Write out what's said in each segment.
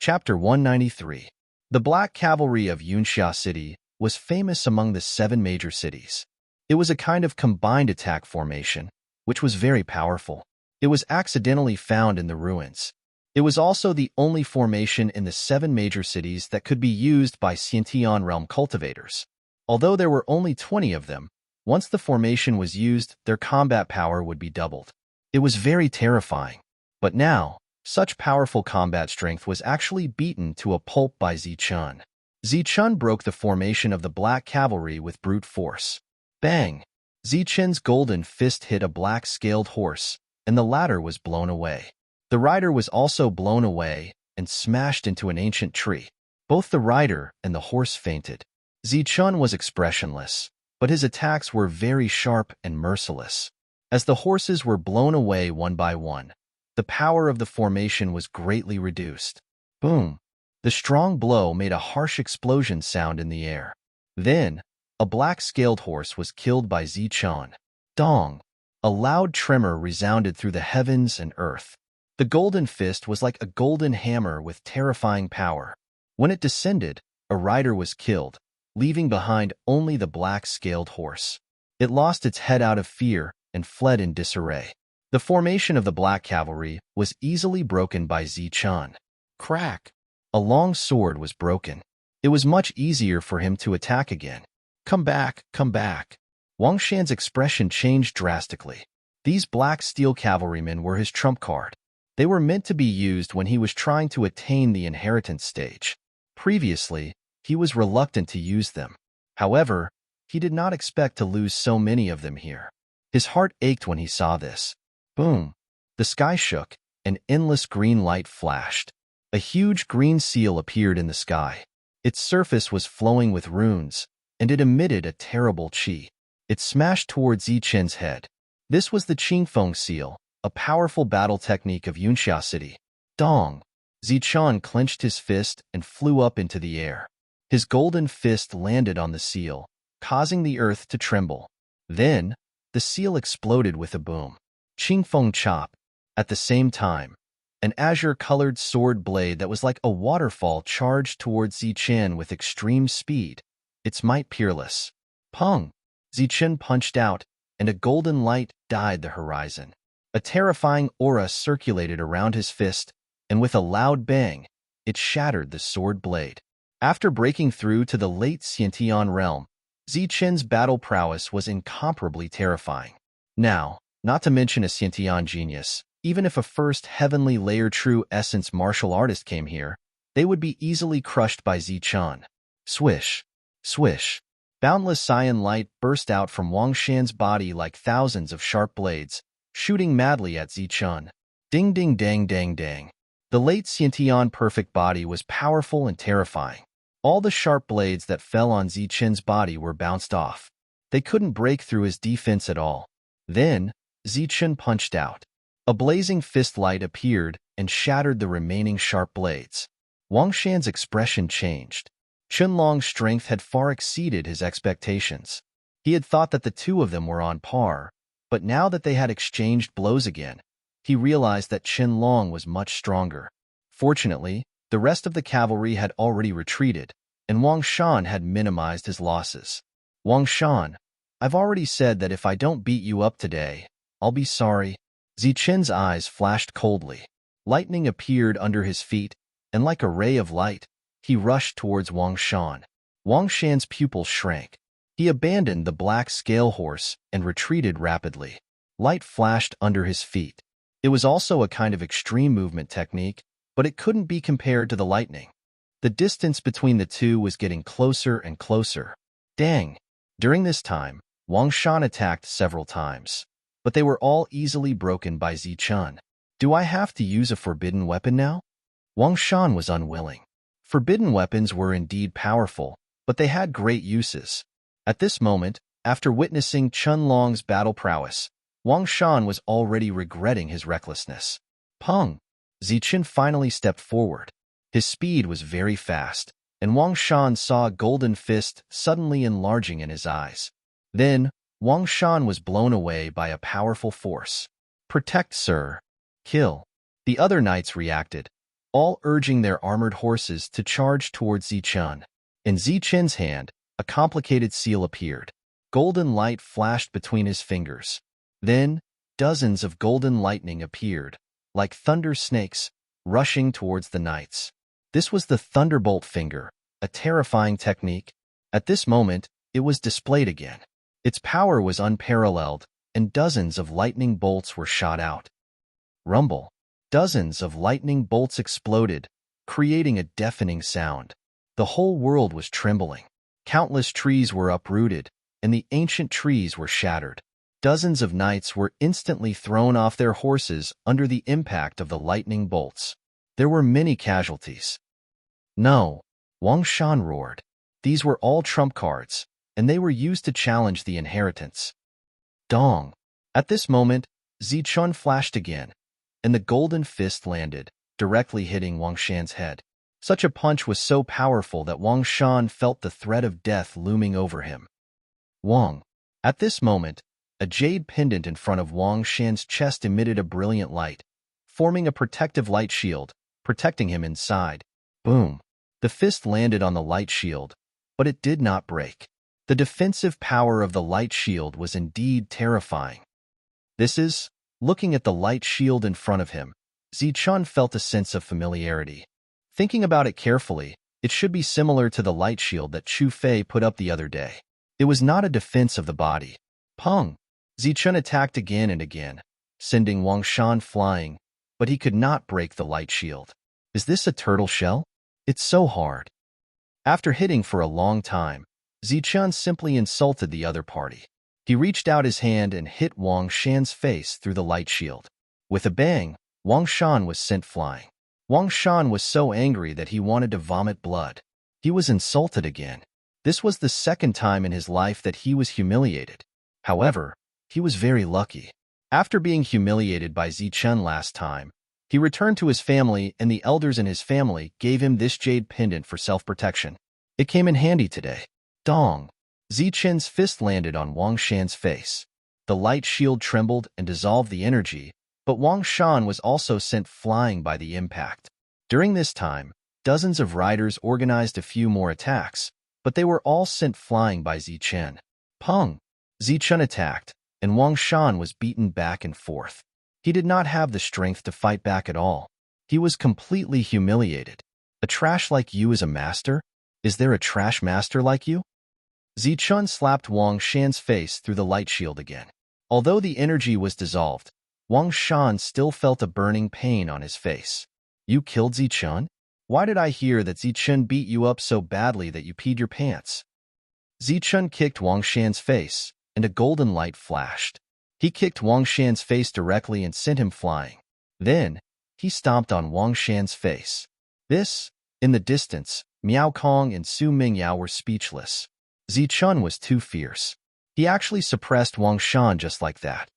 Chapter 193. The Black Cavalry of Yunxia City was famous among the 7 major cities. It was a kind of combined attack formation, which was very powerful. It was accidentally found in the ruins. It was also the only formation in the 7 major cities that could be used by Xiantian realm cultivators. Although there were only 20 of them, once the formation was used, their combat power would be doubled. It was very terrifying. But now, such powerful combat strength was actually beaten to a pulp by Zichun. Zichun broke the formation of the Black Cavalry with brute force. Bang! Zichun's golden fist hit a black-scaled horse, and the latter was blown away. The rider was also blown away and smashed into an ancient tree. Both the rider and the horse fainted. Zichun was expressionless, but his attacks were very sharp and merciless. As the horses were blown away one by one, the power of the formation was greatly reduced. Boom! The strong blow made a harsh explosion sound in the air. Then, a black-scaled horse was killed by Zichun. Dong! A loud tremor resounded through the heavens and earth. The golden fist was like a golden hammer with terrifying power. When it descended, a rider was killed, leaving behind only the black-scaled horse. It lost its head out of fear and fled in disarray. The formation of the Black Cavalry was easily broken by Zichun. Crack! A long sword was broken. It was much easier for him to attack again. Come back, come back. Wang Shan's expression changed drastically. These black steel cavalrymen were his trump card. They were meant to be used when he was trying to attain the inheritance stage. Previously, he was reluctant to use them. However, he did not expect to lose so many of them here. His heart ached when he saw this. Boom! The sky shook, and endless green light flashed. A huge green seal appeared in the sky. Its surface was flowing with runes, and it emitted a terrible qi. It smashed towards Zichun's head. This was the Qingfeng seal, a powerful battle technique of Yunxia City. Dong! Zichun clenched his fist and flew up into the air. His golden fist landed on the seal, causing the earth to tremble. Then, the seal exploded with a boom. Qingfeng chop. At the same time, an azure-colored sword blade that was like a waterfall charged towards Zichun with extreme speed, its might peerless. Pung! Zichun punched out, and a golden light dyed the horizon. A terrifying aura circulated around his fist, and with a loud bang, it shattered the sword blade. After breaking through to the late Xiantian realm, Zichun's battle prowess was incomparably terrifying. Now, not to mention a Xiantian genius, even if a first heavenly layer true essence martial artist came here, they would be easily crushed by Zichun. Swish! Swish! Boundless cyan light burst out from Wang Shan's body like thousands of sharp blades, shooting madly at Zichun. Ding ding dang dang dang. The late Xiantian perfect body was powerful and terrifying. All the sharp blades that fell on Zichun's body were bounced off. They couldn't break through his defense at all. Then, Zichun punched out. A blazing fist light appeared and shattered the remaining sharp blades. Wang Shan's expression changed. Chunlong's strength had far exceeded his expectations. He had thought that the two of them were on par, but now that they had exchanged blows again, he realized that Chunlong was much stronger. Fortunately, the rest of the cavalry had already retreated, and Wang Shan had minimized his losses. Wang Shan, I've already said that if I don't beat you up today, I'll be sorry. Zichun's eyes flashed coldly. Lightning appeared under his feet, and like a ray of light, he rushed towards Wang Shan. Wang Shan's pupils shrank. He abandoned the black scale horse and retreated rapidly. Light flashed under his feet. It was also a kind of extreme movement technique, but it couldn't be compared to the lightning. The distance between the two was getting closer and closer. Dang! During this time, Wang Shan attacked several times, but they were all easily broken by Zichun. Do I have to use a forbidden weapon now? Wang Shan was unwilling. Forbidden weapons were indeed powerful, but they had great uses. At this moment, after witnessing Chunlong's battle prowess, Wang Shan was already regretting his recklessness. Pung! Zichun finally stepped forward. His speed was very fast, and Wang Shan saw a golden fist suddenly enlarging in his eyes. Then, Wang Shan was blown away by a powerful force. Protect, sir. Kill. The other knights reacted. all urging their armored horses to charge towards Zichun. In Zichen's hand, a complicated seal appeared. Golden light flashed between his fingers. Then, dozens of golden lightning appeared, like thunder snakes, rushing towards the knights. This was the Thunderbolt finger, a terrifying technique. At this moment, it was displayed again. Its power was unparalleled, and dozens of lightning bolts were shot out. Rumble. Dozens of lightning bolts exploded, creating a deafening sound. The whole world was trembling. Countless trees were uprooted, and the ancient trees were shattered. Dozens of knights were instantly thrown off their horses under the impact of the lightning bolts. There were many casualties. No, Wang Shan roared. These were all trump cards, and they were used to challenge the inheritance. Dong. At this moment, Zichun flashed again, and the golden fist landed, directly hitting Wang Shan's head. Such a punch was so powerful that Wang Shan felt the threat of death looming over him. Wang. At this moment, a jade pendant in front of Wang Shan's chest emitted a brilliant light, forming a protective light shield, protecting him inside. Boom. The fist landed on the light shield, but it did not break. The defensive power of the light shield was indeed terrifying. Looking at the light shield in front of him, Zichun felt a sense of familiarity. Thinking about it carefully, it should be similar to the light shield that Chu Fei put up the other day. It was not a defense of the body. Peng! Zichun attacked again and again, sending Wang Shan flying, but he could not break the light shield. Is this a turtle shell? It's so hard. After hitting for a long time, Zichun simply insulted the other party. He reached out his hand and hit Wang Shan's face through the light shield. With a bang, Wang Shan was sent flying. Wang Shan was so angry that he wanted to vomit blood. He was insulted again. This was the second time in his life that he was humiliated. However, he was very lucky. After being humiliated by Zichun last time, he returned to his family, and the elders in his family gave him this jade pendant for self-protection. It came in handy today. Dong. Zichun's fist landed on Wang Shan's face. The light shield trembled and dissolved the energy, but Wang Shan was also sent flying by the impact. During this time, dozens of riders organized a few more attacks, but they were all sent flying by Zichun. Peng. Zichun attacked, and Wang Shan was beaten back and forth. He did not have the strength to fight back at all. He was completely humiliated. A trash like you is a master? Is there a trash master like you? Zichun slapped Wang Shan's face through the light shield again. Although the energy was dissolved, Wang Shan still felt a burning pain on his face. You killed Zichun? Why did I hear that Zichun beat you up so badly that you peed your pants? Zichun kicked Wang Shan's face, and a golden light flashed. He kicked Wang Shan's face directly and sent him flying. Then, he stomped on Wang Shan's face. In the distance, Miao Kong and Su Mingyao were speechless. Zichun was too fierce. He actually suppressed Wang Shan just like that.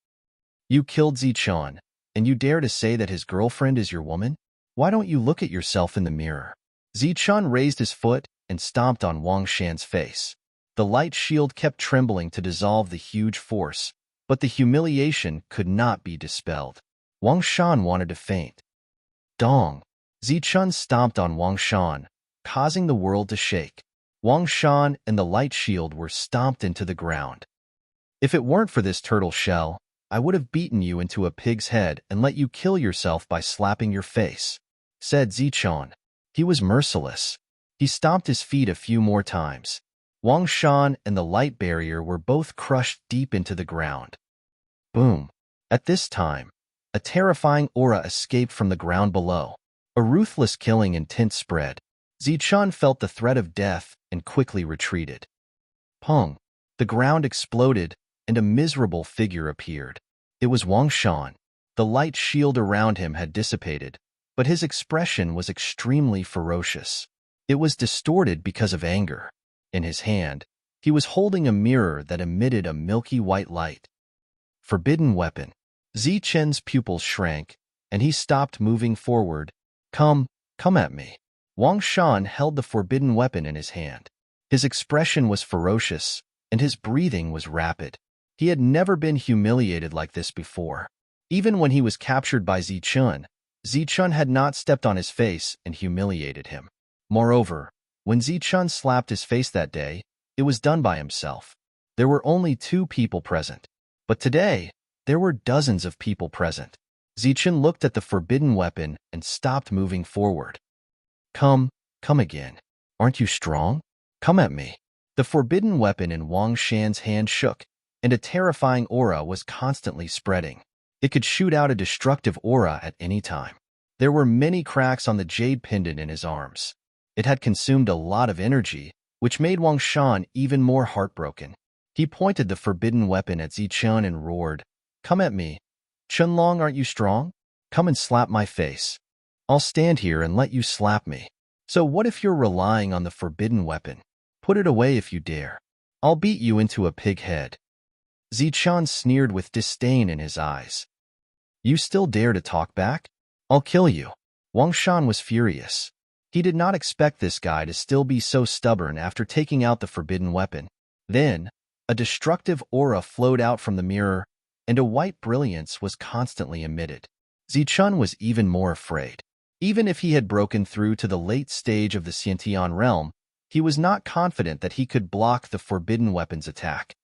You killed Zichun, and you dare to say that his girlfriend is your woman? Why don't you look at yourself in the mirror? Zichun raised his foot and stomped on Wang Shan's face. The light shield kept trembling to dissolve the huge force, but the humiliation could not be dispelled. Wang Shan wanted to faint. Dong. Zichun stomped on Wang Shan, causing the world to shake. Wang Shan and the light shield were stomped into the ground. If it weren't for this turtle shell, I would have beaten you into a pig's head and let you kill yourself by slapping your face, said Zichun. He was merciless. He stomped his feet a few more times. Wang Shan and the light barrier were both crushed deep into the ground. Boom. At this time, a terrifying aura escaped from the ground below. A ruthless killing intent spread. Zichun felt the threat of death and quickly retreated. Peng. The ground exploded, and a miserable figure appeared. It was Wang Shan. The light shield around him had dissipated, but his expression was extremely ferocious. It was distorted because of anger. In his hand, he was holding a mirror that emitted a milky white light. Forbidden weapon. Zichen's pupils shrank, and he stopped moving forward. Come at me. Wang Shan held the forbidden weapon in his hand. His expression was ferocious, and his breathing was rapid. He had never been humiliated like this before. Even when he was captured by Zichun, Zichun had not stepped on his face and humiliated him. Moreover, when Zichun slapped his face that day, it was done by himself. There were only 2 people present. But today, there were dozens of people present. Zichun looked at the forbidden weapon and stopped moving forward. Come again. Aren't you strong? Come at me. The forbidden weapon in Wang Shan's hand shook, and a terrifying aura was constantly spreading. It could shoot out a destructive aura at any time. There were many cracks on the jade pendant in his arms. It had consumed a lot of energy, which made Wang Shan even more heartbroken. He pointed the forbidden weapon at Zichun and roared, "Come at me. Chunlong, aren't you strong? Come and slap my face. I'll stand here and let you slap me. So what if you're relying on the forbidden weapon? Put it away if you dare. I'll beat you into a pig head." Zichun sneered with disdain in his eyes. "You still dare to talk back? I'll kill you." Wang Shan was furious. He did not expect this guy to still be so stubborn after taking out the forbidden weapon. Then, a destructive aura flowed out from the mirror, and a white brilliance was constantly emitted. Zichun was even more afraid. Even if he had broken through to the late stage of the Xiantian realm, he was not confident that he could block the forbidden weapon's attack.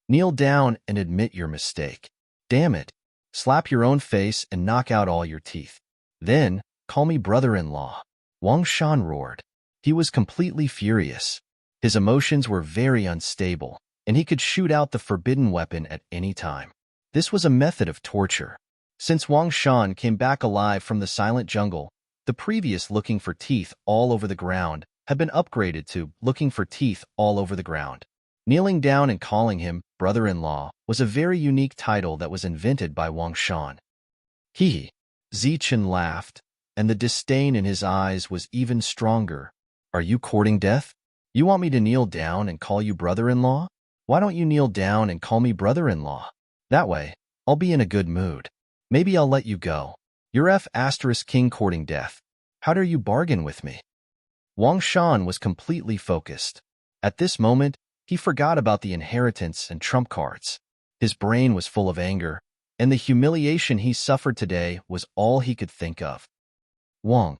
"Kneel down and admit your mistake. Damn it. Slap your own face and knock out all your teeth. Then, call me brother-in-law." Wang Shan roared. He was completely furious. His emotions were very unstable, and he could shoot out the forbidden weapon at any time. This was a method of torture. Since Wang Shan came back alive from the silent jungle, the previous looking for teeth all over the ground had been upgraded to looking for teeth all over the ground. Kneeling down and calling him brother-in-law was a very unique title that was invented by Wang Shan. He. Zichun laughed, and the disdain in his eyes was even stronger. "Are you courting death? You want me to kneel down and call you brother-in-law? Why don't you kneel down and call me brother-in-law? That way, I'll be in a good mood. Maybe I'll let you go. You're King courting death. How dare you bargain with me?" Wang Shan was completely focused. At this moment, he forgot about the inheritance and trump cards. His brain was full of anger, and the humiliation he suffered today was all he could think of. Wang.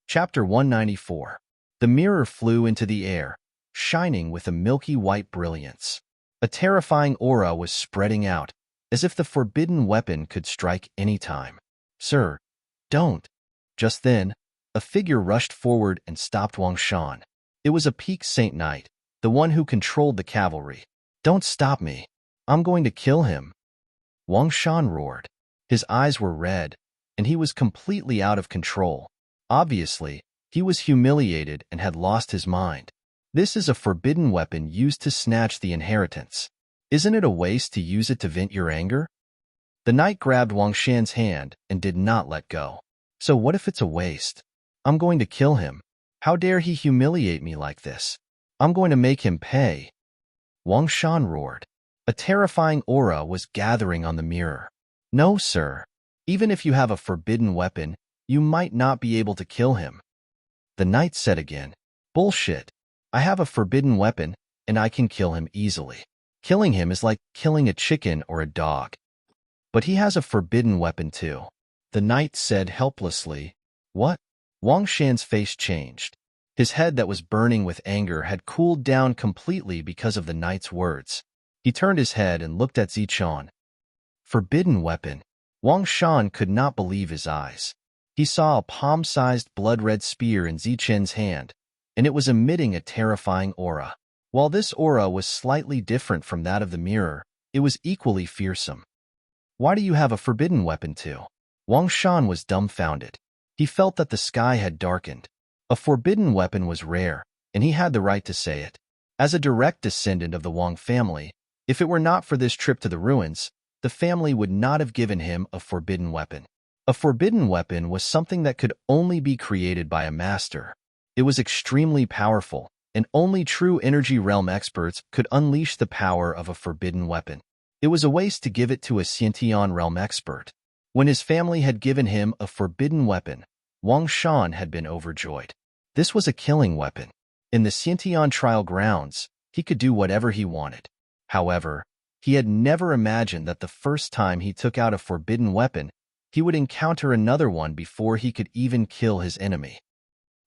Chapter 194. The mirror flew into the air, shining with a milky white brilliance. A terrifying aura was spreading out, as if the forbidden weapon could strike any time. "Sir, don't." Just then, a figure rushed forward and stopped Wang Shan. It was a Peak Saint Knight, the one who controlled the cavalry. "Don't stop me. I'm going to kill him." Wang Shan roared. His eyes were red, and he was completely out of control. Obviously, he was humiliated and had lost his mind. This is a forbidden weapon used to snatch the inheritance. Isn't it a waste to use it to vent your anger? The knight grabbed Wang Shan's hand and did not let go. "So what if it's a waste? I'm going to kill him. How dare he humiliate me like this? I'm going to make him pay." Wang Shan roared. A terrifying aura was gathering on the mirror. "No, sir. Even if you have a forbidden weapon, you might not be able to kill him." The knight said again, "Bullshit. I have a forbidden weapon, and I can kill him easily. Killing him is like killing a chicken or a dog." "But he has a forbidden weapon too," the knight said helplessly. "What?" Wang Shan's face changed. His head that was burning with anger had cooled down completely because of the knight's words. He turned his head and looked at Zichun. "Forbidden weapon." Wang Shan could not believe his eyes. He saw a palm-sized blood-red spear in Zichun's hand, and it was emitting a terrifying aura. While this aura was slightly different from that of the mirror, it was equally fearsome. "Why do you have a forbidden weapon too?" Wang Shan was dumbfounded. He felt that the sky had darkened. A forbidden weapon was rare, and he had the right to say it. As a direct descendant of the Wang family, if it were not for this trip to the ruins, the family would not have given him a forbidden weapon. A forbidden weapon was something that could only be created by a master. It was extremely powerful, and only true energy realm experts could unleash the power of a forbidden weapon. It was a waste to give it to a Xiantian realm expert. When his family had given him a forbidden weapon, Wang Shan had been overjoyed. This was a killing weapon. In the Xiantian trial grounds, he could do whatever he wanted. However, He had never imagined that the first time he took out a forbidden weapon, he would encounter another one before he could even kill his enemy.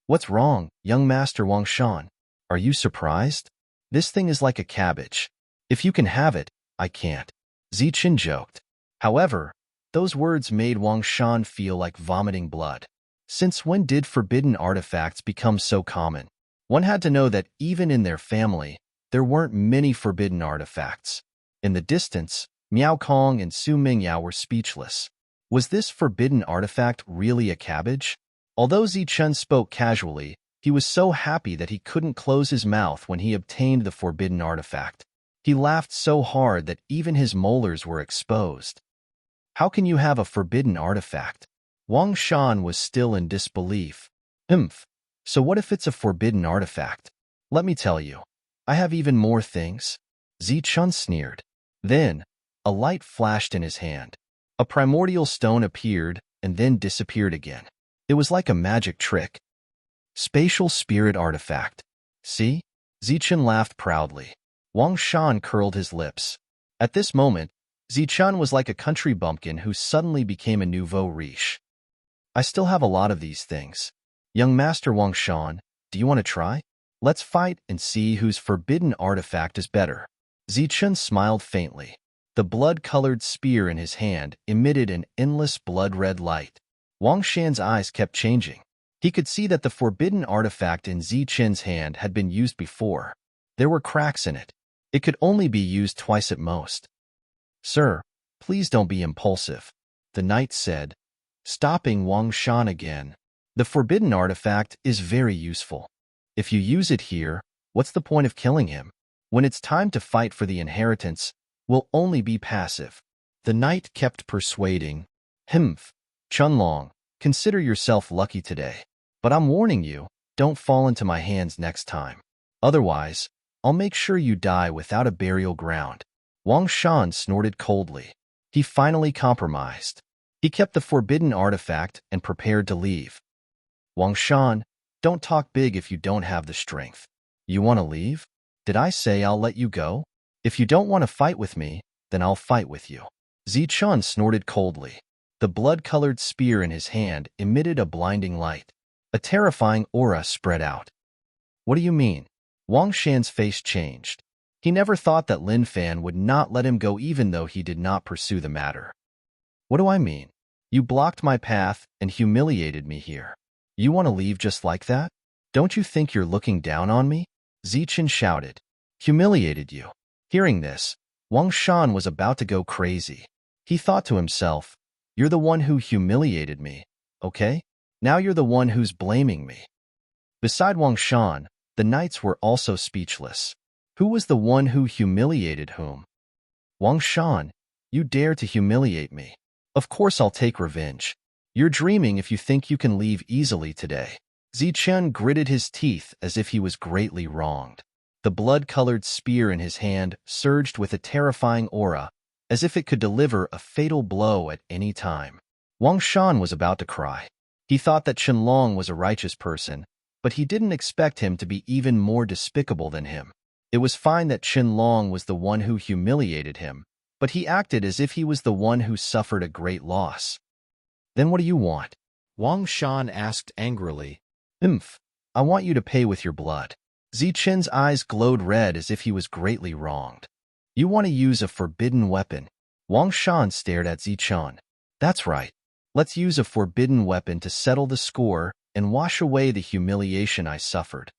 What's wrong, young Master Wang Shan? Are you surprised? This thing is like a cabbage. If you can have it, I can't. Zichen joked. However, those words made Wang Shan feel like vomiting blood. Since when did forbidden artifacts become so common? One had to know that even in their family, there weren't many forbidden artifacts. In the distance, Miao Kong and Su Mingyao were speechless. Was this forbidden artifact really a cabbage? Although Zichen spoke casually, he was so happy that he couldn't close his mouth when he obtained the forbidden artifact. He laughed so hard that even his molars were exposed. How can you have a forbidden artifact? Wang Shan was still in disbelief. So what if it's a forbidden artifact? Let me tell you, I have even more things. Zichen sneered. Then, a light flashed in his hand. A primordial stone appeared and then disappeared again. It was like a magic trick. Spatial spirit artifact. See? Zichen laughed proudly. Wang Shan curled his lips. At this moment, Zichen was like a country bumpkin who suddenly became a nouveau riche. I still have a lot of these things. Young Master Wang Shan, do you want to try? Let's fight and see whose forbidden artifact is better. Zichen smiled faintly. The blood-colored spear in his hand emitted an endless blood-red light. Wang Shan's eyes kept changing. He could see that the forbidden artifact in Zichen's hand had been used before. There were cracks in it. It could only be used twice at most. Sir, please don't be impulsive, the knight said, stopping Wang Shan again. The forbidden artifact is very useful. If you use it here, what's the point of killing him? When it's time to fight for the inheritance, we'll only be passive. The knight kept persuading. Chunlong, consider yourself lucky today. But I'm warning you, don't fall into my hands next time. Otherwise, I'll make sure you die without a burial ground. Wang Shan snorted coldly. He finally compromised. He kept the forbidden artifact and prepared to leave. Wang Shan, don't talk big if you don't have the strength. You want to leave? Did I say I'll let you go? If you don't want to fight with me, then I'll fight with you. Zichen snorted coldly. The blood-colored spear in his hand emitted a blinding light. A terrifying aura spread out. What do you mean? Wang Shan's face changed. He never thought that Lin Fan would not let him go even though he did not pursue the matter. What do I mean? You blocked my path and humiliated me here. You want to leave just like that? Don't you think you're looking down on me? Zichen shouted. Humiliated you. Hearing this, Wang Shan was about to go crazy. He thought to himself, you're the one who humiliated me, okay? Now you're the one who's blaming me. Beside Wang Shan, the knights were also speechless. Who was the one who humiliated whom? Wang Shan, you dare to humiliate me. Of course I'll take revenge. You're dreaming if you think you can leave easily today. Zichen gritted his teeth as if he was greatly wronged. The blood-colored spear in his hand surged with a terrifying aura, as if it could deliver a fatal blow at any time. Wang Shan was about to cry. He thought that Qianlong was a righteous person, but he didn't expect him to be even more despicable than him. It was fine that Qianlong was the one who humiliated him, but he acted as if he was the one who suffered a great loss. Then what do you want? Wang Shan asked angrily. I want you to pay with your blood. Zichen's eyes glowed red as if he was greatly wronged. You want to use a forbidden weapon? Wang Shan stared at Zichen. That's right. Let's use a forbidden weapon to settle the score and wash away the humiliation I suffered.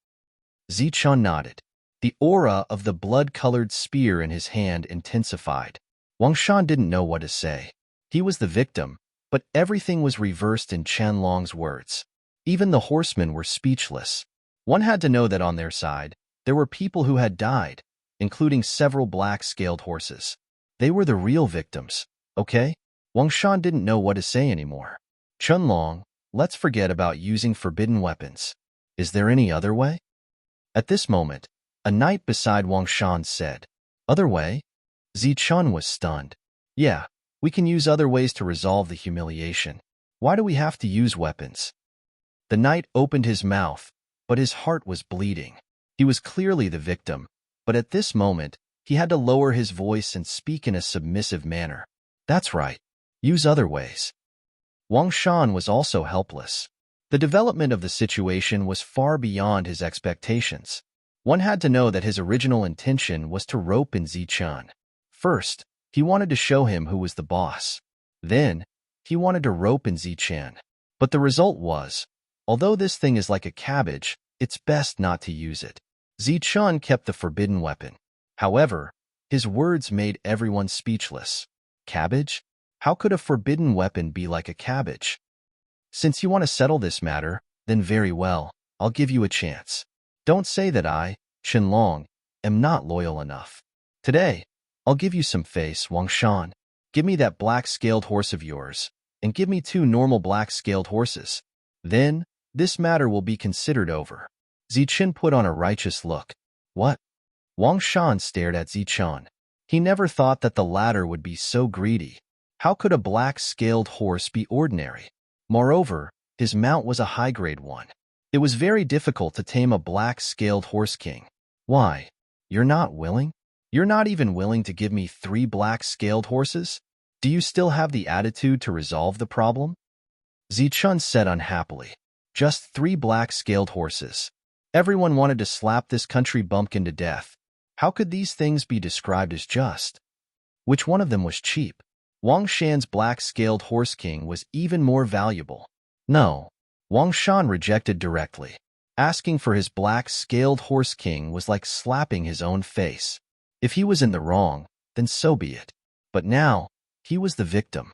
Zichen nodded. The aura of the blood-colored spear in his hand intensified. Wang Shan didn't know what to say. He was the victim, but everything was reversed in Qianlong's words. Even the horsemen were speechless. One had to know that on their side, there were people who had died, including several black-scaled horses. They were the real victims, okay? Wang Shan didn't know what to say anymore. Qianlong, let's forget about using forbidden weapons. Is there any other way? At this moment, a knight beside Wang Shan said, Other way? Zichen was stunned. Yeah, we can use other ways to resolve the humiliation. Why do we have to use weapons? The knight opened his mouth, but his heart was bleeding. He was clearly the victim, but at this moment, He had to lower his voice and speak in a submissive manner. That's right. Use other ways. Wang Shan was also helpless. The development of the situation was far beyond his expectations. One had to know that his original intention was to rope in Zichun. First, he wanted to show him who was the boss. Then, he wanted to rope in Zichun. But the result was, although this thing is like a cabbage, it's best not to use it. Zichun kept the forbidden weapon. However, his words made everyone speechless. Cabbage? How could a forbidden weapon be like a cabbage? Since you want to settle this matter, then very well, I'll give you a chance. Don't say that I, Qianlong, am not loyal enough. Today, I'll give you some face, Wang Shan. Give me that black-scaled horse of yours, and give me 2 normal black-scaled horses. Then, this matter will be considered over. Zichun put on a righteous look. What? Wang Shan stared at Zichun. He never thought that the latter would be so greedy. How could a black-scaled horse be ordinary? Moreover, his mount was a high-grade one. It was very difficult to tame a black-scaled horse king. Why? You're not willing? You're not even willing to give me 3 black-scaled horses? Do you still have the attitude to resolve the problem? Zichun said unhappily. Just 3 black-scaled horses. Everyone wanted to slap this country bumpkin to death. How could these things be described as just? Which one of them was cheap? Wang Shan's black-scaled horse king was even more valuable. No, Wang Shan rejected directly. Asking for his black-scaled horse king was like slapping his own face. If he was in the wrong, then so be it. But now, he was the victim.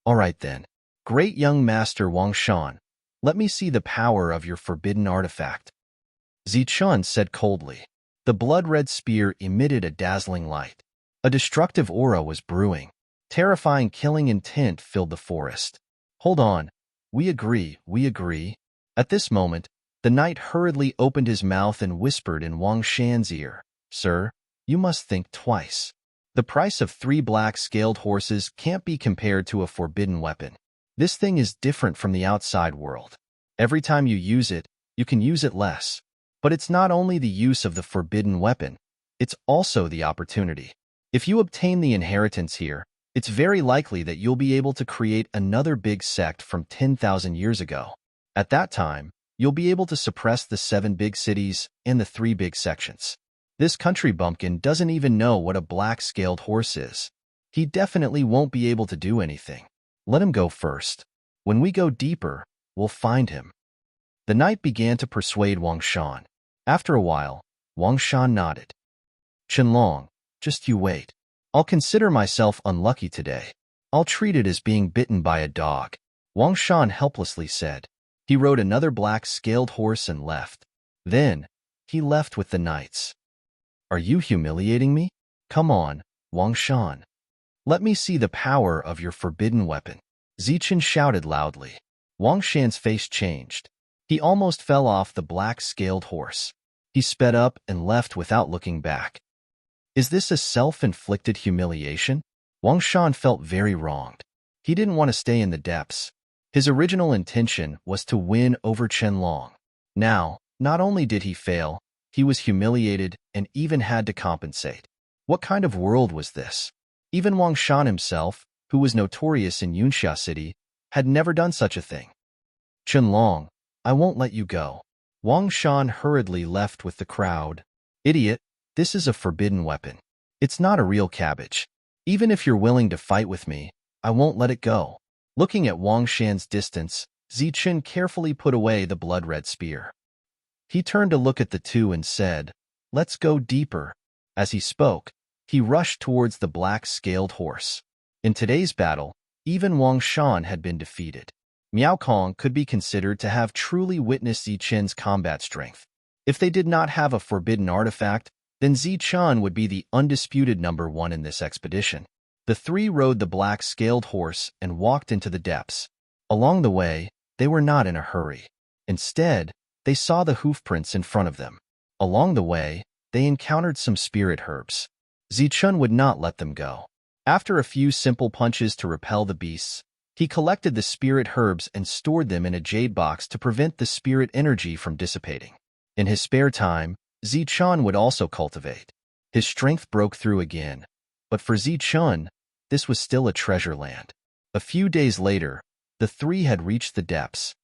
All right then, great young master Wang Shan, let me see the power of your forbidden artifact. Zichun said coldly. The blood-red spear emitted a dazzling light. A destructive aura was brewing. Terrifying killing intent filled the forest. Hold on. We agree, we agree. At this moment, the knight hurriedly opened his mouth and whispered in Wang Shan's ear. Sir, you must think twice. The price of 3 black-scaled horses can't be compared to a forbidden weapon. This thing is different from the outside world. Every time you use it, you can use it less. But it's not only the use of the forbidden weapon, it's also the opportunity. If you obtain the inheritance here, it's very likely that you'll be able to create another big sect from 10,000 years ago. At that time, you'll be able to suppress the 7 big cities and the 3 big sections. This country bumpkin doesn't even know what a black-scaled horse is. He definitely won't be able to do anything. Let him go first. When we go deeper, we'll find him. The knight began to persuade Wang Shan. After a while, Wang Shan nodded. Qianlong, just you wait. I'll consider myself unlucky today. I'll treat it as being bitten by a dog. Wang Shan helplessly said. He rode another black-scaled horse and left. Then, he left with the knights. Are you humiliating me? Come on, Wang Shan. Let me see the power of your forbidden weapon. Zichun shouted loudly. Wang Shan's face changed. He almost fell off the black-scaled horse. He sped up and left without looking back. Is this a self-inflicted humiliation? Wang Shan felt very wronged. He didn't want to stay in the depths. His original intention was to win over Qianlong. Now, not only did he fail, he was humiliated and even had to compensate. What kind of world was this? Even Wang Shan himself, who was notorious in Yunxia City, had never done such a thing. Qianlong, I won't let you go. Wang Shan hurriedly left with the crowd. Idiot, this is a forbidden weapon. It's not a real cabbage. Even if you're willing to fight with me, I won't let it go. Looking at Wang Shan's distance, Zichun carefully put away the blood-red spear. He turned to look at the two and said, Let's go deeper. As he spoke, he rushed towards the black-scaled horse. In today's battle, even Wang Shan had been defeated. Miao Kong could be considered to have truly witnessed Zichun's combat strength. If they did not have a forbidden artifact, then Zichun would be the undisputed number 1 in this expedition. The 3 rode the black-scaled horse and walked into the depths. Along the way, they were not in a hurry. Instead, they saw the hoofprints in front of them. Along the way, they encountered some spirit herbs. Zichun would not let them go. After a few simple punches to repel the beasts, he collected the spirit herbs and stored them in a jade box to prevent the spirit energy from dissipating. In his spare time, Zichun would also cultivate. His strength broke through again, but for Zichun, this was still a treasure land. A few days later, the three had reached the depths.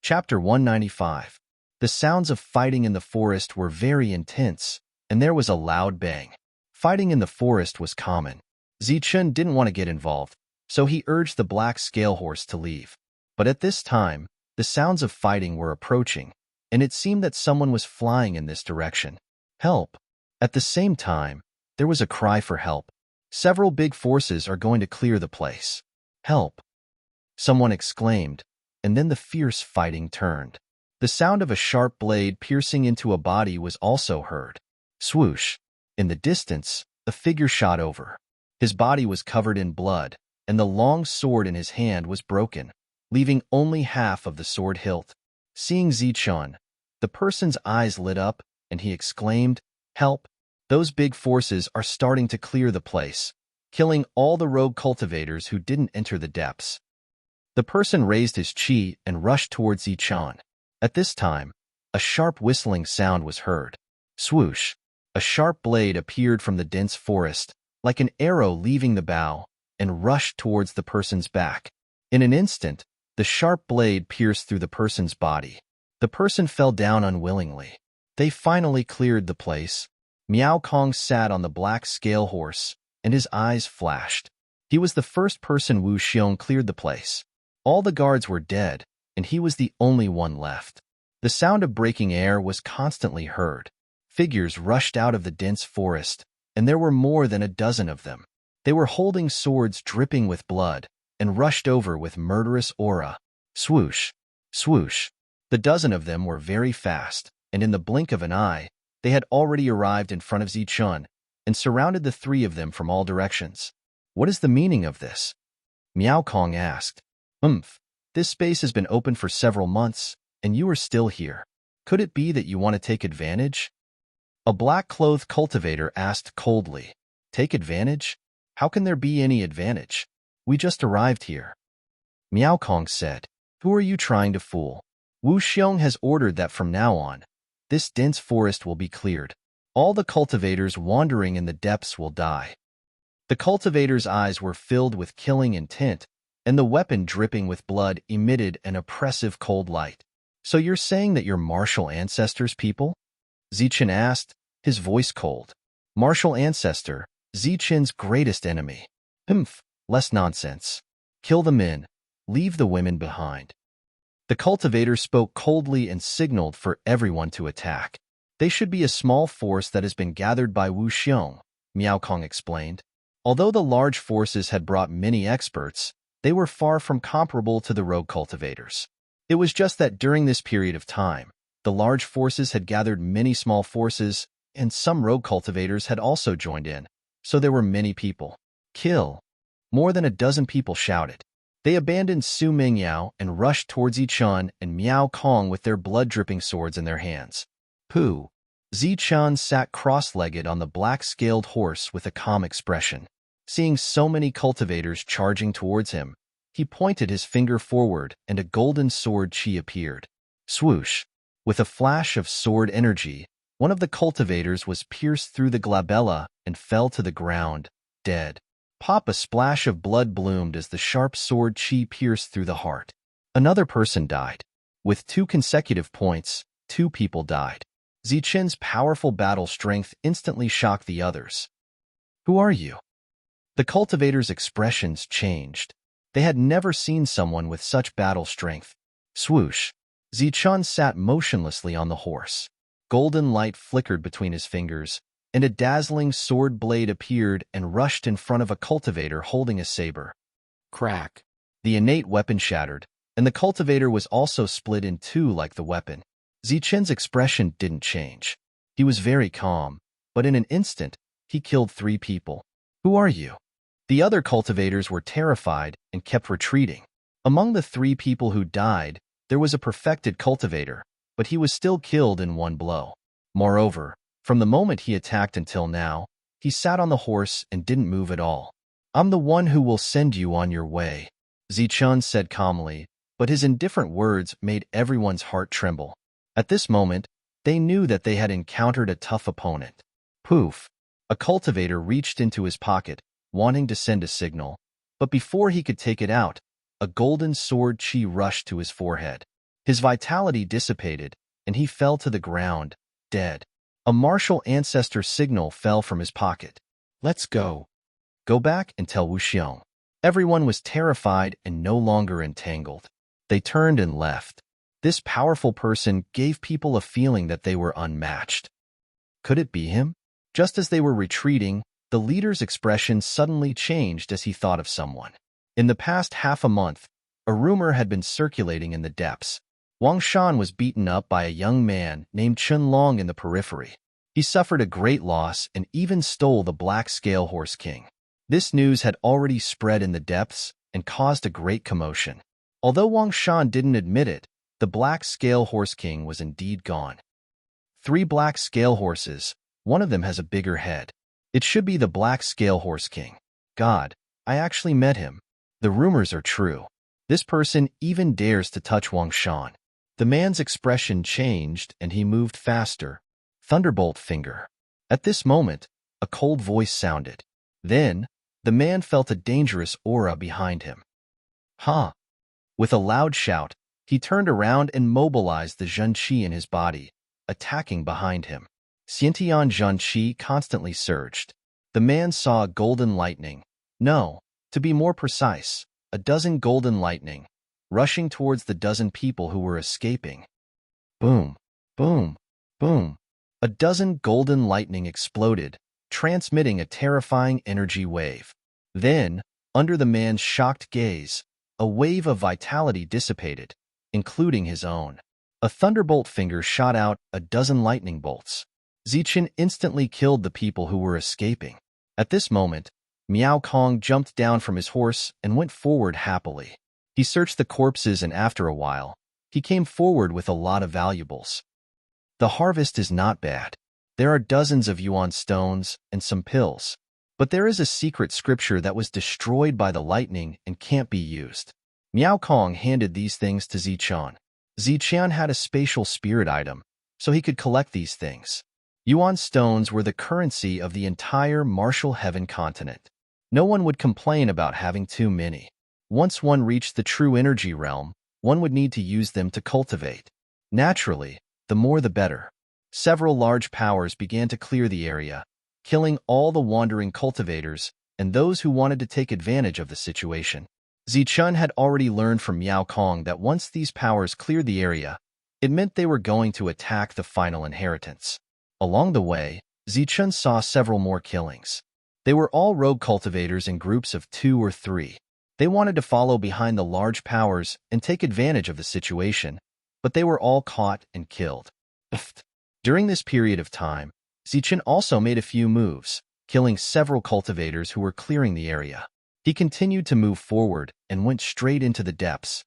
Chapter 195. The sounds of fighting in the forest were very intense, and there was a loud bang. Fighting in the forest was common. Zichun didn't want to get involved, so he urged the black scale horse to leave. But at this time, the sounds of fighting were approaching, and it seemed that someone was flying in this direction. Help! At the same time, there was a cry for help. Several big forces are going to clear the place. Help! Someone exclaimed, and then the fierce fighting turned. The sound of a sharp blade piercing into a body was also heard. Swoosh! In the distance, a figure shot over. His body was covered in blood, and the long sword in his hand was broken, leaving only half of the sword hilt. Seeing Zichun, the person's eyes lit up, and he exclaimed, "Help! Those big forces are starting to clear the place, killing all the rogue cultivators who didn't enter the depths." The person raised his chi and rushed towards Zichun. At this time, a sharp whistling sound was heard. Swoosh! A sharp blade appeared from the dense forest, like an arrow leaving the bow, and rushed towards the person's back. In an instant, the sharp blade pierced through the person's body. The person fell down unwillingly. They finally cleared the place. Miao Kong sat on the black scale horse, and his eyes flashed. He was the first person Wu Xiong cleared the place. All the guards were dead, and he was the only one left. The sound of breaking air was constantly heard. Figures rushed out of the dense forest, and there were more than a dozen of them. They were holding swords dripping with blood, and rushed over with murderous aura. Swoosh! Swoosh! The dozen of them were very fast, and in the blink of an eye, they had already arrived in front of Zichun, and surrounded the three of them from all directions. "What is the meaning of this?" Miao Kong asked. This space has been open for several months, and you are still here. Could it be that you want to take advantage?" A black-clothed cultivator asked coldly. "Take advantage? How can there be any advantage? We just arrived here." Miao Kong said, "Who are you trying to fool? Wu Xiong has ordered that from now on, this dense forest will be cleared. All the cultivators wandering in the depths will die." The cultivator's eyes were filled with killing intent, and the weapon dripping with blood emitted an oppressive cold light. "So you're saying that you're martial ancestors, people?" Zichun asked, his voice cold. Martial ancestor, Zichun's greatest enemy. Less nonsense. Kill the men, leave the women behind. The cultivator spoke coldly and signaled for everyone to attack. "They should be a small force that has been gathered by Wu Xiong," Miao Kong explained. Although the large forces had brought many experts, they were far from comparable to the rogue cultivators. It was just that during this period of time, the large forces had gathered many small forces, and some rogue cultivators had also joined in, so there were many people. "Kill!" More than a dozen people shouted. They abandoned Su Mingyao and rushed towards Zichun and Miao Kong with their blood-dripping swords in their hands. Pooh! Zichun sat cross-legged on the black-scaled horse with a calm expression. Seeing so many cultivators charging towards him, he pointed his finger forward and a golden sword chi appeared. Swoosh! With a flash of sword energy, one of the cultivators was pierced through the glabella and fell to the ground, dead. Pop! A splash of blood bloomed as the sharp sword chi pierced through the heart. Another person died. With 2 consecutive points, 2 people died. Zichun's powerful battle strength instantly shocked the others. "Who are you?" The cultivators' expressions changed. They had never seen someone with such battle strength. Swoosh! Zichun sat motionlessly on the horse. Golden light flickered between his fingers, and a dazzling sword blade appeared and rushed in front of a cultivator holding a saber. Crack! The innate weapon shattered, and the cultivator was also split in 2 like the weapon. Zichun's expression didn't change. He was very calm, but in an instant, he killed 3 people. "Who are you?" The other cultivators were terrified and kept retreating. Among the 3 people who died, there was a perfected cultivator, but he was still killed in 1 blow. Moreover, from the moment he attacked until now, he sat on the horse and didn't move at all. "I'm the one who will send you on your way," Zichun said calmly, but his indifferent words made everyone's heart tremble. At this moment, They knew that they had encountered a tough opponent. Poof! A cultivator reached into his pocket, wanting to send a signal, but before he could take it out, a golden sword chi rushed to his forehead. His vitality dissipated, and he fell to the ground, dead. A martial ancestor signal fell from his pocket. Let's go. Go back and tell Wuxiong. Everyone was terrified and no longer entangled. They turned and left. This powerful person gave people a feeling that they were unmatched. Could it be him? Just as they were retreating, the leader's expression suddenly changed as he thought of someone. In the past half a month, a rumor had been circulating in the depths. Wang Shan was beaten up by a young man named Chun Long in the periphery. He suffered a great loss and even stole the Black Scale Horse King. This news had already spread in the depths and caused a great commotion. Although Wang Shan didn't admit it, the Black Scale Horse King was indeed gone. 3 black scale horses, one of them has a bigger head. It should be the Black Scale Horse King. God, I actually met him. The rumors are true. This person even dares to touch Wang Shan. The man's expression changed and he moved faster. Thunderbolt finger. At this moment, a cold voice sounded. Then, the man felt a dangerous aura behind him. Huh! With a loud shout, he turned around and mobilized the Zhen Qi in his body, attacking behind him. Xiantian Zhen Qi constantly surged. The man saw a golden lightning. No, to be more precise, a dozen golden lightning, rushing towards the dozen people who were escaping. Boom, boom, boom. A dozen golden lightning exploded, transmitting a terrifying energy wave. Then, under the man's shocked gaze, a wave of vitality dissipated, including his own. A thunderbolt finger shot out a dozen lightning bolts. Zichen instantly killed the people who were escaping. At this moment, Miao Kong jumped down from his horse and went forward happily. He searched the corpses and after a while, he came forward with a lot of valuables. The harvest is not bad. There are dozens of yuan stones and some pills. But there is a secret scripture that was destroyed by the lightning and can't be used. Miao Kong handed these things to Zichen. Zichen had a spatial spirit item, so he could collect these things. Yuan stones were the currency of the entire martial heaven continent. No one would complain about having too many. Once one reached the true energy realm, one would need to use them to cultivate. Naturally, the more the better. Several large powers began to clear the area, killing all the wandering cultivators and those who wanted to take advantage of the situation. Zichen had already learned from Miao Kong that once these powers cleared the area, it meant they were going to attack the final inheritance. Along the way, Zichen saw several more killings. They were all rogue cultivators in groups of 2 or 3. They wanted to follow behind the large powers and take advantage of the situation, but they were all caught and killed. During this period of time, Zichen also made a few moves, killing several cultivators who were clearing the area. He continued to move forward and went straight into the depths.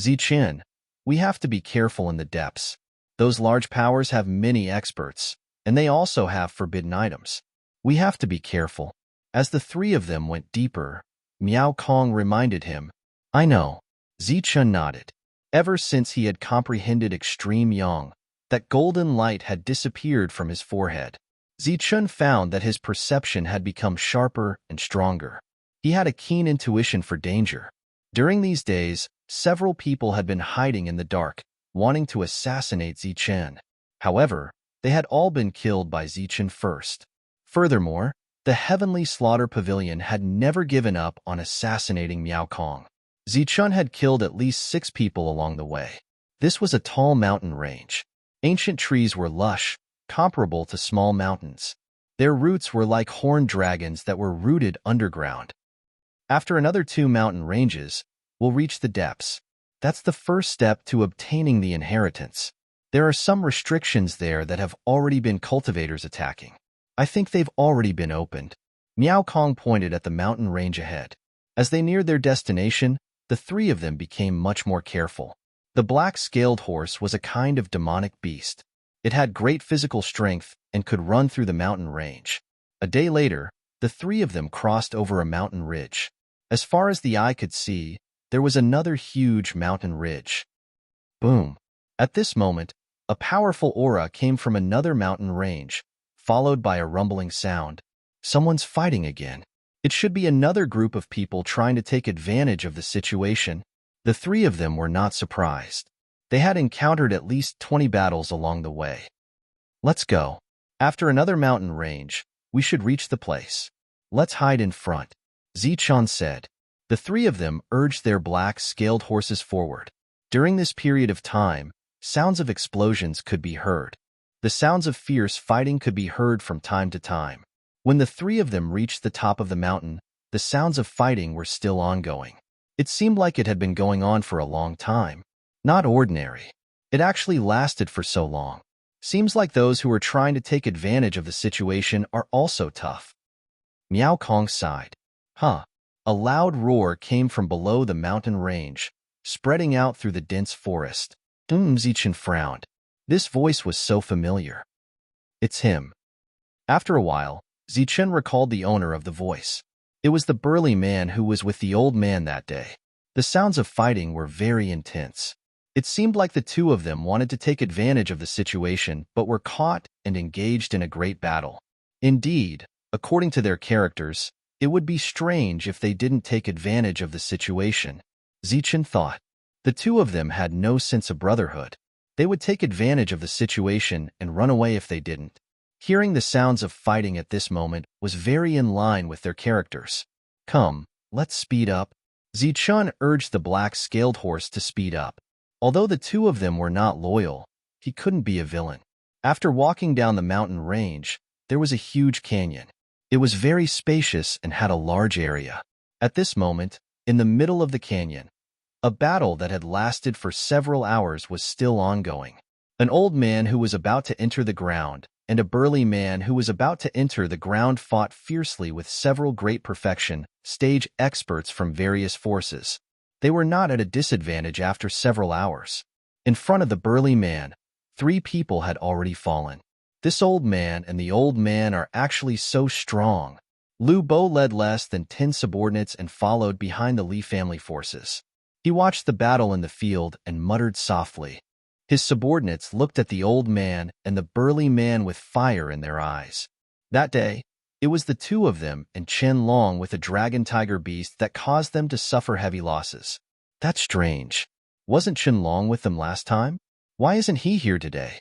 Zichen, we have to be careful in the depths. Those large powers have many experts, and they also have forbidden items. We have to be careful. As the 3 of them went deeper, Miao Kong reminded him. I know. Zichen nodded. Ever since he had comprehended extreme yang, that golden light had disappeared from his forehead. Zichen found that his perception had become sharper and stronger. He had a keen intuition for danger. During these days, several people had been hiding in the dark, wanting to assassinate Zichen. However, they had all been killed by Zichen first. Furthermore, the Heavenly Slaughter Pavilion had never given up on assassinating Miao Kong. Zichen had killed at least 6 people along the way. This was a tall mountain range. Ancient trees were lush, comparable to small mountains. Their roots were like horned dragons that were rooted underground. After another 2 mountain ranges, we'll reach the depths. That's the first step to obtaining the inheritance. There are some restrictions there that have already been cultivators attacking. I think they've already been opened. Miao Kong pointed at the mountain range ahead. As they neared their destination, the 3 of them became much more careful. The black-scaled horse was a kind of demonic beast. It had great physical strength and could run through the mountain range. A day later, the 3 of them crossed over a mountain ridge. As far as the eye could see, there was another huge mountain ridge. Boom! At this moment, A powerful aura came from another mountain range, followed by a rumbling sound. Someone's fighting again. It should be another group of people trying to take advantage of the situation. The three of them were not surprised. They had encountered at least 20 battles along the way. Let's go. After another mountain range, we should reach the place. Let's hide in front, Zichun said. The three of them urged their black, scaled horses forward. During this period of time, sounds of explosions could be heard. The sounds of fierce fighting could be heard from time to time. When the three of them reached the top of the mountain, the sounds of fighting were still ongoing. It seemed like it had been going on for a long time. Not ordinary. It actually lasted for so long. Seems like those who are trying to take advantage of the situation are also tough. Miao Kong sighed. Huh. A loud roar came from below the mountain range, spreading out through the dense forest. Zichun frowned. This voice was so familiar. It's him. After a while, Zichun recalled the owner of the voice. It was the burly man who was with the old man that day. The sounds of fighting were very intense. It seemed like the two of them wanted to take advantage of the situation but were caught and engaged in a great battle. Indeed, according to their characters, it would be strange if they didn't take advantage of the situation. Zichun thought. The two of them had no sense of brotherhood. They would take advantage of the situation and run away if they didn't. Hearing the sounds of fighting at this moment was very in line with their characters. Come, let's speed up. Zichun urged the black scaled horse to speed up. Although the two of them were not loyal, he couldn't be a villain. After walking down the mountain range, there was a huge canyon. It was very spacious and had a large area. At this moment, in the middle of the canyon, a battle that had lasted for several hours was still ongoing. An old man who was about to enter the ground and a burly man who was about to enter the ground fought fiercely with several great perfection stage experts from various forces. They were not at a disadvantage after several hours. In front of the burly man, 3 people had already fallen. This old man and the old man are actually so strong. Liu Bo led less than 10 subordinates and followed behind the Li family forces. He watched the battle in the field and muttered softly. His subordinates looked at the old man and the burly man with fire in their eyes. That day, it was the two of them and Chen Long with a dragon tiger beast that caused them to suffer heavy losses. That's strange. Wasn't Chen Long with them last time? Why isn't he here today?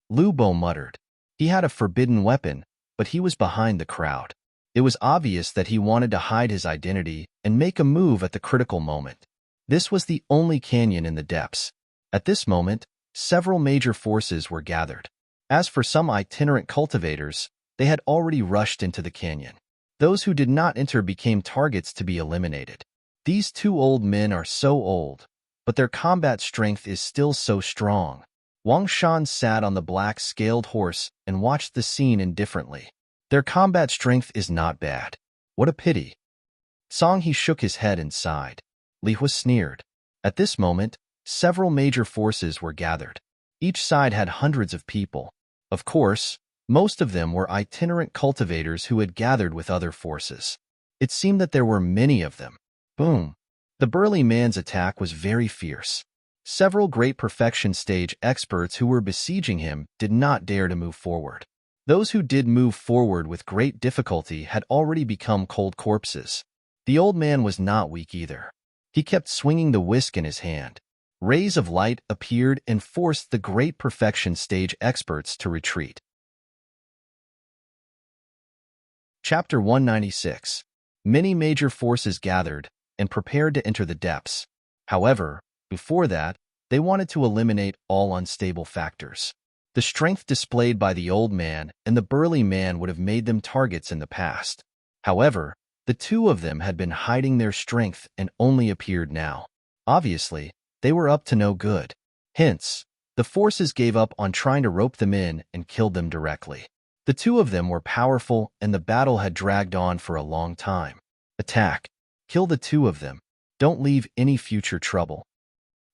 Liu Bo muttered. He had a forbidden weapon, but he was behind the crowd. It was obvious that he wanted to hide his identity and make a move at the critical moment. This was the only canyon in the depths. At this moment, several major forces were gathered. As for some itinerant cultivators, they had already rushed into the canyon. Those who did not enter became targets to be eliminated. These 2 old men are so old, but their combat strength is still so strong. Wang Shan sat on the black scaled horse and watched the scene indifferently. Their combat strength is not bad. What a pity. Song He shook his head and sighed. Li Hua sneered. At this moment, several major forces were gathered. Each side had hundreds of people. Of course, most of them were itinerant cultivators who had gathered with other forces. It seemed that there were many of them. Boom! The burly man's attack was very fierce. Several great perfection stage experts who were besieging him did not dare to move forward. Those who did move forward with great difficulty had already become cold corpses. The old man was not weak either. He kept swinging the whisk in his hand. Rays of light appeared and forced the great perfection stage experts to retreat. Chapter 196. Many major forces gathered and prepared to enter the depths. However, before that, they wanted to eliminate all unstable factors. The strength displayed by the old man and the burly man would have made them targets in the past. However, the two of them had been hiding their strength and only appeared now. Obviously, they were up to no good. Hence, the forces gave up on trying to rope them in and killed them directly. The two of them were powerful and the battle had dragged on for a long time. Attack. Kill the two of them. Don't leave any future trouble.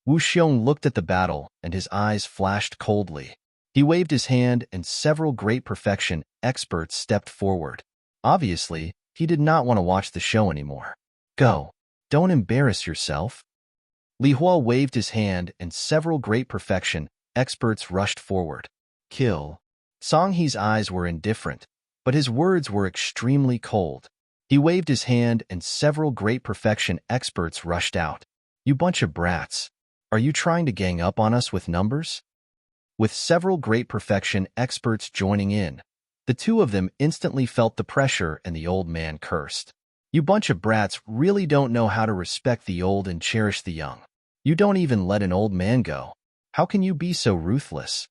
Wu Xiong looked at the battle and his eyes flashed coldly. He waved his hand and several great perfection experts stepped forward. Obviously, he did not want to watch the show anymore. Go. Don't embarrass yourself. Li Hua waved his hand and several great perfection experts rushed forward. Kill. Songhee's eyes were indifferent, but his words were extremely cold. He waved his hand and several great perfection experts rushed out. You bunch of brats. Are you trying to gang up on us with numbers? With several great perfection experts joining in, the two of them instantly felt the pressure and the old man cursed. You bunch of brats really don't know how to respect the old and cherish the young. You don't even let an old man go. How can you be so ruthless?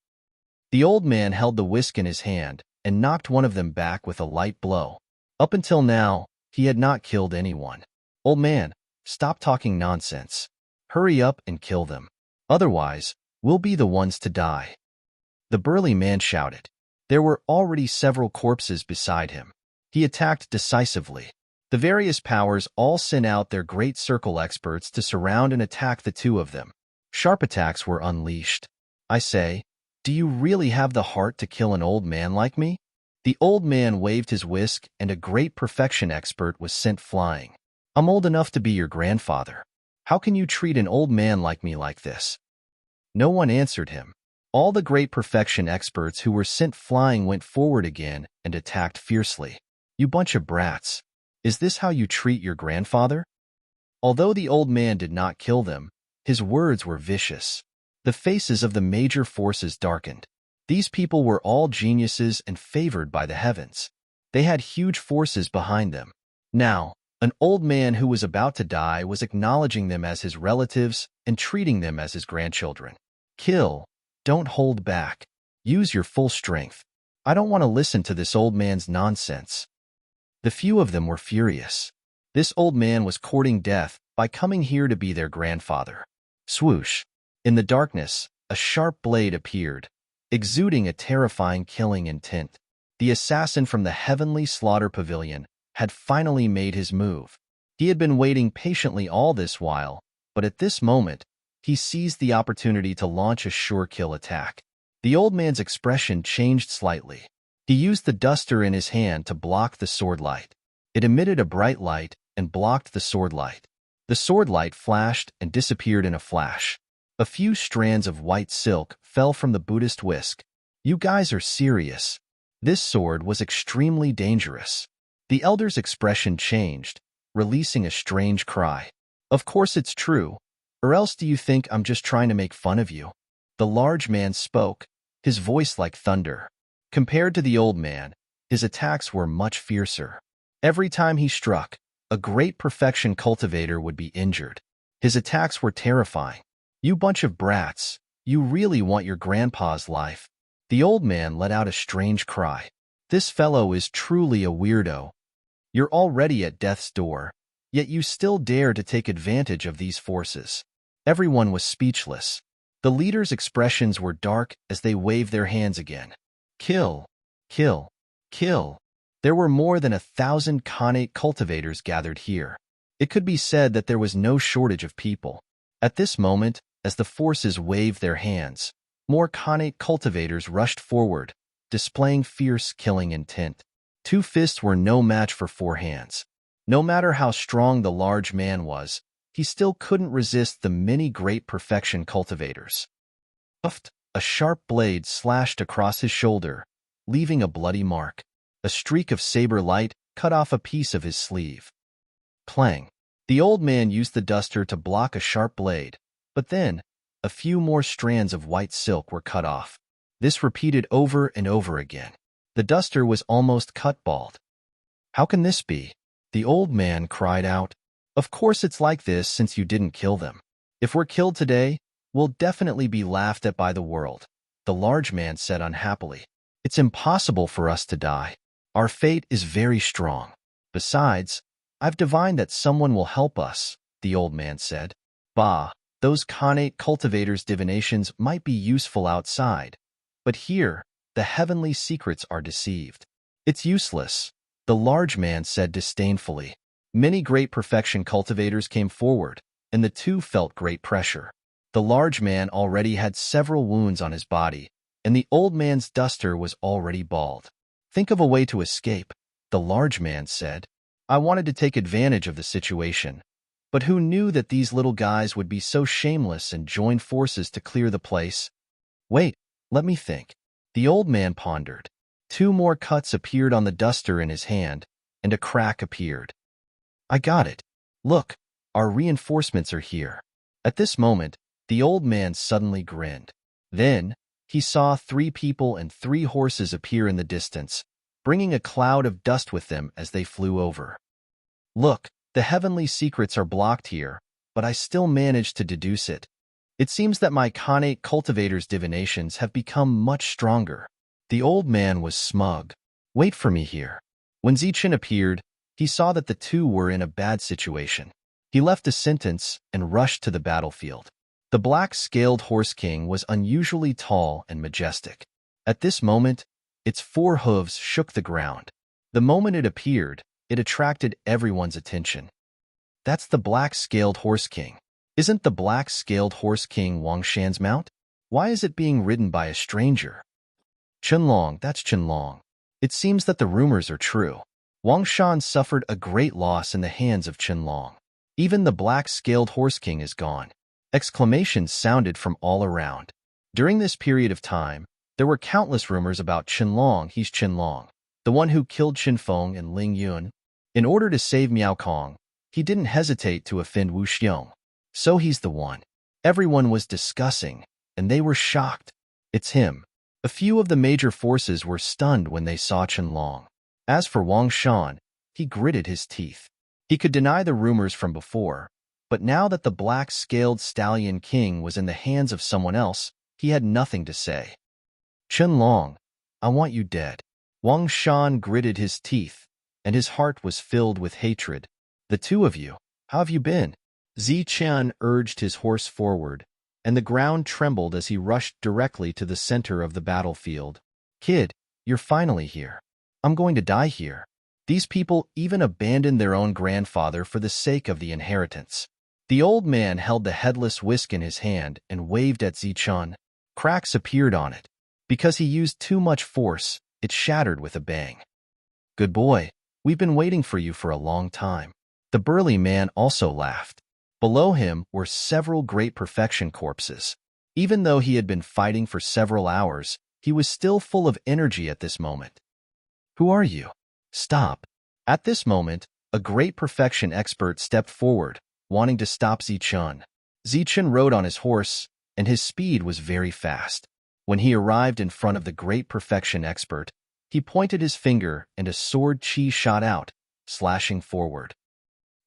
The old man held the whisk in his hand and knocked one of them back with a light blow. Up until now, he had not killed anyone. Old man, stop talking nonsense. Hurry up and kill them. Otherwise, we'll be the ones to die. The burly man shouted. There were already several corpses beside him. He attacked decisively. The various powers all sent out their great circle experts to surround and attack the two of them. Sharp attacks were unleashed. I say, do you really have the heart to kill an old man like me? The old man waved his whisk and a great perfection expert was sent flying. I'm old enough to be your grandfather. How can you treat an old man like me like this? No one answered him. All the great perfection experts who were sent flying went forward again and attacked fiercely. You bunch of brats. Is this how you treat your grandfather? Although the old man did not kill them, his words were vicious. The faces of the major forces darkened. These people were all geniuses and favored by the heavens. They had huge forces behind them. Now, an old man who was about to die was acknowledging them as his relatives and treating them as his grandchildren. Kill. Don't hold back. Use your full strength. I don't want to listen to this old man's nonsense. The few of them were furious. This old man was courting death by coming here to be their grandfather. Swoosh. In the darkness, a sharp blade appeared, exuding a terrifying killing intent. The assassin from the heavenly slaughter pavilion had finally made his move. He had been waiting patiently all this while, but at this moment, he seized the opportunity to launch a sure kill attack. The old man's expression changed slightly. He used the duster in his hand to block the sword light. It emitted a bright light and blocked the sword light. The sword light flashed and disappeared in a flash. A few strands of white silk fell from the Buddhist whisk. You guys are serious. This sword was extremely dangerous. The elder's expression changed, releasing a strange cry. Of course it's true, or else do you think I'm just trying to make fun of you? The large man spoke, his voice like thunder. Compared to the old man, his attacks were much fiercer. Every time he struck, a great perfection cultivator would be injured. His attacks were terrifying. You bunch of brats, you really want your grandpa's life. The old man let out a strange cry. This fellow is truly a weirdo. You're already at death's door, yet you still dare to take advantage of these forces. Everyone was speechless. The leader's expressions were dark as they waved their hands again. Kill, kill, kill. There were more than 1,000 Khanate cultivators gathered here. It could be said that there was no shortage of people. At this moment, as the forces waved their hands, more Khanate cultivators rushed forward, displaying fierce killing intent. 2 fists were no match for 4 hands. No matter how strong the large man was, he still couldn't resist the many great perfection cultivators. A sharp blade slashed across his shoulder, leaving a bloody mark. A streak of saber light cut off a piece of his sleeve. Clang. The old man used the duster to block a sharp blade, but then, a few more strands of white silk were cut off. This repeated over and over again. The duster was almost cut bald. How can this be? The old man cried out. Of course it's like this since you didn't kill them. If we're killed today, we'll definitely be laughed at by the world, the large man said unhappily. It's impossible for us to die. Our fate is very strong. Besides, I've divined that someone will help us, the old man said. Bah, those Khanate cultivators' divinations might be useful outside, but here, the heavenly secrets are deceived. It's useless, the large man said disdainfully. Many great perfection cultivators came forward, and the two felt great pressure. The large man already had several wounds on his body, and the old man's duster was already bald. Think of a way to escape, the large man said. I wanted to take advantage of the situation, but who knew that these little guys would be so shameless and join forces to clear the place? Wait, let me think. The old man pondered. 2 more cuts appeared on the duster in his hand, and a crack appeared. I got it. Look, our reinforcements are here. At this moment, the old man suddenly grinned. Then, he saw 3 people and 3 horses appear in the distance, bringing a cloud of dust with them as they flew over. Look, the heavenly secrets are blocked here, but I still managed to deduce it. It seems that my Khanate cultivator's divinations have become much stronger. The old man was smug. Wait for me here. When Zichen appeared, he saw that the 2 were in a bad situation. He left a sentence and rushed to the battlefield. The black-scaled horse king was unusually tall and majestic. At this moment, its 4 hooves shook the ground. The moment it appeared, it attracted everyone's attention. That's the black-scaled horse king. Isn't the black-scaled horse king Wang Shan's mount? Why is it being ridden by a stranger? Qianlong, that's Qianlong. It seems that the rumors are true. Wang Shan suffered a great loss in the hands of Qianlong. Even the black-scaled horse king is gone. Exclamations sounded from all around. During this period of time, there were countless rumors about Qianlong. He's Qianlong, the one who killed Qinfeng and Ling Yun. In order to save Miao Kong, he didn't hesitate to offend Wu Xiong. So he's the one. Everyone was discussing, and they were shocked. It's him. A few of the major forces were stunned when they saw Qianlong. As for Wang Shan, he gritted his teeth. He could deny the rumors from before, but now that the black-scaled stallion king was in the hands of someone else, he had nothing to say. Qianlong, I want you dead. Wang Shan gritted his teeth, and his heart was filled with hatred. The 2 of you, how have you been? Zichen urged his horse forward, and the ground trembled as he rushed directly to the center of the battlefield. Kid, you're finally here. I'm going to die here. These people even abandoned their own grandfather for the sake of the inheritance. The old man held the headless whisk in his hand and waved at Zichen. Cracks appeared on it. Because he used too much force, it shattered with a bang. Good boy, we've been waiting for you for a long time. The burly man also laughed. Below him were several great perfection corpses. Even though he had been fighting for several hours, he was still full of energy at this moment. Who are you? Stop. At this moment, a great perfection expert stepped forward, wanting to stop Zichen. Zichen rode on his horse, and his speed was very fast. When he arrived in front of the great perfection expert, he pointed his finger and a sword chi shot out, slashing forward.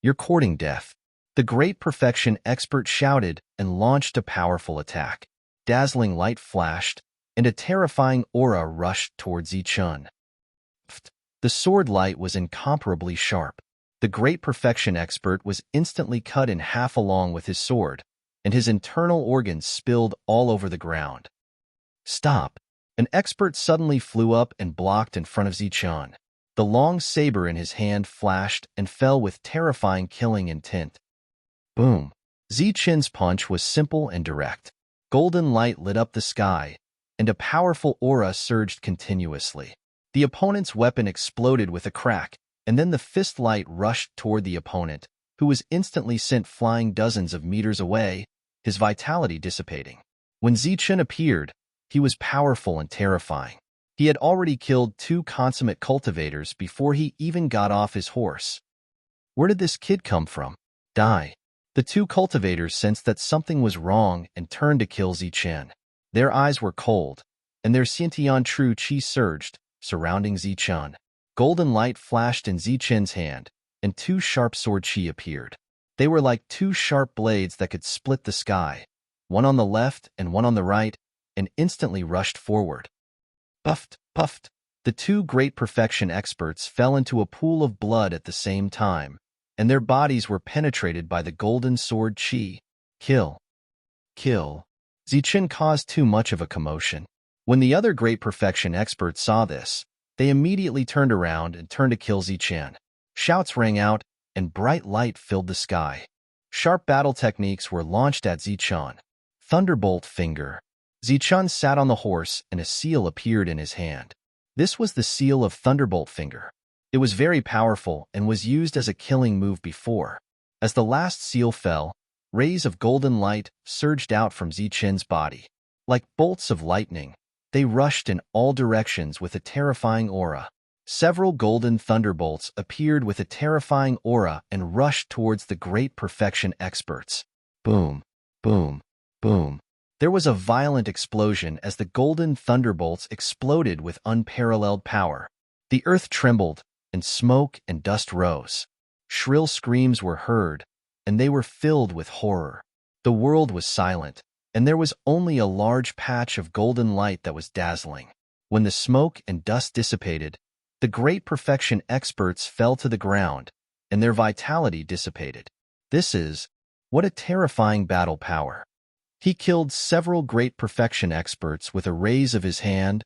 You're courting death. The great perfection expert shouted and launched a powerful attack. Dazzling light flashed, and a terrifying aura rushed towards Zichen. The sword light was incomparably sharp. The great perfection expert was instantly cut in half along with his sword, and his internal organs spilled all over the ground. Stop! An expert suddenly flew up and blocked in front of Zichen. The long saber in his hand flashed and fell with terrifying killing intent. Boom! Zichen's punch was simple and direct. Golden light lit up the sky, and a powerful aura surged continuously. The opponent's weapon exploded with a crack, and then the fist light rushed toward the opponent, who was instantly sent flying dozens of meters away, his vitality dissipating. When Zichen appeared, he was powerful and terrifying. He had already killed 2 consummate cultivators before he even got off his horse. Where did this kid come from? Die. The 2 cultivators sensed that something was wrong and turned to kill Zichen. Their eyes were cold, and their Xiantian True Qi surged, surrounding Zichen. Golden light flashed in Zichen's hand, and 2 sharp sword Qi appeared. They were like 2 sharp blades that could split the sky, one on the left and one on the right, and instantly rushed forward. Puffed, puffed. The 2 great perfection experts fell into a pool of blood at the same time, and their bodies were penetrated by the golden sword Qi. Kill. Kill. Zichen caused too much of a commotion. When the other great perfection experts saw this, they immediately turned around and turned to kill Zichen. Shouts rang out, and bright light filled the sky. Sharp battle techniques were launched at Zichen. Thunderbolt finger. Zichen sat on the horse, and a seal appeared in his hand. This was the seal of Thunderbolt finger. It was very powerful and was used as a killing move before. As the last seal fell, rays of golden light surged out from Zichen's body. Like bolts of lightning, they rushed in all directions with a terrifying aura. Several golden thunderbolts appeared with a terrifying aura and rushed towards the great perfection experts. Boom, boom, boom. There was a violent explosion as the golden thunderbolts exploded with unparalleled power. The earth trembled, and smoke and dust rose. Shrill screams were heard, and they were filled with horror. The world was silent, and there was only a large patch of golden light that was dazzling. When the smoke and dust dissipated, the great perfection experts fell to the ground, and their vitality dissipated. What a terrifying battle power. He killed several great perfection experts with a raise of his hand.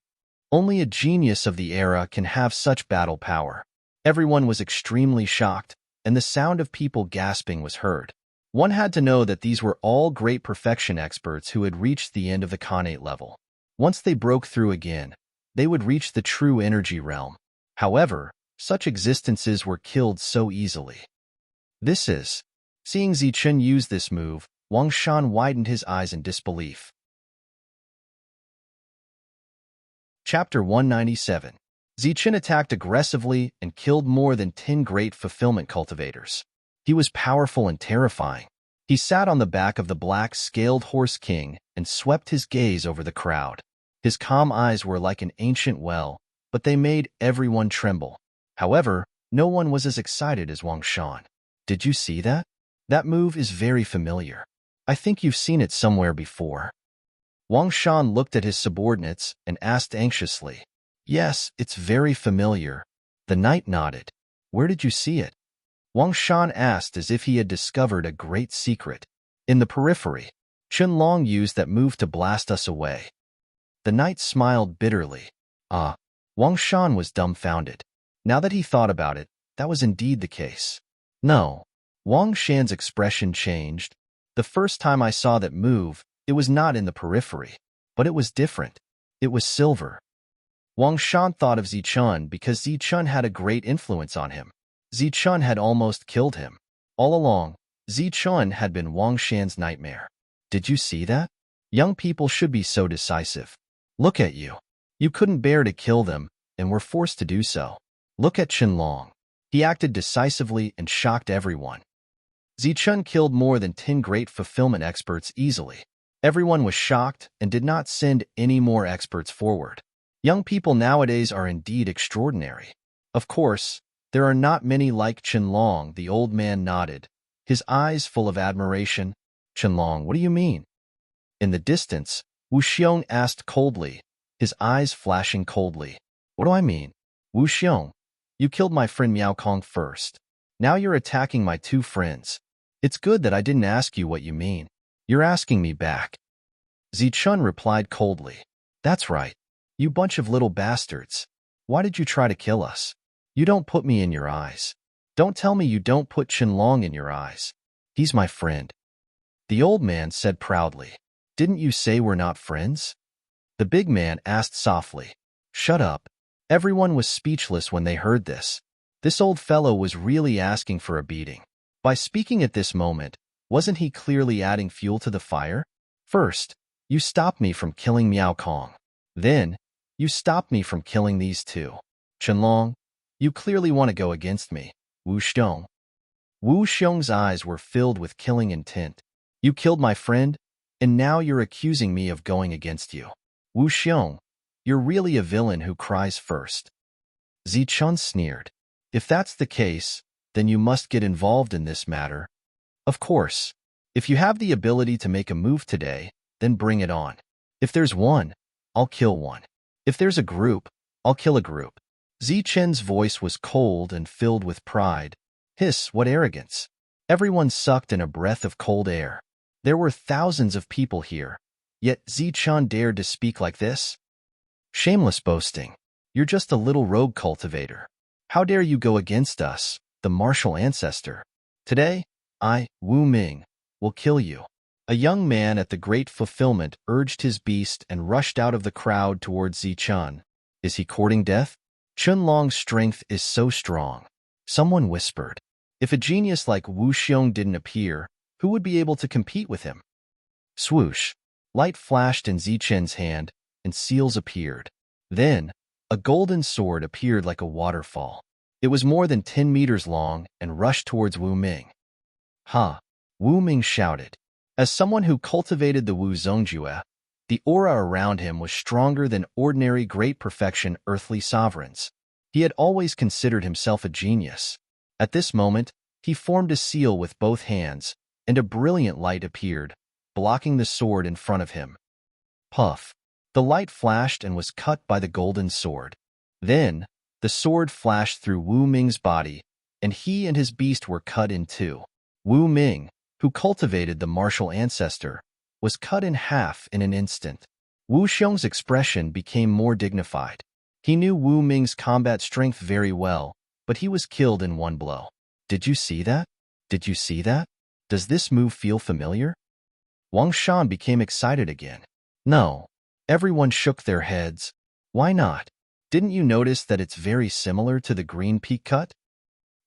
Only a genius of the era can have such battle power. Everyone was extremely shocked, and the sound of people gasping was heard. One had to know that these were all great perfection experts who had reached the end of the Khanate level. Once they broke through again, they would reach the true energy realm. However, such existences were killed so easily. Seeing Zichun use this move, Wang Shan widened his eyes in disbelief. Chapter 197. Zichun attacked aggressively and killed more than 10 great fulfillment cultivators. He was powerful and terrifying. He sat on the back of the black scaled horse king and swept his gaze over the crowd. His calm eyes were like an ancient well, but they made everyone tremble. However, no one was as excited as Wang Shan. Did you see that? That move is very familiar. I think you've seen it somewhere before. Wang Shan looked at his subordinates and asked anxiously. Yes, it's very familiar. The knight nodded. Where did you see it? Wang Shan asked as if he had discovered a great secret. In the periphery. Qinlong used that move to blast us away. The knight smiled bitterly. Wang Shan was dumbfounded. Now that he thought about it, that was indeed the case. No. Wang Shan's expression changed. The first time I saw that move, it was not in the periphery, but it was different. It was silver. Wang Shan thought of Zichun because Zichun had a great influence on him. Zichun had almost killed him. All along, Zichun had been Wang Shan's nightmare. Did you see that? Young people should be so decisive. Look at you. You couldn't bear to kill them, and were forced to do so. Look at Qinlong. He acted decisively and shocked everyone. Zichun killed more than 10 great fulfillment experts easily. Everyone was shocked and did not send any more experts forward. Young people nowadays are indeed extraordinary. Of course, there are not many like Qinlong. The old man nodded, his eyes full of admiration. Qinlong, what do you mean? In the distance, Wu Xiong asked coldly, his eyes flashing coldly. What do I mean? Wu Xiong, you killed my friend Miao Kong first. Now you're attacking my two friends. It's good that I didn't ask you what you mean. You're asking me back. Zichun replied coldly. That's right. You bunch of little bastards. Why did you try to kill us? You don't put me in your eyes. Don't tell me you don't put Qinlong in your eyes. He's my friend. The old man said proudly. Didn't you say we're not friends? The big man asked softly. Shut up. Everyone was speechless when they heard this. This old fellow was really asking for a beating. By speaking at this moment, wasn't he clearly adding fuel to the fire? First, you stopped me from killing Miao Kong. Then, you stopped me from killing these two. Qinlong, you clearly want to go against me. Wu Xiong. Wu Xiong's eyes were filled with killing intent. You killed my friend, and now you're accusing me of going against you. Wu Xiong, you're really a villain who cries first. Zichun sneered. If that's the case, then you must get involved in this matter. Of course. If you have the ability to make a move today, then bring it on. If there's one, I'll kill one. If there's a group, I'll kill a group. Zichun's voice was cold and filled with pride. Hiss, what arrogance. Everyone sucked in a breath of cold air. There were thousands of people here, yet Zichun dared to speak like this? Shameless boasting. You're just a little rogue cultivator. How dare you go against us, the martial ancestor? Today, I, Wu Ming, will kill you. A young man at the Great Fulfillment urged his beast and rushed out of the crowd towards Zichun. Is he courting death? Qinlong's strength is so strong. Someone whispered. If a genius like Wu Xiong didn't appear, who would be able to compete with him? Swoosh. Light flashed in Zichen's hand, and seals appeared. Then, a golden sword appeared like a waterfall. It was more than 10 meters long and rushed towards Wu Ming. Ha! Wu Ming shouted. As someone who cultivated the Wu Zongjue, the aura around him was stronger than ordinary great perfection earthly sovereigns. He had always considered himself a genius. At this moment, he formed a seal with both hands, and a brilliant light appeared, blocking the sword in front of him. Puff! The light flashed and was cut by the golden sword. Then, the sword flashed through Wu Ming's body, and he and his beast were cut in two. Wu Ming, who cultivated the martial ancestor, was cut in half in an instant. Wu Xiong's expression became more dignified. He knew Wu Ming's combat strength very well, but he was killed in one blow. Did you see that? Did you see that? Does this move feel familiar? Wang Shan became excited again. No. Everyone shook their heads. Why not? Didn't you notice that it's very similar to the green peak cut?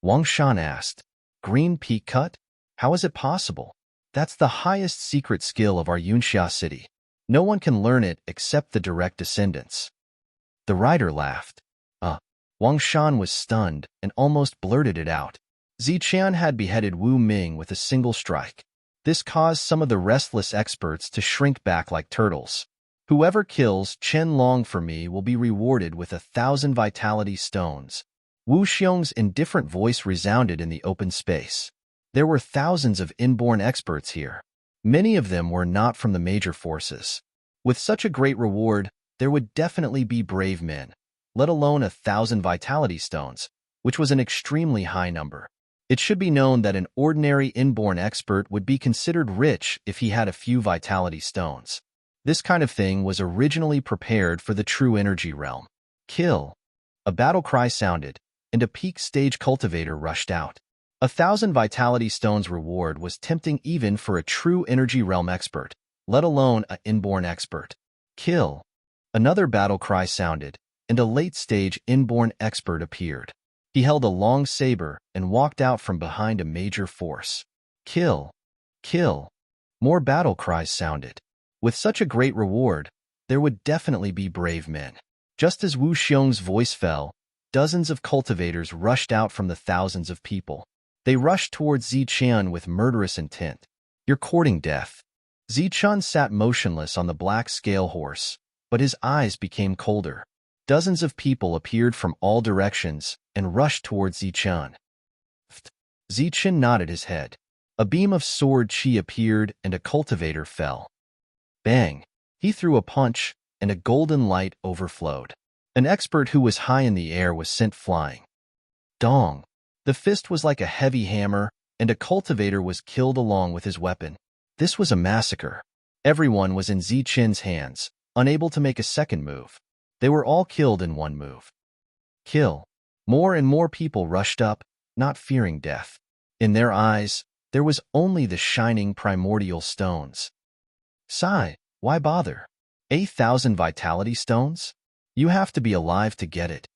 Wang Shan asked. Green peak cut? How is it possible? That's the highest secret skill of our Yunxia city. No one can learn it except the direct descendants. The rider laughed. Wang Shan was stunned and almost blurted it out. Ziqian had beheaded Wu Ming with a single strike. This caused some of the restless experts to shrink back like turtles. Whoever kills Chen Long for me will be rewarded with 1,000 vitality stones. Wu Xiong's indifferent voice resounded in the open space. There were thousands of inborn experts here. Many of them were not from the major forces. With such a great reward, there would definitely be brave men, let alone 1,000 vitality stones, which was an extremely high number. It should be known that an ordinary inborn expert would be considered rich if he had a few vitality stones. This kind of thing was originally prepared for the true energy realm. Kill! A battle cry sounded, and a peak stage cultivator rushed out. 1,000 vitality stones reward was tempting even for a true energy realm expert, let alone an inborn expert. Kill! Another battle cry sounded, and a late-stage inborn expert appeared. He held a long saber and walked out from behind a major force. Kill! Kill! More battle cries sounded. With such a great reward, there would definitely be brave men. Just as Wu Xiong's voice fell, dozens of cultivators rushed out from the thousands of people. They rushed towards Ziqian with murderous intent. You're courting death. Ziqian sat motionless on the black scale horse, but his eyes became colder. Dozens of people appeared from all directions and rushed towards Ziqian. Ziqian nodded his head. A beam of sword chi appeared and a cultivator fell. Bang! He threw a punch, and a golden light overflowed. An expert who was high in the air was sent flying. Dong! The fist was like a heavy hammer, and a cultivator was killed along with his weapon. This was a massacre. Everyone was in Ziqian's hands, unable to make a second move. They were all killed in one move. Kill! More and more people rushed up, not fearing death. In their eyes, there was only the shining primordial stones. Sigh, why bother? 8,000 vitality stones? You have to be alive to get it.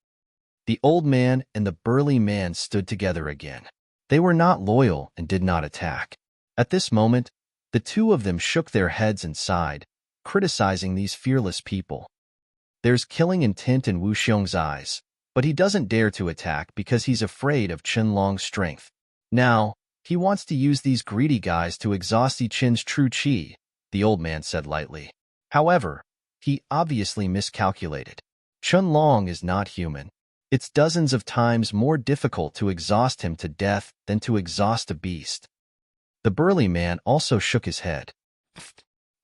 The old man and the burly man stood together again. They were not loyal and did not attack. At this moment, the two of them shook their heads and sighed, criticizing these fearless people. There's killing intent in Wu Xiong's eyes, but he doesn't dare to attack because he's afraid of Chen Long's strength. Now, he wants to use these greedy guys to exhaust Chen's true chi, the old man said lightly. However, he obviously miscalculated. Chen Long is not human. It's dozens of times more difficult to exhaust him to death than to exhaust a beast. The burly man also shook his head.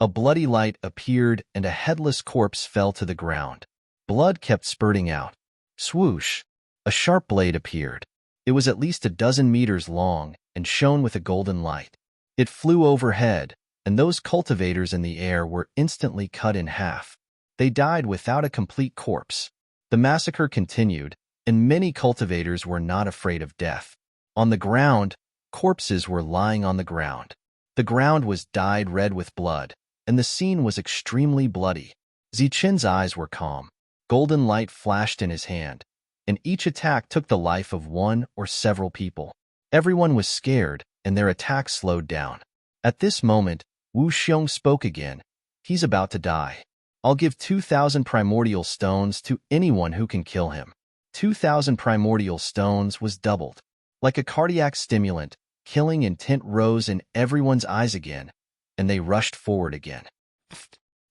A bloody light appeared and a headless corpse fell to the ground. Blood kept spurting out. Swoosh! A sharp blade appeared. It was at least 12 meters long and shone with a golden light. It flew overhead, and those cultivators in the air were instantly cut in half. They died without a complete corpse. The massacre continued, and many cultivators were not afraid of death. On the ground, corpses were lying on the ground. The ground was dyed red with blood, and the scene was extremely bloody. Ziqian's eyes were calm. Golden light flashed in his hand, and each attack took the life of one or several people. Everyone was scared, and their attacks slowed down. At this moment, Wu Xiong spoke again, He's about to die. I'll give 2,000 primordial stones to anyone who can kill him. 2,000 primordial stones was doubled. Like a cardiac stimulant, killing intent rose in everyone's eyes again, and they rushed forward again.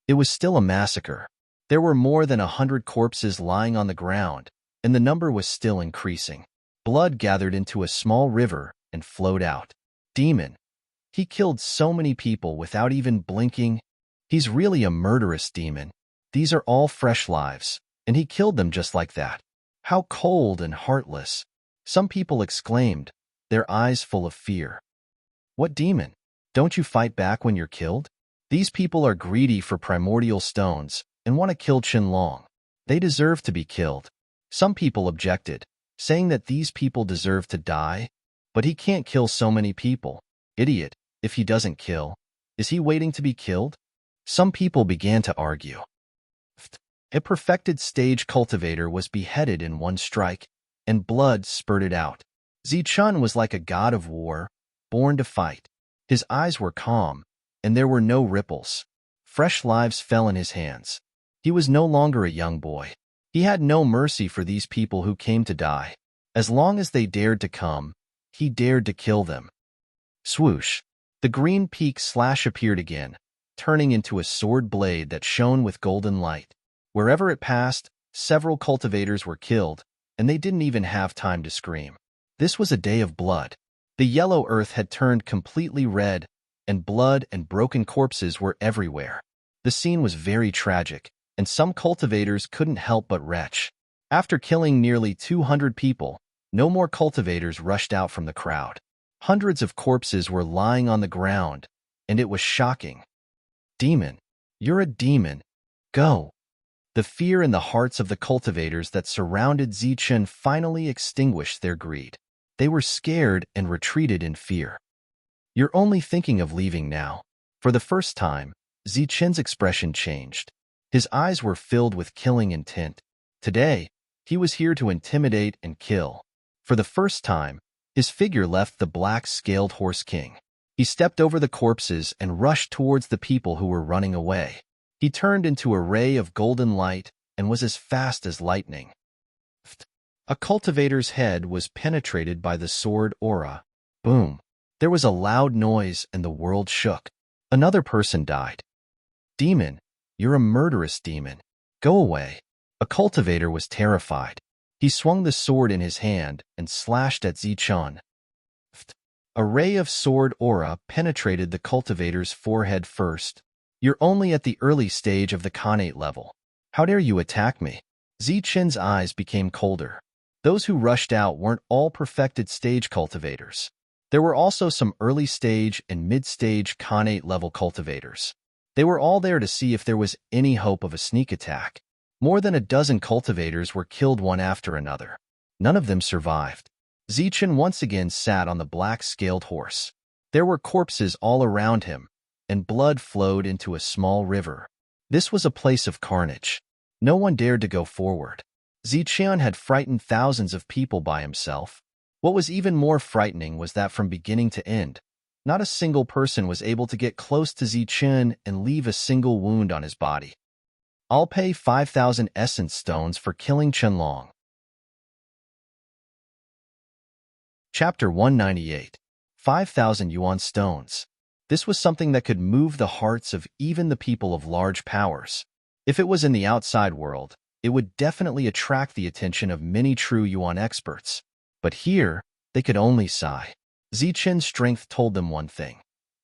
It was still a massacre. There were more than 100 corpses lying on the ground, and the number was still increasing. Blood gathered into a small river and flowed out. Demon. He killed so many people without even blinking. He's really a murderous demon. These are all fresh lives, and he killed them just like that. How cold and heartless. Some people exclaimed, their eyes full of fear. What demon? Don't you fight back when you're killed? These people are greedy for primordial stones and want to kill Qinlong. They deserve to be killed. Some people objected, saying that these people deserve to die, but he can't kill so many people. Idiot, if he doesn't kill, is he waiting to be killed? Some people began to argue. A perfected stage cultivator was beheaded in one strike, and blood spurted out. Zichun was like a god of war, born to fight. His eyes were calm, and there were no ripples. Fresh lives fell in his hands. He was no longer a young boy. He had no mercy for these people who came to die. As long as they dared to come, he dared to kill them. Swoosh! The green peak slash appeared again, turning into a sword blade that shone with golden light. Wherever it passed, several cultivators were killed, and they didn't even have time to scream. This was a day of blood. The yellow earth had turned completely red, and blood and broken corpses were everywhere. The scene was very tragic, and some cultivators couldn't help but retch. After killing nearly 200 people, no more cultivators rushed out from the crowd. Hundreds of corpses were lying on the ground, and it was shocking. Demon, you're a demon. Go. The fear in the hearts of the cultivators that surrounded Zichun finally extinguished their greed. They were scared and retreated in fear. You're only thinking of leaving now. For the first time, Zichun's expression changed. His eyes were filled with killing intent. Today, he was here to intimidate and kill. For the first time, his figure left the black-scaled horse king. He stepped over the corpses and rushed towards the people who were running away. He turned into a ray of golden light and was as fast as lightning. A cultivator's head was penetrated by the sword aura. Boom! There was a loud noise and the world shook. Another person died. Demon, you're a murderous demon. Go away. A cultivator was terrified. He swung the sword in his hand and slashed at Zichun. A ray of sword aura penetrated the cultivator's forehead first. You're only at the early stage of the Khanate level. How dare you attack me? Zichun's eyes became colder. Those who rushed out weren't all perfected stage cultivators. There were also some early stage and mid-stage Khanate level cultivators. They were all there to see if there was any hope of a sneak attack. More than a dozen cultivators were killed one after another. None of them survived. Zichun once again sat on the black-scaled horse. There were corpses all around him, and blood flowed into a small river. This was a place of carnage. No one dared to go forward. Zichun had frightened thousands of people by himself. What was even more frightening was that from beginning to end, not a single person was able to get close to Zichun and leave a single wound on his body. I'll pay 5,000 essence stones for killing Qinlong. Chapter 198. 5,000 yuan stones. This was something that could move the hearts of even the people of large powers. If it was in the outside world, it would definitely attract the attention of many true yuan experts. But here, they could only sigh. Zichun's strength told them one thing.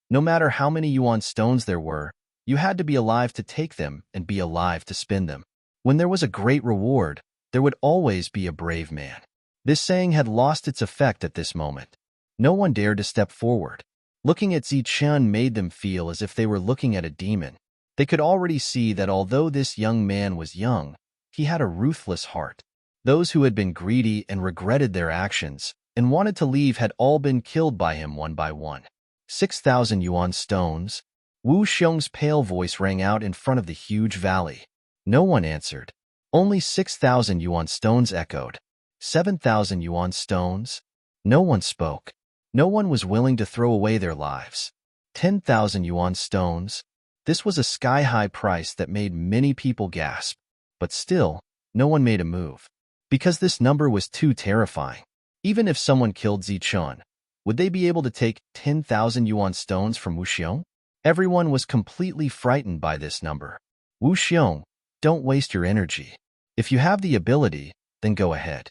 No matter how many yuan stones there were, you had to be alive to take them and be alive to spend them. When there was a great reward, there would always be a brave man. This saying had lost its effect at this moment. No one dared to step forward. Looking at Zichun made them feel as if they were looking at a demon. They could already see that although this young man was young, he had a ruthless heart. Those who had been greedy and regretted their actions and wanted to leave had all been killed by him one by one. 6,000 yuan stones. Wu Xiong's pale voice rang out in front of the huge valley. No one answered. Only 6,000 yuan stones echoed. 7,000 yuan stones. No one spoke. No one was willing to throw away their lives. 10,000 yuan stones. This was a sky-high price that made many people gasp, but still, no one made a move. Because this number was too terrifying. Even if someone killed Zichun, would they be able to take 10,000 yuan stones from Wu Xiong? Everyone was completely frightened by this number. Wu Xiong, don't waste your energy. If you have the ability, then go ahead.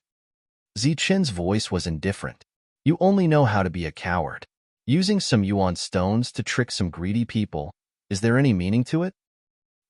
Zichun's voice was indifferent. You only know how to be a coward. Using some yuan stones to trick some greedy people, is there any meaning to it?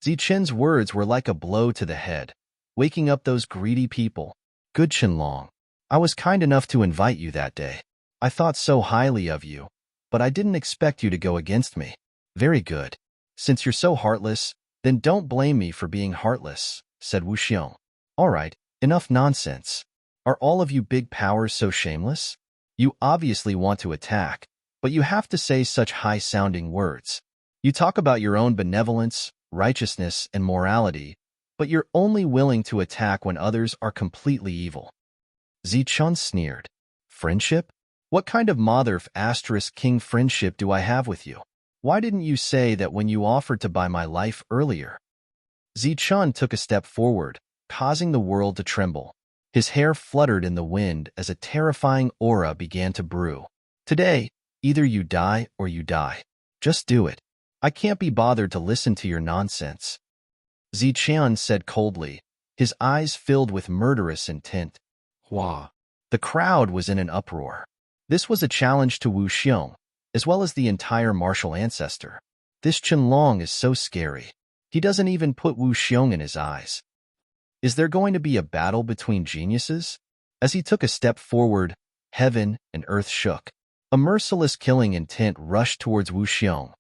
Zichun's words were like a blow to the head, waking up those greedy people. Good Qinlong, I was kind enough to invite you that day. I thought so highly of you, but I didn't expect you to go against me. Very good. Since you're so heartless, then don't blame me for being heartless, said Wu Xiong. All right, enough nonsense. Are all of you big powers so shameless? You obviously want to attack, but you have to say such high-sounding words. You talk about your own benevolence, righteousness, and morality, but you're only willing to attack when others are completely evil. Zichun sneered. Friendship? What kind of king friendship do I have with you? Why didn't you say that when you offered to buy my life earlier? Zichun took a step forward, causing the world to tremble. His hair fluttered in the wind as a terrifying aura began to brew. Today, either you die or you die. Just do it. I can't be bothered to listen to your nonsense. Zichun said coldly, his eyes filled with murderous intent. Hua. The crowd was in an uproar. This was a challenge to Wu Xiong, as well as the entire martial ancestor. This Qinlong is so scary. He doesn't even put Wu Xiong in his eyes. Is there going to be a battle between geniuses? As he took a step forward, heaven and earth shook. A merciless killing intent rushed towards Wu Xiong.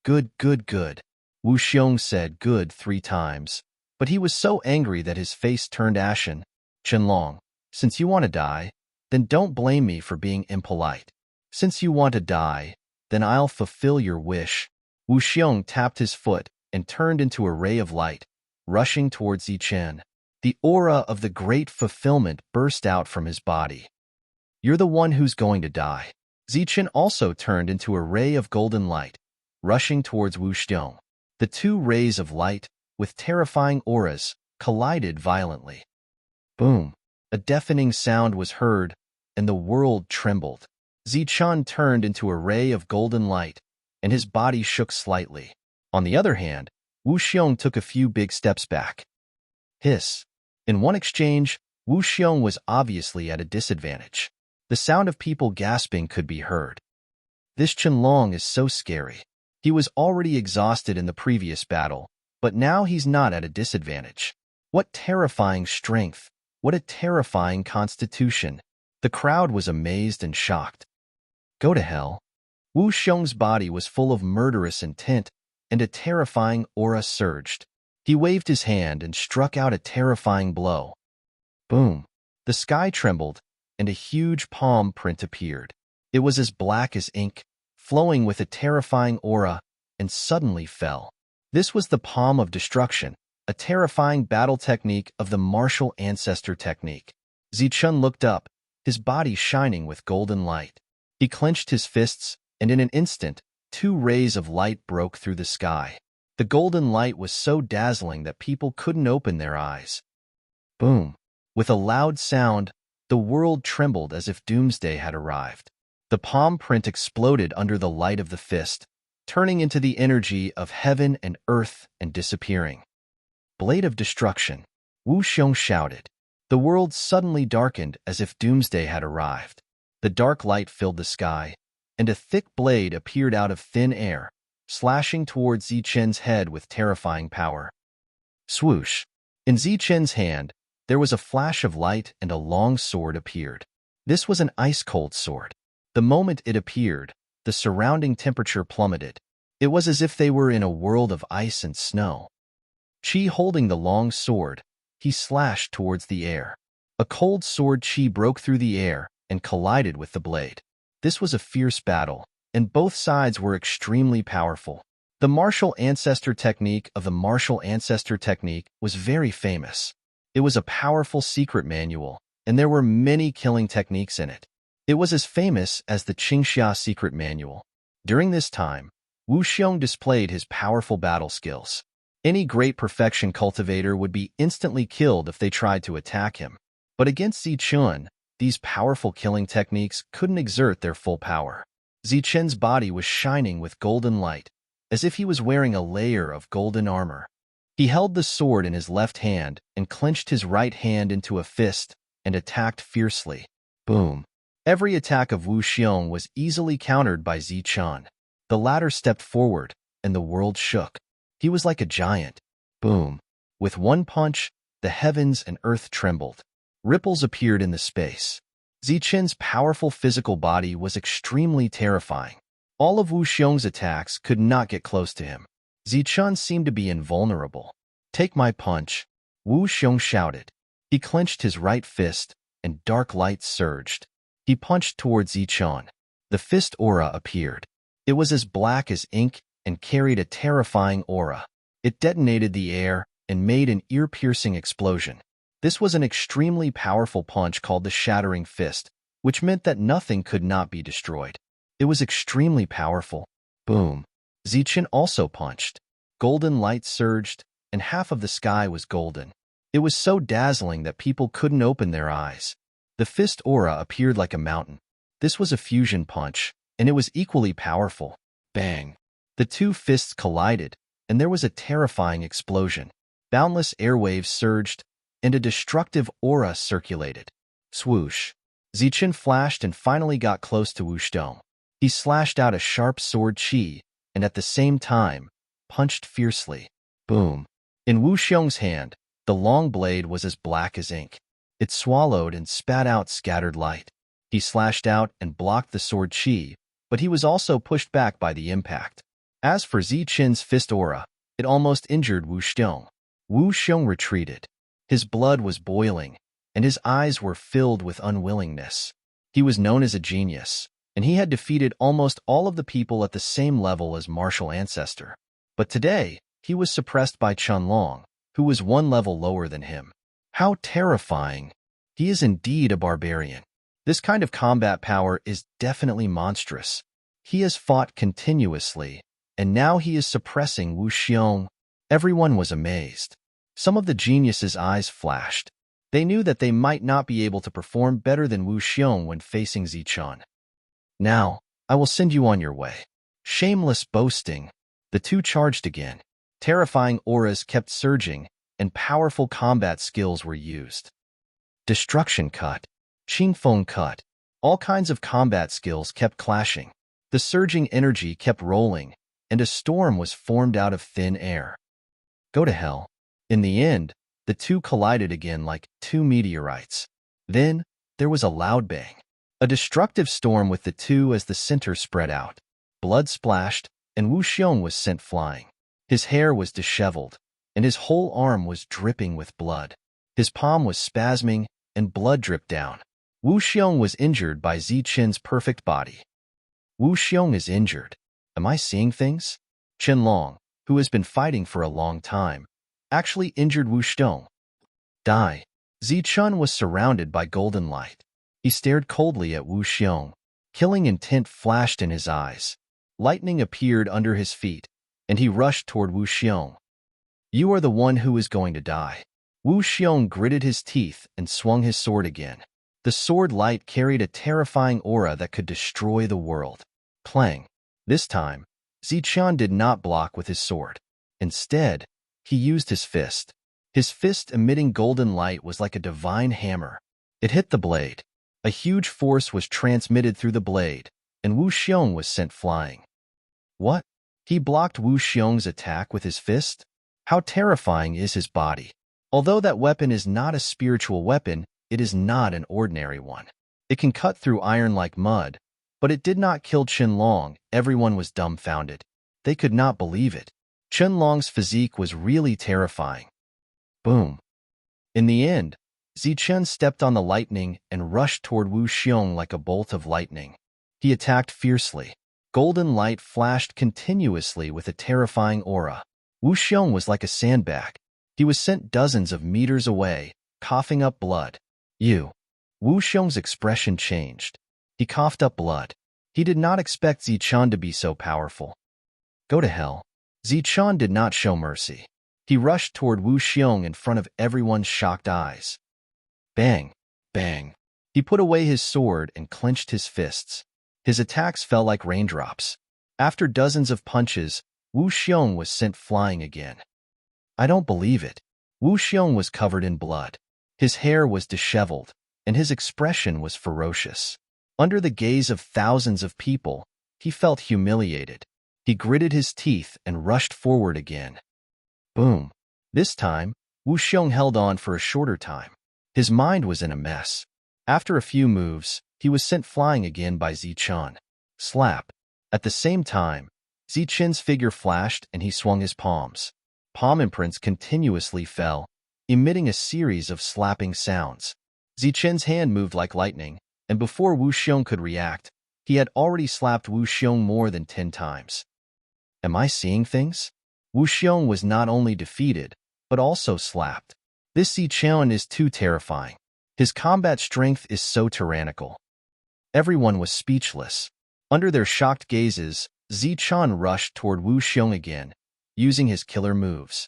Good, good, good. Wu Xiong said good 3 times, but he was so angry that his face turned ashen. Qinlong, since you want to die, then don't blame me for being impolite. Since you want to die, then I'll fulfill your wish. Wu Xiong tapped his foot and turned into a ray of light, rushing towards Zichun. The aura of the great fulfillment burst out from his body. You're the one who's going to die. Zichun also turned into a ray of golden light, rushing towards Wu Xiong. The 2 rays of light, with terrifying auras, collided violently. Boom! A deafening sound was heard, and the world trembled. Zichun turned into a ray of golden light, and his body shook slightly. On the other hand, Wu Xiong took a few big steps back. Hiss. In one exchange, Wu Xiong was obviously at a disadvantage. The sound of people gasping could be heard. This Qinlong is so scary. He was already exhausted in the previous battle, but now he's not at a disadvantage. What terrifying strength! What a terrifying constitution! The crowd was amazed and shocked. Go to hell. Wu Xiong's body was full of murderous intent, and a terrifying aura surged. He waved his hand and struck out a terrifying blow. Boom! The sky trembled, and a huge palm print appeared. It was as black as ink, flowing with a terrifying aura, and suddenly fell. This was the palm of destruction, a terrifying battle technique of the martial ancestor technique. Zichun looked up, his body shining with golden light. He clenched his fists, and in an instant, 2 rays of light broke through the sky. The golden light was so dazzling that people couldn't open their eyes. Boom! With a loud sound, the world trembled as if doomsday had arrived. The palm print exploded under the light of the fist, turning into the energy of heaven and earth and disappearing. Blade of destruction! Wu Xiong shouted. The world suddenly darkened as if doomsday had arrived. The dark light filled the sky, and a thick blade appeared out of thin air, slashing towards Zichun's head with terrifying power. Swoosh! In Zichun's hand, there was a flash of light and a long sword appeared. This was an ice-cold sword. The moment it appeared, the surrounding temperature plummeted. It was as if they were in a world of ice and snow. Qi holding the long sword, he slashed towards the air. A cold sword Qi broke through the air and collided with the blade. This was a fierce battle, and both sides were extremely powerful. The martial ancestor technique of the martial ancestor technique was very famous. It was a powerful secret manual, and there were many killing techniques in it. It was as famous as the Qingxia secret manual. During this time, Wu Xiong displayed his powerful battle skills. Any great perfection cultivator would be instantly killed if they tried to attack him. But against Zichun, these powerful killing techniques couldn't exert their full power. Zichen's body was shining with golden light, as if he was wearing a layer of golden armor. He held the sword in his left hand and clenched his right hand into a fist and attacked fiercely. Boom. Every attack of Wu Xiong was easily countered by Zichun. The latter stepped forward, and the world shook. He was like a giant. Boom. With one punch, the heavens and earth trembled. Ripples appeared in the space. Zichen's powerful physical body was extremely terrifying. All of Wu Xiong's attacks could not get close to him. Zichun seemed to be invulnerable. "Take my punch," Wu Xiong shouted. He clenched his right fist, and dark light surged. He punched towards Zichun. The fist aura appeared. It was as black as ink and carried a terrifying aura. It detonated the air and made an ear-piercing explosion. This was an extremely powerful punch called the Shattering Fist, which meant that nothing could not be destroyed. It was extremely powerful. Boom. Zichen also punched. Golden light surged, and half of the sky was golden. It was so dazzling that people couldn't open their eyes. The fist aura appeared like a mountain. This was a fusion punch, and it was equally powerful. Bang. The two fists collided, and there was a terrifying explosion. Boundless airwaves surged, and a destructive aura circulated. Swoosh. Zichen flashed and finally got close to Wu Xiong. He slashed out a sharp sword chi, and at the same time, punched fiercely. Boom. In Wu Xiong's hand, the long blade was as black as ink. It swallowed and spat out scattered light. He slashed out and blocked the sword chi, but he was also pushed back by the impact. As for Zichen's fist aura, it almost injured Wu Xiong. Wu Xiong retreated. His blood was boiling, and his eyes were filled with unwillingness. He was known as a genius, and he had defeated almost all of the people at the same level as martial ancestor. But today, he was suppressed by Chunlong, who was one level lower than him. How terrifying! He is indeed a barbarian. This kind of combat power is definitely monstrous. He has fought continuously, and now he is suppressing Wu Xiong. Everyone was amazed. Some of the geniuses' eyes flashed. They knew that they might not be able to perform better than Wu Xiong when facing Zichun. "Now, I will send you on your way." Shameless boasting. The two charged again. Terrifying auras kept surging, and powerful combat skills were used. Destruction cut, Qingfeng cut. All kinds of combat skills kept clashing. The surging energy kept rolling, and a storm was formed out of thin air. Go to hell. In the end, the two collided again like two meteorites. Then, there was a loud bang. A destructive storm with the two as the center spread out. Blood splashed, and Wu Xiong was sent flying. His hair was disheveled, and his whole arm was dripping with blood. His palm was spasming, and blood dripped down. Wu Xiong was injured by Zichen's perfect body. Wu Xiong is injured. Am I seeing things? Qinlong, who has been fighting for a long time, actually injured Wu Xiong. Die. Zichun was surrounded by golden light. He stared coldly at Wu Xiong. Killing intent flashed in his eyes. Lightning appeared under his feet, and he rushed toward Wu Xiong. "You are the one who is going to die." Wu Xiong gritted his teeth and swung his sword again. The sword light carried a terrifying aura that could destroy the world. Clang. This time, Zichun did not block with his sword. Instead, he used his fist. His fist emitting golden light was like a divine hammer. It hit the blade. A huge force was transmitted through the blade, and Wu Xiong was sent flying. What? He blocked Wu Xiong's attack with his fist? How terrifying is his body? Although that weapon is not a spiritual weapon, it is not an ordinary one. It can cut through iron like mud, but it did not kill Qinlong. Everyone was dumbfounded. They could not believe it. Qinlong's physique was really terrifying. Boom. In the end, Zichen stepped on the lightning and rushed toward Wu Xiong like a bolt of lightning. He attacked fiercely. Golden light flashed continuously with a terrifying aura. Wu Xiong was like a sandbag. He was sent dozens of meters away, coughing up blood. Wu Xiong's expression changed. He coughed up blood. He did not expect Zichen to be so powerful. Go to hell. Zichun did not show mercy. He rushed toward Wu Xiong in front of everyone's shocked eyes. Bang! Bang! He put away his sword and clenched his fists. His attacks fell like raindrops. After dozens of punches, Wu Xiong was sent flying again. I don't believe it. Wu Xiong was covered in blood. His hair was disheveled, and his expression was ferocious. Under the gaze of thousands of people, he felt humiliated. He gritted his teeth and rushed forward again. Boom! This time, Wu Xiong held on for a shorter time. His mind was in a mess. After a few moves, he was sent flying again by Zichun. Slap! At the same time, Zichun's figure flashed and he swung his palms. Palm imprints continuously fell, emitting a series of slapping sounds. Zichun's hand moved like lightning, and before Wu Xiong could react, he had already slapped Wu Xiong more than 10 times. Am I seeing things? Wu Xiong was not only defeated, but also slapped. This Zichun is too terrifying. His combat strength is so tyrannical. Everyone was speechless. Under their shocked gazes, Zichun rushed toward Wu Xiong again, using his killer moves.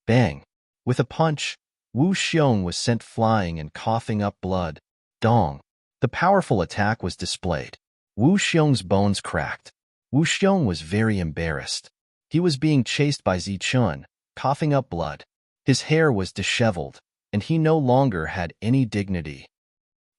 Bang! With a punch, Wu Xiong was sent flying and coughing up blood. Dong! The powerful attack was displayed. Wu Xiong's bones cracked. Wu Xiong was very embarrassed. He was being chased by Zichun, coughing up blood. His hair was disheveled, and he no longer had any dignity.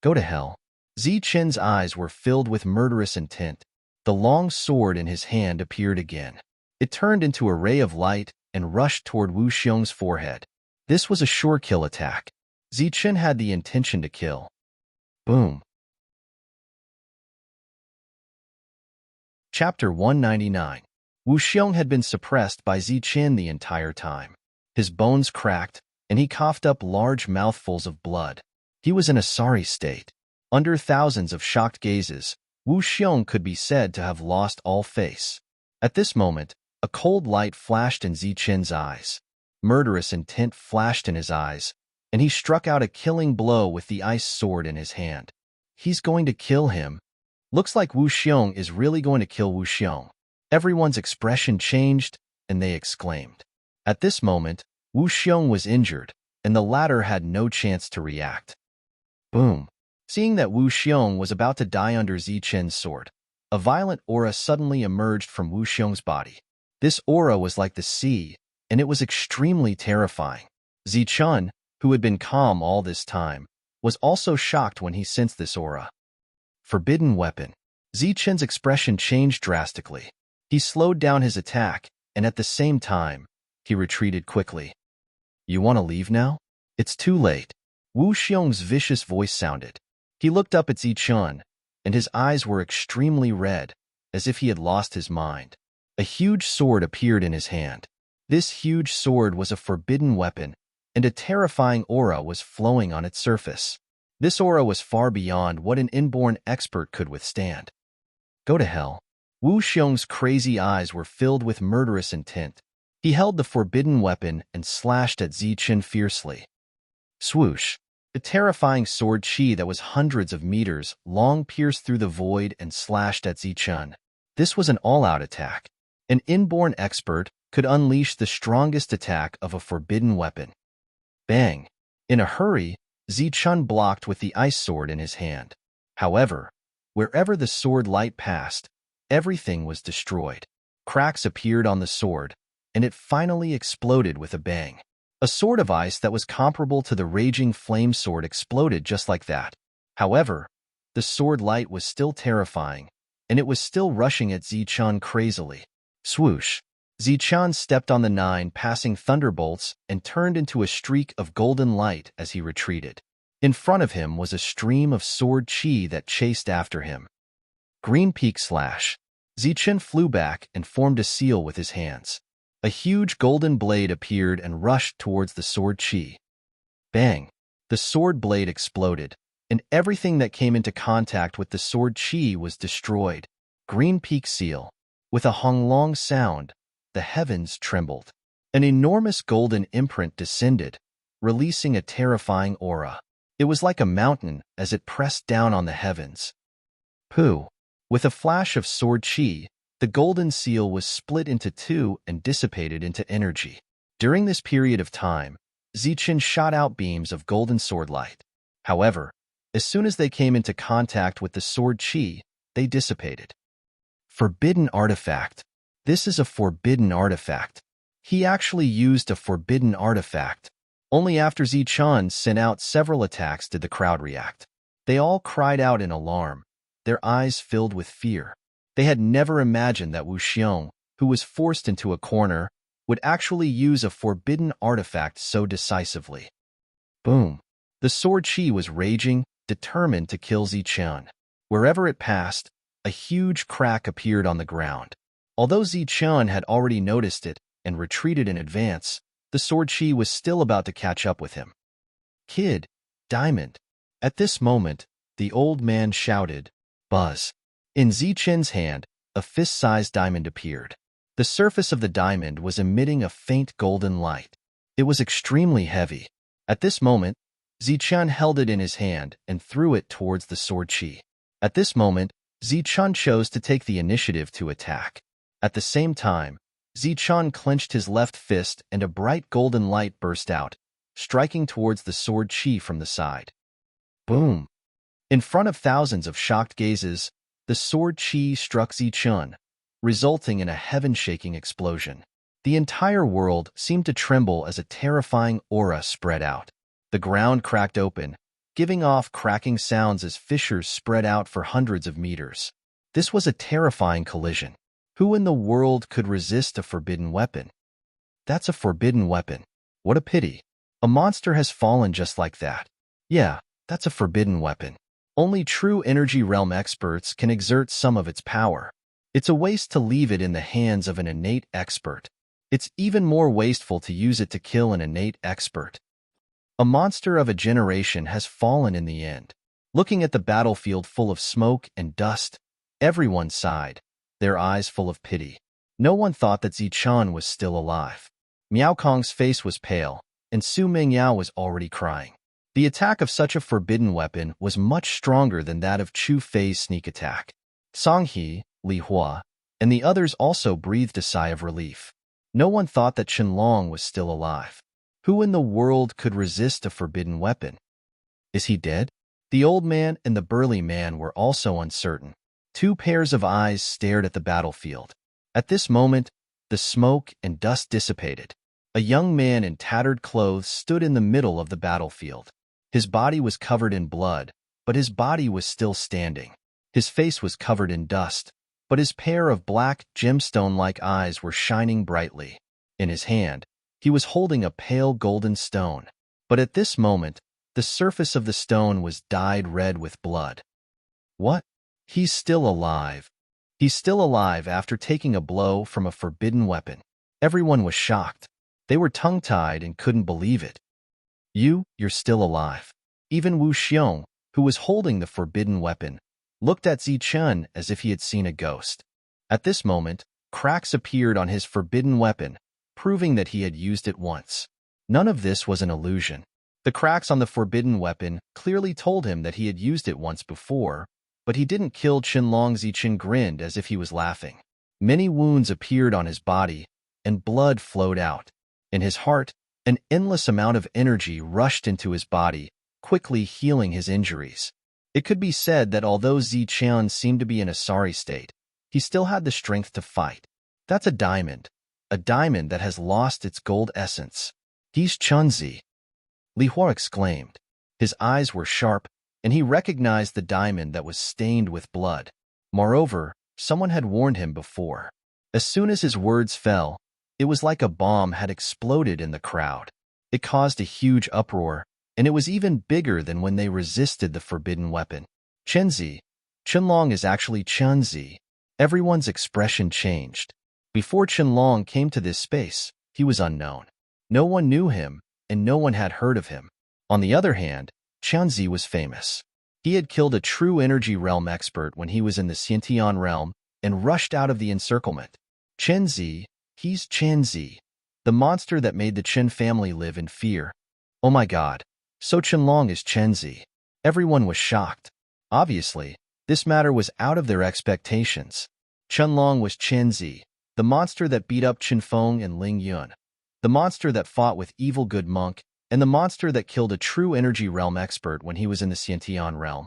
Go to hell. Zichun's eyes were filled with murderous intent. The long sword in his hand appeared again. It turned into a ray of light and rushed toward Wu Xiong's forehead. This was a sure kill attack. Zichun had the intention to kill. Boom. Chapter 199. Wu Xiong had been suppressed by Zichun the entire time. His bones cracked, and he coughed up large mouthfuls of blood. He was in a sorry state. Under thousands of shocked gazes, Wu Xiong could be said to have lost all face. At this moment, a cold light flashed in Zichun's eyes. Murderous intent flashed in his eyes, and he struck out a killing blow with the ice sword in his hand. He's going to kill him. Looks like Wu Xiong is really going to kill Wu Xiong. Everyone's expression changed, and they exclaimed. At this moment, Wu Xiong was injured, and the latter had no chance to react. Boom! Seeing that Wu Xiong was about to die under Zichun's sword, a violent aura suddenly emerged from Wu Xiong's body. This aura was like the sea, and it was extremely terrifying. Zichun, who had been calm all this time, was also shocked when he sensed this aura. Forbidden weapon. Zichun's expression changed drastically. He slowed down his attack, and at the same time, he retreated quickly. You want to leave now? It's too late. Wu Xiong's vicious voice sounded. He looked up at Zichun, and his eyes were extremely red, as if he had lost his mind. A huge sword appeared in his hand. This huge sword was a forbidden weapon, and a terrifying aura was flowing on its surface. This aura was far beyond what an inborn expert could withstand. Go to hell. Wu Xiong's crazy eyes were filled with murderous intent. He held the forbidden weapon and slashed at Zichun fiercely. Swoosh! The terrifying sword chi that was hundreds of meters long pierced through the void and slashed at Zichun. This was an all-out attack. An inborn expert could unleash the strongest attack of a forbidden weapon. Bang! In a hurry, Zichun blocked with the ice sword in his hand. However, wherever the sword light passed, everything was destroyed. Cracks appeared on the sword, and it finally exploded with a bang. A sword of ice that was comparable to the raging flame sword exploded just like that. However, the sword light was still terrifying, and it was still rushing at Zichun crazily. Swoosh! Zichun stepped on the 9 passing thunderbolts and turned into a streak of golden light as he retreated. In front of him was a stream of sword chi that chased after him. Green peak slash. Zichun flew back and formed a seal with his hands. A huge golden blade appeared and rushed towards the sword chi. Bang! The sword blade exploded, and everything that came into contact with the sword chi was destroyed. Green peak seal. With a honglong sound, the heavens trembled. An enormous golden imprint descended, releasing a terrifying aura. It was like a mountain as it pressed down on the heavens. Pooh! With a flash of sword chi, The golden seal was split into two and dissipated into energy. During this period of time, Zichen shot out beams of golden sword light. However, as soon as they came into contact with the sword chi, they dissipated. Forbidden artifact. This is a forbidden artifact. He actually used a forbidden artifact. Only after Zichen sent out several attacks did the crowd react. They all cried out in alarm, their eyes filled with fear. They had never imagined that Wu Xiong, who was forced into a corner, would actually use a forbidden artifact so decisively. Boom! The sword chi was raging, determined to kill Zichen. Wherever it passed, a huge crack appeared on the ground. Although Zichen had already noticed it and retreated in advance, the sword chi was still about to catch up with him. Kid, diamond. At this moment, the old man shouted, Buzz. In Zichen's hand, a fist-sized diamond appeared. The surface of the diamond was emitting a faint golden light. It was extremely heavy. At this moment, Zichen held it in his hand and threw it towards the sword chi. At this moment, Zichen chose to take the initiative to attack. At the same time, Zichen clenched his left fist and a bright golden light burst out, striking towards the sword chi from the side. Boom! In front of thousands of shocked gazes, the sword chi struck Zichen, resulting in a heaven-shaking explosion. The entire world seemed to tremble as a terrifying aura spread out. The ground cracked open, giving off cracking sounds as fissures spread out for hundreds of meters. This was a terrifying collision. Who in the world could resist a forbidden weapon? That's a forbidden weapon. What a pity. A monster has fallen just like that. Yeah, that's a forbidden weapon. Only true energy realm experts can exert some of its power. It's a waste to leave it in the hands of an innate expert. It's even more wasteful to use it to kill an innate expert. A monster of a generation has fallen in the end. Looking at the battlefield full of smoke and dust, everyone sighed, their eyes full of pity. No one thought that Zichen was still alive. Miao Kong's face was pale, and Su Mingyao was already crying. The attack of such a forbidden weapon was much stronger than that of Chu Fei's sneak attack. Song He, Li Hua, and the others also breathed a sigh of relief. No one thought that Qianlong was still alive. Who in the world could resist a forbidden weapon? Is he dead? The old man and the burly man were also uncertain. Two pairs of eyes stared at the battlefield. At this moment, the smoke and dust dissipated. A young man in tattered clothes stood in the middle of the battlefield. His body was covered in blood, but his body was still standing. His face was covered in dust, but his pair of black, gemstone-like eyes were shining brightly. In his hand, he was holding a pale golden stone, but at this moment, the surface of the stone was dyed red with blood. What? He's still alive. He's still alive after taking a blow from a forbidden weapon. Everyone was shocked. They were tongue-tied and couldn't believe it. You're still alive. Even Wu Xiong, who was holding the forbidden weapon, looked at Zichen as if he had seen a ghost. At this moment, cracks appeared on his forbidden weapon, proving that he had used it once. None of this was an illusion. The cracks on the forbidden weapon clearly told him that he had used it once before, but he didn't kill Qianlong. Zichen grinned as if he was laughing. Many wounds appeared on his body, and blood flowed out. In his heart, an endless amount of energy rushed into his body, quickly healing his injuries. It could be said that although Zichen seemed to be in a sorry state, he still had the strength to fight. That's a diamond that has lost its gold essence. He's Chunzi. Li Hua exclaimed. His eyes were sharp, and he recognized the diamond that was stained with blood. Moreover, someone had warned him before. As soon as his words fell, it was like a bomb had exploded in the crowd. It caused a huge uproar, and it was even bigger than when they resisted the forbidden weapon. Qianlong is actually Chunzi. Everyone's expression changed. Before Qianlong came to this space, he was unknown. No one knew him, and no one had heard of him. On the other hand, Chunzi was famous. He had killed a true energy realm expert when he was in the Xiantian realm and rushed out of the encirclement. He's Chunzi, the monster that made the Qin family live in fear. Oh my god, so Qianlong is Chunzi. Everyone was shocked. Obviously, this matter was out of their expectations. Chunlong was Chen Zi, the monster that beat up Chen Feng and Ling Yun, the monster that fought with evil good monk, and the monster that killed a true energy realm expert when he was in the Xiantian realm.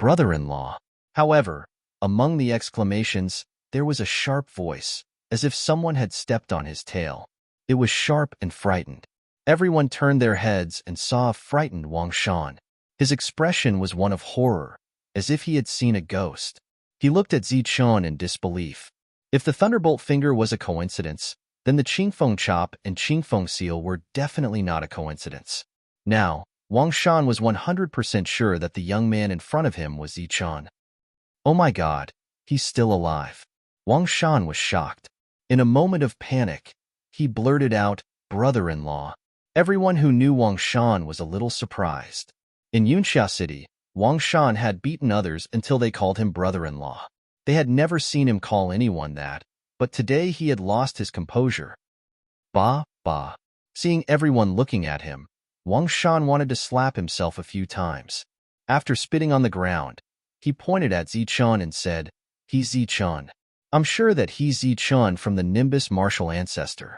Brother-in-law. However, among the exclamations, there was a sharp voice, as if someone had stepped on his tail. It was sharp and frightened. Everyone turned their heads and saw a frightened Wang Shan. His expression was one of horror, as if he had seen a ghost. He looked at Zichun in disbelief. If the Thunderbolt Finger was a coincidence, then the Qingfeng Chop and Qingfeng Seal were definitely not a coincidence. Now, Wang Shan was 100% sure that the young man in front of him was Zichun. Oh my God, he's still alive. Wang Shan was shocked. In a moment of panic, he blurted out, brother-in-law. Everyone who knew Wang Shan was a little surprised. In Yunxia City, Wang Shan had beaten others until they called him brother-in-law. They had never seen him call anyone that, but today he had lost his composure. Bah, bah. Seeing everyone looking at him, Wang Shan wanted to slap himself a few times. After spitting on the ground, he pointed at Zichun and said, he's Zichun. I'm sure that he's Zichun from the Nimbus martial ancestor.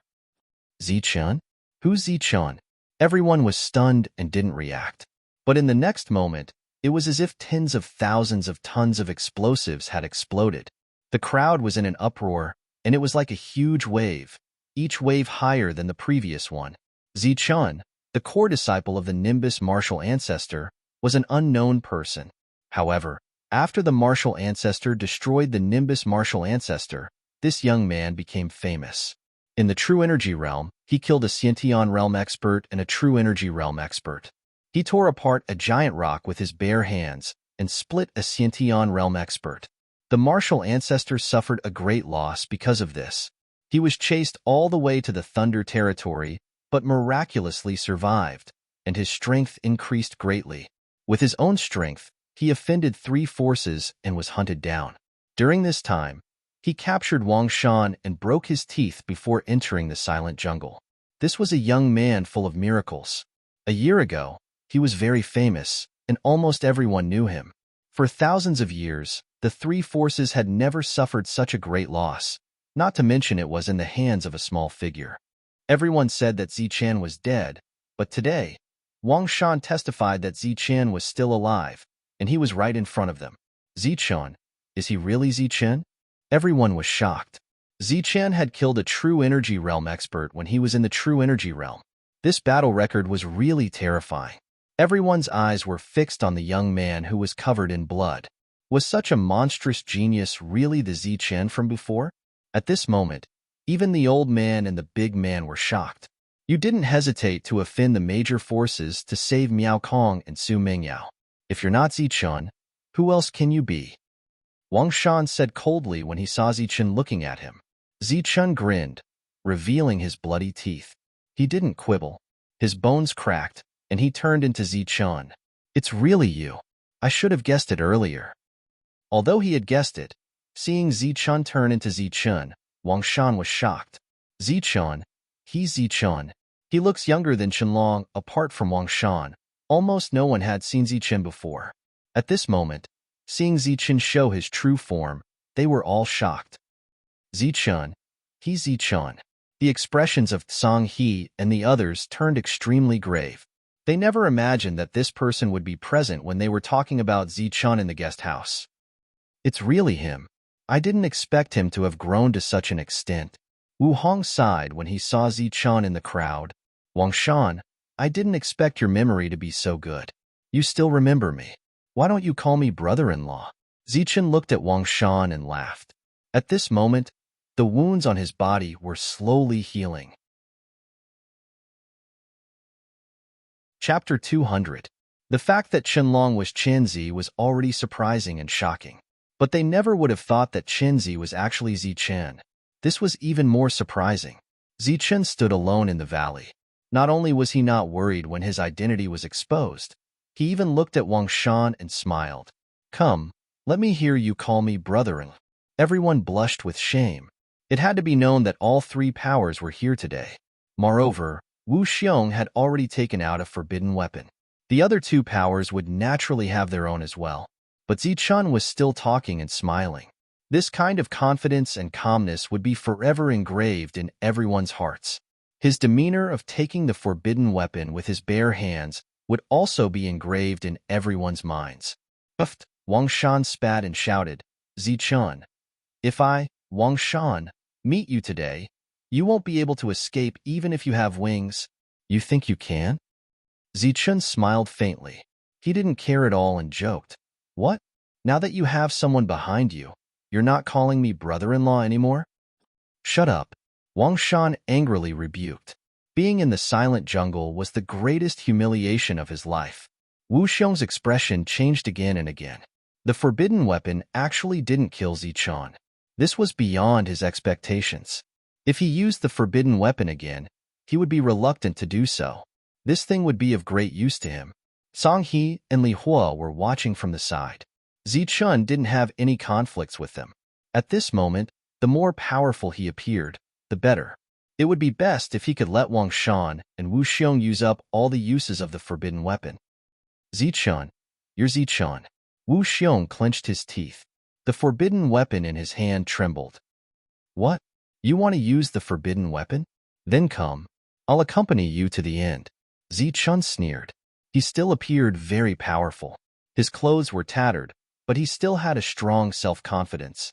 Zichun? Who's Zichun? Everyone was stunned and didn't react. But in the next moment, it was as if tens of thousands of tons of explosives had exploded. The crowd was in an uproar, and it was like a huge wave, each wave higher than the previous one. Zichun, the core disciple of the Nimbus martial ancestor, was an unknown person. However, after the martial ancestor destroyed the Nimbus martial ancestor, this young man became famous. In the true energy realm, he killed a Xiantian realm expert and a true energy realm expert. He tore apart a giant rock with his bare hands and split a Xiantian realm expert. The martial ancestor suffered a great loss because of this. He was chased all the way to the Thunder territory, but miraculously survived, and his strength increased greatly. With his own strength, he offended 3 forces and was hunted down. During this time, he captured Wang Shan and broke his teeth before entering the silent jungle. This was a young man full of miracles. A year ago, he was very famous, and almost everyone knew him. For thousands of years, the 3 forces had never suffered such a great loss, not to mention it was in the hands of a small figure. Everyone said that Zichun was dead, but today, Wang Shan testified that Zichun was still alive, and he was right in front of them. Zichun? Is he really Zichun? Everyone was shocked. Zichun had killed a true energy realm expert when he was in the true energy realm. This battle record was really terrifying. Everyone's eyes were fixed on the young man who was covered in blood. Was such a monstrous genius really the Zichun from before? At this moment, even the old man and the big man were shocked. You didn't hesitate to offend the major forces to save Miao Kong and Su Mingyao. If you're not Zichun, who else can you be? Wang Shan said coldly when he saw Zichun looking at him. Zichun grinned, revealing his bloody teeth. He didn't quibble. His bones cracked, and he turned into Zichun. It's really you. I should have guessed it earlier. Although he had guessed it, seeing Zichun turn into Zichun, Wang Shan was shocked. Zichun? He's Zichun. He looks younger than Qianlong. Apart from Wang Shan, almost no one had seen Zichun before. At this moment, seeing Zichun show his true form, they were all shocked. Zichun? He's Zichun. The expressions of Song He and the others turned extremely grave. They never imagined that this person would be present when they were talking about Zichun in the guest house. It's really him. I didn't expect him to have grown to such an extent. Wu Hong sighed when he saw Zichun in the crowd. Wang Shan, I didn't expect your memory to be so good. You still remember me. Why don't you call me brother-in-law? Zichun looked at Wang Shan and laughed. At this moment, the wounds on his body were slowly healing. Chapter 200. The fact that Qianlong was Qianzi was already surprising and shocking. But they never would have thought that Qianzi was actually Zichun. This was even more surprising. Zichun stood alone in the valley. Not only was he not worried when his identity was exposed, he even looked at Wang Shan and smiled. Come, let me hear you call me brother-in-law. Everyone blushed with shame. It had to be known that all 3 powers were here today. Moreover, Wu Xiong had already taken out a forbidden weapon. The other 2 powers would naturally have their own as well. But Zichun was still talking and smiling. This kind of confidence and calmness would be forever engraved in everyone's hearts. His demeanor of taking the forbidden weapon with his bare hands would also be engraved in everyone's minds. Puffed, Wang Shan spat and shouted, Zichun, if I, Wang Shan, meet you today, you won't be able to escape even if you have wings. You think you can? Zichun smiled faintly. He didn't care at all and joked. What? Now that you have someone behind you, you're not calling me brother-in-law anymore? Shut up, Wang Shan angrily rebuked. Being in the silent jungle was the greatest humiliation of his life. Wu Xiong's expression changed again and again. The forbidden weapon actually didn't kill Zichun. This was beyond his expectations. If he used the forbidden weapon again, he would be reluctant to do so. This thing would be of great use to him. Song He and Li Hua were watching from the side. Zichun didn't have any conflicts with them. At this moment, the more powerful he appeared, the better. It would be best if he could let Wang Shan and Wu Xiong use up all the uses of the forbidden weapon. Zichun, you're Zichun. Wu Xiong clenched his teeth. The forbidden weapon in his hand trembled. What? You want to use the forbidden weapon? Then come. I'll accompany you to the end. Zichun sneered. He still appeared very powerful. His clothes were tattered, but he still had a strong self-confidence.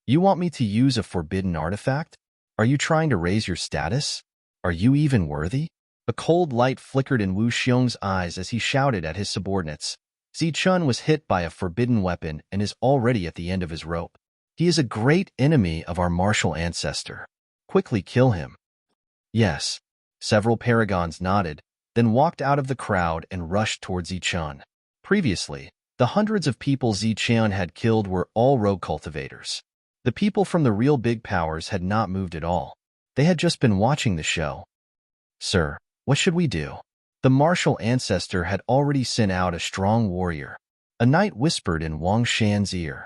You want me to use a forbidden artifact? Are you trying to raise your status? Are you even worthy? A cold light flickered in Wu Xiong's eyes as he shouted at his subordinates. Zichun was hit by a forbidden weapon and is already at the end of his rope. He is a great enemy of our martial ancestor. Quickly kill him. Yes. Several paragons nodded, then walked out of the crowd and rushed towards Zichun. Previously, the hundreds of people Zichun had killed were all rogue cultivators. The people from the real big powers had not moved at all. They had just been watching the show. Sir, what should we do? The martial ancestor had already sent out a strong warrior. A knight whispered in Wang Shan's ear.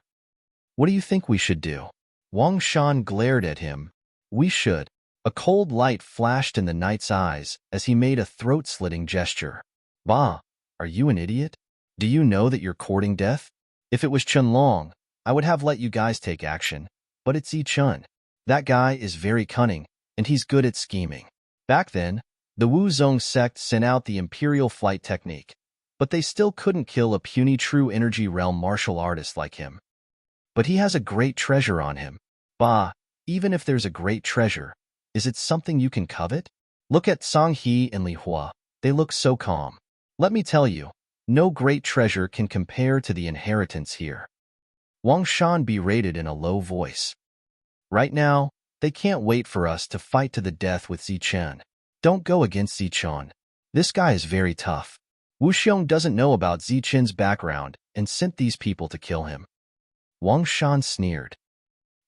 What do you think we should do? Wang Shan glared at him. We should. A cold light flashed in the knight's eyes as he made a throat-slitting gesture. Bah, are you an idiot? Do you know that you're courting death? If it was Chunlong, I would have let you guys take action, but it's Zichun. That guy is very cunning, and he's good at scheming. Back then, the Wu Zong sect sent out the Imperial Flight Technique, but they still couldn't kill a puny True Energy Realm martial artist like him. But he has a great treasure on him. Bah, even if there's a great treasure, is it something you can covet? Look at Song He and Li Hua. They look so calm. Let me tell you, no great treasure can compare to the inheritance here. Wang Shan berated in a low voice. Right now, they can't wait for us to fight to the death with Zichun. Don't go against Zichun. This guy is very tough. Wu Xiong doesn't know about Zichun's background and sent these people to kill him. Wang Shan sneered.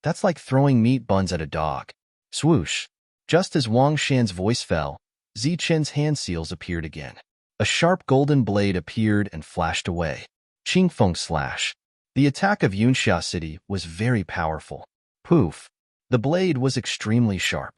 That's like throwing meat buns at a dog. Swoosh. Just as Wang Shan's voice fell, Zichun's hand seals appeared again. A sharp golden blade appeared and flashed away. Qingfeng slash. The attack of Yunxia City was very powerful. Poof. The blade was extremely sharp.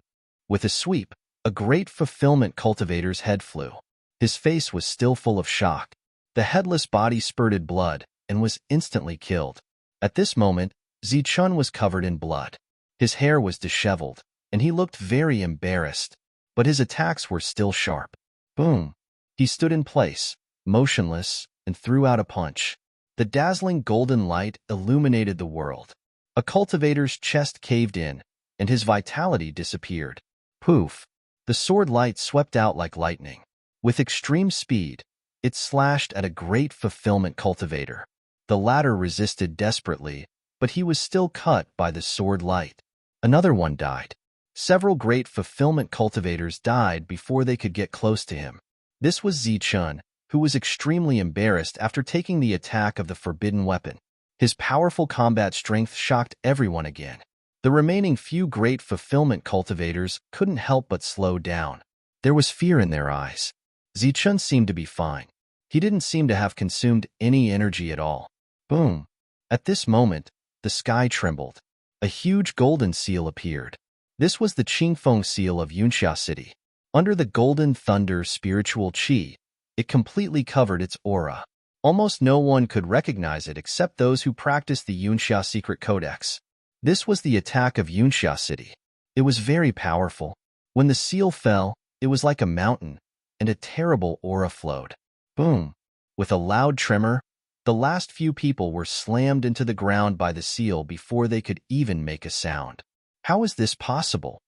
With a sweep, a great fulfillment cultivator's head flew. His face was still full of shock. The headless body spurted blood and was instantly killed. At this moment, Zichun was covered in blood. His hair was disheveled, and he looked very embarrassed, but his attacks were still sharp. Boom. He stood in place, motionless, and threw out a punch. The dazzling golden light illuminated the world. A cultivator's chest caved in, and his vitality disappeared. Poof. The sword light swept out like lightning. With extreme speed, it slashed at a great fulfillment cultivator. The latter resisted desperately, but he was still cut by the sword light. Another one died. Several great fulfillment cultivators died before they could get close to him. This was Zichun, who was extremely embarrassed after taking the attack of the forbidden weapon. His powerful combat strength shocked everyone again. The remaining few great fulfillment cultivators couldn't help but slow down. There was fear in their eyes. Zichun seemed to be fine. He didn't seem to have consumed any energy at all. Boom. At this moment, the sky trembled. A huge golden seal appeared. This was the Qingfeng seal of Yunxia City. Under the golden thunder spiritual qi, it completely covered its aura. Almost no one could recognize it except those who practiced the Yunxia secret codex. This was the attack of Yunxia City. It was very powerful. When the seal fell, it was like a mountain, and a terrible aura flowed. Boom! With a loud tremor, the last few people were slammed into the ground by the seal before they could even make a sound. How is this possible?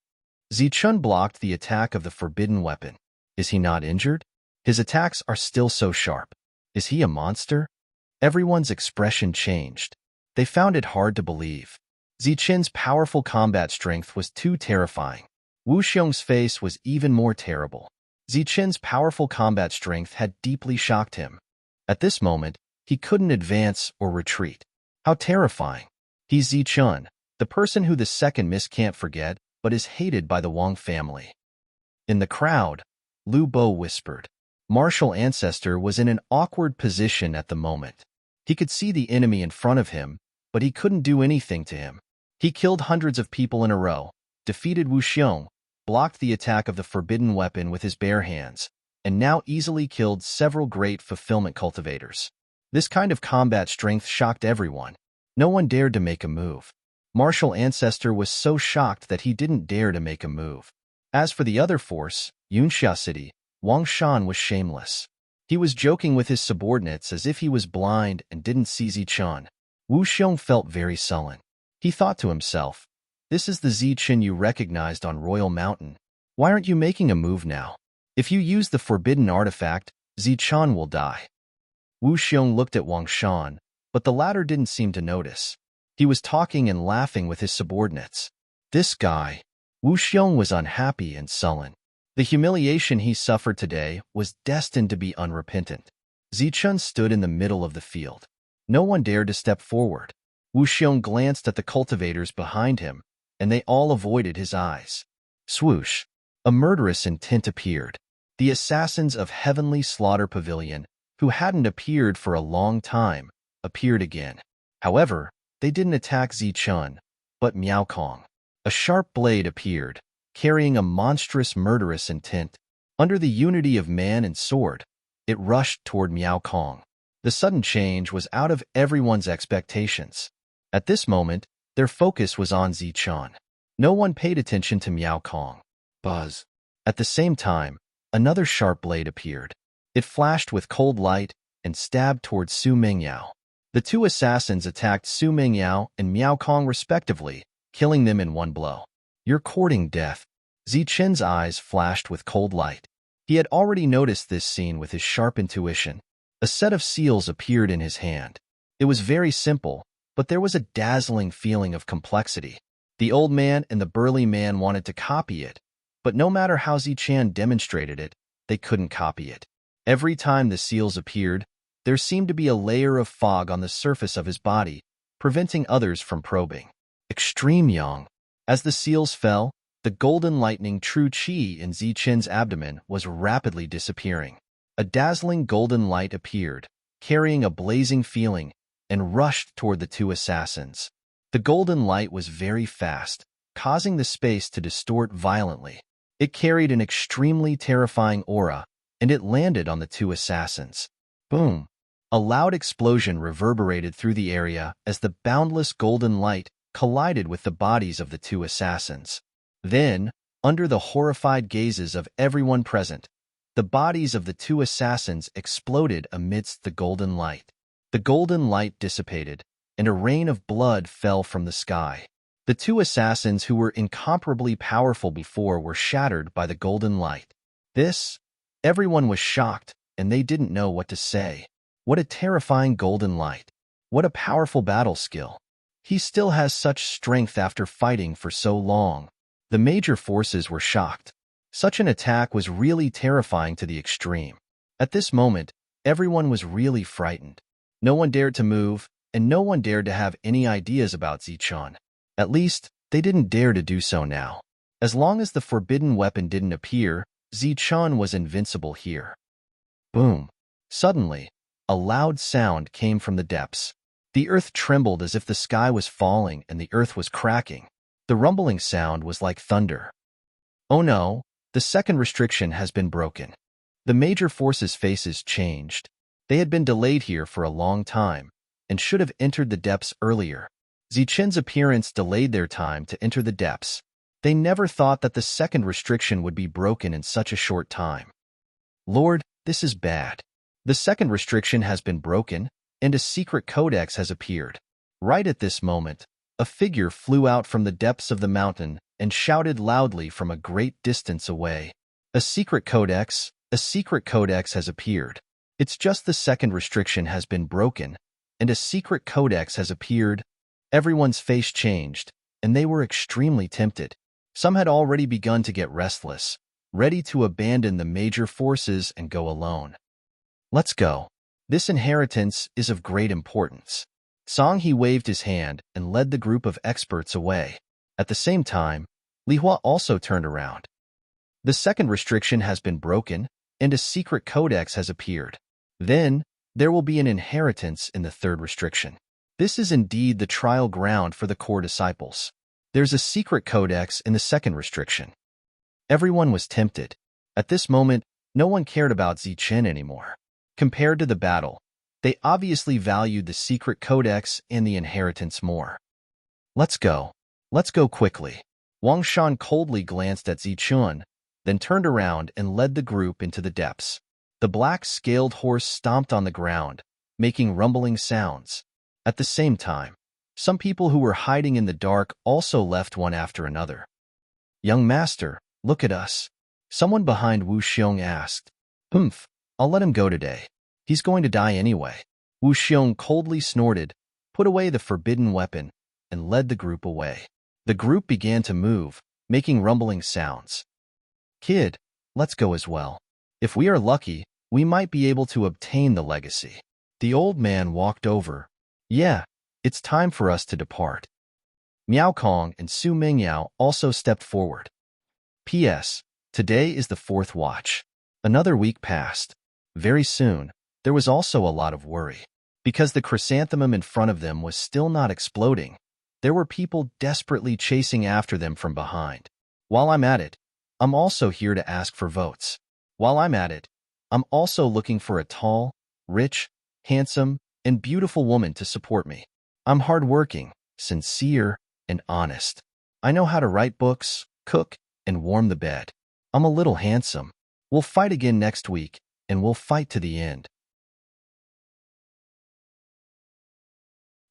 Zichun blocked the attack of the forbidden weapon. Is he not injured? His attacks are still so sharp. Is he a monster? Everyone's expression changed. They found it hard to believe. Zichun's powerful combat strength was too terrifying. Wu Xiong's face was even more terrible. Zichun's powerful combat strength had deeply shocked him. At this moment, he couldn't advance or retreat. How terrifying. He's Zichun, the person who the second miss can't forget, but is hated by the Wang family. In the crowd, Lu Bo whispered. Martial Ancestor was in an awkward position at the moment. He could see the enemy in front of him, but he couldn't do anything to him. He killed hundreds of people in a row, defeated Wu Xiong, blocked the attack of the forbidden weapon with his bare hands, and now easily killed several great fulfillment cultivators. This kind of combat strength shocked everyone. No one dared to make a move. Martial Ancestor was so shocked that he didn't dare to make a move. As for the other force, Yunxia City, Wang Shan was shameless. He was joking with his subordinates as if he was blind and didn't see Zichun. Wu Xiong felt very sullen. He thought to himself, this is the Zichun you recognized on Royal Mountain. Why aren't you making a move now? If you use the forbidden artifact, Zichun will die. Wu Xiong looked at Wang Shan, but the latter didn't seem to notice. He was talking and laughing with his subordinates. This guy. Wu Xiong was unhappy and sullen. The humiliation he suffered today was destined to be unrepentant. Zichun stood in the middle of the field. No one dared to step forward. Wu Xiong glanced at the cultivators behind him, and they all avoided his eyes. Swoosh! A murderous intent appeared. The assassins of Heavenly Slaughter Pavilion, who hadn't appeared for a long time, appeared again. However, they didn't attack Zichun, but Miao Kong. A sharp blade appeared, carrying a monstrous murderous intent. Under the unity of man and sword, it rushed toward Miao Kong. The sudden change was out of everyone's expectations. At this moment, their focus was on Zichun. No one paid attention to Miao Kong. Buzz. At the same time, another sharp blade appeared. It flashed with cold light and stabbed toward Su Mengyao. The two assassins attacked Su Mengyao and Miao Kong respectively, killing them in one blow. You're courting death. Zichun's eyes flashed with cold light. He had already noticed this scene with his sharp intuition. A set of seals appeared in his hand. It was very simple, but there was a dazzling feeling of complexity. The old man and the burly man wanted to copy it, but no matter how Zichun demonstrated it, they couldn't copy it. Every time the seals appeared, there seemed to be a layer of fog on the surface of his body, preventing others from probing. Extreme Yang. As the seals fell, the golden lightning true qi in Zichun's abdomen was rapidly disappearing. A dazzling golden light appeared, carrying a blazing feeling, and rushed toward the two assassins. The golden light was very fast, causing the space to distort violently. It carried an extremely terrifying aura, and it landed on the two assassins. Boom! A loud explosion reverberated through the area as the boundless golden light collided with the bodies of the two assassins. Then, under the horrified gazes of everyone present, the bodies of the two assassins exploded amidst the golden light. The golden light dissipated, and a rain of blood fell from the sky. The two assassins who were incomparably powerful before were shattered by the golden light. Everyone was shocked, and they didn't know what to say. What a terrifying golden light. What a powerful battle skill. He still has such strength after fighting for so long. The major forces were shocked. Such an attack was really terrifying to the extreme. At this moment, everyone was really frightened. No one dared to move, and no one dared to have any ideas about Zichun. At least, they didn't dare to do so now. As long as the forbidden weapon didn't appear, Zichun was invincible here. Boom! Suddenly, a loud sound came from the depths. The earth trembled as if the sky was falling and the earth was cracking. The rumbling sound was like thunder. Oh no, the second restriction has been broken. The major forces' faces changed. They had been delayed here for a long time, and should have entered the depths earlier. Zichen's appearance delayed their time to enter the depths. They never thought that the second restriction would be broken in such a short time. Lord, this is bad. The second restriction has been broken, and a secret codex has appeared. Right at this moment, a figure flew out from the depths of the mountain and shouted loudly from a great distance away. A secret codex has appeared. It's just the second restriction has been broken, and a secret codex has appeared. Everyone's face changed, and they were extremely tempted. Some had already begun to get restless, ready to abandon the major forces and go alone. Let's go. This inheritance is of great importance. Song He waved his hand and led the group of experts away. At the same time, Li Hua also turned around. The second restriction has been broken, and a secret codex has appeared. Then, there will be an inheritance in the third restriction. This is indeed the trial ground for the core disciples. There's a secret codex in the second restriction. Everyone was tempted. At this moment, no one cared about Zichen anymore. Compared to the battle, they obviously valued the secret codex and the inheritance more. Let's go. Let's go quickly. Wang Shan coldly glanced at Zichun, then turned around and led the group into the depths. The black scaled horse stomped on the ground, making rumbling sounds. At the same time, some people who were hiding in the dark also left one after another. Young master, look at us. Someone behind Wu Xiong asked. Humph, I'll let him go today. He's going to die anyway. Wu Xiong coldly snorted, put away the forbidden weapon, and led the group away. The group began to move, making rumbling sounds. Kid, let's go as well. If we are lucky, we might be able to obtain the legacy. The old man walked over. Yeah, it's time for us to depart. Miao Kong and Su Mingyao also stepped forward. P.S. Today is the fourth watch. Another week passed. Very soon, there was also a lot of worry. Because the chrysanthemum in front of them was still not exploding, there were people desperately chasing after them from behind. While I'm at it, I'm also here to ask for votes. While I'm at it, I'm also looking for a tall, rich, handsome, and beautiful woman to support me. I'm hardworking, sincere, and honest. I know how to write books, cook, and warm the bed. I'm a little handsome. We'll fight again next week, and we'll fight to the end.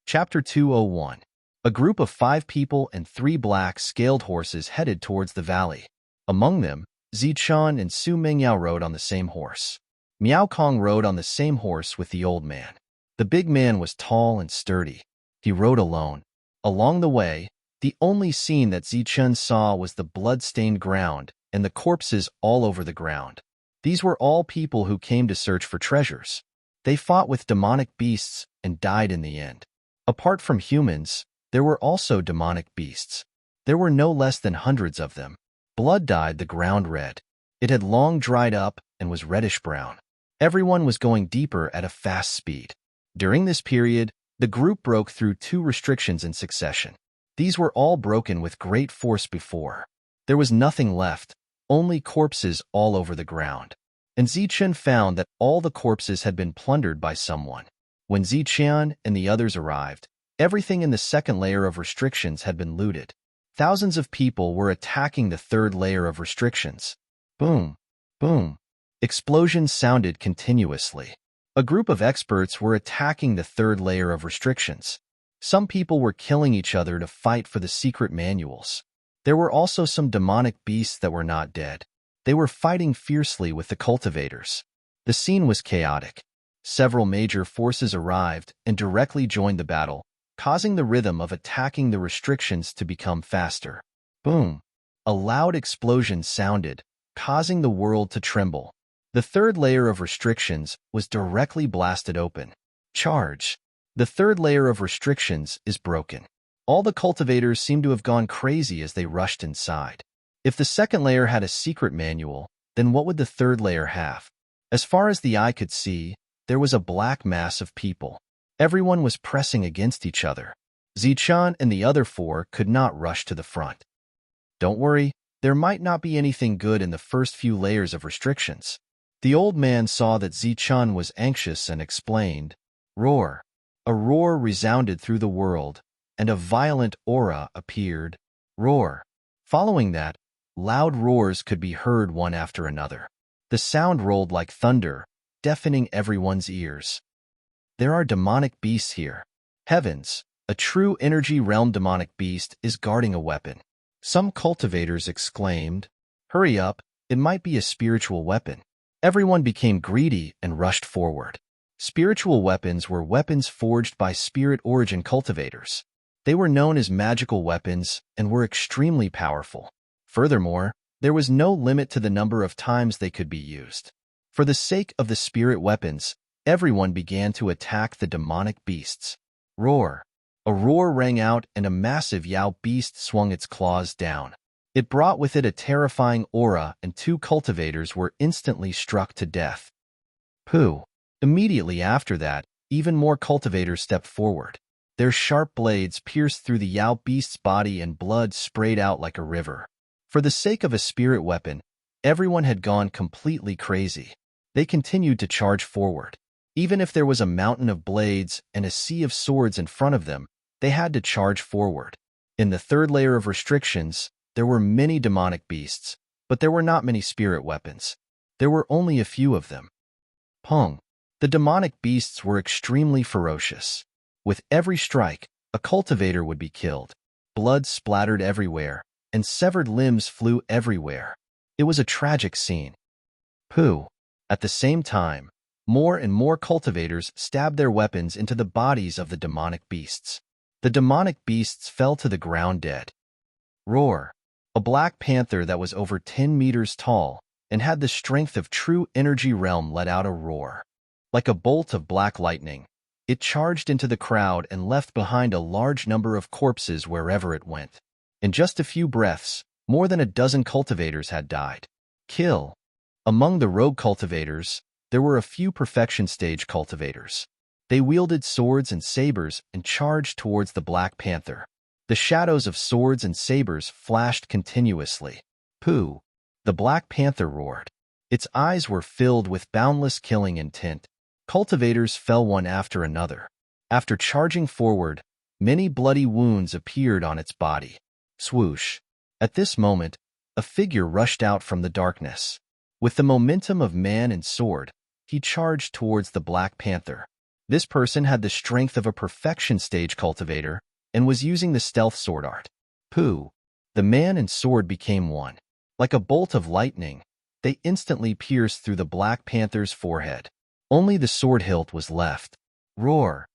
Chapter 201. A group of 5 people and 3 black scaled horses headed towards the valley. Among them, Zichun and Su Mingyao rode on the same horse. Miao Kong rode on the same horse with the old man. The big man was tall and sturdy. He rode alone. Along the way, the only scene that Zichun saw was the blood-stained ground and the corpses all over the ground. These were all people who came to search for treasures. They fought with demonic beasts and died in the end. Apart from humans, there were also demonic beasts. There were no less than hundreds of them. Blood dyed the ground red. It had long dried up and was reddish-brown. Everyone was going deeper at a fast speed. During this period, the group broke through 2 restrictions in succession. These were all broken with great force before. There was nothing left, only corpses all over the ground. And Zichen found that all the corpses had been plundered by someone. When Zichen and the others arrived, everything in the second layer of restrictions had been looted. Thousands of people were attacking the third layer of restrictions. Boom, boom. Explosions sounded continuously. A group of experts were attacking the third layer of restrictions. Some people were killing each other to fight for the secret manuals. There were also some demonic beasts that were not dead. They were fighting fiercely with the cultivators. The scene was chaotic. Several major forces arrived and directly joined the battle, causing the rhythm of attacking the restrictions to become faster. Boom! A loud explosion sounded, causing the world to tremble. The third layer of restrictions was directly blasted open. Charge! The third layer of restrictions is broken. All the cultivators seemed to have gone crazy as they rushed inside. If the second layer had a secret manual, then what would the third layer have? As far as the eye could see, there was a black mass of people. Everyone was pressing against each other. Zichen and the other 4 could not rush to the front. Don't worry, there might not be anything good in the first few layers of restrictions. The old man saw that Zichen was anxious and explained, Roar. A roar resounded through the world, and a violent aura appeared. Roar. Following that, loud roars could be heard one after another. The sound rolled like thunder, deafening everyone's ears. There are demonic beasts here. Heavens, a true energy realm demonic beast is guarding a weapon. Some cultivators exclaimed, "Hurry up, it might be a spiritual weapon." Everyone became greedy and rushed forward. Spiritual weapons were weapons forged by spirit origin cultivators. They were known as magical weapons and were extremely powerful. Furthermore, there was no limit to the number of times they could be used. For the sake of the spirit weapons, everyone began to attack the demonic beasts. Roar. A roar rang out and a massive Yao beast swung its claws down. It brought with it a terrifying aura and 2 cultivators were instantly struck to death. Pooh. Immediately after that, even more cultivators stepped forward. Their sharp blades pierced through the Yao beast's body and blood sprayed out like a river. For the sake of a spirit weapon, everyone had gone completely crazy. They continued to charge forward. Even if there was a mountain of blades and a sea of swords in front of them, they had to charge forward. In the 3rd layer of restrictions, there were many demonic beasts, but there were not many spirit weapons. There were only a few of them. Pung. The demonic beasts were extremely ferocious. With every strike, a cultivator would be killed. Blood splattered everywhere, and severed limbs flew everywhere. It was a tragic scene. Pooh. At the same time, more and more cultivators stabbed their weapons into the bodies of the demonic beasts. The demonic beasts fell to the ground dead. Roar. A black panther that was over 10 meters tall and had the strength of true energy realm let out a roar. Like a bolt of black lightning, it charged into the crowd and left behind a large number of corpses wherever it went. In just a few breaths, more than a dozen cultivators had died. Kill. Among the rogue cultivators, there were a few perfection stage cultivators. They wielded swords and sabers and charged towards the Black Panther. The shadows of swords and sabers flashed continuously. Pooh! The Black Panther roared. Its eyes were filled with boundless killing intent. Cultivators fell one after another. After charging forward, many bloody wounds appeared on its body. Swoosh! At this moment, a figure rushed out from the darkness. With the momentum of man and sword, he charged towards the Black Panther. This person had the strength of a perfection stage cultivator and was using the stealth sword art. Pooh! The man and sword became one. Like a bolt of lightning, they instantly pierced through the Black Panther's forehead. Only the sword hilt was left. Roar!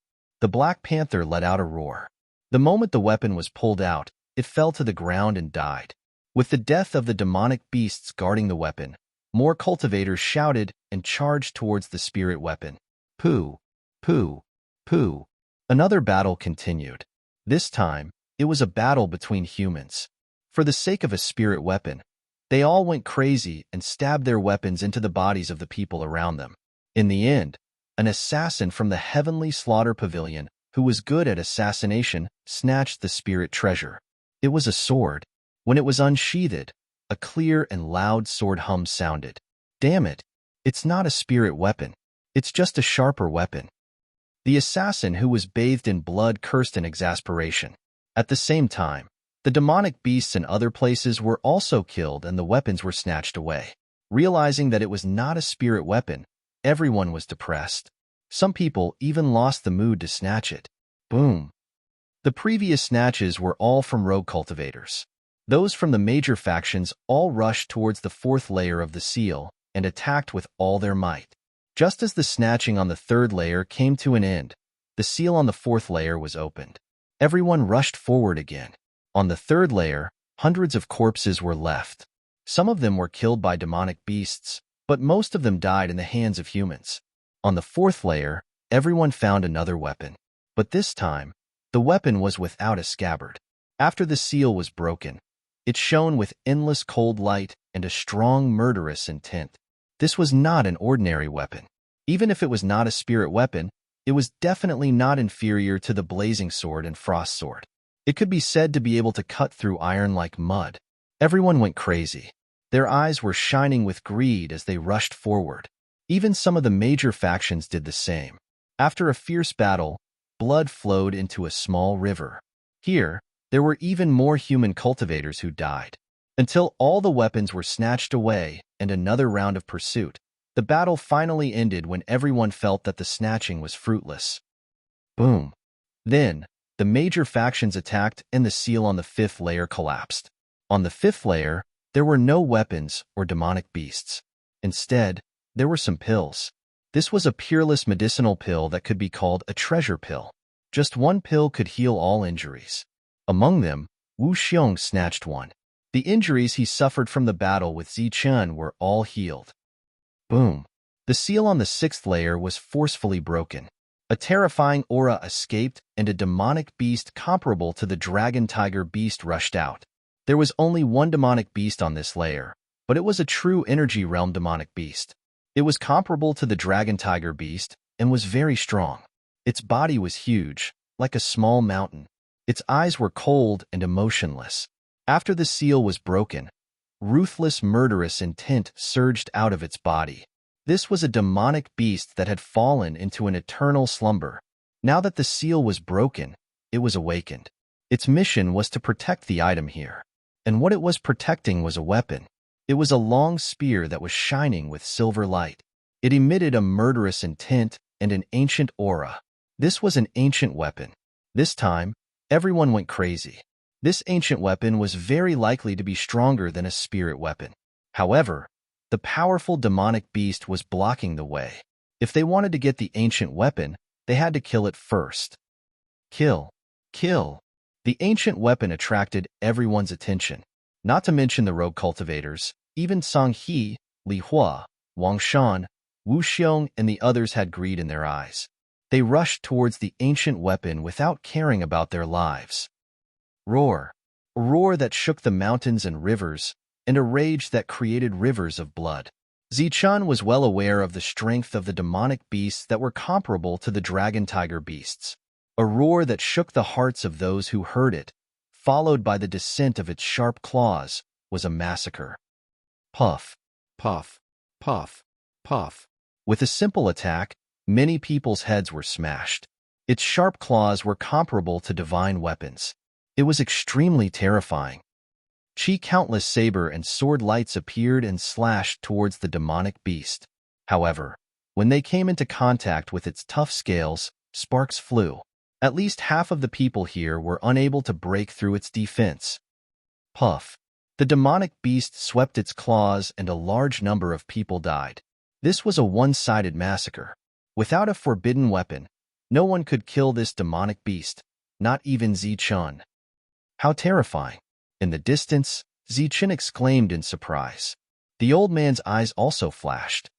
The Black Panther let out a roar. The moment the weapon was pulled out, it fell to the ground and died. With the death of the demonic beasts guarding the weapon, more cultivators shouted and charged towards the spirit weapon. Pooh! Pooh! Pooh! Another battle continued. This time, it was a battle between humans. For the sake of a spirit weapon, they all went crazy and stabbed their weapons into the bodies of the people around them. In the end, an assassin from the Heavenly Slaughter Pavilion, who was good at assassination, snatched the spirit treasure. It was a sword. When it was unsheathed, a clear and loud sword hum sounded. Damn it! It's not a spirit weapon. It's just a sharper weapon. The assassin who was bathed in blood cursed in exasperation. At the same time, the demonic beasts in other places were also killed and the weapons were snatched away. Realizing that it was not a spirit weapon, everyone was depressed. Some people even lost the mood to snatch it. Boom! The previous snatches were all from rogue cultivators. Those from the major factions all rushed towards the 4th layer of the seal and attacked with all their might. Just as the snatching on the 3rd layer came to an end, the seal on the 4th layer was opened. Everyone rushed forward again. On the 3rd layer, hundreds of corpses were left. Some of them were killed by demonic beasts, but most of them died in the hands of humans. On the 4th layer, everyone found another weapon. But this time, the weapon was without a scabbard. After the seal was broken, it shone with endless cold light and a strong murderous intent. This was not an ordinary weapon. Even if it was not a spirit weapon, it was definitely not inferior to the blazing sword and frost sword. It could be said to be able to cut through iron like mud. Everyone went crazy. Their eyes were shining with greed as they rushed forward. Even some of the major factions did the same. After a fierce battle, blood flowed into a small river. Here, there were even more human cultivators who died. Until all the weapons were snatched away and another round of pursuit, the battle finally ended when everyone felt that the snatching was fruitless. Boom. Then, the major factions attacked and the seal on the fifth layer collapsed. On the fifth layer, there were no weapons or demonic beasts. Instead, there were some pills. This was a peerless medicinal pill that could be called a treasure pill. Just one pill could heal all injuries. Among them, Wu Xiong snatched one. The injuries he suffered from the battle with Zichun were all healed. Boom. The seal on the sixth layer was forcefully broken. A terrifying aura escaped and a demonic beast comparable to the dragon tiger beast rushed out. There was only one demonic beast on this layer, but it was a true energy realm demonic beast. It was comparable to the dragon tiger beast and was very strong. Its body was huge, like a small mountain. Its eyes were cold and emotionless. After the seal was broken, ruthless, murderous intent surged out of its body. This was a demonic beast that had fallen into an eternal slumber. Now that the seal was broken, it was awakened. Its mission was to protect the item here. And what it was protecting was a weapon. It was a long spear that was shining with silver light. It emitted a murderous intent and an ancient aura. This was an ancient weapon. This time, everyone went crazy. This ancient weapon was very likely to be stronger than a spirit weapon. However, the powerful demonic beast was blocking the way. If they wanted to get the ancient weapon, they had to kill it first. Kill. Kill. The ancient weapon attracted everyone's attention. Not to mention the rogue cultivators, even Song He, Li Hua, Wang Shan, Wu Xiong, and the others had greed in their eyes. They rushed towards the ancient weapon without caring about their lives. Roar. A roar that shook the mountains and rivers, and a rage that created rivers of blood. Zichun was well aware of the strength of the demonic beasts that were comparable to the dragon tiger beasts. A roar that shook the hearts of those who heard it, followed by the descent of its sharp claws, was a massacre. Puff, puff, puff, puff. With a simple attack, many people's heads were smashed. Its sharp claws were comparable to divine weapons. It was extremely terrifying. Countless saber and sword lights appeared and slashed towards the demonic beast. However, when they came into contact with its tough scales, sparks flew. At least half of the people here were unable to break through its defense. Puff. The demonic beast swept its claws and a large number of people died. This was a one-sided massacre. Without a forbidden weapon, no one could kill this demonic beast, not even Zichun. How terrifying. In the distance, Zichun exclaimed in surprise. The old man's eyes also flashed.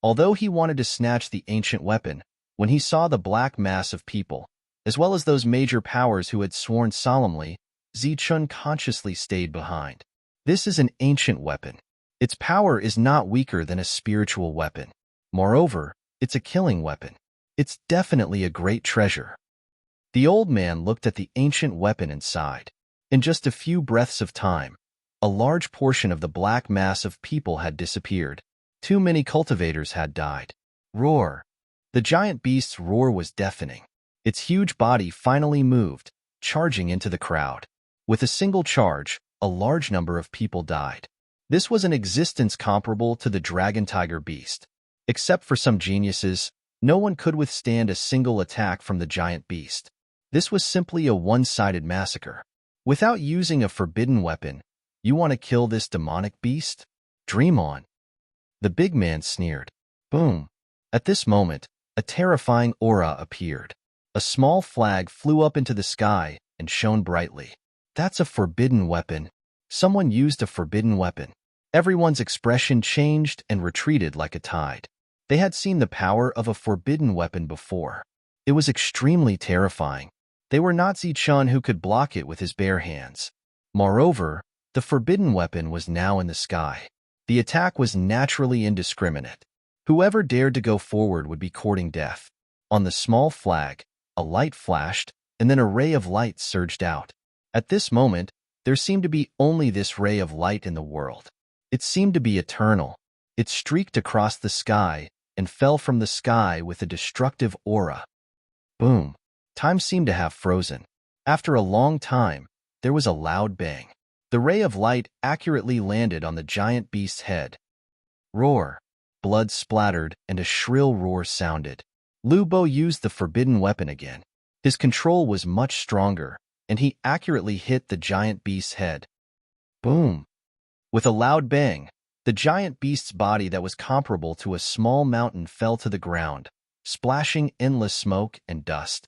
Although he wanted to snatch the ancient weapon, when he saw the black mass of people, as well as those major powers who had sworn solemnly, Zichun consciously stayed behind. This is an ancient weapon. Its power is not weaker than a spiritual weapon. Moreover, it's a killing weapon. It's definitely a great treasure. The old man looked at the ancient weapon and sighed. In just a few breaths of time, a large portion of the black mass of people had disappeared. Too many cultivators had died. Roar. The giant beast's roar was deafening. Its huge body finally moved, charging into the crowd. With a single charge, a large number of people died. This was an existence comparable to the dragon tiger beast. Except for some geniuses, no one could withstand a single attack from the giant beast. This was simply a one-sided massacre. Without using a forbidden weapon, you want to kill this demonic beast? Dream on. The big man sneered. Boom. At this moment, a terrifying aura appeared. A small flag flew up into the sky and shone brightly. That's a forbidden weapon. Someone used a forbidden weapon. Everyone's expression changed and retreated like a tide. They had seen the power of a forbidden weapon before. It was extremely terrifying. They were not Zichun who could block it with his bare hands. Moreover, the forbidden weapon was now in the sky. The attack was naturally indiscriminate. Whoever dared to go forward would be courting death. On the small flag, a light flashed, and then a ray of light surged out. At this moment, there seemed to be only this ray of light in the world. It seemed to be eternal. It streaked across the sky and fell from the sky with a destructive aura. Boom. Time seemed to have frozen. After a long time, there was a loud bang. The ray of light accurately landed on the giant beast's head. Roar! Blood splattered, and a shrill roar sounded. Lu Bo used the forbidden weapon again. His control was much stronger, and he accurately hit the giant beast's head. Boom! With a loud bang, the giant beast's body that was comparable to a small mountain fell to the ground, splashing endless smoke and dust.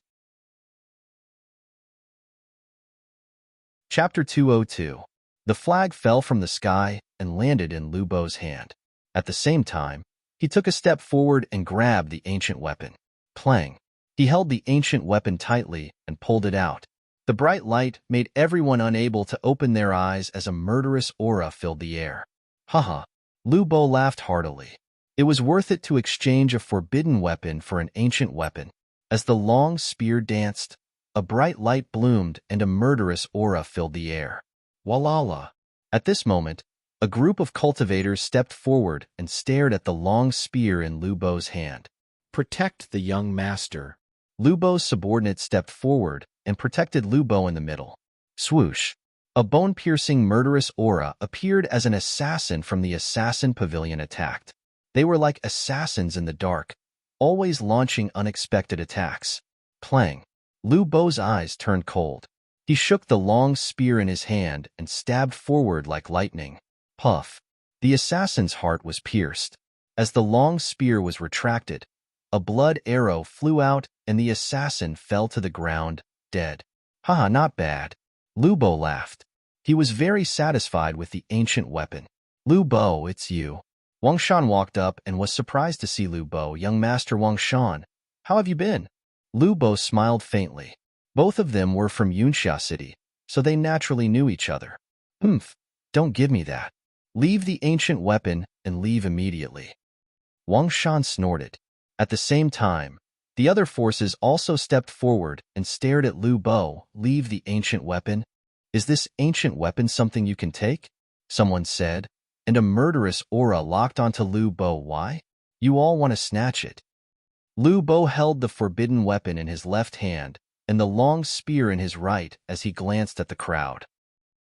Chapter 202. The flag fell from the sky and landed in Lu Bo's hand. At the same time, he took a step forward and grabbed the ancient weapon. Clang! He held the ancient weapon tightly and pulled it out. The bright light made everyone unable to open their eyes as a murderous aura filled the air. Haha! Lu Bo laughed heartily. It was worth it to exchange a forbidden weapon for an ancient weapon. As the long spear danced, a bright light bloomed and a murderous aura filled the air. Walala! At this moment, a group of cultivators stepped forward and stared at the long spear in Lu Bo's hand. Protect the young master. Lu Bo's subordinate stepped forward and protected Lu Bo in the middle. Swoosh! A bone-piercing murderous aura appeared as an assassin from the assassin pavilion attacked. They were like assassins in the dark, always launching unexpected attacks. Clang! Lu Bo's eyes turned cold. He shook the long spear in his hand and stabbed forward like lightning. Puff! The assassin's heart was pierced. As the long spear was retracted, a blood arrow flew out and the assassin fell to the ground, dead. Haha, not bad. Lu Bo laughed. He was very satisfied with the ancient weapon. Lu Bo, it's you. Wang Shan walked up and was surprised to see Lu Bo. Young Master Wang Shan, how have you been? Lu Bo smiled faintly. Both of them were from Yunxia City, so they naturally knew each other. Humph, don't give me that. Leave the ancient weapon and leave immediately. Wang Shan snorted. At the same time, the other forces also stepped forward and stared at Lu Bo. Leave the ancient weapon? Is this ancient weapon something you can take? Someone said, and a murderous aura locked onto Lu Bo. Why? You all want to snatch it. Lu Bo held the forbidden weapon in his left hand and the long spear in his right as he glanced at the crowd.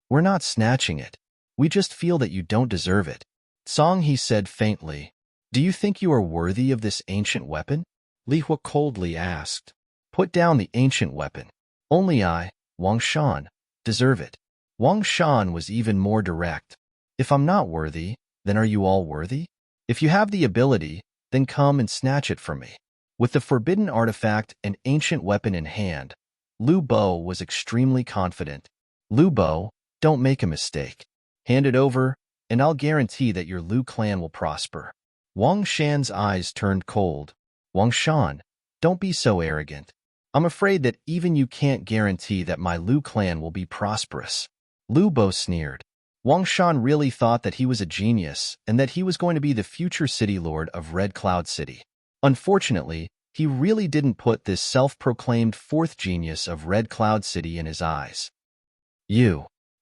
We're not snatching it. We just feel that you don't deserve it. Song, he said faintly. Do you think you are worthy of this ancient weapon? Li Hua coldly asked. Put down the ancient weapon. Only I, Wang Shan, deserve it. Wang Shan was even more direct. If I'm not worthy, then are you all worthy? If you have the ability, then come and snatch it from me. With the forbidden artifact and ancient weapon in hand, Lu Bo was extremely confident. Lu Bo, don't make a mistake. Hand it over, and I'll guarantee that your Lu clan will prosper. Wang Shan's eyes turned cold. Wang Shan, don't be so arrogant. I'm afraid that even you can't guarantee that my Lu clan will be prosperous. Lu Bo sneered. Wang Shan really thought that he was a genius and that he was going to be the future city lord of Red Cloud City. Unfortunately, he really didn't put this self-proclaimed fourth genius of Red Cloud City in his eyes.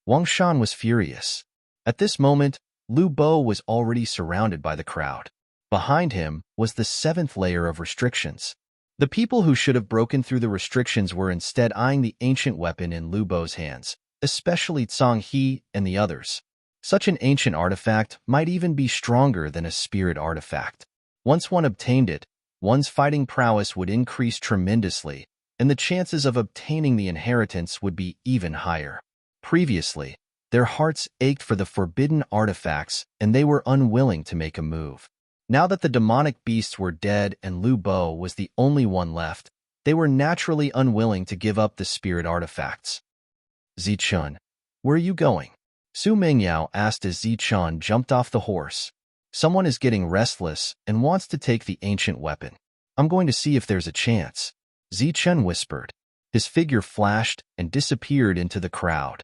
Wang Shan was furious. At this moment, Lu Bo was already surrounded by the crowd. Behind him was the seventh layer of restrictions. The people who should have broken through the restrictions were instead eyeing the ancient weapon in Lu Bo's hands, especially Zhang He and the others. Such an ancient artifact might even be stronger than a spirit artifact. Once one obtained it, one's fighting prowess would increase tremendously, and the chances of obtaining the inheritance would be even higher. Previously, their hearts ached for the forbidden artifacts, and they were unwilling to make a move. Now that the demonic beasts were dead and Lu Bo was the only one left, they were naturally unwilling to give up the spirit artifacts. Zichun, where are you going? Su Mingyao asked as Zichun jumped off the horse. Someone is getting restless and wants to take the ancient weapon. I'm going to see if there's a chance. Zichun whispered. His figure flashed and disappeared into the crowd.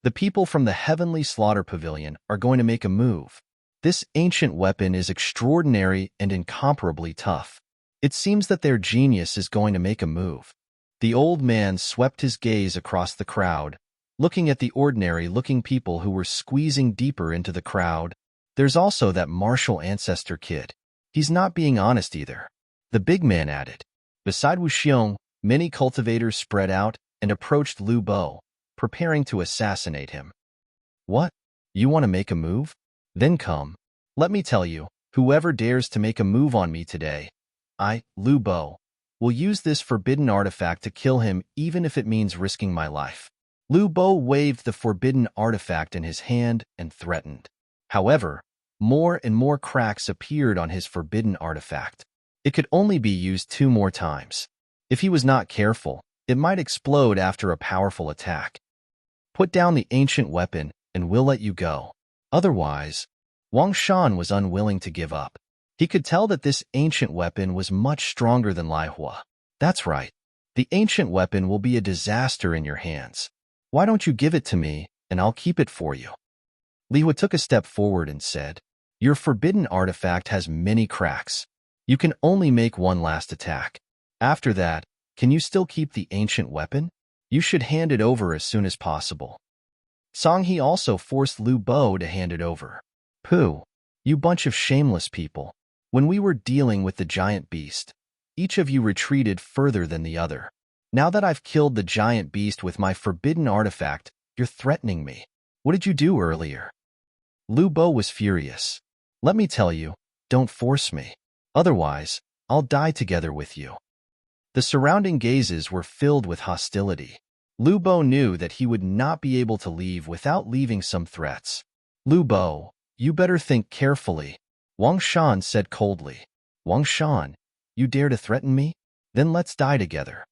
The people from the Heavenly Slaughter Pavilion are going to make a move. This ancient weapon is extraordinary and incomparably tough. It seems that their genius is going to make a move. The old man swept his gaze across the crowd, looking at the ordinary-looking people who were squeezing deeper into the crowd. There's also that martial ancestor kid. He's not being honest either. The big man added. Beside Wuxiong, many cultivators spread out and approached Lu Bo, preparing to assassinate him. What? You want to make a move? Then come. Let me tell you, whoever dares to make a move on me today, Lu Bo, will use this forbidden artifact to kill him even if it means risking my life. Lu Bo waved the forbidden artifact in his hand and threatened. However, more and more cracks appeared on his forbidden artifact. It could only be used 2 more times. If he was not careful, it might explode after a powerful attack. Put down the ancient weapon and we'll let you go. Otherwise, Wang Shan was unwilling to give up. He could tell that this ancient weapon was much stronger than Lai Hua. That's right. The ancient weapon will be a disaster in your hands. Why don't you give it to me, and I'll keep it for you? Li Hua took a step forward and said, Your forbidden artifact has many cracks. You can only make one last attack. After that, can you still keep the ancient weapon? You should hand it over as soon as possible. Song He also forced Lu Bo to hand it over. Pooh, you bunch of shameless people. When we were dealing with the giant beast, each of you retreated further than the other. Now that I've killed the giant beast with my forbidden artifact, you're threatening me. What did you do earlier? Lu Bo was furious. Let me tell you, don't force me. Otherwise, I'll die together with you. The surrounding gazes were filled with hostility. Lu Bo knew that he would not be able to leave without leaving some threats. Lu Bo, you better think carefully, Wang Shan said coldly. Wang Shan, you dare to threaten me? Then let's die together.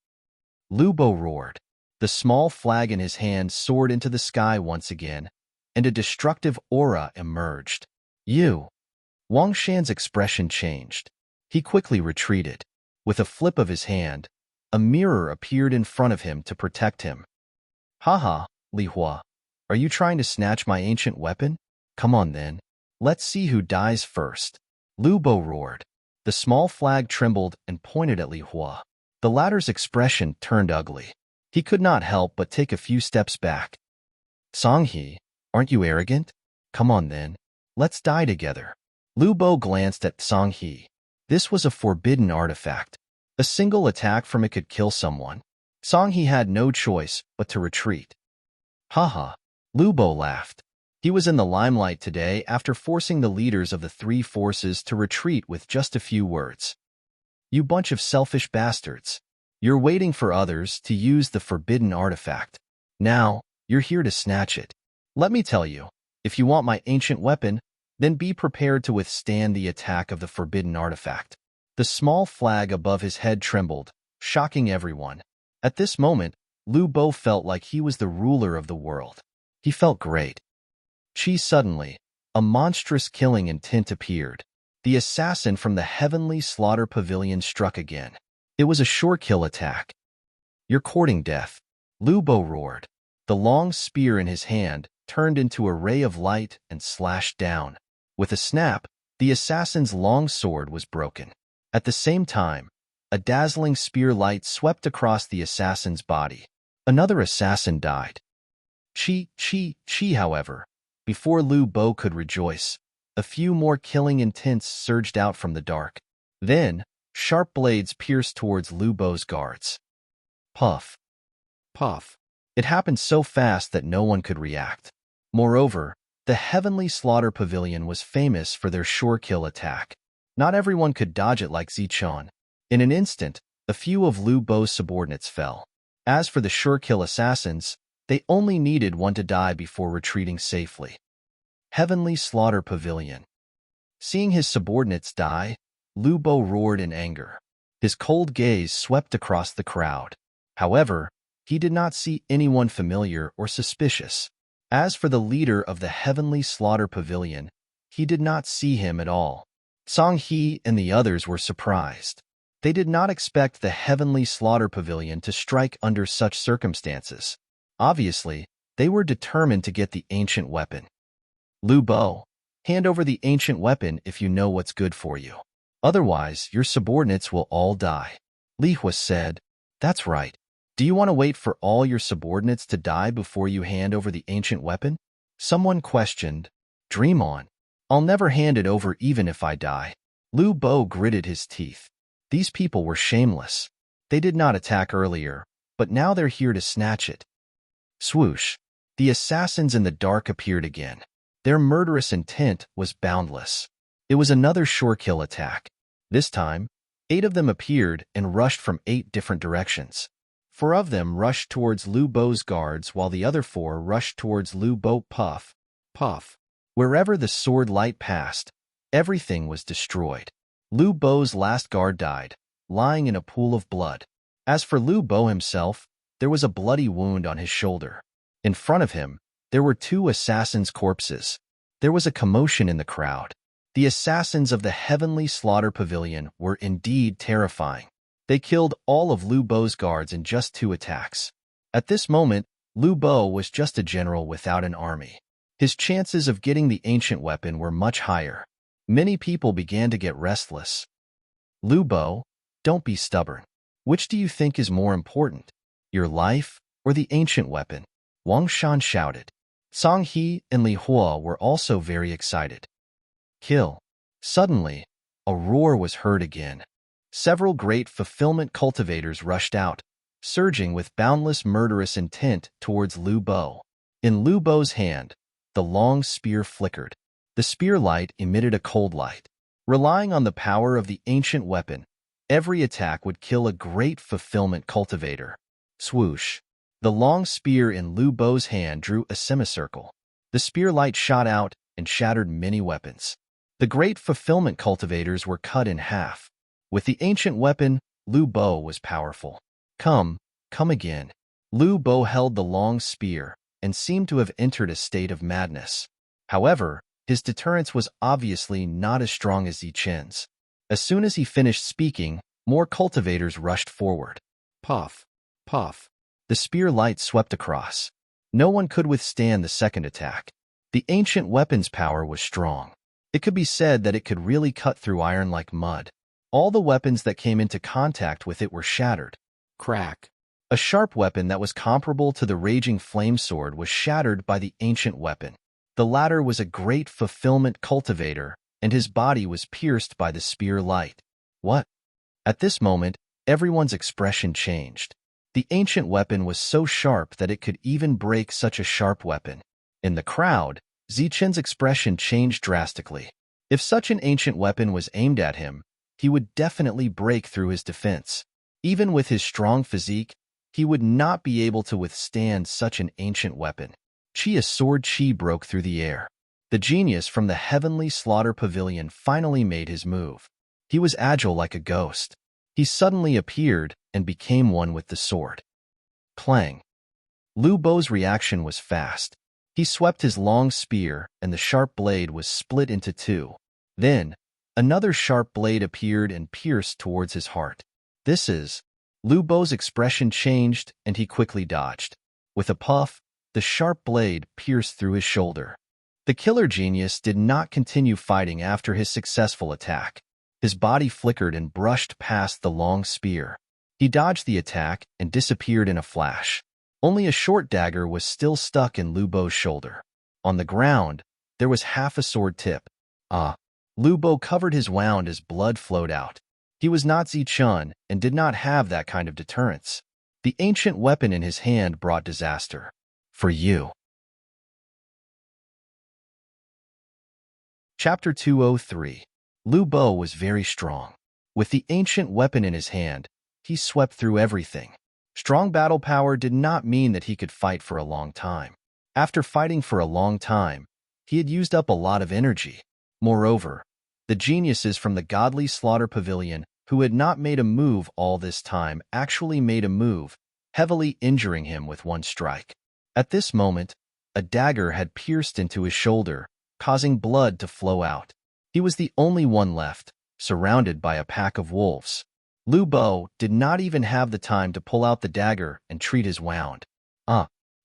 Lu Bo roared. The small flag in his hand soared into the sky once again, and a destructive aura emerged. You. Wang Shan's expression changed. He quickly retreated. With a flip of his hand, a mirror appeared in front of him to protect him. Haha, Li Hua, are you trying to snatch my ancient weapon? Come on then. Let's see who dies first. Lu Bo roared. The small flag trembled and pointed at Li Hua. The latter's expression turned ugly. He could not help but take a few steps back. Song He, aren't you arrogant? Come on then. Let's die together. Lu Bo glanced at Song He. This was a forbidden artifact. A single attack from it could kill someone. Song He had no choice but to retreat. Haha, Lu Bo laughed. He was in the limelight today after forcing the leaders of the 3 forces to retreat with just a few words. You bunch of selfish bastards. You're waiting for others to use the forbidden artifact. Now, you're here to snatch it. Let me tell you, if you want my ancient weapon, then be prepared to withstand the attack of the forbidden artifact. The small flag above his head trembled, shocking everyone. At this moment, Lu Bo felt like he was the ruler of the world. He felt great. Suddenly, a monstrous killing intent appeared. The assassin from the heavenly slaughter pavilion struck again. It was a short kill attack. You're courting death. Lu Bo roared. The long spear in his hand turned into a ray of light and slashed down. With a snap, the assassin's long sword was broken. At the same time, a dazzling spear light swept across the assassin's body. Another assassin died. However, before Lu Bo could rejoice, a few more killing intents surged out from the dark. Then, sharp blades pierced towards Lu Bo's guards. Puff. Puff. It happened so fast that no one could react. Moreover, the heavenly slaughter pavilion was famous for their sure kill attack. Not everyone could dodge it like Zichon. In an instant, a few of Lu Bo's subordinates fell. As for the sure kill assassins, they only needed one to die before retreating safely. Heavenly Slaughter Pavilion. Seeing his subordinates die, Lu Bo roared in anger. His cold gaze swept across the crowd. However, he did not see anyone familiar or suspicious. As for the leader of the Heavenly Slaughter Pavilion, he did not see him at all. Song He and the others were surprised. They did not expect the Heavenly Slaughter Pavilion to strike under such circumstances. Obviously, they were determined to get the ancient weapon. Lu Bo, hand over the ancient weapon if you know what's good for you. Otherwise, your subordinates will all die. Li Hua said, That's right. Do you want to wait for all your subordinates to die before you hand over the ancient weapon? Someone questioned. Dream on. I'll never hand it over even if I die. Lu Bo gritted his teeth. These people were shameless. They did not attack earlier, but now they're here to snatch it. Swoosh! The assassins in the dark appeared again. Their murderous intent was boundless. It was another sure-kill attack. This time, 8 of them appeared and rushed from 8 different directions. 4 of them rushed towards Lu Bo's guards, while the other 4 rushed towards Lu Bo. Puff, puff. Wherever the sword light passed, everything was destroyed. Lu Bo's last guard died, lying in a pool of blood. As for Lu Bo himself, there was a bloody wound on his shoulder. In front of him, there were 2 assassins' corpses. There was a commotion in the crowd. The assassins of the Heavenly Slaughter Pavilion were indeed terrifying. They killed all of Lu Bo's guards in just 2 attacks. At this moment, Lu Bo was just a general without an army. His chances of getting the ancient weapon were much higher. Many people began to get restless. Lu Bo, don't be stubborn. Which do you think is more important, your life or the ancient weapon? Wang Shan shouted. Song He and Li Hua were also very excited. Kill. Suddenly, a roar was heard again. Several great fulfillment cultivators rushed out, surging with boundless murderous intent towards Lu Bo. In Lu Bo's hand, the long spear flickered. The spear light emitted a cold light. Relying on the power of the ancient weapon, every attack would kill a great fulfillment cultivator. Swoosh! The long spear in Lu Bo's hand drew a semicircle. The spear light shot out and shattered many weapons. The great fulfillment cultivators were cut in half. With the ancient weapon, Lu Bo was powerful. Come again. Lu Bo held the long spear and seemed to have entered a state of madness. However, his deterrence was obviously not as strong as Zichen's. As soon as he finished speaking, more cultivators rushed forward. Puff, puff. The spear light swept across. No one could withstand the second attack. The ancient weapon's power was strong. It could be said that it could really cut through iron like mud. All the weapons that came into contact with it were shattered. Crack. A sharp weapon that was comparable to the raging flame sword was shattered by the ancient weapon. The latter was a great fulfillment cultivator, and his body was pierced by the spear light. What? At this moment, everyone's expression changed. The ancient weapon was so sharp that it could even break such a sharp weapon. In the crowd, Zichen's expression changed drastically. If such an ancient weapon was aimed at him, he would definitely break through his defense. Even with his strong physique, he would not be able to withstand such an ancient weapon. Chia's sword chi broke through the air. The genius from the Heavenly Slaughter Pavilion finally made his move. He was agile like a ghost. He suddenly appeared and became one with the sword. Clang. Lu Bo's reaction was fast. He swept his long spear, and the sharp blade was split into 2. Then, another sharp blade appeared and pierced towards his heart. Lu Bo's expression changed, and he quickly dodged. With a puff, the sharp blade pierced through his shoulder. The killer genius did not continue fighting after his successful attack. His body flickered and brushed past the long spear. He dodged the attack and disappeared in a flash. Only a short dagger was still stuck in Lu Bo's shoulder. On the ground, there was half a sword tip. Lu Bo covered his wound as blood flowed out. He was not Zichun and did not have that kind of deterrence. The ancient weapon in his hand brought disaster. For you. Chapter 203. Lu Bo was very strong. With the ancient weapon in his hand, he swept through everything. Strong battle power did not mean that he could fight for a long time. After fighting for a long time, he had used up a lot of energy. Moreover, the geniuses from the Godly Slaughter Pavilion who had not made a move all this time actually made a move, heavily injuring him with one strike. At this moment, a dagger had pierced into his shoulder, causing blood to flow out. He was the only one left, surrounded by a pack of wolves. Lu Bo did not even have the time to pull out the dagger and treat his wound.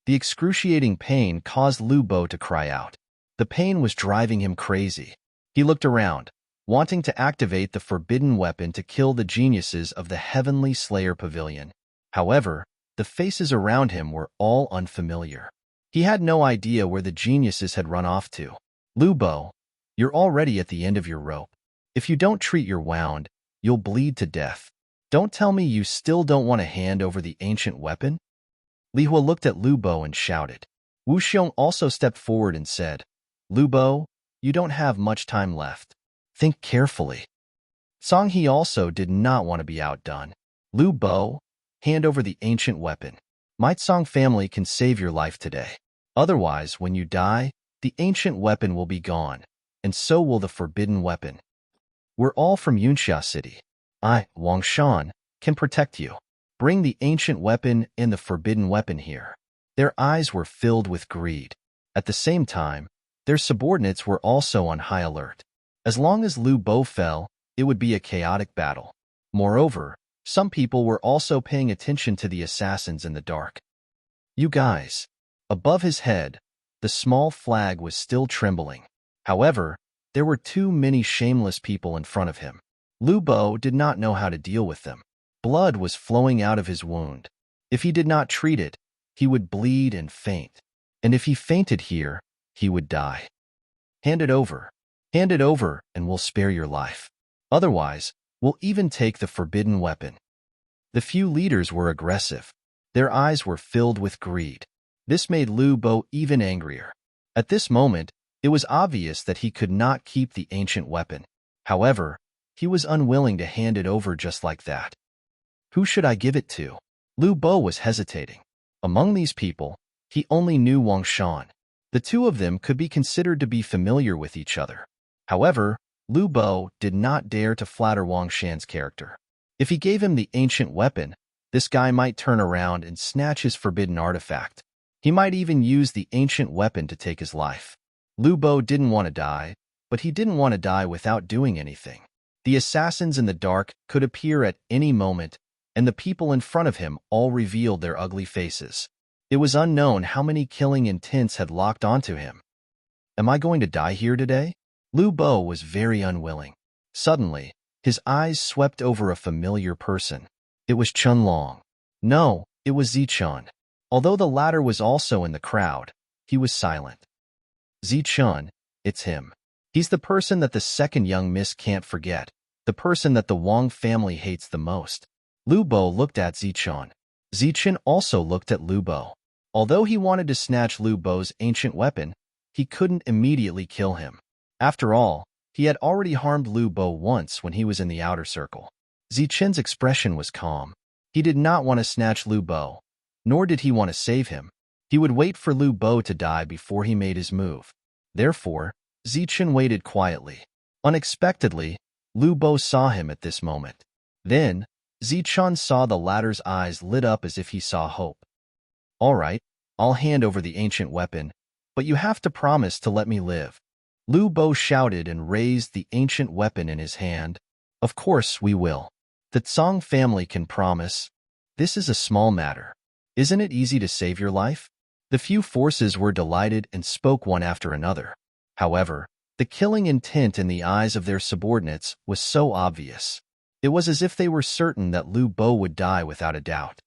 The excruciating pain caused Lu Bo to cry out. The pain was driving him crazy. He looked around, wanting to activate the forbidden weapon to kill the geniuses of the Heavenly Slayer Pavilion. However, the faces around him were all unfamiliar. He had no idea where the geniuses had run off to. Lu Bo, you're already at the end of your rope. If you don't treat your wound, you'll bleed to death. Don't tell me you still don't want to hand over the ancient weapon? Li Hua looked at Lu Bo and shouted. Wu Xiong also stepped forward and said, Lu Bo, you don't have much time left. Think carefully. Song He also did not want to be outdone. Lu Bo, hand over the ancient weapon. My Song family can save your life today. Otherwise, when you die, the ancient weapon will be gone, and so will the forbidden weapon. We're all from Yunxia City. I, Wang Shan, can protect you. Bring the ancient weapon and the forbidden weapon here. Their eyes were filled with greed. At the same time, their subordinates were also on high alert. As long as Lu Bo fell, it would be a chaotic battle. Moreover, some people were also paying attention to the assassins in the dark. You guys. Above his head, the small flag was still trembling. However, there were too many shameless people in front of him. Lu Bo did not know how to deal with them. Blood was flowing out of his wound. If he did not treat it, he would bleed and faint. And if he fainted here, he would die. Hand it over, and we'll spare your life. Otherwise, we'll even take the forbidden weapon. The few leaders were aggressive. Their eyes were filled with greed. This made Lu Bo even angrier. At this moment, it was obvious that he could not keep the ancient weapon. However, he was unwilling to hand it over just like that. Who should I give it to? Lu Bo was hesitating. Among these people, he only knew Wang Shan. The two of them could be considered to be familiar with each other. However, Lu Bo did not dare to flatter Wang Shan's character. If he gave him the ancient weapon, this guy might turn around and snatch his forbidden artifact. He might even use the ancient weapon to take his life. Lu Bo didn't want to die, but he didn't want to die without doing anything. The assassins in the dark could appear at any moment, and the people in front of him all revealed their ugly faces. It was unknown how many killing intents had locked onto him. Am I going to die here today? Lu Bo was very unwilling. Suddenly, his eyes swept over a familiar person. It was Chun Long. No, it was Zichun. Although the latter was also in the crowd, he was silent. Zichun, it's him. He's the person that the second young miss can't forget, the person that the Wang family hates the most. Lu Bo looked at Zichun. Zichun also looked at Lu Bo. Although he wanted to snatch Lu Bo's ancient weapon, he couldn't immediately kill him. After all, he had already harmed Lu Bo once when he was in the outer circle. Zichun's expression was calm. He did not want to snatch Lu Bo, nor did he want to save him. He would wait for Lu Bo to die before he made his move. Therefore, Zichun waited quietly. Unexpectedly, Lu Bo saw him at this moment. Then, Zichun saw the latter's eyes lit up as if he saw hope. All right, I'll hand over the ancient weapon, but you have to promise to let me live. Lu Bo shouted and raised the ancient weapon in his hand. Of course we will. The Tsang family can promise. This is a small matter. Isn't it easy to save your life? The few forces were delighted and spoke one after another. However, the killing intent in the eyes of their subordinates was so obvious. It was as if they were certain that Lu Bo would die without a doubt.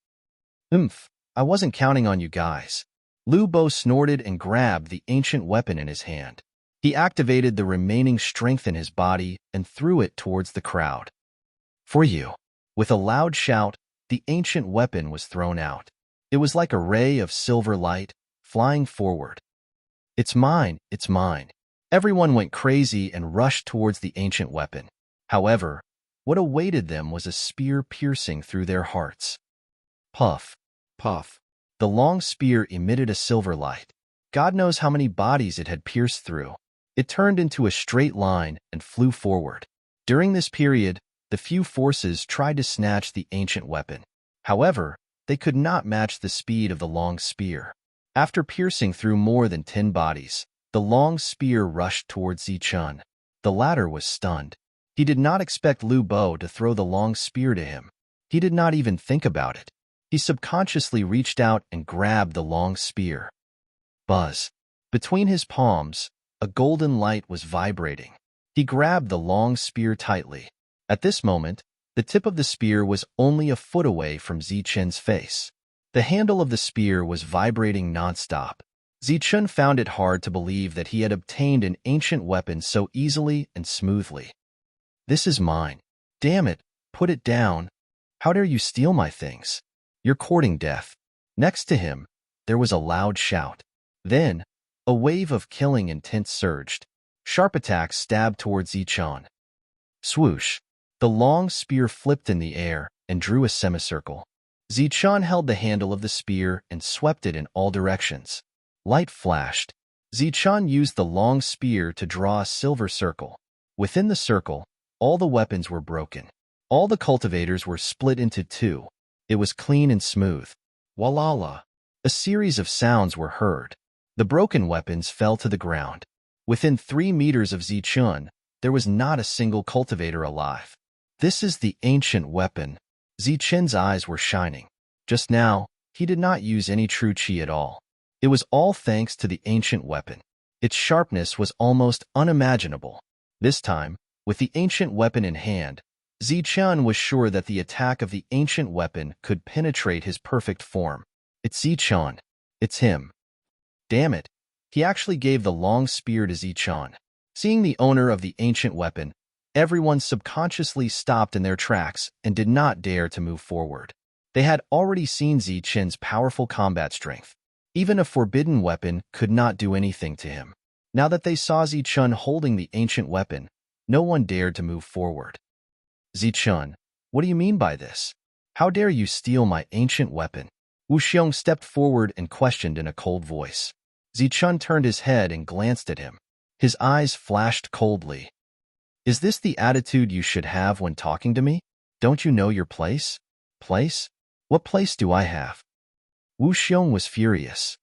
I wasn't counting on you guys. Lu Bo snorted and grabbed the ancient weapon in his hand. He activated the remaining strength in his body and threw it towards the crowd. For you. With a loud shout, the ancient weapon was thrown out. It was like a ray of silver light, flying forward. It's mine, it's mine. Everyone went crazy and rushed towards the ancient weapon. However, what awaited them was a spear piercing through their hearts. Puff, puff. The long spear emitted a silver light. God knows how many bodies it had pierced through. It turned into a straight line and flew forward. During this period, the few forces tried to snatch the ancient weapon. However, they could not match the speed of the long spear. After piercing through more than 10 bodies, the long spear rushed towards Zichun. The latter was stunned. He did not expect Lu Bo to throw the long spear to him. He did not even think about it. He subconsciously reached out and grabbed the long spear. Buzz. Between his palms, a golden light was vibrating. He grabbed the long spear tightly. At this moment, the tip of the spear was only a foot away from Zichun's face. The handle of the spear was vibrating nonstop. Zichun found it hard to believe that he had obtained an ancient weapon so easily and smoothly. This is mine. Damn it, put it down. How dare you steal my things? You're courting death. Next to him, there was a loud shout. Then, a wave of killing intent surged. Sharp attacks stabbed towards Zichun. Swoosh! The long spear flipped in the air and drew a semicircle. Zichun held the handle of the spear and swept it in all directions. Light flashed. Zichun used the long spear to draw a silver circle. Within the circle, all the weapons were broken. All the cultivators were split into two. It was clean and smooth. Walala! A series of sounds were heard. The broken weapons fell to the ground. Within 3 meters of Zichun, there was not a single cultivator alive. This is the ancient weapon. Zichun's eyes were shining. Just now, he did not use any true qi at all. It was all thanks to the ancient weapon. Its sharpness was almost unimaginable. This time, with the ancient weapon in hand, Zichun was sure that the attack of the ancient weapon could penetrate his perfect form. It's Zichun. It's him. Damn it. He actually gave the long spear to Zichun. Seeing the owner of the ancient weapon, everyone subconsciously stopped in their tracks and did not dare to move forward. They had already seen Zichun's powerful combat strength. Even a forbidden weapon could not do anything to him. Now that they saw Zichun holding the ancient weapon, no one dared to move forward. Zichun, what do you mean by this? How dare you steal my ancient weapon? Wu Xiong stepped forward and questioned in a cold voice. Zichun turned his head and glanced at him. His eyes flashed coldly. Is this the attitude you should have when talking to me? Don't you know your place? Place? What place do I have? Wu Xiong was furious.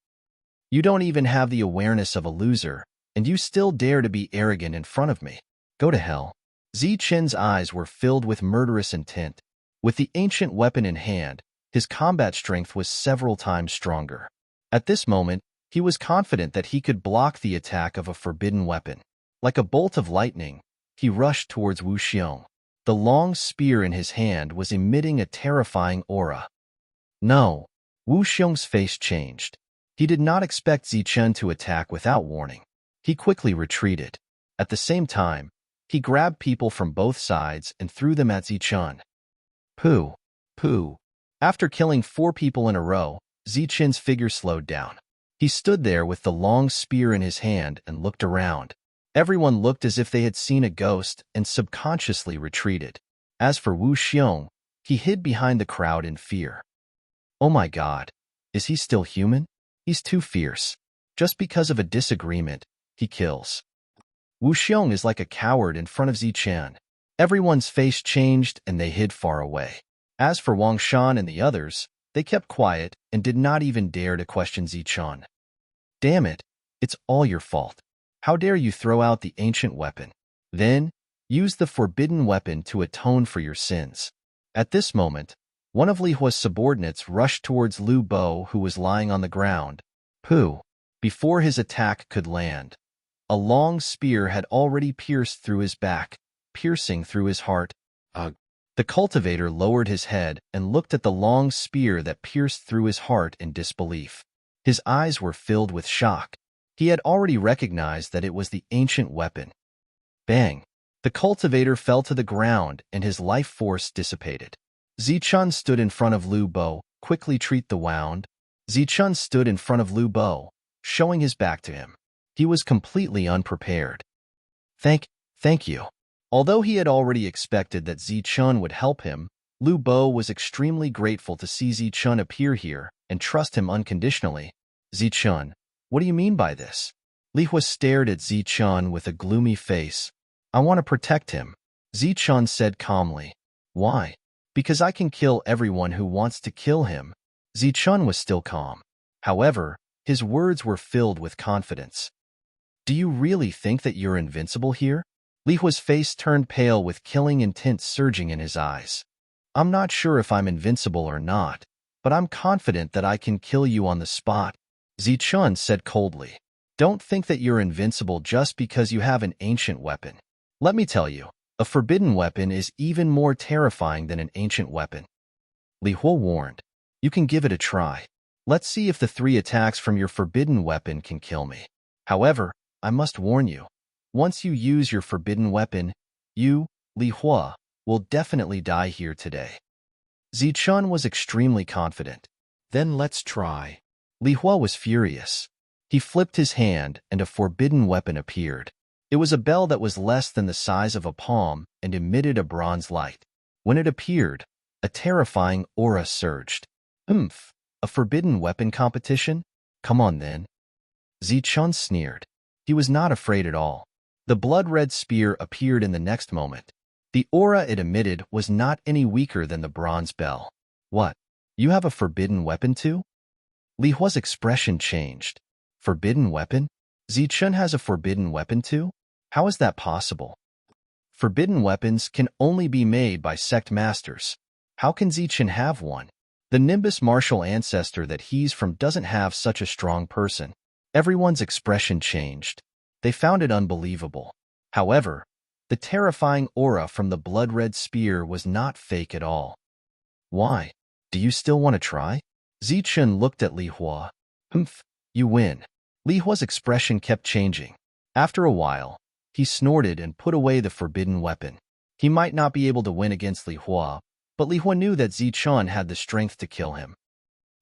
You don't even have the awareness of a loser, and you still dare to be arrogant in front of me. Go to hell. Zichun's eyes were filled with murderous intent. With the ancient weapon in hand, his combat strength was several times stronger. At this moment, he was confident that he could block the attack of a forbidden weapon. Like a bolt of lightning, he rushed towards Wu Xiong. The long spear in his hand was emitting a terrifying aura. No. Wu Xiong's face changed. He did not expect Zichun to attack without warning. He quickly retreated. At the same time, he grabbed people from both sides and threw them at Zichun. Pooh! Pooh! After killing 4 people in a row, Zichun's figure slowed down. He stood there with the long spear in his hand and looked around. Everyone looked as if they had seen a ghost and subconsciously retreated. As for Wu Xiong, he hid behind the crowd in fear. Oh my God, is he still human? He's too fierce. Just because of a disagreement, he kills. Wu Xiong is like a coward in front of Zichun. Everyone's face changed and they hid far away. As for Wang Shan and the others, they kept quiet and did not even dare to question Zichun. Damn it, it's all your fault. How dare you throw out the ancient weapon? Then, use the forbidden weapon to atone for your sins. At this moment, one of Li Hua's subordinates rushed towards Lu Bo, who was lying on the ground. Pooh! Before his attack could land, a long spear had already pierced through his back, piercing through his heart. Ugh! The cultivator lowered his head and looked at the long spear that pierced through his heart in disbelief. His eyes were filled with shock. He had already recognized that it was the ancient weapon. Bang! The cultivator fell to the ground and his life force dissipated. Zichun stood in front of Lu Bo, quickly treat the wound. Zichun stood in front of Lu Bo, showing his back to him. He was completely unprepared. Thank you. Although he had already expected that Zichun would help him, Lu Bo was extremely grateful to see Zichun appear here and trust him unconditionally. Zichun, what do you mean by this? Li Hua stared at Zichun with a gloomy face. I want to protect him. Zichun said calmly. Why? Because I can kill everyone who wants to kill him. Zichun was still calm. However, his words were filled with confidence. Do you really think that you're invincible here? Li Hua's face turned pale with killing intent surging in his eyes. I'm not sure if I'm invincible or not, but I'm confident that I can kill you on the spot. Zichun said coldly. Don't think that you're invincible just because you have an ancient weapon. Let me tell you, a forbidden weapon is even more terrifying than an ancient weapon. Li Hua warned. You can give it a try. Let's see if the 3 attacks from your forbidden weapon can kill me. However, I must warn you. Once you use your forbidden weapon, you, Li Hua, will definitely die here today. Zichun was extremely confident. Then let's try. Li Hua was furious. He flipped his hand and a forbidden weapon appeared. It was a bell that was less than the size of a palm and emitted a bronze light. When it appeared, a terrifying aura surged. A forbidden weapon competition? Come on then. Zichun sneered. He was not afraid at all. The blood-red spear appeared in the next moment. The aura it emitted was not any weaker than the bronze bell. What? You have a forbidden weapon too? Li Hua's expression changed. Forbidden weapon? Zichun has a forbidden weapon too? How is that possible? Forbidden weapons can only be made by sect masters. How can Zichun have one? The Nimbus martial ancestor that he's from doesn't have such a strong person. Everyone's expression changed. They found it unbelievable. However, the terrifying aura from the blood-red spear was not fake at all. Why? Do you still want to try? Zichun looked at Li Hua. You win. Li Hua's expression kept changing. After a while, he snorted and put away the forbidden weapon. He might not be able to win against Li Hua, but Li Hua knew that Zichun had the strength to kill him.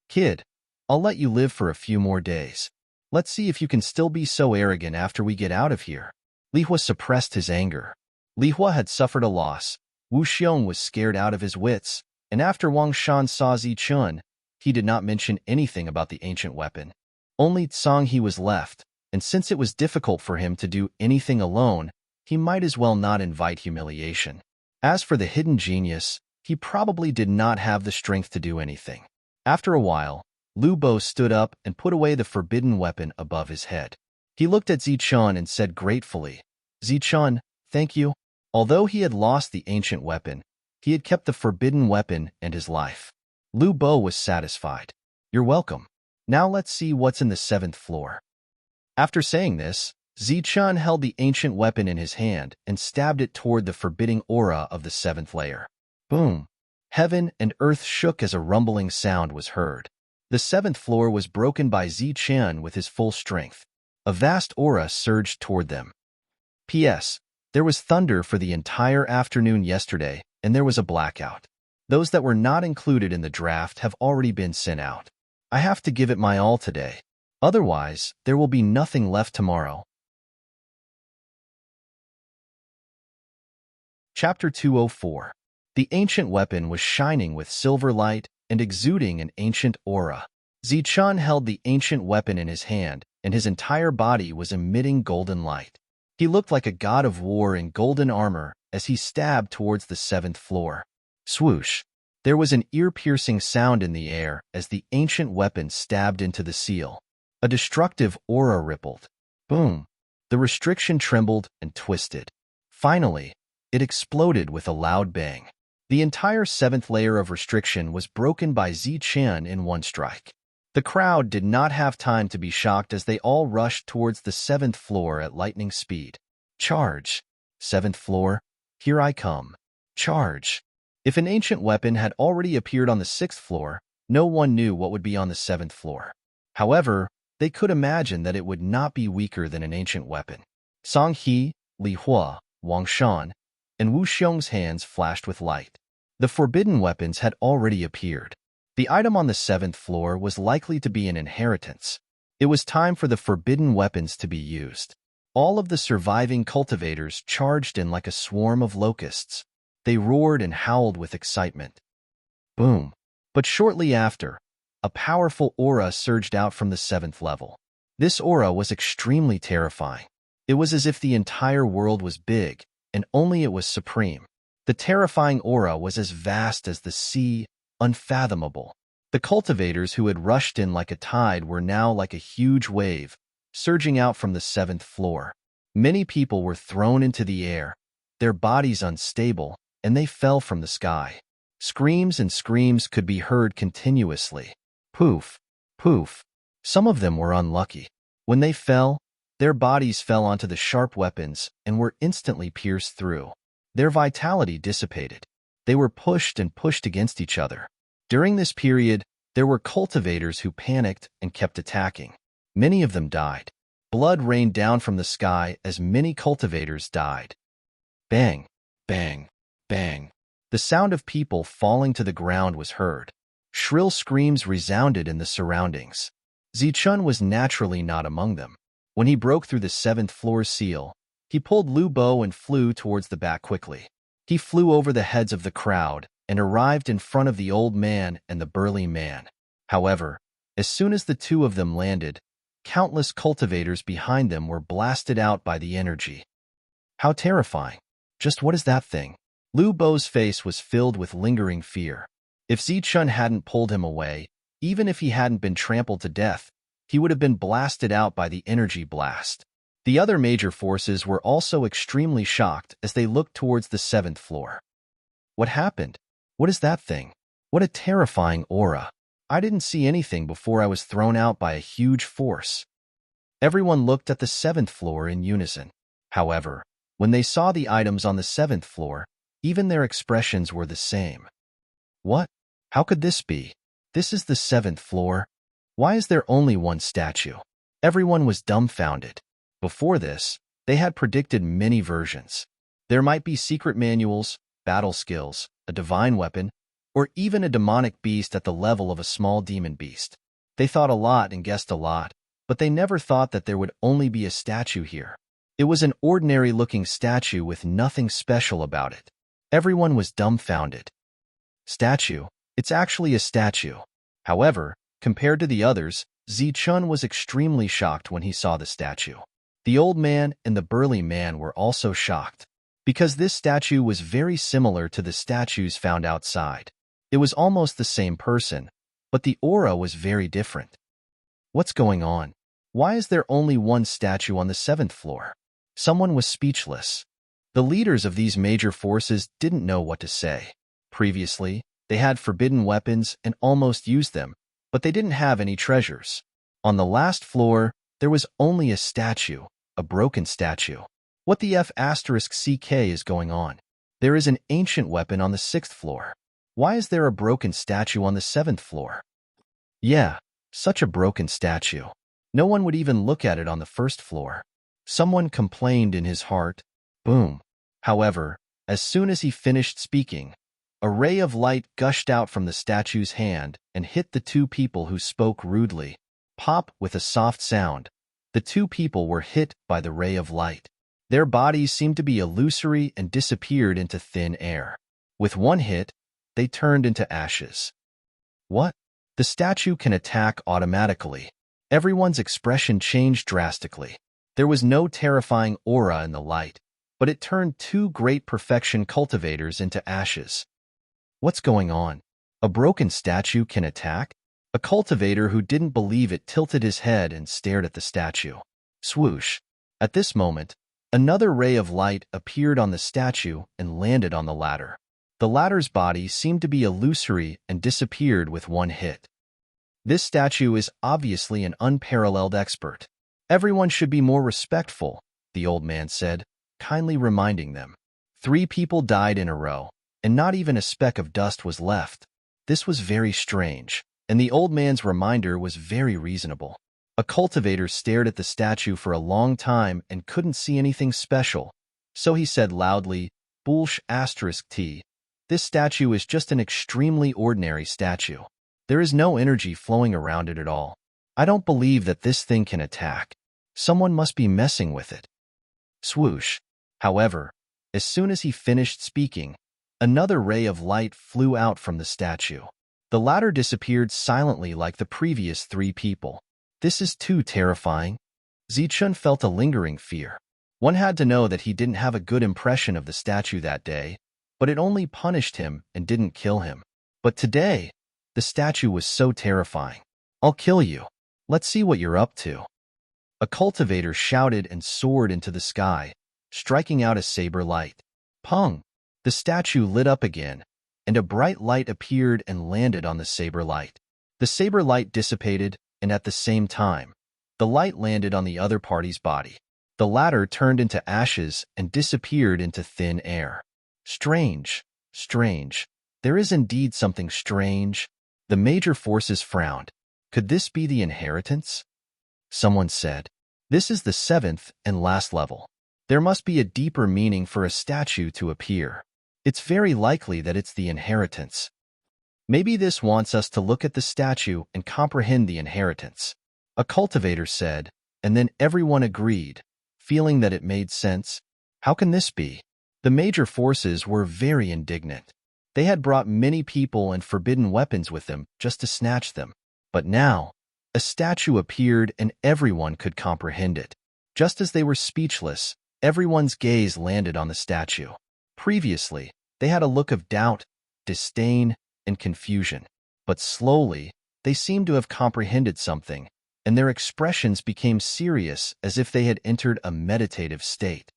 Kid, I'll let you live for a few more days. Let's see if you can still be so arrogant after we get out of here. Li Hua suppressed his anger. Li Hua had suffered a loss. Wu Xiong was scared out of his wits, and after Wang Shan saw Zichun, he did not mention anything about the ancient weapon. Only Tsang He was left, and since it was difficult for him to do anything alone, he might as well not invite humiliation. As for the hidden genius, he probably did not have the strength to do anything. After a while, Lu Bo stood up and put away the forbidden weapon above his head. He looked at Zichun and said gratefully, Zichun, thank you. Although he had lost the ancient weapon, he had kept the forbidden weapon and his life. Lu Bo was satisfied. You're welcome. Now let's see what's in the 7th floor. After saying this, Zichun held the ancient weapon in his hand and stabbed it toward the forbidding aura of the 7th layer. Boom! Heaven and earth shook as a rumbling sound was heard. The 7th floor was broken by Zichun with his full strength. A vast aura surged toward them. P.S. There was thunder for the entire afternoon yesterday, and there was a blackout. Those that were not included in the draft have already been sent out. I have to give it my all today. Otherwise, there will be nothing left tomorrow. Chapter 204. The ancient weapon was shining with silver light and exuding an ancient aura. Zichun held the ancient weapon in his hand, and his entire body was emitting golden light. He looked like a god of war in golden armor as he stabbed towards the 7th floor. Swoosh! There was an ear-piercing sound in the air as the ancient weapon stabbed into the seal. A destructive aura rippled. Boom! The restriction trembled and twisted. Finally, it exploded with a loud bang. The entire 7th layer of restriction was broken by Zichun in one strike. The crowd did not have time to be shocked as they all rushed towards the 7th floor at lightning speed. Charge! 7th floor, here I come. Charge! If an ancient weapon had already appeared on the 6th floor, no one knew what would be on the 7th floor. However, they could imagine that it would not be weaker than an ancient weapon. Song He, Li Hua, Wang Shan, and Wu Xiong's hands flashed with light. The forbidden weapons had already appeared. The item on the 7th floor was likely to be an inheritance. It was time for the forbidden weapons to be used. All of the surviving cultivators charged in like a swarm of locusts. They roared and howled with excitement. Boom! But shortly after, a powerful aura surged out from the 7th level. This aura was extremely terrifying. It was as if the entire world was big, and only it was supreme. The terrifying aura was as vast as the sea, unfathomable. The cultivators who had rushed in like a tide were now like a huge wave, surging out from the 7th floor. Many people were thrown into the air, their bodies unstable, and they fell from the sky. Screams and screams could be heard continuously. Poof, poof. Some of them were unlucky. When they fell, their bodies fell onto the sharp weapons and were instantly pierced through. Their vitality dissipated. They were pushed and pushed against each other. During this period, there were cultivators who panicked and kept attacking. Many of them died. Blood rained down from the sky as many cultivators died. Bang, bang, bang. The sound of people falling to the ground was heard. Shrill screams resounded in the surroundings. Zichun was naturally not among them. When he broke through the 7th floor seal, he pulled Lu Bo and flew towards the back quickly. He flew over the heads of the crowd and arrived in front of the old man and the burly man. However, as soon as the two of them landed, countless cultivators behind them were blasted out by the energy. How terrifying. Just what is that thing? Lu Bo's face was filled with lingering fear. If Zichun hadn't pulled him away, even if he hadn't been trampled to death, he would have been blasted out by the energy blast. The other major forces were also extremely shocked as they looked towards the 7th floor. What happened? What is that thing? What a terrifying aura. I didn't see anything before I was thrown out by a huge force. Everyone looked at the 7th floor in unison. However, when they saw the items on the 7th floor, even their expressions were the same. What? How could this be? This is the 7th floor. Why is there only one statue? Everyone was dumbfounded. Before this, they had predicted many versions. There might be secret manuals, battle skills, a divine weapon, or even a demonic beast at the level of a small demon beast. They thought a lot and guessed a lot, but they never thought that there would only be a statue here. It was an ordinary-looking statue with nothing special about it. Everyone was dumbfounded. Statue? It's actually a statue. However, compared to the others, Zichun was extremely shocked when he saw the statue. The old man and the burly man were also shocked, because this statue was very similar to the statues found outside. It was almost the same person, but the aura was very different. What's going on? Why is there only one statue on the 7th floor? Someone was speechless. The leaders of these major forces didn't know what to say. Previously, they had forbidden weapons and almost used them, but they didn't have any treasures. On the last floor, there was only a statue, a broken statue. What the F***CK is going on? There is an ancient weapon on the 6th floor. Why is there a broken statue on the 7th floor? Yeah, such a broken statue. No one would even look at it on the 1st floor. Someone complained in his heart. Boom. However, as soon as he finished speaking, a ray of light gushed out from the statue's hand and hit the two people who spoke rudely. Pop, with a soft sound. The two people were hit by the ray of light. Their bodies seemed to be illusory and disappeared into thin air. With one hit, they turned into ashes. What? The statue can attack automatically. Everyone's expression changed drastically. There was no terrifying aura in the light, but it turned two great perfection cultivators into ashes. What's going on? A broken statue can attack? A cultivator who didn't believe it tilted his head and stared at the statue. Swoosh. At this moment, another ray of light appeared on the statue and landed on the ladder. The ladder's body seemed to be illusory and disappeared with one hit. This statue is obviously an unparalleled expert. Everyone should be more respectful, the old man said, kindly reminding them. 3 people died in a row, and not even a speck of dust was left. This was very strange, and the old man's reminder was very reasonable. A cultivator stared at the statue for a long time and couldn't see anything special, so he said loudly, "Bullsh**T. This statue is just an extremely ordinary statue. There is no energy flowing around it at all. I don't believe that this thing can attack. Someone must be messing with it." Swoosh. However, as soon as he finished speaking, another ray of light flew out from the statue. The latter disappeared silently like the previous 3 people. This is too terrifying. Zichun felt a lingering fear. One had to know that he didn't have a good impression of the statue that day, but it only punished him and didn't kill him. But today, the statue was so terrifying. "I'll kill you. Let's see what you're up to." A cultivator shouted and soared into the sky, striking out a saber light. Pung! The statue lit up again, and a bright light appeared and landed on the saber light. The saber light dissipated, and at the same time, the light landed on the other party's body. The latter turned into ashes and disappeared into thin air. Strange, strange. There is indeed something strange. The major forces frowned. Could this be the inheritance? Someone said, "This is the 7th and last level. There must be a deeper meaning for a statue to appear." It's very likely that it's the inheritance. Maybe this wants us to look at the statue and comprehend the inheritance. A cultivator said, and then everyone agreed, feeling that it made sense. How can this be? The major forces were very indignant. They had brought many people and forbidden weapons with them just to snatch them. But now, a statue appeared and everyone could comprehend it. Just as they were speechless, everyone's gaze landed on the statue. Previously, they had a look of doubt, disdain, and confusion. But slowly, they seemed to have comprehended something, and their expressions became serious as if they had entered a meditative state.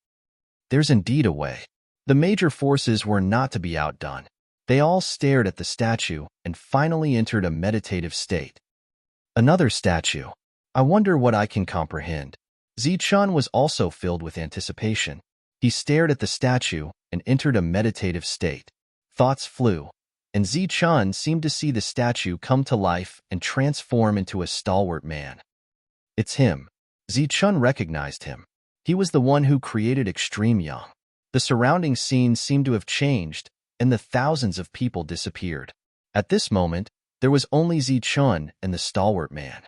There's indeed a way. The major forces were not to be outdone. They all stared at the statue and finally entered a meditative state. Another statue. I wonder what I can comprehend. Zichun was also filled with anticipation. He stared at the statue and entered a meditative state. Thoughts flew, and Zichun seemed to see the statue come to life and transform into a stalwart man. It's him. Zichun recognized him. He was the one who created Extreme Yang. The surrounding scene seemed to have changed, and the thousands of people disappeared. At this moment, there was only Zichun and the stalwart man.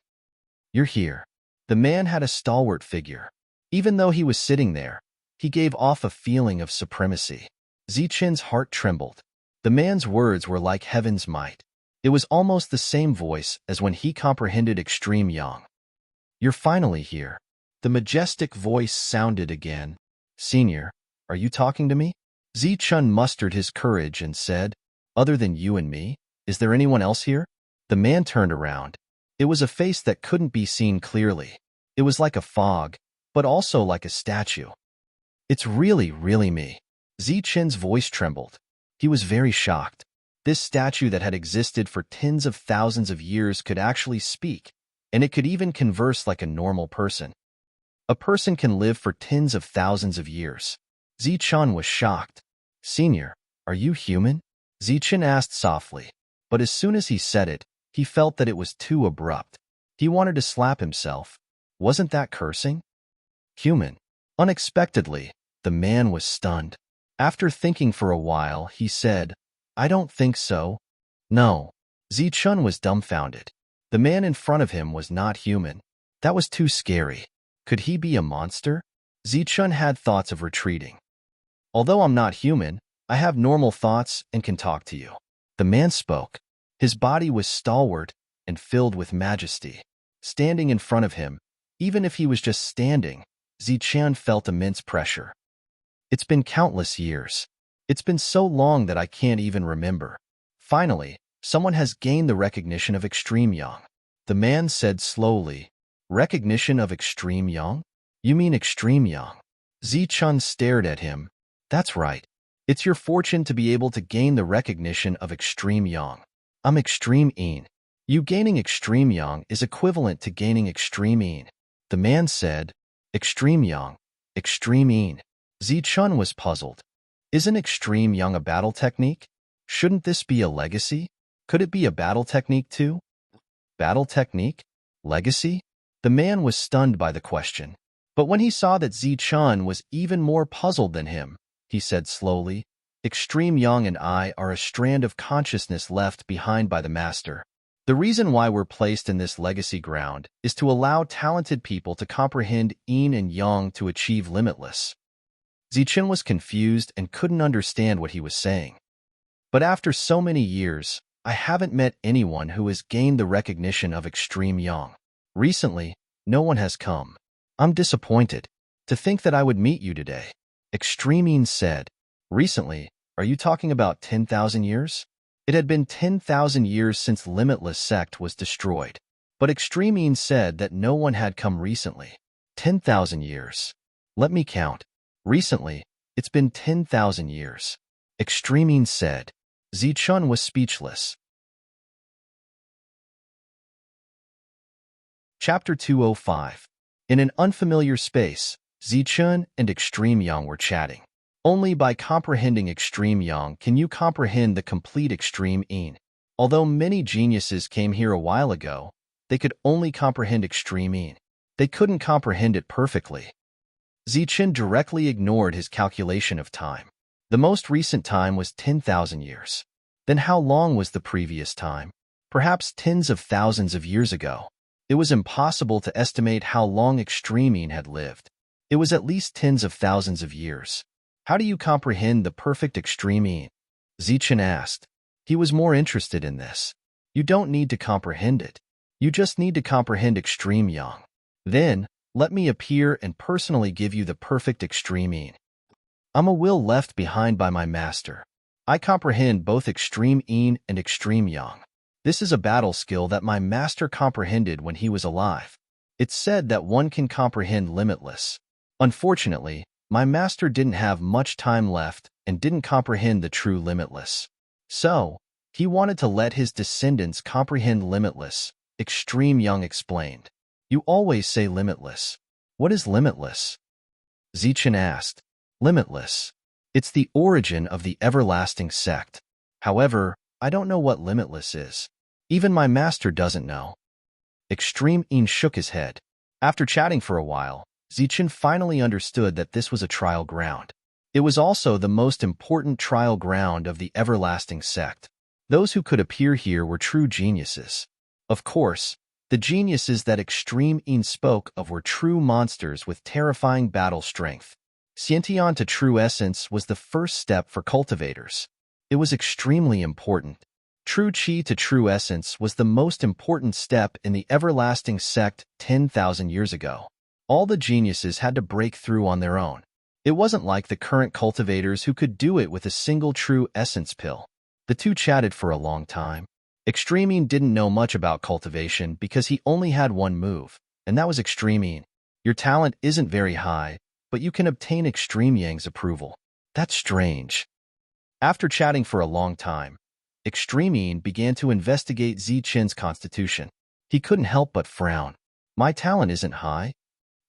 You're here. The man had a stalwart figure. Even though he was sitting there, he gave off a feeling of supremacy. Zichun's heart trembled. The man's words were like heaven's might. It was almost the same voice as when he comprehended Extreme Yang. You're finally here. The majestic voice sounded again. Senior, are you talking to me? Zichun mustered his courage and said, Other than you and me, is there anyone else here? The man turned around. It was a face that couldn't be seen clearly. It was like a fog, but also like a statue. It's really me. Zichun's voice trembled. He was very shocked. This statue that had existed for tens of thousands of years could actually speak, and it could even converse like a normal person. A person can live for tens of thousands of years. Zichun was shocked. Senior, are you human? Zichun asked softly, but as soon as he said it, he felt that it was too abrupt. He wanted to slap himself. Wasn't that cursing? Human. Unexpectedly, the man was stunned. After thinking for a while, he said, I don't think so. No. Zichun was dumbfounded. The man in front of him was not human. That was too scary. Could he be a monster? Zichun had thoughts of retreating. Although I'm not human, I have normal thoughts and can talk to you. The man spoke. His body was stalwart and filled with majesty. Standing in front of him, even if he was just standing, Zichun felt immense pressure. It's been countless years. It's been so long that I can't even remember. Finally, someone has gained the recognition of Extreme Yang. The man said slowly, Recognition of Extreme Yang? You mean Extreme Yang? Zichun stared at him. That's right. It's your fortune to be able to gain the recognition of Extreme Yang. I'm Extreme Yin. You gaining Extreme Yang is equivalent to gaining Extreme Yin. The man said, Extreme Yang, Extreme Yin. Zichun was puzzled. Isn't Extreme Yang a battle technique? Shouldn't this be a legacy? Could it be a battle technique too? Battle technique? Legacy? The man was stunned by the question. But when he saw that Zichun was even more puzzled than him, he said slowly, Extreme Yang and I are a strand of consciousness left behind by the Master. The reason why we're placed in this legacy ground is to allow talented people to comprehend Yin and Yang to achieve limitless. Zichun was confused and couldn't understand what he was saying. But after so many years, I haven't met anyone who has gained the recognition of Extreme Yang. Recently, no one has come. I'm disappointed. To think that I would meet you today. Extreme Yin said, Recently, are you talking about 10,000 years? It had been 10,000 years since Limitless Sect was destroyed. But Extreme Yin said that no one had come recently. 10,000 years. Let me count. Recently, it's been 10,000 years. Extreme Yin said. Zichun was speechless. Chapter 205. In an unfamiliar space, Zichun and Extreme Yang were chatting. Only by comprehending Extreme Yang can you comprehend the complete Extreme Yin. Although many geniuses came here a while ago, they could only comprehend Extreme Yin. They couldn't comprehend it perfectly. Zichun directly ignored his calculation of time. The most recent time was 10,000 years. Then how long was the previous time? Perhaps tens of thousands of years ago. It was impossible to estimate how long Extremine had lived. It was at least tens of thousands of years. How do you comprehend the perfect Extremine? Zichen asked. He was more interested in this. You don't need to comprehend it. You just need to comprehend Extreme Young. Then, let me appear and personally give you the perfect Extremine. I'm a will left behind by my master. I comprehend both Extreme Een and Extreme Young. This is a battle skill that my master comprehended when he was alive. It's said that one can comprehend limitless. Unfortunately, my master didn't have much time left and didn't comprehend the true limitless. So, he wanted to let his descendants comprehend limitless, Extreme Young explained. You always say limitless. What is limitless? Zichen asked. Limitless. It's the origin of the everlasting sect. However, I don't know what limitless is. Even my master doesn't know. Extreme Een shook his head. After chatting for a while, Zichen finally understood that this was a trial ground. It was also the most important trial ground of the everlasting sect. Those who could appear here were true geniuses. Of course, the geniuses that Extreme Een spoke of were true monsters with terrifying battle strength. Sciention to true essence was the first step for cultivators. It was extremely important. True Chi to true essence was the most important step in the everlasting sect 10,000 years ago. All the geniuses had to break through on their own. It wasn't like the current cultivators who could do it with a single true essence pill. The two chatted for a long time. Extremine didn't know much about cultivation because he only had one move, and that was Extremine. Your talent isn't very high, but you can obtain Extreme Yang's approval. That's strange. After chatting for a long time, Extremine began to investigate Zichen's constitution. He couldn't help but frown. My talent isn't high.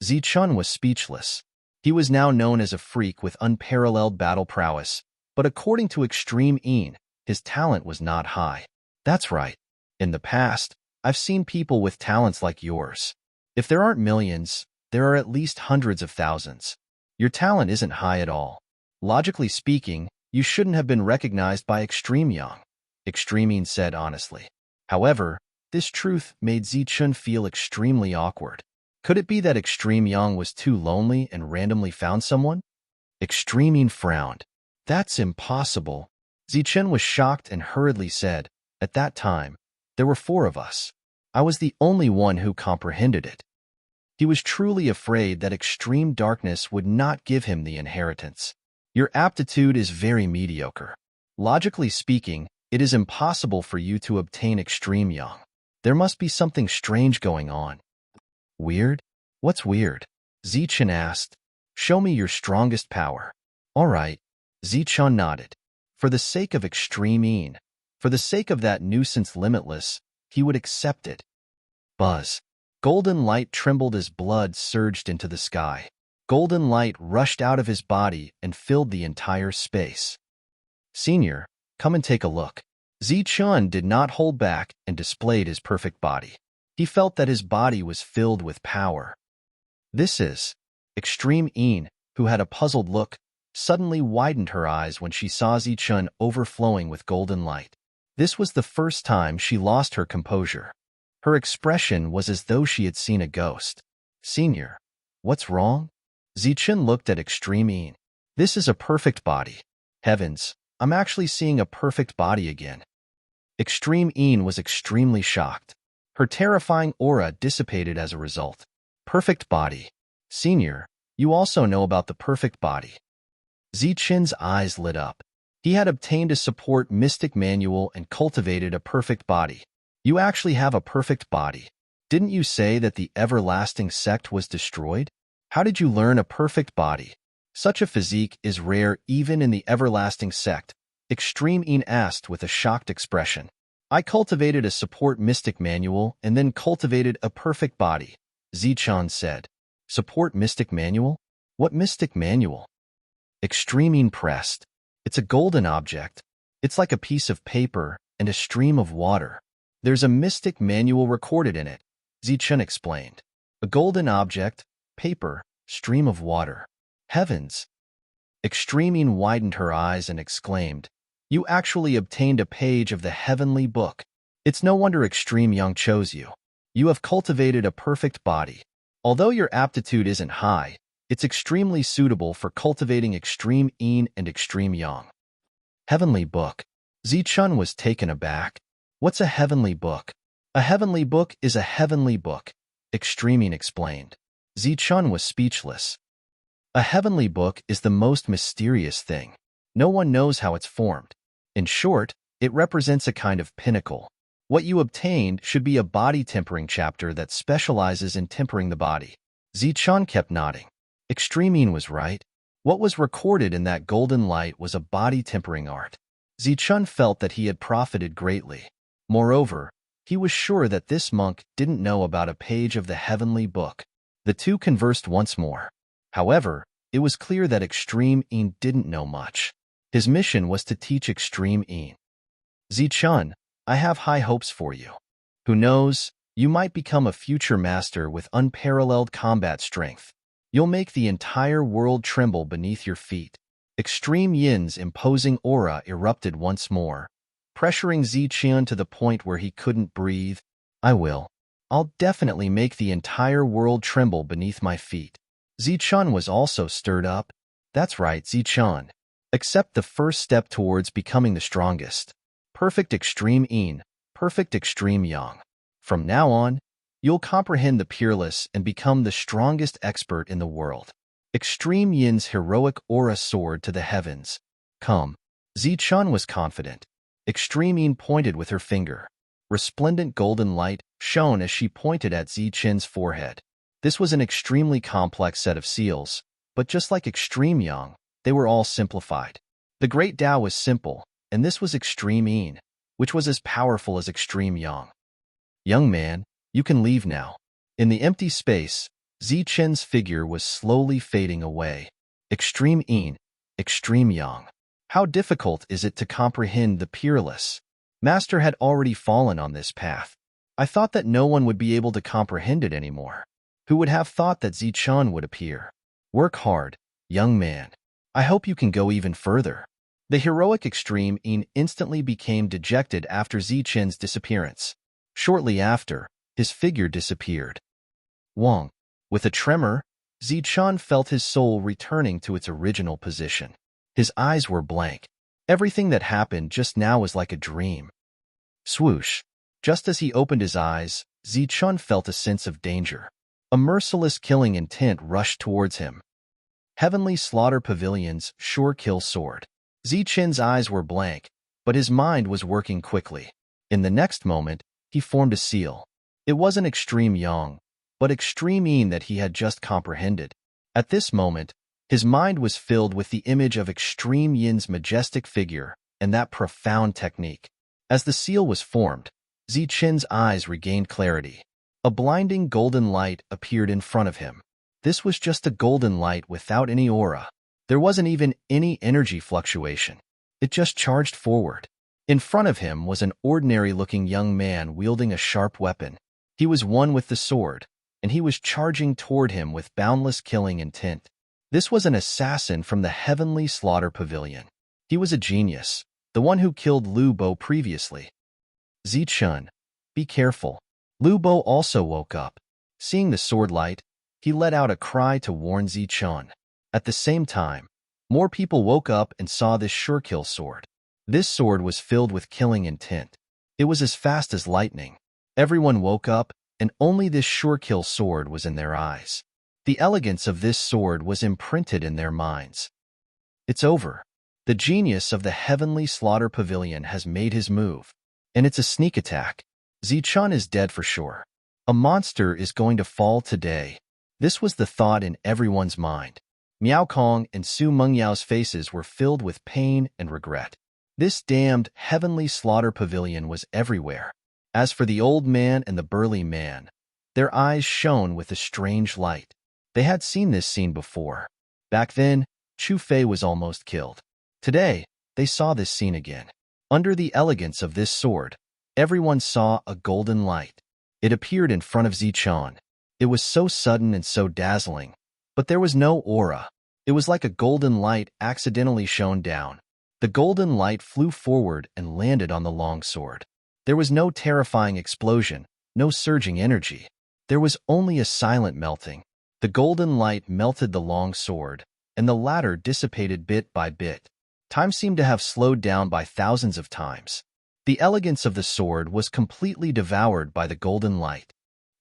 Zichen was speechless. He was now known as a freak with unparalleled battle prowess, but according to Extreme Een, his talent was not high. That's right. In the past, I've seen people with talents like yours. If there aren't millions, there are at least hundreds of thousands. Your talent isn't high at all. Logically speaking, you shouldn't have been recognized by Extreme Young, Extremine said honestly. However, this truth made Zichen feel extremely awkward. Could it be that Extreme Young was too lonely and randomly found someone? Extremine frowned. That's impossible. Zichen was shocked and hurriedly said, at that time, there were 4 of us. I was the only one who comprehended it. He was truly afraid that extreme darkness would not give him the inheritance. Your aptitude is very mediocre. Logically speaking, it is impossible for you to obtain Extreme Young. There must be something strange going on. Weird? What's weird? Zichen asked. Show me your strongest power. All right. Zichen nodded. For the sake of Extreme Een, for the sake of that nuisance limitless, he would accept it. Buzz. Golden light trembled as blood surged into the sky. Golden light rushed out of his body and filled the entire space. Senior, come and take a look. Zichen did not hold back and displayed his perfect body. He felt that his body was filled with power. This is... Extreme Een, who had a puzzled look, suddenly widened her eyes when she saw Zichen overflowing with golden light. This was the first time she lost her composure. Her expression was as though she had seen a ghost. Senior, what's wrong? Zichen looked at Extreme Een. This is a perfect body. Heavens, I'm actually seeing a perfect body again. Extreme Een was extremely shocked. Her terrifying aura dissipated as a result. Perfect body. Senior, you also know about the perfect body. Zichen's eyes lit up. He had obtained a support mystic manual and cultivated a perfect body. You actually have a perfect body. Didn't you say that the everlasting sect was destroyed? How did you learn a perfect body? Such a physique is rare even in the everlasting sect, Extreme Een asked with a shocked expression. I cultivated a support mystic manual and then cultivated a perfect body, Zichen said. Support mystic manual? What mystic manual? Extreme Een pressed. It's a golden object. It's like a piece of paper and a stream of water. There's a mystic manual recorded in it, Zichen explained. A golden object, paper, stream of water. Heavens! Extremine widened her eyes and exclaimed, "You actually obtained a page of the heavenly book. It's no wonder Extreme Young chose you. You have cultivated a perfect body. Although your aptitude isn't high, it's extremely suitable for cultivating Extreme Een and Extreme Yang." Heavenly book. Zichun was taken aback. What's a heavenly book? A heavenly book is a heavenly book, Extremine explained. Zichun was speechless. A heavenly book is the most mysterious thing. No one knows how it's formed. In short, it represents a kind of pinnacle. What you obtained should be a body tempering chapter that specializes in tempering the body. Zichun kept nodding. Extremine was right. What was recorded in that golden light was a body tempering art. Zichun felt that he had profited greatly. Moreover, he was sure that this monk didn't know about a page of the heavenly book. The two conversed once more. However, it was clear that Extreme Een didn't know much. His mission was to teach Extreme Een. Zichun, I have high hopes for you. Who knows, you might become a future master with unparalleled combat strength. You'll make the entire world tremble beneath your feet. Extreme Yin's imposing aura erupted once more, pressuring Zichun to the point where he couldn't breathe. I will. I'll definitely make the entire world tremble beneath my feet. Zichun was also stirred up. That's right, Zichun. Accept the first step towards becoming the strongest. Perfect Extreme Een, perfect Extreme Yang. From now on, you'll comprehend the peerless and become the strongest expert in the world. Extreme Yin's heroic aura soared to the heavens. Come. Zichun was confident. Extreme Een pointed with her finger. Resplendent golden light shone as she pointed at Zichun's forehead. This was an extremely complex set of seals, but just like Extreme Yang, they were all simplified. The Great Tao was simple, and this was Extreme Een, which was as powerful as Extreme Yang. Young man, you can leave now. In the empty space, Zichun's figure was slowly fading away. Extreme Een, Extreme Yang. How difficult is it to comprehend the peerless? Master had already fallen on this path. I thought that no one would be able to comprehend it anymore. Who would have thought that Zichun would appear? Work hard, young man. I hope you can go even further. The heroic Extreme Een instantly became dejected after Zichun's disappearance. Shortly after, his figure disappeared. Wong. With a tremor, Zichun felt his soul returning to its original position. His eyes were blank. Everything that happened just now was like a dream. Swoosh. Just as he opened his eyes, Zichun felt a sense of danger. A merciless killing intent rushed towards him. Heavenly Slaughter Pavilion's sure kill sword. Zichun's eyes were blank, but his mind was working quickly. In the next moment, he formed a seal. It wasn't Extreme Yang, but Extreme Een that he had just comprehended. At this moment, his mind was filled with the image of Extreme Yin's majestic figure and that profound technique. As the seal was formed, Zichun's eyes regained clarity. A blinding golden light appeared in front of him. This was just a golden light without any aura. There wasn't even any energy fluctuation. It just charged forward. In front of him was an ordinary-looking young man wielding a sharp weapon. He was one with the sword, and he was charging toward him with boundless killing intent. This was an assassin from the Heavenly Slaughter Pavilion. He was a genius, the one who killed Lu Bo previously. Zichun, be careful. Lu Bo also woke up. Seeing the sword light, he let out a cry to warn Zichun. At the same time, more people woke up and saw this sure-kill sword. This sword was filled with killing intent. It was as fast as lightning. Everyone woke up, and only this sure-kill sword was in their eyes. The elegance of this sword was imprinted in their minds. It's over. The genius of the Heavenly Slaughter Pavilion has made his move. And it's a sneak attack. Zichun is dead for sure. A monster is going to fall today. This was the thought in everyone's mind. Miao Kong and Su Mengyao's faces were filled with pain and regret. This damned Heavenly Slaughter Pavilion was everywhere. As for the old man and the burly man, their eyes shone with a strange light. They had seen this scene before. Back then, Chu Fei was almost killed. Today, they saw this scene again. Under the elegance of this sword, everyone saw a golden light. It appeared in front of Zichun. It was so sudden and so dazzling, but there was no aura. It was like a golden light accidentally shone down. The golden light flew forward and landed on the long sword. There was no terrifying explosion, no surging energy. There was only a silent melting. The golden light melted the long sword, and the latter dissipated bit by bit. Time seemed to have slowed down by thousands of times. The elegance of the sword was completely devoured by the golden light.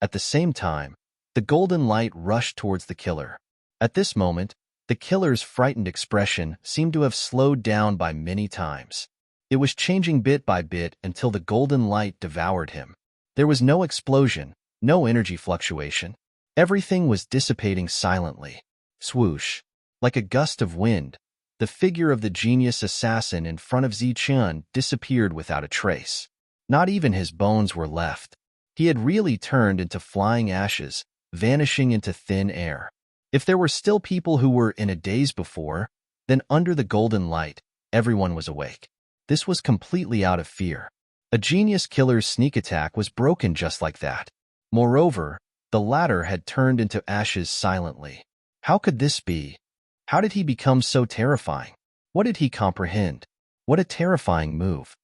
At the same time, the golden light rushed towards the killer. At this moment, the killer's frightened expression seemed to have slowed down by many times. It was changing bit by bit until the golden light devoured him. There was no explosion, no energy fluctuation. Everything was dissipating silently. Swoosh. Like a gust of wind, the figure of the genius assassin in front of Zichun disappeared without a trace. Not even his bones were left. He had really turned into flying ashes, vanishing into thin air. If there were still people who were in a daze before, then under the golden light, everyone was awake. This was completely out of fear. A genius killer's sneak attack was broken just like that. Moreover, the latter had turned into ashes silently. How could this be? How did he become so terrifying? What did he comprehend? What a terrifying move.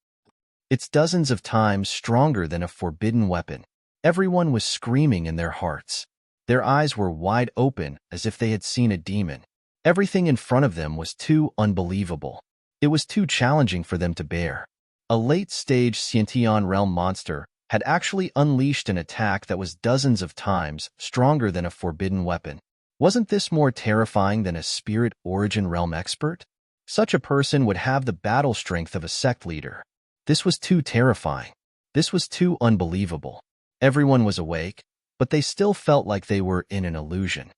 It's dozens of times stronger than a forbidden weapon. Everyone was screaming in their hearts. Their eyes were wide open as if they had seen a demon. Everything in front of them was too unbelievable. It was too challenging for them to bear. A late-stage Sciention realm monster had actually unleashed an attack that was dozens of times stronger than a forbidden weapon. Wasn't this more terrifying than a spirit origin realm expert? Such a person would have the battle strength of a sect leader. This was too terrifying. This was too unbelievable. Everyone was awake, but they still felt like they were in an illusion.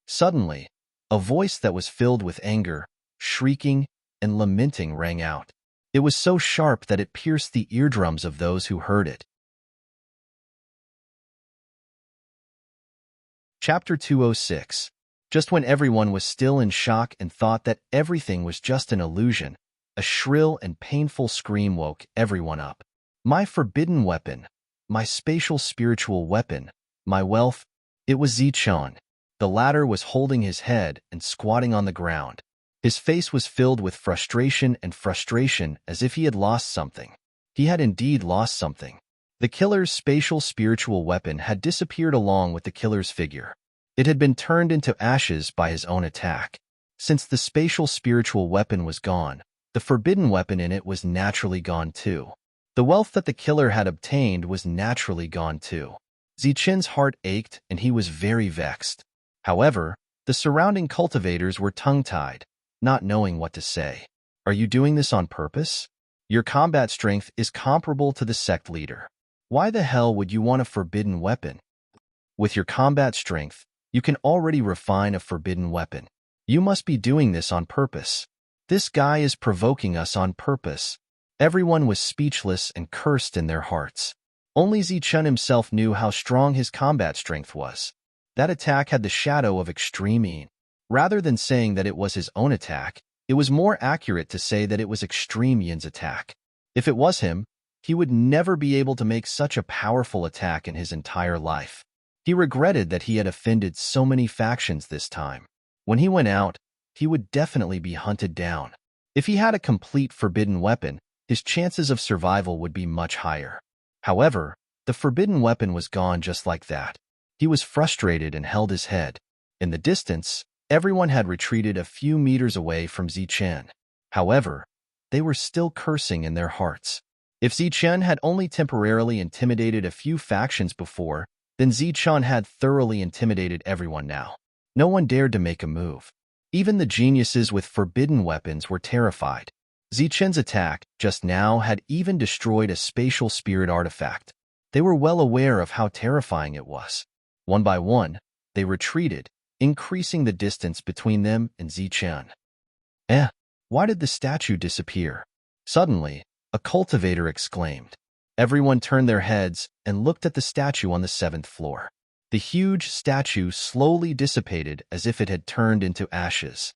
Suddenly, a voice that was filled with anger, shrieking, and lamenting rang out. It was so sharp that it pierced the eardrums of those who heard it. Chapter 206. Just when everyone was still in shock and thought that everything was just an illusion, a shrill and painful scream woke everyone up. My forbidden weapon, my spatial spiritual weapon, my wealth, it was Zichun. The latter was holding his head and squatting on the ground. His face was filled with frustration as if he had lost something. He had indeed lost something. The killer's spatial spiritual weapon had disappeared along with the killer's figure. It had been turned into ashes by his own attack. Since the spatial spiritual weapon was gone, the forbidden weapon in it was naturally gone too. The wealth that the killer had obtained was naturally gone too. Zichun's heart ached and he was very vexed. However, the surrounding cultivators were tongue-tied, not knowing what to say. Are you doing this on purpose? Your combat strength is comparable to the sect leader. Why the hell would you want a forbidden weapon? With your combat strength, you can already refine a forbidden weapon. You must be doing this on purpose. This guy is provoking us on purpose. Everyone was speechless and cursed in their hearts. Only Zichun himself knew how strong his combat strength was. That attack had the shadow of extreme yin. Rather than saying that it was his own attack, it was more accurate to say that it was extreme yin's attack. If it was him, he would never be able to make such a powerful attack in his entire life. He regretted that he had offended so many factions this time. When he went out, he would definitely be hunted down. If he had a complete forbidden weapon, his chances of survival would be much higher. However, the forbidden weapon was gone just like that. He was frustrated and held his head. In the distance, everyone had retreated a few meters away from Zichun. However, they were still cursing in their hearts. If Zichun had only temporarily intimidated a few factions before, then Zichun had thoroughly intimidated everyone now. No one dared to make a move. Even the geniuses with forbidden weapons were terrified. Zichun's attack just now had even destroyed a spatial spirit artifact. They were well aware of how terrifying it was. One by one, they retreated, increasing the distance between them and Zichun. Why did the statue disappear? Suddenly, a cultivator exclaimed. Everyone turned their heads and looked at the statue on the 7th floor. The huge statue slowly dissipated as if it had turned into ashes.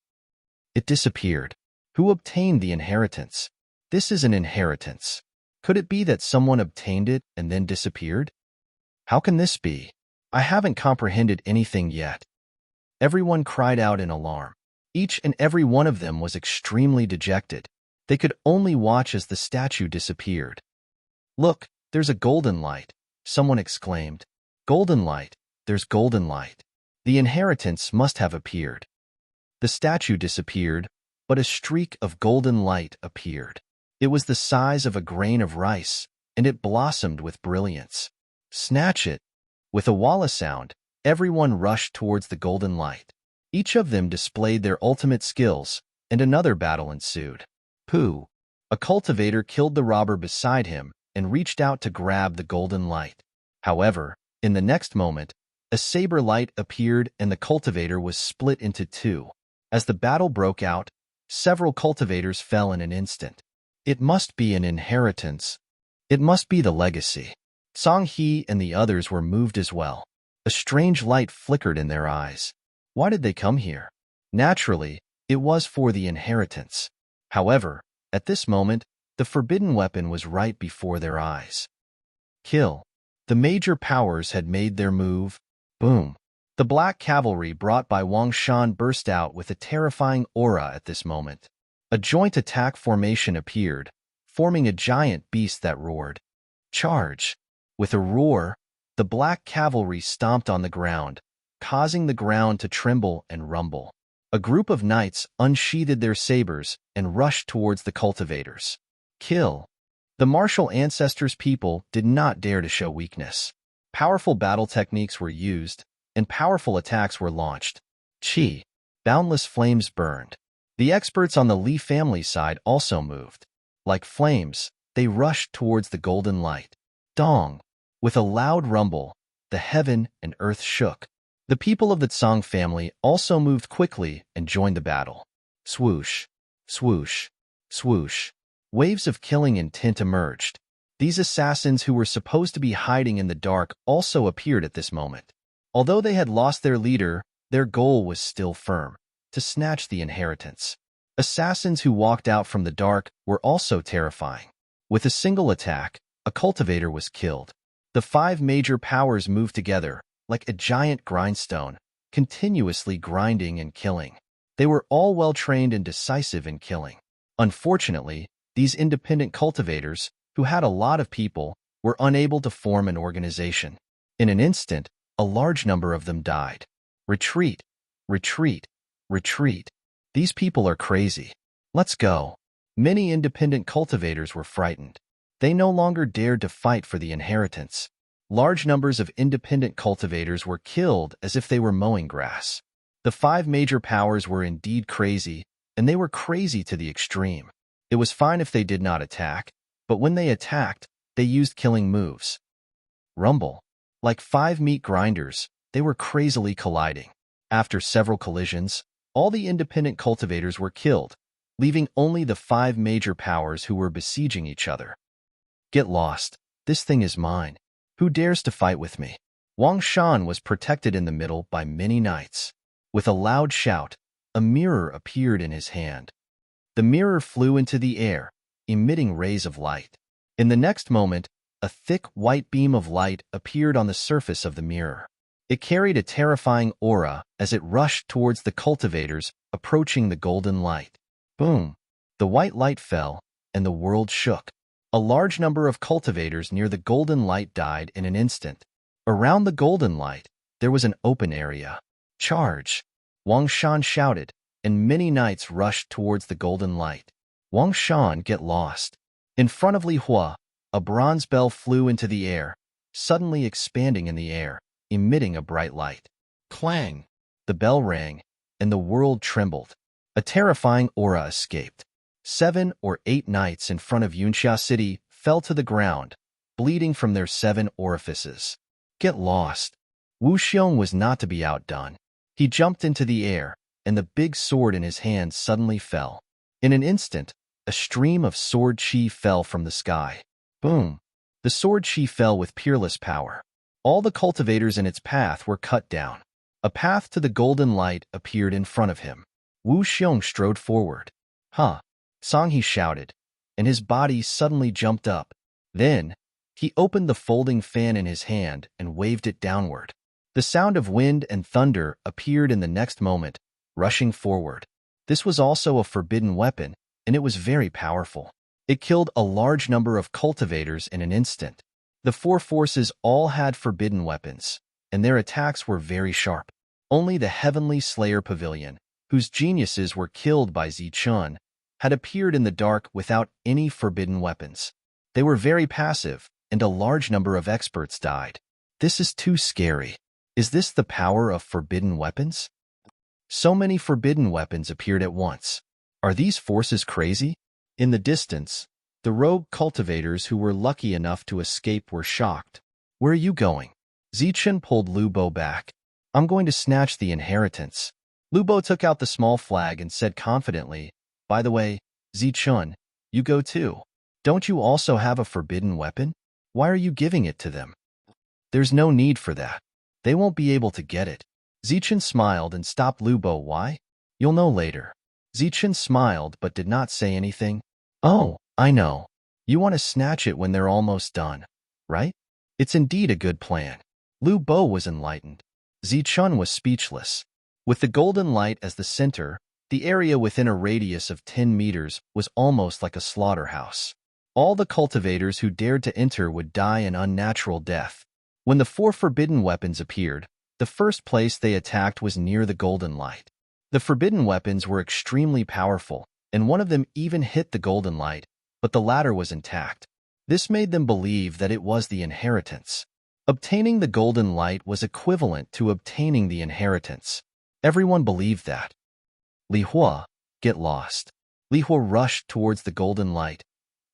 It disappeared. Who obtained the inheritance? This is an inheritance. Could it be that someone obtained it and then disappeared? How can this be? I haven't comprehended anything yet. Everyone cried out in alarm. Each and every one of them was extremely dejected. They could only watch as the statue disappeared. "Look, there's a golden light," someone exclaimed. "Golden light, there's golden light. The inheritance must have appeared." The statue disappeared, but a streak of golden light appeared. It was the size of a grain of rice, and it blossomed with brilliance. "Snatch it!" With a walla sound, everyone rushed towards the golden light. Each of them displayed their ultimate skills, and another battle ensued. Pooh! A cultivator killed the robber beside him and reached out to grab the golden light. However, in the next moment, a saber light appeared and the cultivator was split into two. As the battle broke out, several cultivators fell in an instant. It must be an inheritance. It must be the legacy. Song He and the others were moved as well. A strange light flickered in their eyes. Why did they come here? Naturally, it was for the inheritance. However, at this moment, the forbidden weapon was right before their eyes. Kill. The major powers had made their move. Boom. The black cavalry brought by Wang Shan burst out with a terrifying aura at this moment. A joint attack formation appeared, forming a giant beast that roared. Charge! With a roar, the black cavalry stomped on the ground, causing the ground to tremble and rumble. A group of knights unsheathed their sabers and rushed towards the cultivators. Kill! The martial ancestors' people did not dare to show weakness. Powerful battle techniques were used, and powerful attacks were launched. Chi! Boundless flames burned. The experts on the Li family side also moved. Like flames, they rushed towards the golden light. Dong! With a loud rumble, the heaven and earth shook. The people of the Tsang family also moved quickly and joined the battle. Swoosh! Swoosh! Swoosh! Waves of killing intent emerged. These assassins who were supposed to be hiding in the dark also appeared at this moment. Although they had lost their leader, their goal was still firm: to snatch the inheritance. Assassins who walked out from the dark were also terrifying. With a single attack, a cultivator was killed. The five major powers moved together, like a giant grindstone, continuously grinding and killing. They were all well-trained and decisive in killing. Unfortunately, these independent cultivators, who had a lot of people, were unable to form an organization. In an instant, a large number of them died. Retreat! Retreat! Retreat! These people are crazy. Let's go. Many independent cultivators were frightened. They no longer dared to fight for the inheritance. Large numbers of independent cultivators were killed as if they were mowing grass. The five major powers were indeed crazy, and they were crazy to the extreme. It was fine if they did not attack, but when they attacked, they used killing moves. Rumble. Like five meat grinders, they were crazily colliding. After several collisions, all the independent cultivators were killed, leaving only the five major powers who were besieging each other. Get lost. This thing is mine. Who dares to fight with me? Wang Shan was protected in the middle by many knights. With a loud shout, a mirror appeared in his hand. The mirror flew into the air, emitting rays of light. In the next moment, a thick white beam of light appeared on the surface of the mirror. It carried a terrifying aura as it rushed towards the cultivators approaching the golden light. Boom! The white light fell, and the world shook. A large number of cultivators near the golden light died in an instant. Around the golden light, there was an open area. Charge! Wang Shan shouted, and many knights rushed towards the golden light. Wang Shan, get lost. In front of Li Hua, a bronze bell flew into the air, suddenly expanding in the air, emitting a bright light. Clang! The bell rang, and the world trembled. A terrifying aura escaped. 7 or 8 knights in front of Yunxia City fell to the ground, bleeding from their 7 orifices. Get lost. Wu Xiong was not to be outdone. He jumped into the air, and the big sword in his hand suddenly fell. In an instant, a stream of sword chi fell from the sky. Boom! The sword chi fell with peerless power. All the cultivators in its path were cut down. A path to the golden light appeared in front of him. Wu Xiong strode forward. Huh! Song He shouted, and his body suddenly jumped up. Then, he opened the folding fan in his hand and waved it downward. The sound of wind and thunder appeared in the next moment, rushing forward. This was also a forbidden weapon, and it was very powerful. It killed a large number of cultivators in an instant. The four forces all had forbidden weapons, and their attacks were very sharp. Only the Heavenly Slayer Pavilion, whose geniuses were killed by Zichun, had appeared in the dark without any forbidden weapons. They were very passive, and a large number of experts died. This is too scary. Is this the power of forbidden weapons? So many forbidden weapons appeared at once. Are these forces crazy? In the distance, the rogue cultivators who were lucky enough to escape were shocked. Where are you going? Zichun pulled Lu Bo back. I'm going to snatch the inheritance. Lu Bo took out the small flag and said confidently, by the way, Zichun, you go too. Don't you also have a forbidden weapon? Why are you giving it to them? There's no need for that. They won't be able to get it. Zichun smiled and stopped Lu Bo. Why? You'll know later. Zichun smiled but did not say anything. Oh, I know. You want to snatch it when they're almost done, right? It's indeed a good plan. Lu Bo was enlightened. Zichun was speechless. With the golden light as the center, the area within a radius of 10 meters was almost like a slaughterhouse. All the cultivators who dared to enter would die an unnatural death. When the four forbidden weapons appeared, the first place they attacked was near the golden light. The forbidden weapons were extremely powerful, and one of them even hit the golden light, but the latter was intact. This made them believe that it was the inheritance. Obtaining the golden light was equivalent to obtaining the inheritance. Everyone believed that. Li Hua, get lost. Li Hua rushed towards the golden light,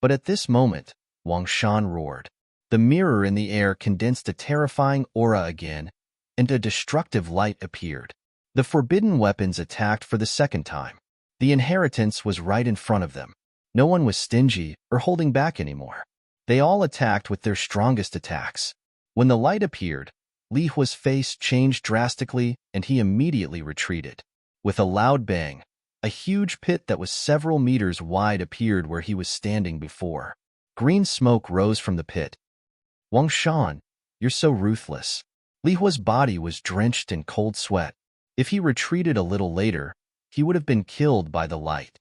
but at this moment, Wang Shan roared. The mirror in the air condensed a terrifying aura again, and a destructive light appeared. The forbidden weapons attacked for the second time. The inheritance was right in front of them. No one was stingy or holding back anymore. They all attacked with their strongest attacks. When the light appeared, Li Hua's face changed drastically and he immediately retreated. With a loud bang, a huge pit that was several meters wide appeared where he was standing before. Green smoke rose from the pit. Wang Shan, you're so ruthless. Li Hua's body was drenched in cold sweat. If he retreated a little later, he would have been killed by the light.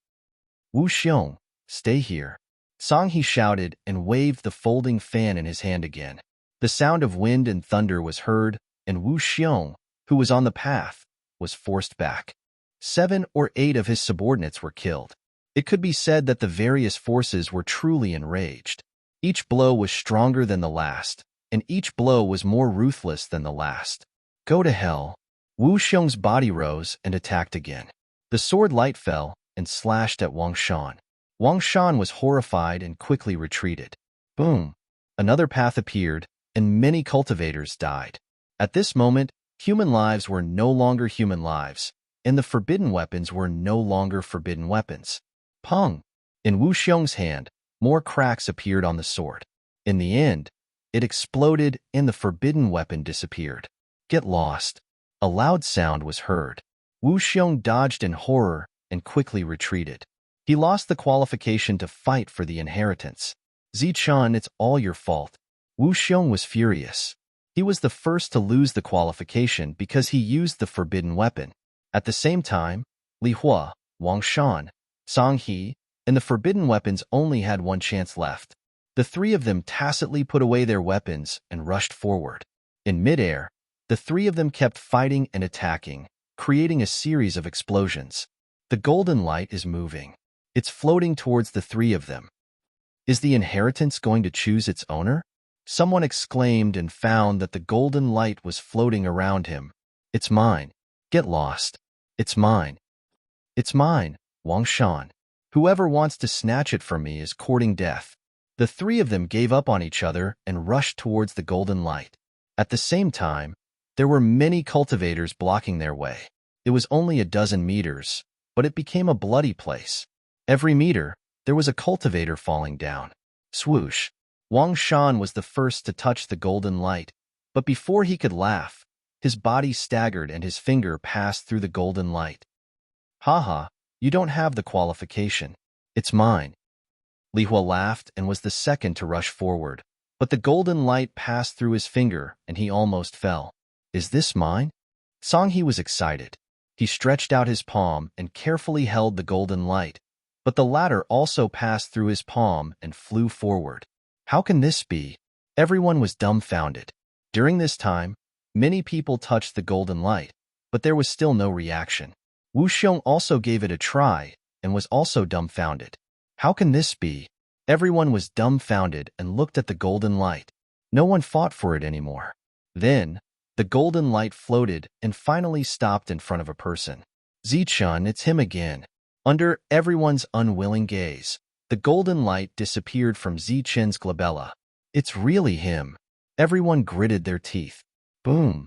Wu Xiong, stay here. Song He shouted and waved the folding fan in his hand again. The sound of wind and thunder was heard, and Wu Xiong, who was on the path, was forced back. 7 or 8 of his subordinates were killed. It could be said that the various forces were truly enraged. Each blow was stronger than the last, and each blow was more ruthless than the last. Go to hell. Wu Xiong's body rose and attacked again. The sword light fell and slashed at Wang Shan. Wang Shan was horrified and quickly retreated. Boom! Another path appeared, and many cultivators died. At this moment, human lives were no longer human lives, and the forbidden weapons were no longer forbidden weapons. Pung! In Wu Xiong's hand, more cracks appeared on the sword. In the end, it exploded and the forbidden weapon disappeared. Get lost. A loud sound was heard. Wu Xiong dodged in horror and quickly retreated. He lost the qualification to fight for the inheritance. Zichun, it's all your fault. Wu Xiong was furious. He was the first to lose the qualification because he used the forbidden weapon. At the same time, Li Hua, Wang Shan, Song He, and the forbidden weapons only had one chance left. The three of them tacitly put away their weapons and rushed forward. In midair, the three of them kept fighting and attacking, creating a series of explosions. The golden light is moving. It's floating towards the three of them. Is the inheritance going to choose its owner? Someone exclaimed and found that the golden light was floating around him. It's mine. Get lost. It's mine. It's mine, Wang Shan. Whoever wants to snatch it from me is courting death. The three of them gave up on each other and rushed towards the golden light. At the same time, there were many cultivators blocking their way. It was only a dozen meters, but it became a bloody place. Every meter, there was a cultivator falling down. Swoosh! Wang Shan was the first to touch the golden light, but before he could laugh, his body staggered and his finger passed through the golden light. Haha, you don't have the qualification. It's mine. Li Hua laughed and was the second to rush forward, but the golden light passed through his finger and he almost fell. Is this mine? Songhe was excited. He stretched out his palm and carefully held the golden light, but the ladder also passed through his palm and flew forward. How can this be? Everyone was dumbfounded. During this time, many people touched the golden light, but there was still no reaction. Wu Xiong also gave it a try and was also dumbfounded. How can this be? Everyone was dumbfounded and looked at the golden light. No one fought for it anymore. Then, the golden light floated and finally stopped in front of a person. Zichun, it's him again. Under everyone's unwilling gaze, the golden light disappeared from Zichun's glabella. It's really him. Everyone gritted their teeth. Boom.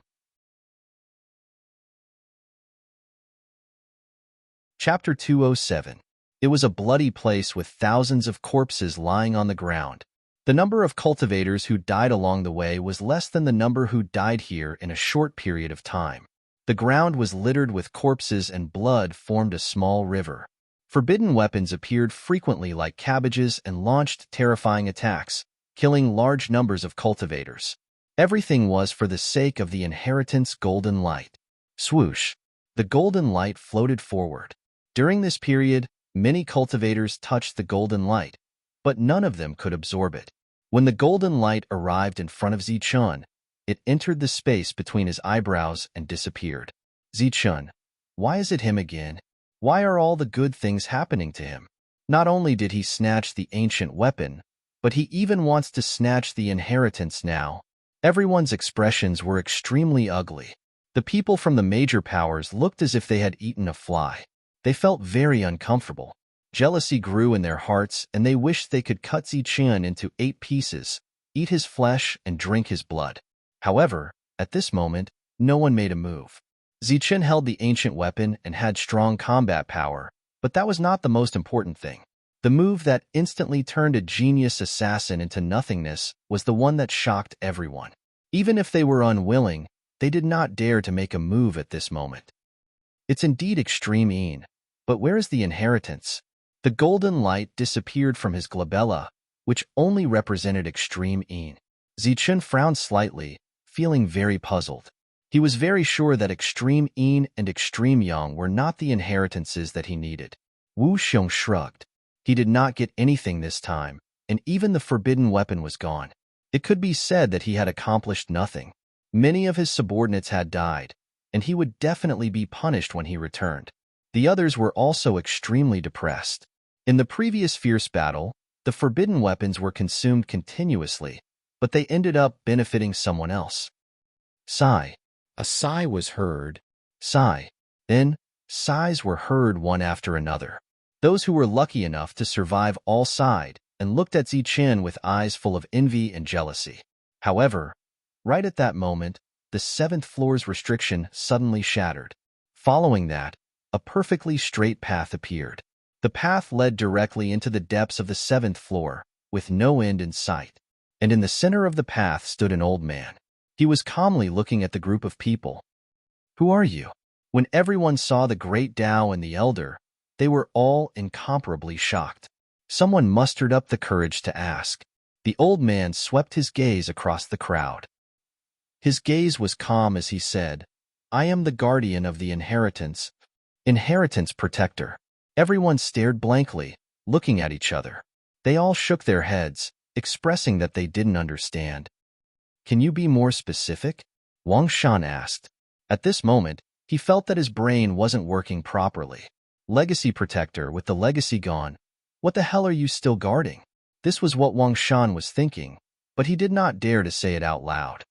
Chapter 207. It was a bloody place with thousands of corpses lying on the ground. The number of cultivators who died along the way was less than the number who died here in a short period of time. The ground was littered with corpses and blood formed a small river. Forbidden weapons appeared frequently like cabbages and launched terrifying attacks, killing large numbers of cultivators. Everything was for the sake of the inheritance golden light. Swoosh! The golden light floated forward. During this period, many cultivators touched the golden light, but none of them could absorb it. When the golden light arrived in front of Zichun, it entered the space between his eyebrows and disappeared. Zichun, why is it him again? Why are all the good things happening to him? Not only did he snatch the ancient weapon, but he even wants to snatch the inheritance now. Everyone's expressions were extremely ugly. The people from the major powers looked as if they had eaten a fly. They felt very uncomfortable. Jealousy grew in their hearts, and they wished they could cut Zichun into 8 pieces, eat his flesh, and drink his blood. However, at this moment, no one made a move. Zichun held the ancient weapon and had strong combat power, but that was not the most important thing. The move that instantly turned a genius assassin into nothingness was the one that shocked everyone. Even if they were unwilling, they did not dare to make a move at this moment. It's indeed extreme, but where is the inheritance? The golden light disappeared from his glabella, which only represented extreme. Zichun frowned slightly, feeling very puzzled. He was very sure that extreme and extreme yang were not the inheritances that he needed. Wu Xiong shrugged. He did not get anything this time, and even the forbidden weapon was gone. It could be said that he had accomplished nothing. Many of his subordinates had died, and he would definitely be punished when he returned. The others were also extremely depressed. In the previous fierce battle, the forbidden weapons were consumed continuously, but they ended up benefiting someone else. Sigh. A sigh was heard. Sigh. Then, sighs were heard one after another. Those who were lucky enough to survive all sighed and looked at Zichun with eyes full of envy and jealousy. However, right at that moment, the 7th floor's restriction suddenly shattered. Following that, a perfectly straight path appeared. The path led directly into the depths of the 7th floor, with no end in sight. And in the center of the path stood an old man. He was calmly looking at the group of people. Who are you? When everyone saw the great Tao and the elder, they were all incomparably shocked. Someone mustered up the courage to ask. The old man swept his gaze across the crowd. His gaze was calm as he said, I am the guardian of the inheritance. Inheritance protector. Everyone stared blankly, looking at each other. They all shook their heads, expressing that they didn't understand. Can you be more specific? Wang Shan asked. At this moment, he felt that his brain wasn't working properly. Legacy protector with the legacy gone. What the hell are you still guarding? This was what Wang Shan was thinking, but he did not dare to say it out loud.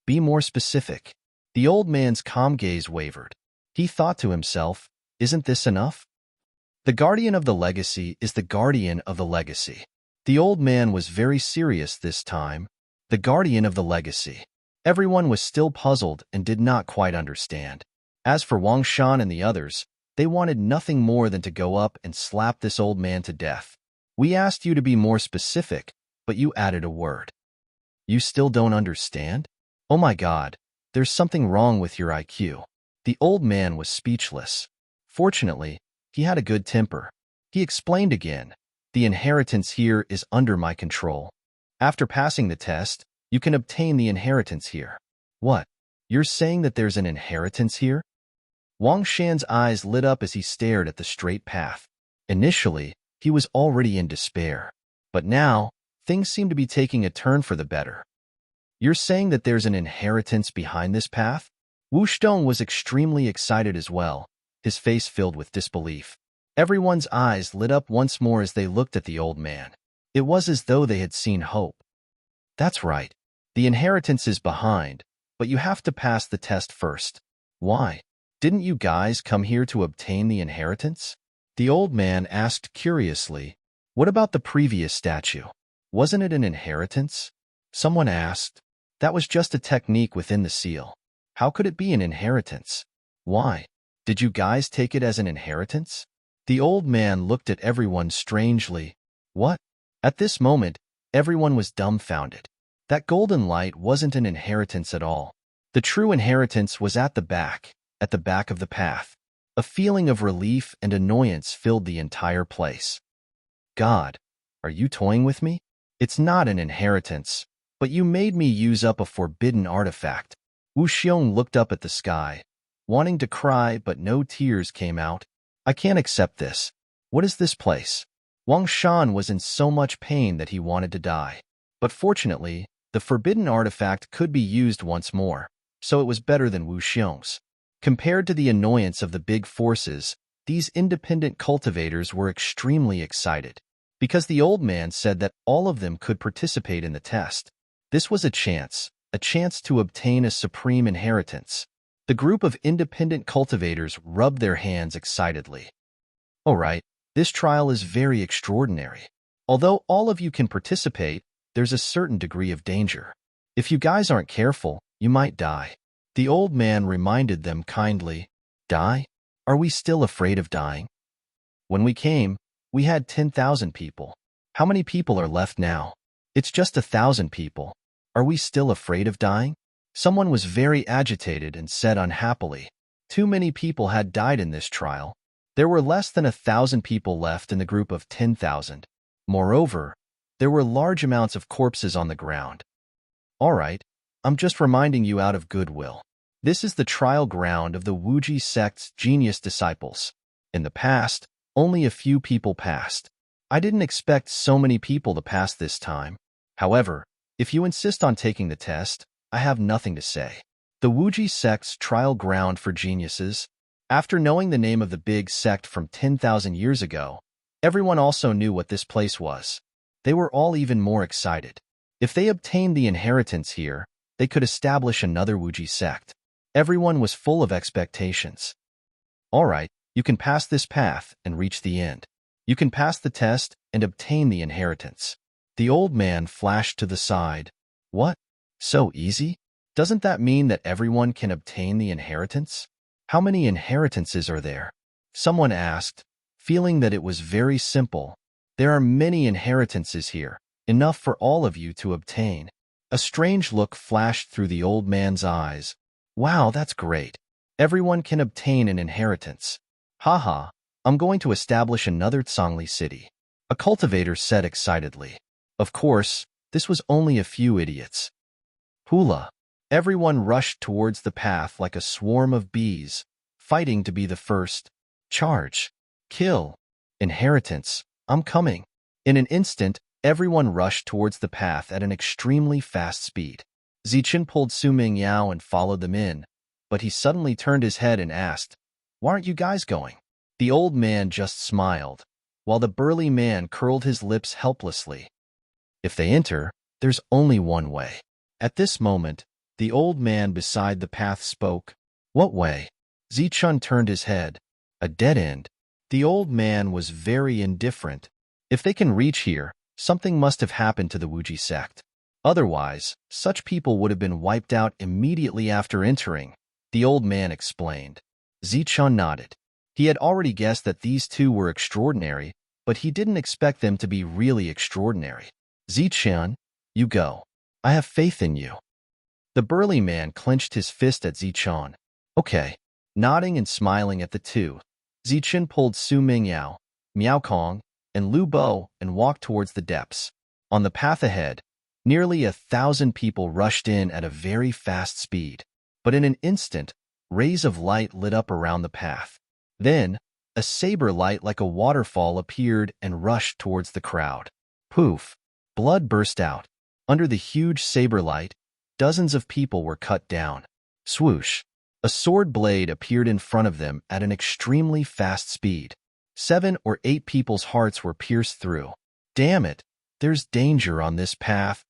Be more specific. The old man's calm gaze wavered. He thought to himself, isn't this enough? The guardian of the legacy is the guardian of the legacy. The old man was very serious this time. The guardian of the legacy. Everyone was still puzzled and did not quite understand. As for Wang Shan and the others, they wanted nothing more than to go up and slap this old man to death. We asked you to be more specific, but you added a word. You still don't understand? Oh my God, there's something wrong with your IQ. The old man was speechless. Fortunately, he had a good temper. He explained again, the inheritance here is under my control. After passing the test, you can obtain the inheritance here. What? You're saying that there's an inheritance here? Wang Shan's eyes lit up as he stared at the straight path. Initially, he was already in despair. But now, things seem to be taking a turn for the better. You're saying that there's an inheritance behind this path? Wu Shtong was extremely excited as well, his face filled with disbelief. Everyone's eyes lit up once more as they looked at the old man. It was as though they had seen hope. That's right. The inheritance is behind, but you have to pass the test first. Why? Didn't you guys come here to obtain the inheritance? The old man asked curiously. What about the previous statue? Wasn't it an inheritance? Someone asked. That was just a technique within the seal. How could it be an inheritance? Why? Did you guys take it as an inheritance? The old man looked at everyone strangely. What? At this moment, everyone was dumbfounded. That golden light wasn't an inheritance at all. The true inheritance was at the back of the path. A feeling of relief and annoyance filled the entire place. God, are you toying with me? It's not an inheritance, but you made me use up a forbidden artifact. Wu Xiong looked up at the sky, wanting to cry, but no tears came out. I can't accept this. What is this place? Wang Shan was in so much pain that he wanted to die. But fortunately, the forbidden artifact could be used once more, so it was better than Wu Xiong's. Compared to the annoyance of the big forces, these independent cultivators were extremely excited, because the old man said that all of them could participate in the test. This was a chance to obtain a supreme inheritance. The group of independent cultivators rubbed their hands excitedly. All right, this trial is very extraordinary. Although all of you can participate, there's a certain degree of danger. If you guys aren't careful, you might die. The old man reminded them kindly. Die? Are we still afraid of dying? When we came, we had 10,000 people. How many people are left now? It's just 1,000 people. Are we still afraid of dying? Someone was very agitated and said unhappily. Too many people had died in this trial. There were less than 1,000 people left in the group of 10,000. Moreover, there were large amounts of corpses on the ground. All right, I'm just reminding you out of goodwill. This is the trial ground of the Wuji sect's genius disciples. In the past, only a few people passed. I didn't expect so many people to pass this time. However, if you insist on taking the test, I have nothing to say. The Wuji sect's trial ground for geniuses. After knowing the name of the big sect from 10,000 years ago, everyone also knew what this place was. They were all even more excited. If they obtained the inheritance here, they could establish another Wuji sect. Everyone was full of expectations. All right, you can pass this path and reach the end. You can pass the test and obtain the inheritance. The old man flashed to the side. What? So easy? Doesn't that mean that everyone can obtain the inheritance? How many inheritances are there? Someone asked, feeling that it was very simple. There are many inheritances here, enough for all of you to obtain. A strange look flashed through the old man's eyes. Wow, that's great. Everyone can obtain an inheritance. Haha, I'm going to establish another Tsangli city. A cultivator said excitedly. Of course, this was only a few idiots. Hula. Everyone rushed towards the path like a swarm of bees, fighting to be the first. Charge. Kill. Inheritance. I'm coming. In an instant, everyone rushed towards the path at an extremely fast speed. Zichen pulled Su Ming Yao and followed them in, but he suddenly turned his head and asked, "Why aren't you guys going?" The old man just smiled, while the burly man curled his lips helplessly. If they enter, there's only one way. At this moment, the old man beside the path spoke. What way? Zichun turned his head. A dead end. The old man was very indifferent. If they can reach here, something must have happened to the Wuji sect. Otherwise, such people would have been wiped out immediately after entering, the old man explained. Zichun nodded. He had already guessed that these two were extraordinary, but he didn't expect them to be really extraordinary. Zichun, you go. I have faith in you. The burly man clenched his fist at Zichun. Okay. Nodding and smiling at the two, Zichun pulled Su Mingyao, Miao Kong, and Lu Bo and walked towards the depths. On the path ahead, nearly 1,000 people rushed in at a very fast speed. but in an instant, rays of light lit up around the path. Then, a saber light like a waterfall appeared and rushed towards the crowd. Poof! Blood burst out. Under the huge saber light, dozens of people were cut down. Swoosh! A sword blade appeared in front of them at an extremely fast speed. 7 or 8 people's hearts were pierced through. Damn it! There's danger on this path.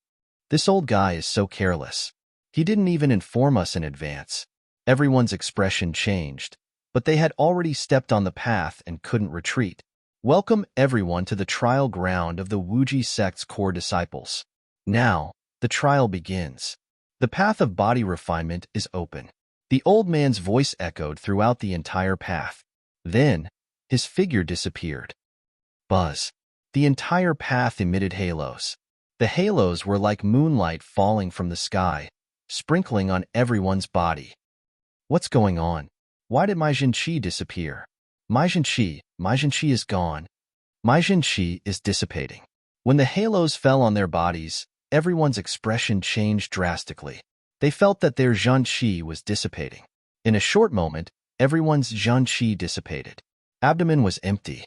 This old guy is so careless. He didn't even inform us in advance. Everyone's expression changed, but they had already stepped on the path and couldn't retreat. Welcome everyone to the trial ground of the Wuji sect's core disciples. Now, the trial begins. The path of body refinement is open. The old man's voice echoed throughout the entire path. Then, his figure disappeared. Buzz. The entire path emitted halos. The halos were like moonlight falling from the sky, sprinkling on everyone's body. What's going on? Why did my Jinqi disappear? My Jinqi is gone. My Jinqi is dissipating. When the halos fell on their bodies, everyone's expression changed drastically. They felt that their Jinqi was dissipating. In a short moment, everyone's Jinqi dissipated. Abdomen was empty.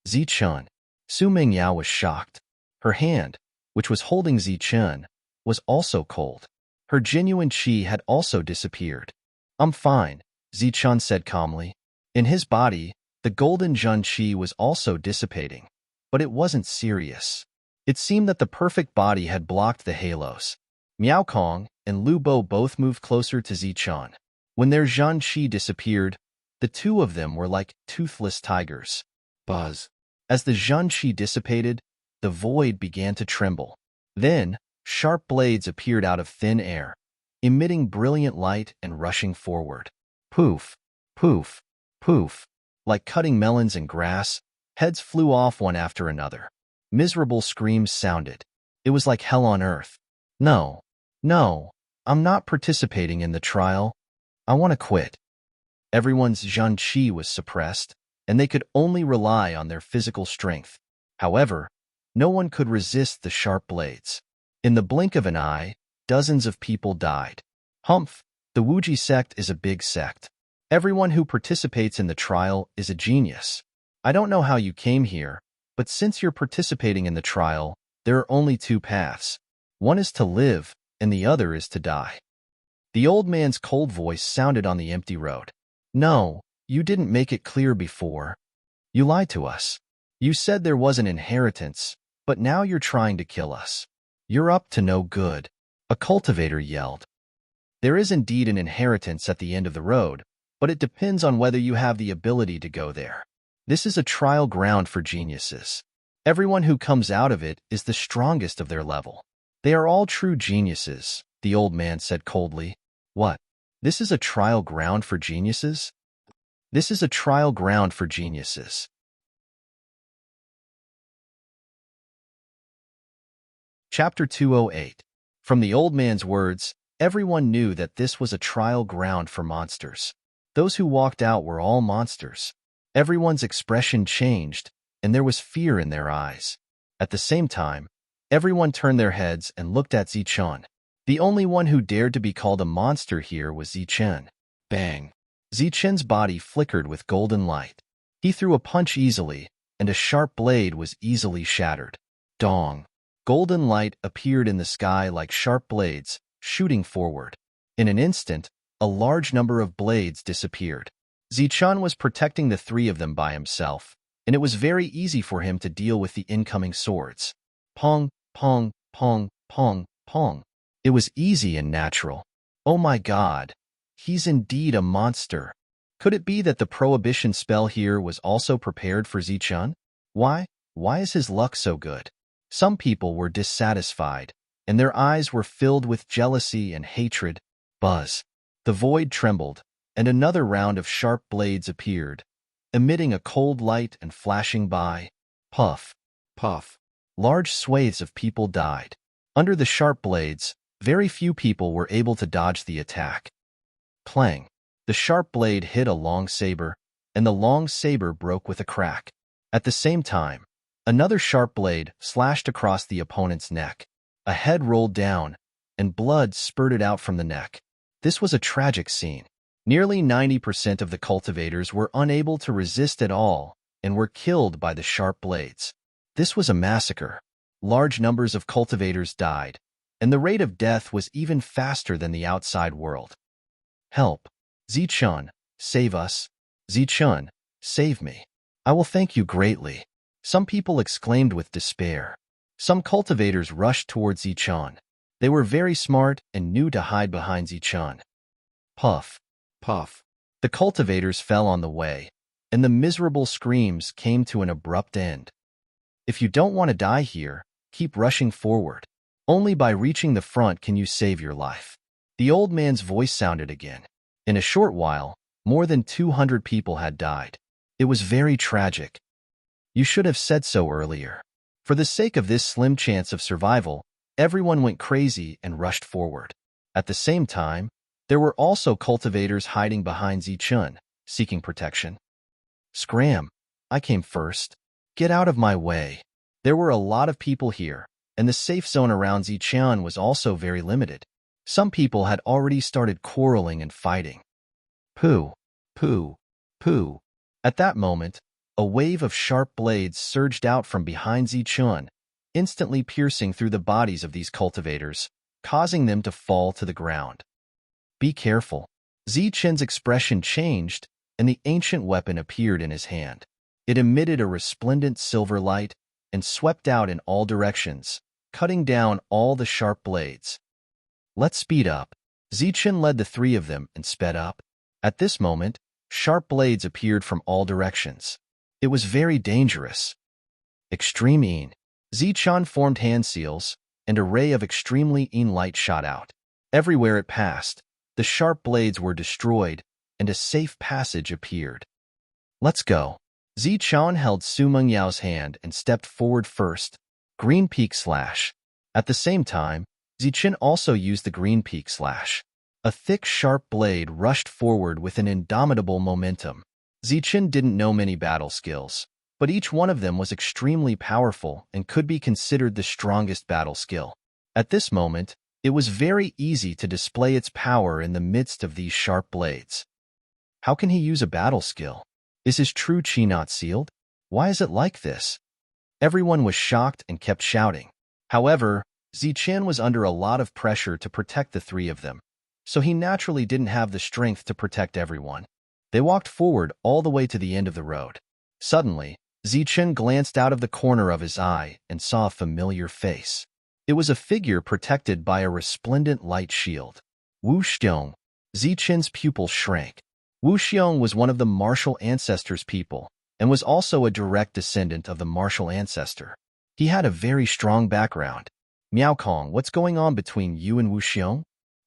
Zichun. Su Mingyao was shocked. Her hand, which was holding Zichun, was also cold. Her genuine qi had also disappeared. I'm fine, Zichun said calmly. In his body, the golden Jun qi was also dissipating, but it wasn't serious. It seemed that the perfect body had blocked the halos. Miao Kong and Lu Bo both moved closer to Zichun. When their Jun qi disappeared, the two of them were like toothless tigers. Buzz. As the Jun qi dissipated, the void began to tremble. Then, sharp blades appeared out of thin air, emitting brilliant light and rushing forward. Poof, poof, poof. Like cutting melons and grass, heads flew off one after another. Miserable screams sounded. It was like hell on earth. No, I'm not participating in the trial. I want to quit. Everyone's Jun qi was suppressed, and they could only rely on their physical strength. However, no one could resist the sharp blades. In the blink of an eye, dozens of people died. Humph, the Wuji sect is a big sect. Everyone who participates in the trial is a genius. I don't know how you came here, but since you're participating in the trial, there are only 2 paths. One is to live, and the other is to die. The old man's cold voice sounded on the empty road. No, you didn't make it clear before. You lied to us. You said there was an inheritance, but now you're trying to kill us. You're up to no good. A cultivator yelled. There is indeed an inheritance at the end of the road, but it depends on whether you have the ability to go there. This is a trial ground for geniuses. Everyone who comes out of it is the strongest of their level. They are all true geniuses, the old man said coldly. What? This is a trial ground for geniuses? This is a trial ground for geniuses. Chapter 208. From the old man's words, everyone knew that this was a trial ground for monsters. Those who walked out were all monsters. Everyone's expression changed, and there was fear in their eyes. At the same time, everyone turned their heads and looked at Zichun. The only one who dared to be called a monster here was Zichun. Bang! Zichun's body flickered with golden light. He threw a punch easily, and a sharp blade was easily shattered. Dong! Golden light appeared in the sky like sharp blades, shooting forward. In an instant, a large number of blades disappeared. Zichun was protecting the 3 of them by himself, and it was very easy for him to deal with the incoming swords. Pong, pong, pong, pong, pong. It was easy and natural. Oh my God, he's indeed a monster. Could it be that the prohibition spell here was also prepared for Zichun? Why is his luck so good? Some people were dissatisfied, and their eyes were filled with jealousy and hatred. Buzz. The void trembled, and another round of sharp blades appeared, emitting a cold light and flashing by. Puff, puff. Large swathes of people died. Under the sharp blades, very few people were able to dodge the attack. Clang. The sharp blade hit a long saber, and the long saber broke with a crack. At the same time, another sharp blade slashed across the opponent's neck. A head rolled down, and blood spurted out from the neck. This was a tragic scene. Nearly 90% of the cultivators were unable to resist at all and were killed by the sharp blades. This was a massacre. Large numbers of cultivators died, and the rate of death was even faster than the outside world. Help! Zichun, save us! Zichun, save me! I will thank you greatly. Some people exclaimed with despair. Some cultivators rushed towards Zichun. They were very smart and knew to hide behind Zichun. Puff! Puff! The cultivators fell on the way, and the miserable screams came to an abrupt end. If you don't want to die here, keep rushing forward. Only by reaching the front can you save your life. The old man's voice sounded again. In a short while, more than 200 people had died. It was very tragic. You should have said so earlier. For the sake of this slim chance of survival, everyone went crazy and rushed forward. At the same time, there were also cultivators hiding behind Zichun, seeking protection. Scram! I came first. Get out of my way. There were a lot of people here, and the safe zone around Zichun was also very limited. Some people had already started quarreling and fighting. Pooh! Pooh! Pooh! At that moment, a wave of sharp blades surged out from behind Zichun, instantly piercing through the bodies of these cultivators, causing them to fall to the ground. Be careful. Zichun's expression changed, and the ancient weapon appeared in his hand. It emitted a resplendent silver light and swept out in all directions, cutting down all the sharp blades. Let's speed up. Zichun led the three of them and sped up. At this moment, sharp blades appeared from all directions. It was very dangerous. Extreme. Zichun formed hand seals, and a ray of extremely light shot out. Everywhere it passed, the sharp blades were destroyed, and a safe passage appeared. Let's go. Zichun held Su Mengyao's hand and stepped forward first. Green Peak Slash. At the same time, Zichun also used the Green Peak Slash. A thick, sharp blade rushed forward with an indomitable momentum. Zichun didn't know many battle skills, but each one of them was extremely powerful and could be considered the strongest battle skill. At this moment, it was very easy to display its power in the midst of these sharp blades. How can he use a battle skill? Is his true chi not sealed? Why is it like this? Everyone was shocked and kept shouting. However, Zichun was under a lot of pressure to protect the three of them, so he naturally didn't have the strength to protect everyone. They walked forward all the way to the end of the road. Suddenly, Zichun glanced out of the corner of his eye and saw a familiar face. It was a figure protected by a resplendent light shield. Wu Xiong. Zichun's pupils shrank. Wu Xiong was one of the martial ancestors' people, and was also a direct descendant of the martial ancestor. He had a very strong background. Miao Kong, what's going on between you and Wu Xiong?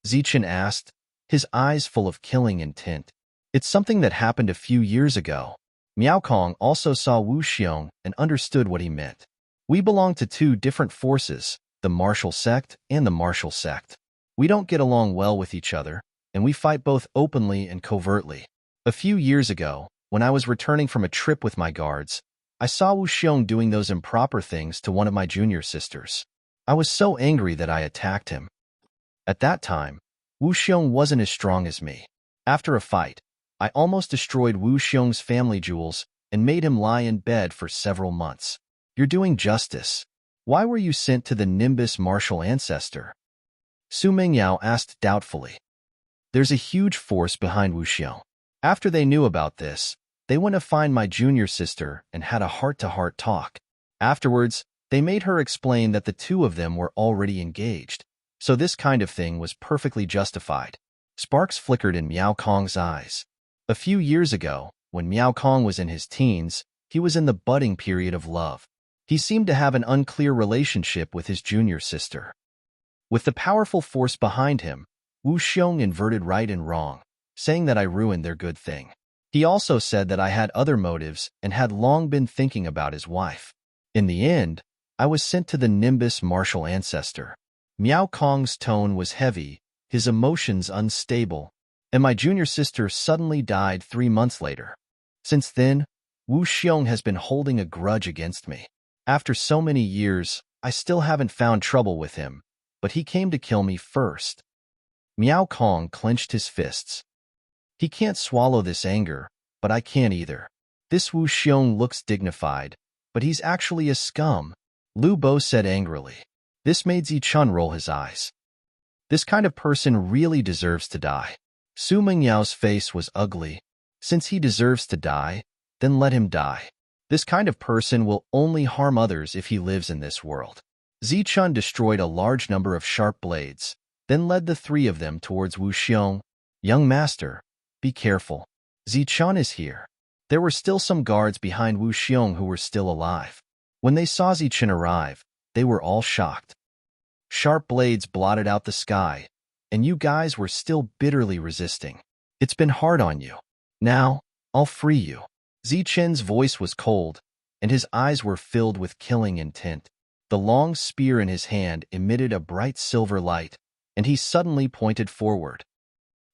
Zichun asked, his eyes full of killing intent. It's something that happened a few years ago. Miao Kong also saw Wu Xiong and understood what he meant. We belong to two different forces, the martial sect and the martial sect. We don't get along well with each other, and we fight both openly and covertly. A few years ago, when I was returning from a trip with my guards, I saw Wu Xiong doing those improper things to one of my junior sisters. I was so angry that I attacked him. At that time, Wu Xiong wasn't as strong as me. After a fight, I almost destroyed Wu Xiong's family jewels and made him lie in bed for several months. You're doing justice. Why were you sent to the Nimbus martial ancestor? Su Mengyao asked doubtfully. There's a huge force behind Wu Xiong. After they knew about this, they went to find my junior sister and had a heart-to-heart talk. Afterwards, they made her explain that the two of them were already engaged, so this kind of thing was perfectly justified. Sparks flickered in Miao Kong's eyes. A few years ago, when Miao Kong was in his teens, he was in the budding period of love. He seemed to have an unclear relationship with his junior sister. With the powerful force behind him, Wu Xiong inverted right and wrong, saying that I ruined their good thing. He also said that I had other motives and had long been thinking about his wife. In the end, I was sent to the Nimbus martial ancestor. Miao Kong's tone was heavy, his emotions unstable, and my junior sister suddenly died 3 months later. Since then, Wu Xiong has been holding a grudge against me. After so many years, I still haven't found trouble with him, but he came to kill me first. Miao Kong clenched his fists. He can't swallow this anger, but I can't either. This Wu Xiong looks dignified, but he's actually a scum, Lu Bo said angrily. This made Zichun roll his eyes. This kind of person really deserves to die. Su Mingyao's face was ugly. Since he deserves to die, then let him die. This kind of person will only harm others if he lives in this world. Zichun destroyed a large number of sharp blades, then led the three of them towards Wu Xiong. Young master, be careful. Zichun is here. There were still some guards behind Wu Xiong who were still alive. When they saw Zichun arrive, they were all shocked. Sharp blades blotted out the sky, and you guys were still bitterly resisting. It's been hard on you. Now, I'll free you. Zichun's voice was cold, and his eyes were filled with killing intent. The long spear in his hand emitted a bright silver light, and he suddenly pointed forward.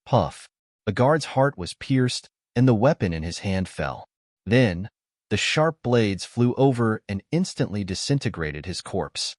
Puff! A guard's heart was pierced, and the weapon in his hand fell. Then, the sharp blades flew over and instantly disintegrated his corpse.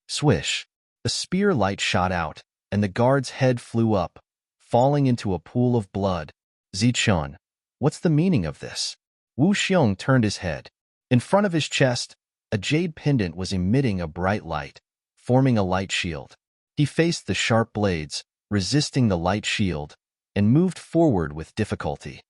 Swish! A spear light shot out, and the guard's head flew up, falling into a pool of blood. Zichun, what's the meaning of this? Wu Xiong turned his head. In front of his chest, a jade pendant was emitting a bright light, forming a light shield. He faced the sharp blades, resisting the light shield, and moved forward with difficulty.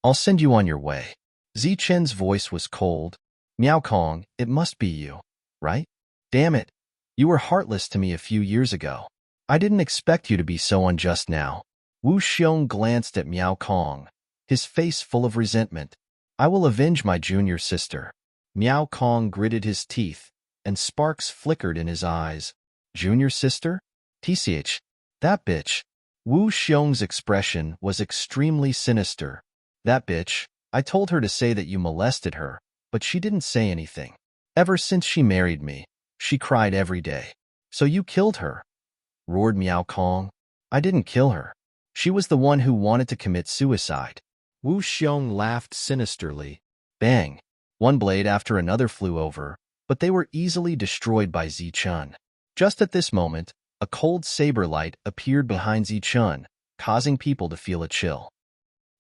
I'll send you on your way. Zichun's voice was cold. Miao Kong, it must be you, right? Damn it. You were heartless to me a few years ago. I didn't expect you to be so unjust now. Wu Xiong glanced at Miao Kong, his face full of resentment. I will avenge my junior sister. Miao Kong gritted his teeth, and sparks flickered in his eyes. Junior sister? TCH, that bitch. Wu Xiong's expression was extremely sinister. That bitch, I told her to say that you molested her, but she didn't say anything. Ever since she married me, she cried every day. So you killed her? Roared Miao Kong. I didn't kill her. She was the one who wanted to commit suicide. Wu Xiong laughed sinisterly. Bang! One blade after another flew over, but they were easily destroyed by Zichun. Just at this moment, a cold saber light appeared behind Zichun, causing people to feel a chill.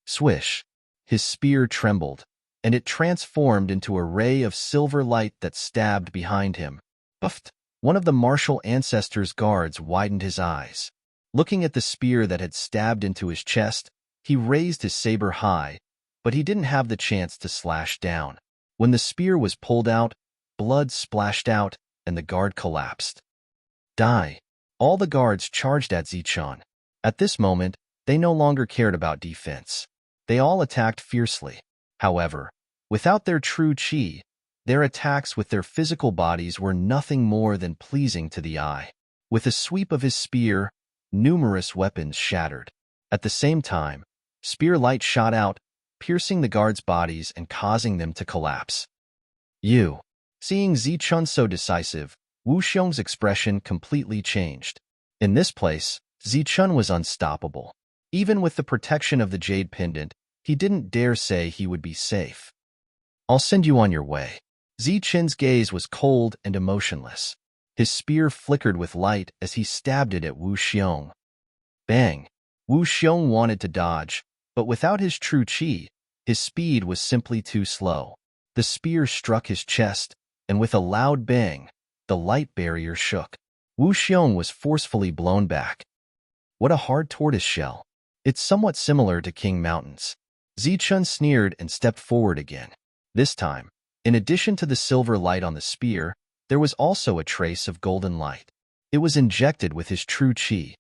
Swish! His spear trembled, and it transformed into a ray of silver light that stabbed behind him. Buffed! One of the martial ancestors' guards widened his eyes. Looking at the spear that had stabbed into his chest, he raised his saber high, but he didn't have the chance to slash down. When the spear was pulled out, blood splashed out, and the guard collapsed. Die! All the guards charged at Zichun. At this moment, they no longer cared about defense. They all attacked fiercely. However, without their true chi, their attacks with their physical bodies were nothing more than pleasing to the eye. With a sweep of his spear, numerous weapons shattered. At the same time, spear light shot out, piercing the guards' bodies and causing them to collapse. You. Seeing Zichun so decisive, Wu Xiong's expression completely changed. In this place, Zichun was unstoppable. Even with the protection of the jade pendant, he didn't dare say he would be safe. I'll send you on your way. Zichun's gaze was cold and emotionless. His spear flickered with light as he stabbed it at Wu Xiong. Bang! Wu Xiong wanted to dodge, but without his true chi, his speed was simply too slow. The spear struck his chest, and with a loud bang, the light barrier shook. Wu Xiong was forcefully blown back. What a hard tortoise shell. It's somewhat similar to King Mountains. Zichun sneered and stepped forward again. This time, in addition to the silver light on the spear, there was also a trace of golden light. It was injected with his true chi.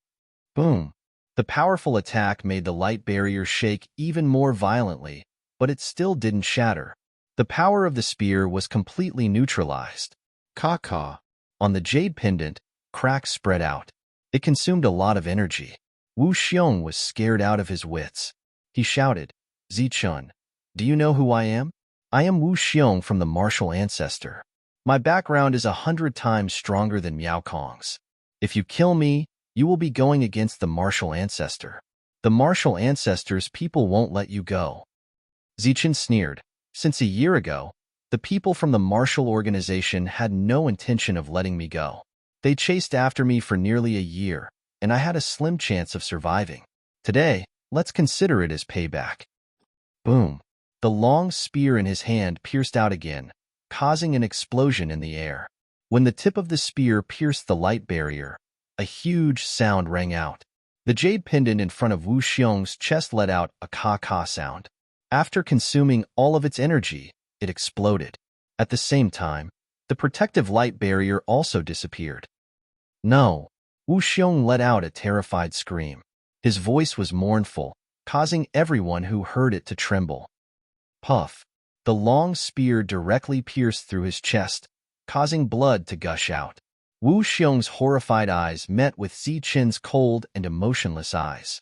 Boom! The powerful attack made the light barrier shake even more violently, but it still didn't shatter. The power of the spear was completely neutralized. Caw-caw. On the jade pendant, cracks spread out. It consumed a lot of energy. Wu Xiong was scared out of his wits. He shouted, Zichun, do you know who I am? I am Wu Xiong from the martial ancestor. My background is 100 times stronger than Miao Kong's. If you kill me, you will be going against the martial ancestor. The martial ancestor's people won't let you go. Zichun sneered. Since a year ago, the people from the martial organization had no intention of letting me go. They chased after me for nearly a year, and I had a slim chance of surviving. Today, let's consider it as payback. Boom. The long spear in his hand pierced out again, causing an explosion in the air. When the tip of the spear pierced the light barrier, a huge sound rang out. The jade pendant in front of Wu Xiong's chest let out a ka-ka sound. After consuming all of its energy, it exploded. At the same time, the protective light barrier also disappeared. No! Wu Xiong let out a terrified scream. His voice was mournful, causing everyone who heard it to tremble. Puff! The long spear directly pierced through his chest, causing blood to gush out. Wu Xiong's horrified eyes met with Ziqin's cold and emotionless eyes.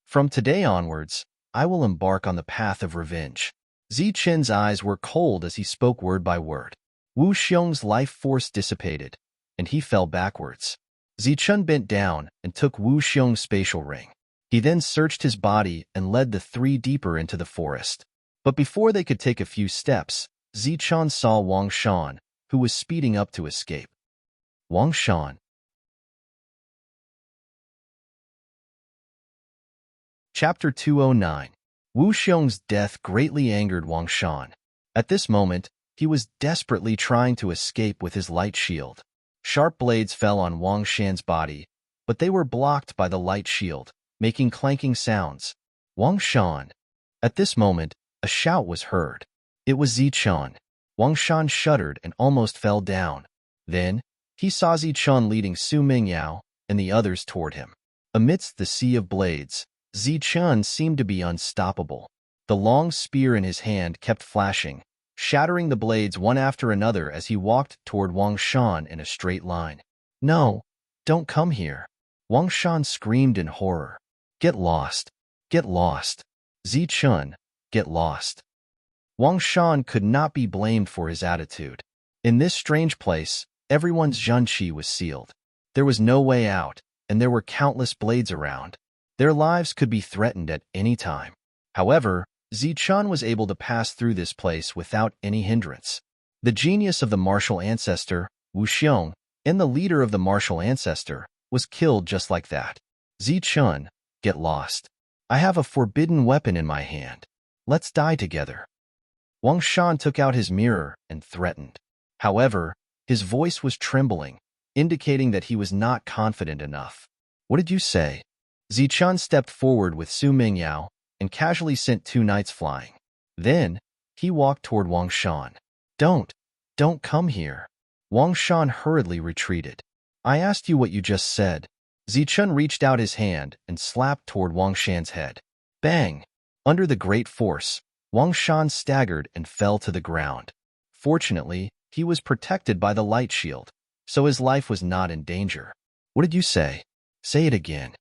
From today onwards, I will embark on the path of revenge. Ziqin's eyes were cold as he spoke word by word. Wu Xiong's life force dissipated, and he fell backwards. Ziqin bent down and took Wu Xiong's spatial ring. He then searched his body and led the three deeper into the forest. But before they could take a few steps, Ziqin saw Wang Shan, who was speeding up to escape. Wang Shan. Chapter 209. Wu Xiong's death greatly angered Wang Shan. At this moment, he was desperately trying to escape with his light shield. Sharp blades fell on Wang Shan's body, but they were blocked by the light shield, making clanking sounds. Wang Shan. At this moment, a shout was heard. It was Ziqin. Wang Shan shuddered and almost fell down. Then, he saw Ziqin leading Su Mingyao and the others toward him. Amidst the sea of blades, Ziqin seemed to be unstoppable. The long spear in his hand kept flashing, shattering the blades one after another as he walked toward Wang Shan in a straight line. No, don't come here. Wang Shan screamed in horror. Get lost. Get lost. Ziqin, get lost. Wang Shan could not be blamed for his attitude. In this strange place, everyone's zhenqi was sealed. There was no way out, and there were countless blades around. Their lives could be threatened at any time. However, Ziqin was able to pass through this place without any hindrance. The genius of the martial ancestor, Wu Xiong, and the leader of the martial ancestor, was killed just like that. Ziqin, get lost. I have a forbidden weapon in my hand. Let's die together. Wang Shan took out his mirror and threatened. However, his voice was trembling, indicating that he was not confident enough. What did you say? Ziqin stepped forward with Su Mingyao and casually sent two knights flying. Then, he walked toward Wang Shan. Don't come here. Wang Shan hurriedly retreated. I asked you what you just said. Ziqin reached out his hand and slapped toward Wang Shan's head. Bang! Under the great force, Wang Shan staggered and fell to the ground. Fortunately, he was protected by the light shield, so his life was not in danger. What did you say? Say it again.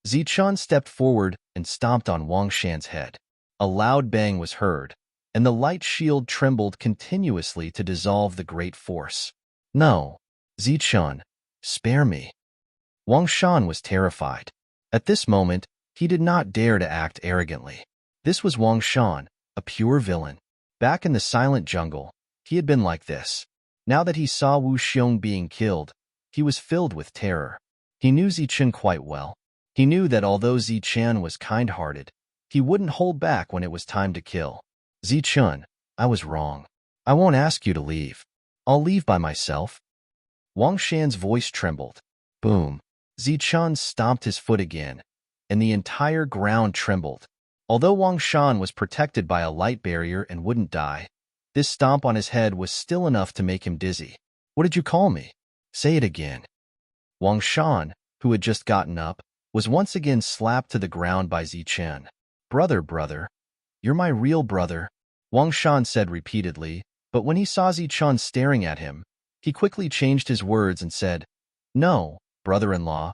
Ziqin stepped forward and stomped on Wang Shan's head. A loud bang was heard, and the light shield trembled continuously to dissolve the great force. No, Ziqin, spare me. Wang Shan was terrified. At this moment, he did not dare to act arrogantly. This was Wang Shan, a pure villain. Back in the silent jungle, he had been like this. Now that he saw Wu Xiong being killed, he was filled with terror. He knew Ziqin quite well. He knew that although Ziqin was kind-hearted, he wouldn't hold back when it was time to kill. Ziqin, I was wrong. I won't ask you to leave. I'll leave by myself. Wang Shan's voice trembled. Boom. Ziqin stomped his foot again, and the entire ground trembled. Although Wang Shan was protected by a light barrier and wouldn't die, this stomp on his head was still enough to make him dizzy. What did you call me? Say it again. Wang Shan, who had just gotten up, was once again slapped to the ground by Ziqin. Brother, you're my real brother, Wang Shan said repeatedly, but when he saw Ziqin staring at him, he quickly changed his words and said, No, brother-in-law,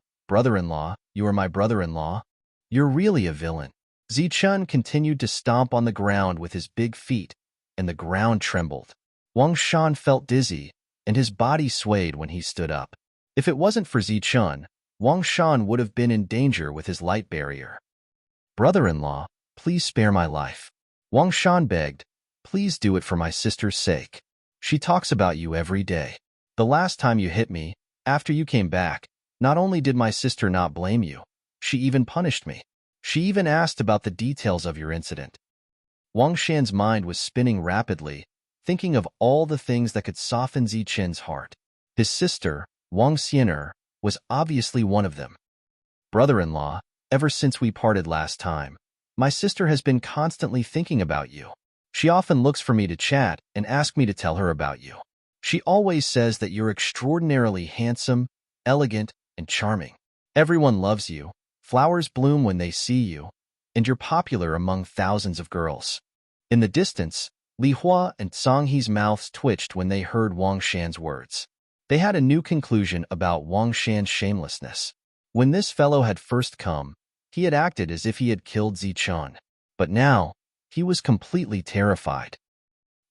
you are my brother-in-law. You're really a villain. Ziqin continued to stomp on the ground with his big feet, and the ground trembled. Wang Shan felt dizzy, and his body swayed when he stood up. If it wasn't for Ziqin, Wang Shan would have been in danger with his light barrier. Brother-in-law, please spare my life. Wang Shan begged, please do it for my sister's sake. She talks about you every day. The last time you hit me, after you came back, Not only did my sister not blame you, she even punished me. She even asked about the details of your incident. Wang Shan's mind was spinning rapidly, thinking of all the things that could soften Zichen's heart. His sister, Wang Xian'er, was obviously one of them. Brother-in-law, ever since we parted last time, my sister has been constantly thinking about you. She often looks for me to chat and ask me to tell her about you. She always says that you're extraordinarily handsome, elegant, and charming. Everyone loves you, flowers bloom when they see you, and you're popular among thousands of girls. In the distance, Li Hua and Song He's mouths twitched when they heard Wang Shan's words. They had a new conclusion about Wang Shan's shamelessness. When this fellow had first come, he had acted as if he had killed Zichen. But now, he was completely terrified.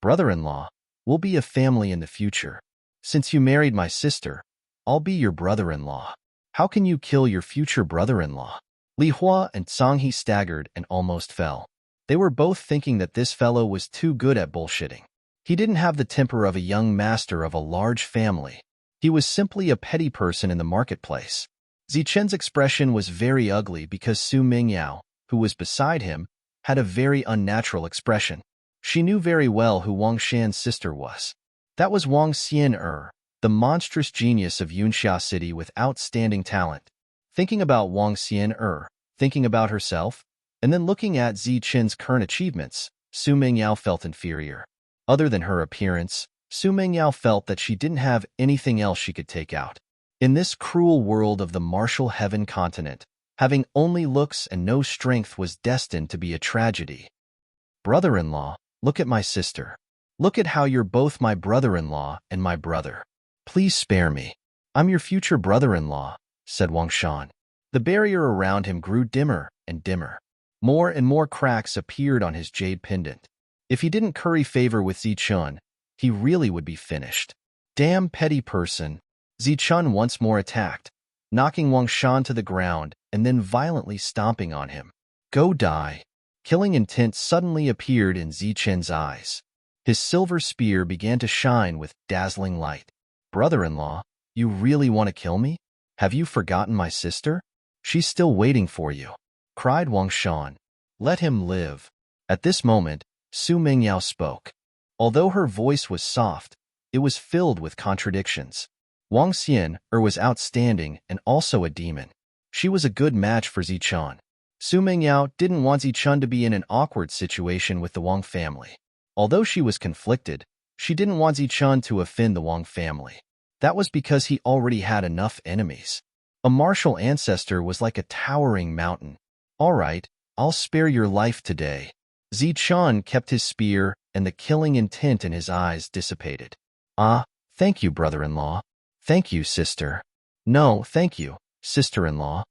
Brother-in-law, we'll be a family in the future. Since you married my sister, I'll be your brother-in-law. How can you kill your future brother-in-law? Li Hua and Song He staggered and almost fell. They were both thinking that this fellow was too good at bullshitting. He didn't have the temper of a young master of a large family. He was simply a petty person in the marketplace. Zichen's expression was very ugly because Su Mingyao, who was beside him, had a very unnatural expression. She knew very well who Wang Shan's sister was. That was Wang Xian'er, the monstrous genius of Yunxia City with outstanding talent. Thinking about Wang Xian'er, thinking about herself, and then looking at Zichen's current achievements, Su Mingyao felt inferior. Other than her appearance, Su Mingyao felt that she didn't have anything else she could take out. In this cruel world of the martial heaven continent, having only looks and no strength was destined to be a tragedy. Brother-in-law, look at my sister. Look at how you're both my brother-in-law and my brother. Please spare me. I'm your future brother-in-law, said Wang Shan. The barrier around him grew dimmer and dimmer. More and more cracks appeared on his jade pendant. If he didn't curry favor with Zichen, he really would be finished. Damn petty person. Zichen once more attacked, knocking Wang Shan to the ground and then violently stomping on him. Go die. Killing intent suddenly appeared in Zichen's eyes. His silver spear began to shine with dazzling light. Brother-in-law, you really want to kill me? Have you forgotten my sister? She's still waiting for you, cried Wang Shan. Let him live. At this moment, Su Mingyao spoke. Although her voice was soft, it was filled with contradictions. Wang Xian'er was outstanding and also a demon. She was a good match for Zichen. Su Mingyao didn't want Zichen to be in an awkward situation with the Wang family. Although she was conflicted, she didn't want Zichen to offend the Wang family. That was because he already had enough enemies. A martial ancestor was like a towering mountain. All right, I'll spare your life today. Zichen kept his spear, and the killing intent in his eyes dissipated. Ah, thank you, brother-in-law. Thank you, sister. No, thank you, sister-in-law.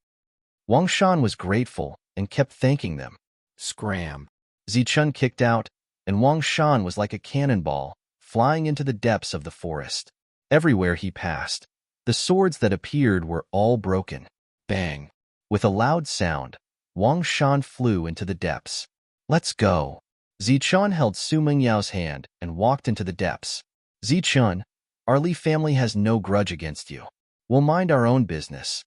Wang Shan was grateful and kept thanking them. Scram. Zichen kicked out, and Wang Shan was like a cannonball, flying into the depths of the forest. Everywhere he passed, the swords that appeared were all broken. Bang. With a loud sound, Wang Shan flew into the depths. Let's go. Zichen held Su Mingyao's hand and walked into the depths. Zichen, our Li family has no grudge against you. We'll mind our own business.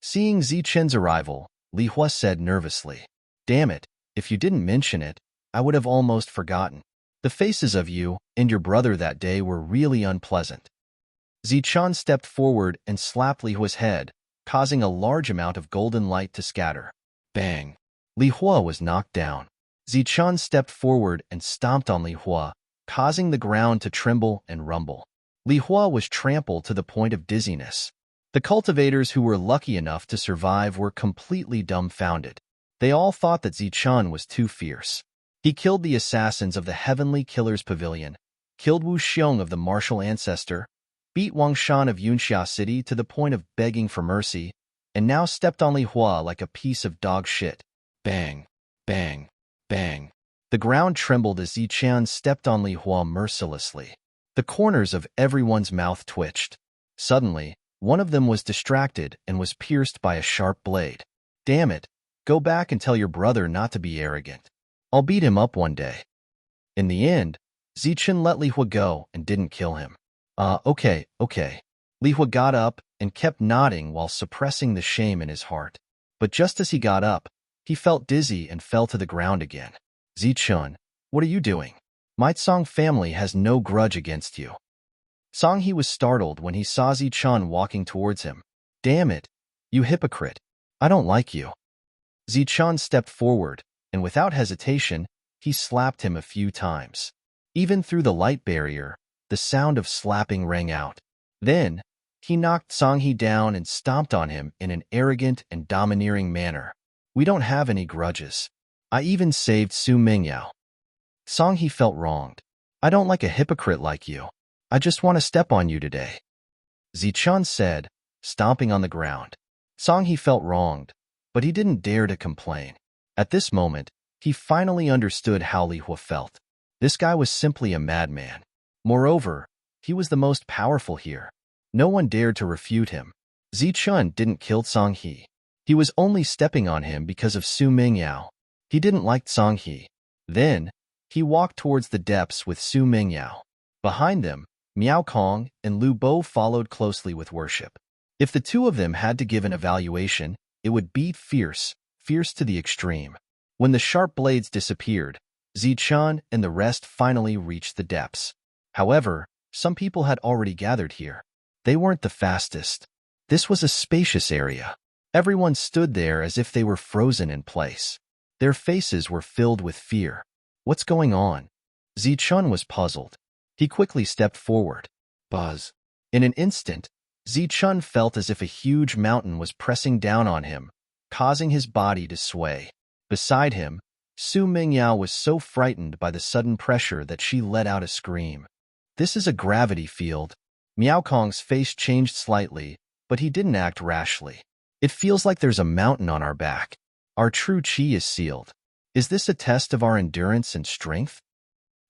Seeing Zichen's arrival, Li Hua said nervously, Damn it, if you didn't mention it, I would have almost forgotten. The faces of you and your brother that day were really unpleasant. Zichen stepped forward and slapped Li Hua's head, causing a large amount of golden light to scatter. Bang! Li Hua was knocked down. Zichen stepped forward and stomped on Li Hua, causing the ground to tremble and rumble. Li Hua was trampled to the point of dizziness. The cultivators who were lucky enough to survive were completely dumbfounded. They all thought that Zichen was too fierce. He killed the assassins of the Heavenly Killer's Pavilion, killed Wu Xiong of the Martial Ancestor, beat Wang Shan of Yunxia City to the point of begging for mercy, and now stepped on Li Hua like a piece of dog shit. Bang, bang, bang. The ground trembled as Zichen stepped on Li Hua mercilessly. The corners of everyone's mouth twitched. Suddenly, one of them was distracted and was pierced by a sharp blade. Damn it, go back and tell your brother not to be arrogant. I'll beat him up one day. In the end, Zichen let Li Hua go and didn't kill him. Okay. Li Hua got up and kept nodding while suppressing the shame in his heart. But just as he got up, he felt dizzy and fell to the ground again. Zichun, what are you doing? My Song family has no grudge against you. Song He was startled when he saw Zichun walking towards him. Damn it, you hypocrite. I don't like you. Zichun stepped forward, and without hesitation, he slapped him a few times. Even through the light barrier, the sound of slapping rang out. Then, he knocked Song He down and stomped on him in an arrogant and domineering manner. We don't have any grudges. I even saved Su Mingyao. Song He felt wronged. I don't like a hypocrite like you. I just want to step on you today. Zichun said, stomping on the ground. Song He felt wronged, but he didn't dare to complain. At this moment, he finally understood how Li Hua felt. This guy was simply a madman. Moreover, he was the most powerful here. No one dared to refute him. Zichun didn't kill Song He. He was only stepping on him because of Su Mingyao. He didn't like Song He. Then, he walked towards the depths with Su Mingyao. Behind them, Miao Kong and Lu Bo followed closely with worship. If the two of them had to give an evaluation, it would be fierce to the extreme. When the sharp blades disappeared, Zichun and the rest finally reached the depths. However, some people had already gathered here. They weren't the fastest. This was a spacious area. Everyone stood there as if they were frozen in place. Their faces were filled with fear. What's going on? Zichun was puzzled. He quickly stepped forward. Buzz. In an instant, Zichun felt as if a huge mountain was pressing down on him, causing his body to sway. Beside him, Su Mingyao was so frightened by the sudden pressure that she let out a scream. This is a gravity field. Miao Kong's face changed slightly, but he didn't act rashly. It feels like there's a mountain on our back. Our true qi is sealed. Is this a test of our endurance and strength?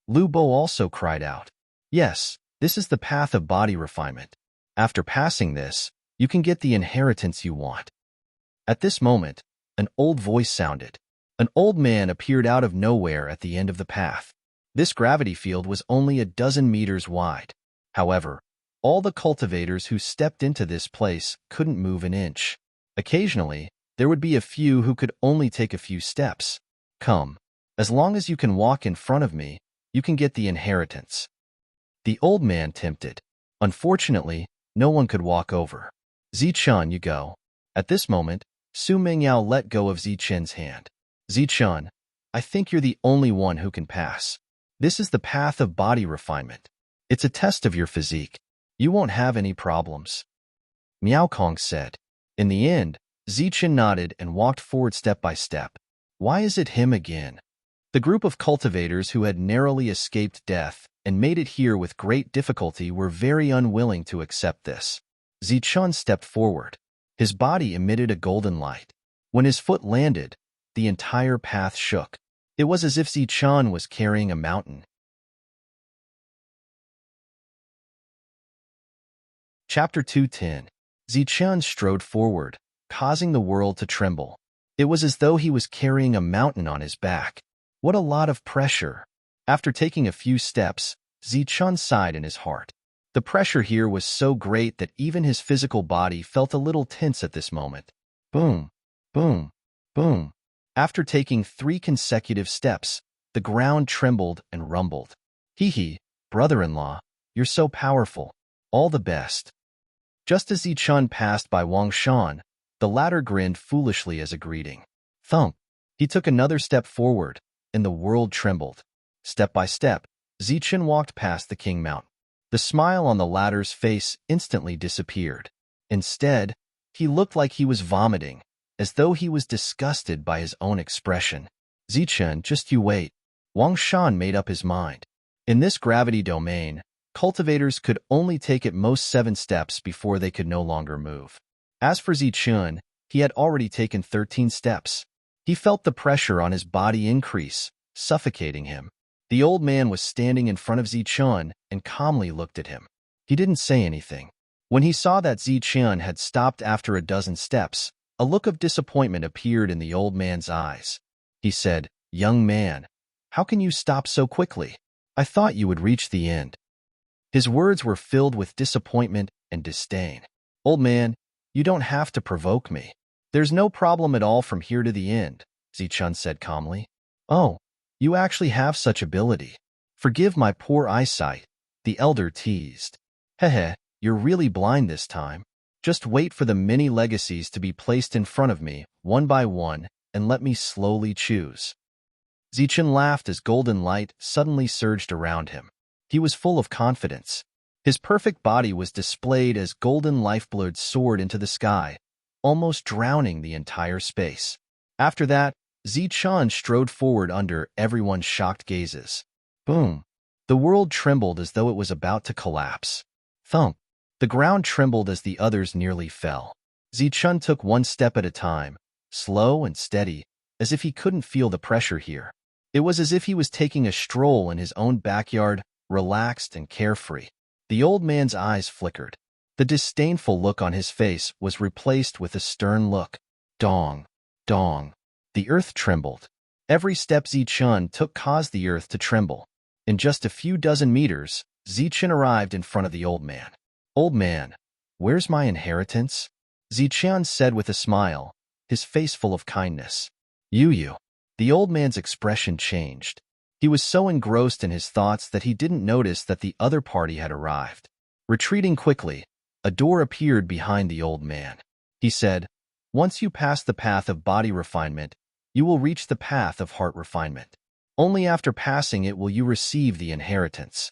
Lu Bo also cried out. Yes, this is the path of body refinement. After passing this, you can get the inheritance you want. At this moment, an old voice sounded. An old man appeared out of nowhere at the end of the path. This gravity field was only a dozen meters wide. However, all the cultivators who stepped into this place couldn't move an inch. Occasionally, there would be a few who could only take a few steps. Come, as long as you can walk in front of me, you can get the inheritance. The old man tempted. Unfortunately, no one could walk over. Zichun, you go. At this moment, Su Mingyao let go of Zichun's hand. Zichun, I think you're the only one who can pass. This is the path of body refinement. It's a test of your physique. You won't have any problems. Miao Kong said. In the end, Zichun nodded and walked forward step by step. Why is it him again? The group of cultivators who had narrowly escaped death and made it here with great difficulty were very unwilling to accept this. Zichun stepped forward. His body emitted a golden light. When his foot landed, the entire path shook. It was as if Zichun was carrying a mountain. Chapter 210. Zichun strode forward, causing the world to tremble. It was as though he was carrying a mountain on his back. What a lot of pressure. After taking a few steps, Zichun sighed in his heart. The pressure here was so great that even his physical body felt a little tense at this moment. Boom, boom, boom. After taking 3 consecutive steps, the ground trembled and rumbled. Hee, brother-in-law, you're so powerful. All the best. Just as Zichun passed by Wang Shan, the latter grinned foolishly as a greeting. Thump. He took another step forward, and the world trembled. Step by step, Zichun walked past the King Mountain. The smile on the latter's face instantly disappeared. Instead, he looked like he was vomiting, as though he was disgusted by his own expression. Zichun, just you wait. Wang Shan made up his mind. In this gravity domain, cultivators could only take at most 7 steps before they could no longer move. As for Zichun, he had already taken 13 steps. He felt the pressure on his body increase, suffocating him. The old man was standing in front of Zichun and calmly looked at him. He didn't say anything. When he saw that Zichun had stopped after a dozen steps, a look of disappointment appeared in the old man's eyes. He said, "Young man, how can you stop so quickly? I thought you would reach the end." His words were filled with disappointment and disdain. Old man, you don't have to provoke me. There's no problem at all from here to the end, Zichun said calmly. Oh, you actually have such ability. Forgive my poor eyesight, the elder teased. Hehe, you're really blind this time. Just wait for the many legacies to be placed in front of me, one by one, and let me slowly choose. Zichun laughed as golden light suddenly surged around him. He was full of confidence. His perfect body was displayed as golden lifeblood soared into the sky, almost drowning the entire space. After that, Zichun strode forward under everyone's shocked gazes. Boom! The world trembled as though it was about to collapse. Thump! The ground trembled as the others nearly fell. Zichun took one step at a time, slow and steady, as if he couldn't feel the pressure here. It was as if he was taking a stroll in his own backyard, relaxed and carefree. The old man's eyes flickered. The disdainful look on his face was replaced with a stern look. Dong! Dong! The earth trembled. Every step Zichun took caused the earth to tremble. In just a few dozen meters, Zichun arrived in front of the old man. Old man, where's my inheritance? Zichun said with a smile, his face full of kindness. You. The old man's expression changed. He was so engrossed in his thoughts that he didn't notice that the other party had arrived. Retreating quickly, a door appeared behind the old man. He said, once you pass the path of body refinement, you will reach the path of heart refinement. Only after passing it will you receive the inheritance.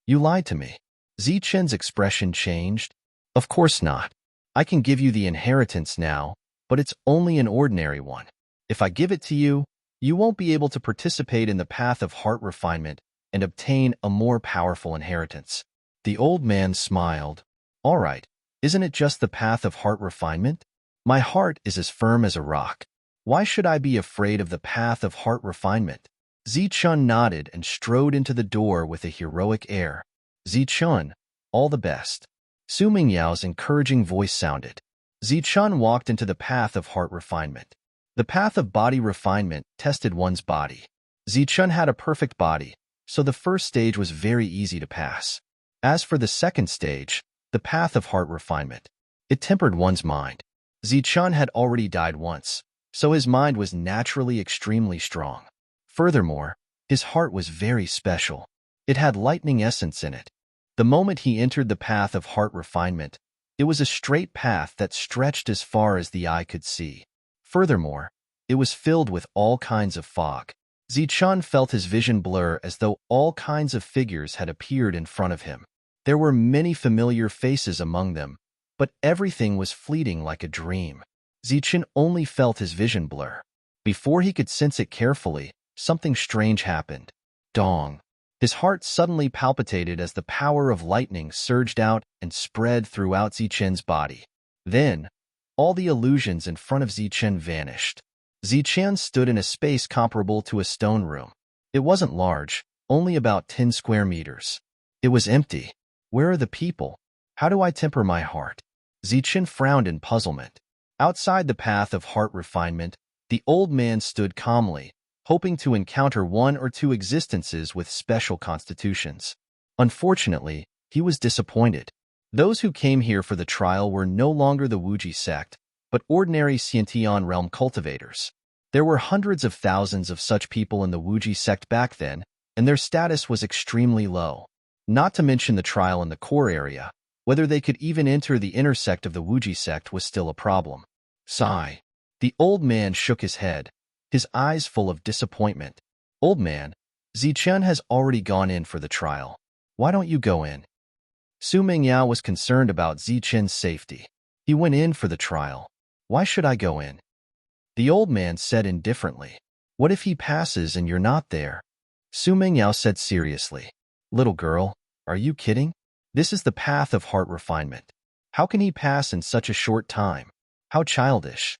You lied to me. Zichun's expression changed. Of course not. I can give you the inheritance now, but it's only an ordinary one. If I give it to you, you won't be able to participate in the path of heart refinement and obtain a more powerful inheritance. The old man smiled. All right, isn't it just the path of heart refinement? My heart is as firm as a rock. Why should I be afraid of the path of heart refinement? Zichun nodded and strode into the door with a heroic air. Zichun, all the best. Su Mingyao's encouraging voice sounded. Zichun walked into the path of heart refinement. The path of body refinement tested one's body. Zichun had a perfect body, so the first stage was very easy to pass. As for the second stage, the path of heart refinement, it tempered one's mind. Zichun had already died once, so his mind was naturally extremely strong. Furthermore, his heart was very special. It had lightning essence in it. The moment he entered the path of heart refinement, it was a straight path that stretched as far as the eye could see. Furthermore, it was filled with all kinds of fog. Zichun felt his vision blur as though all kinds of figures had appeared in front of him. There were many familiar faces among them, but everything was fleeting like a dream. Zichun only felt his vision blur. Before he could sense it carefully, something strange happened. Dong! His heart suddenly palpitated as the power of lightning surged out and spread throughout Zichun's body. Then, all the illusions in front of Zichun vanished. Zichun stood in a space comparable to a stone room. It wasn't large, only about 10 square meters. It was empty. Where are the people? How do I temper my heart? Zichun frowned in puzzlement. Outside the path of heart refinement, the old man stood calmly, hoping to encounter one or two existences with special constitutions. Unfortunately, he was disappointed. Those who came here for the trial were no longer the Wuji sect, but ordinary Xiantian realm cultivators. There were hundreds of thousands of such people in the Wuji sect back then, and their status was extremely low. Not to mention the trial in the core area, whether they could even enter the inner sect of the Wuji sect was still a problem. Sigh. The old man shook his head, his eyes full of disappointment. Old man, Zichun has already gone in for the trial. Why don't you go in? Su Mingyao was concerned about Zichun's safety. He went in for the trial. Why should I go in? The old man said indifferently. What if he passes and you're not there? Su Mingyao said seriously. Little girl, are you kidding? This is the path of heart refinement. How can he pass in such a short time? How childish.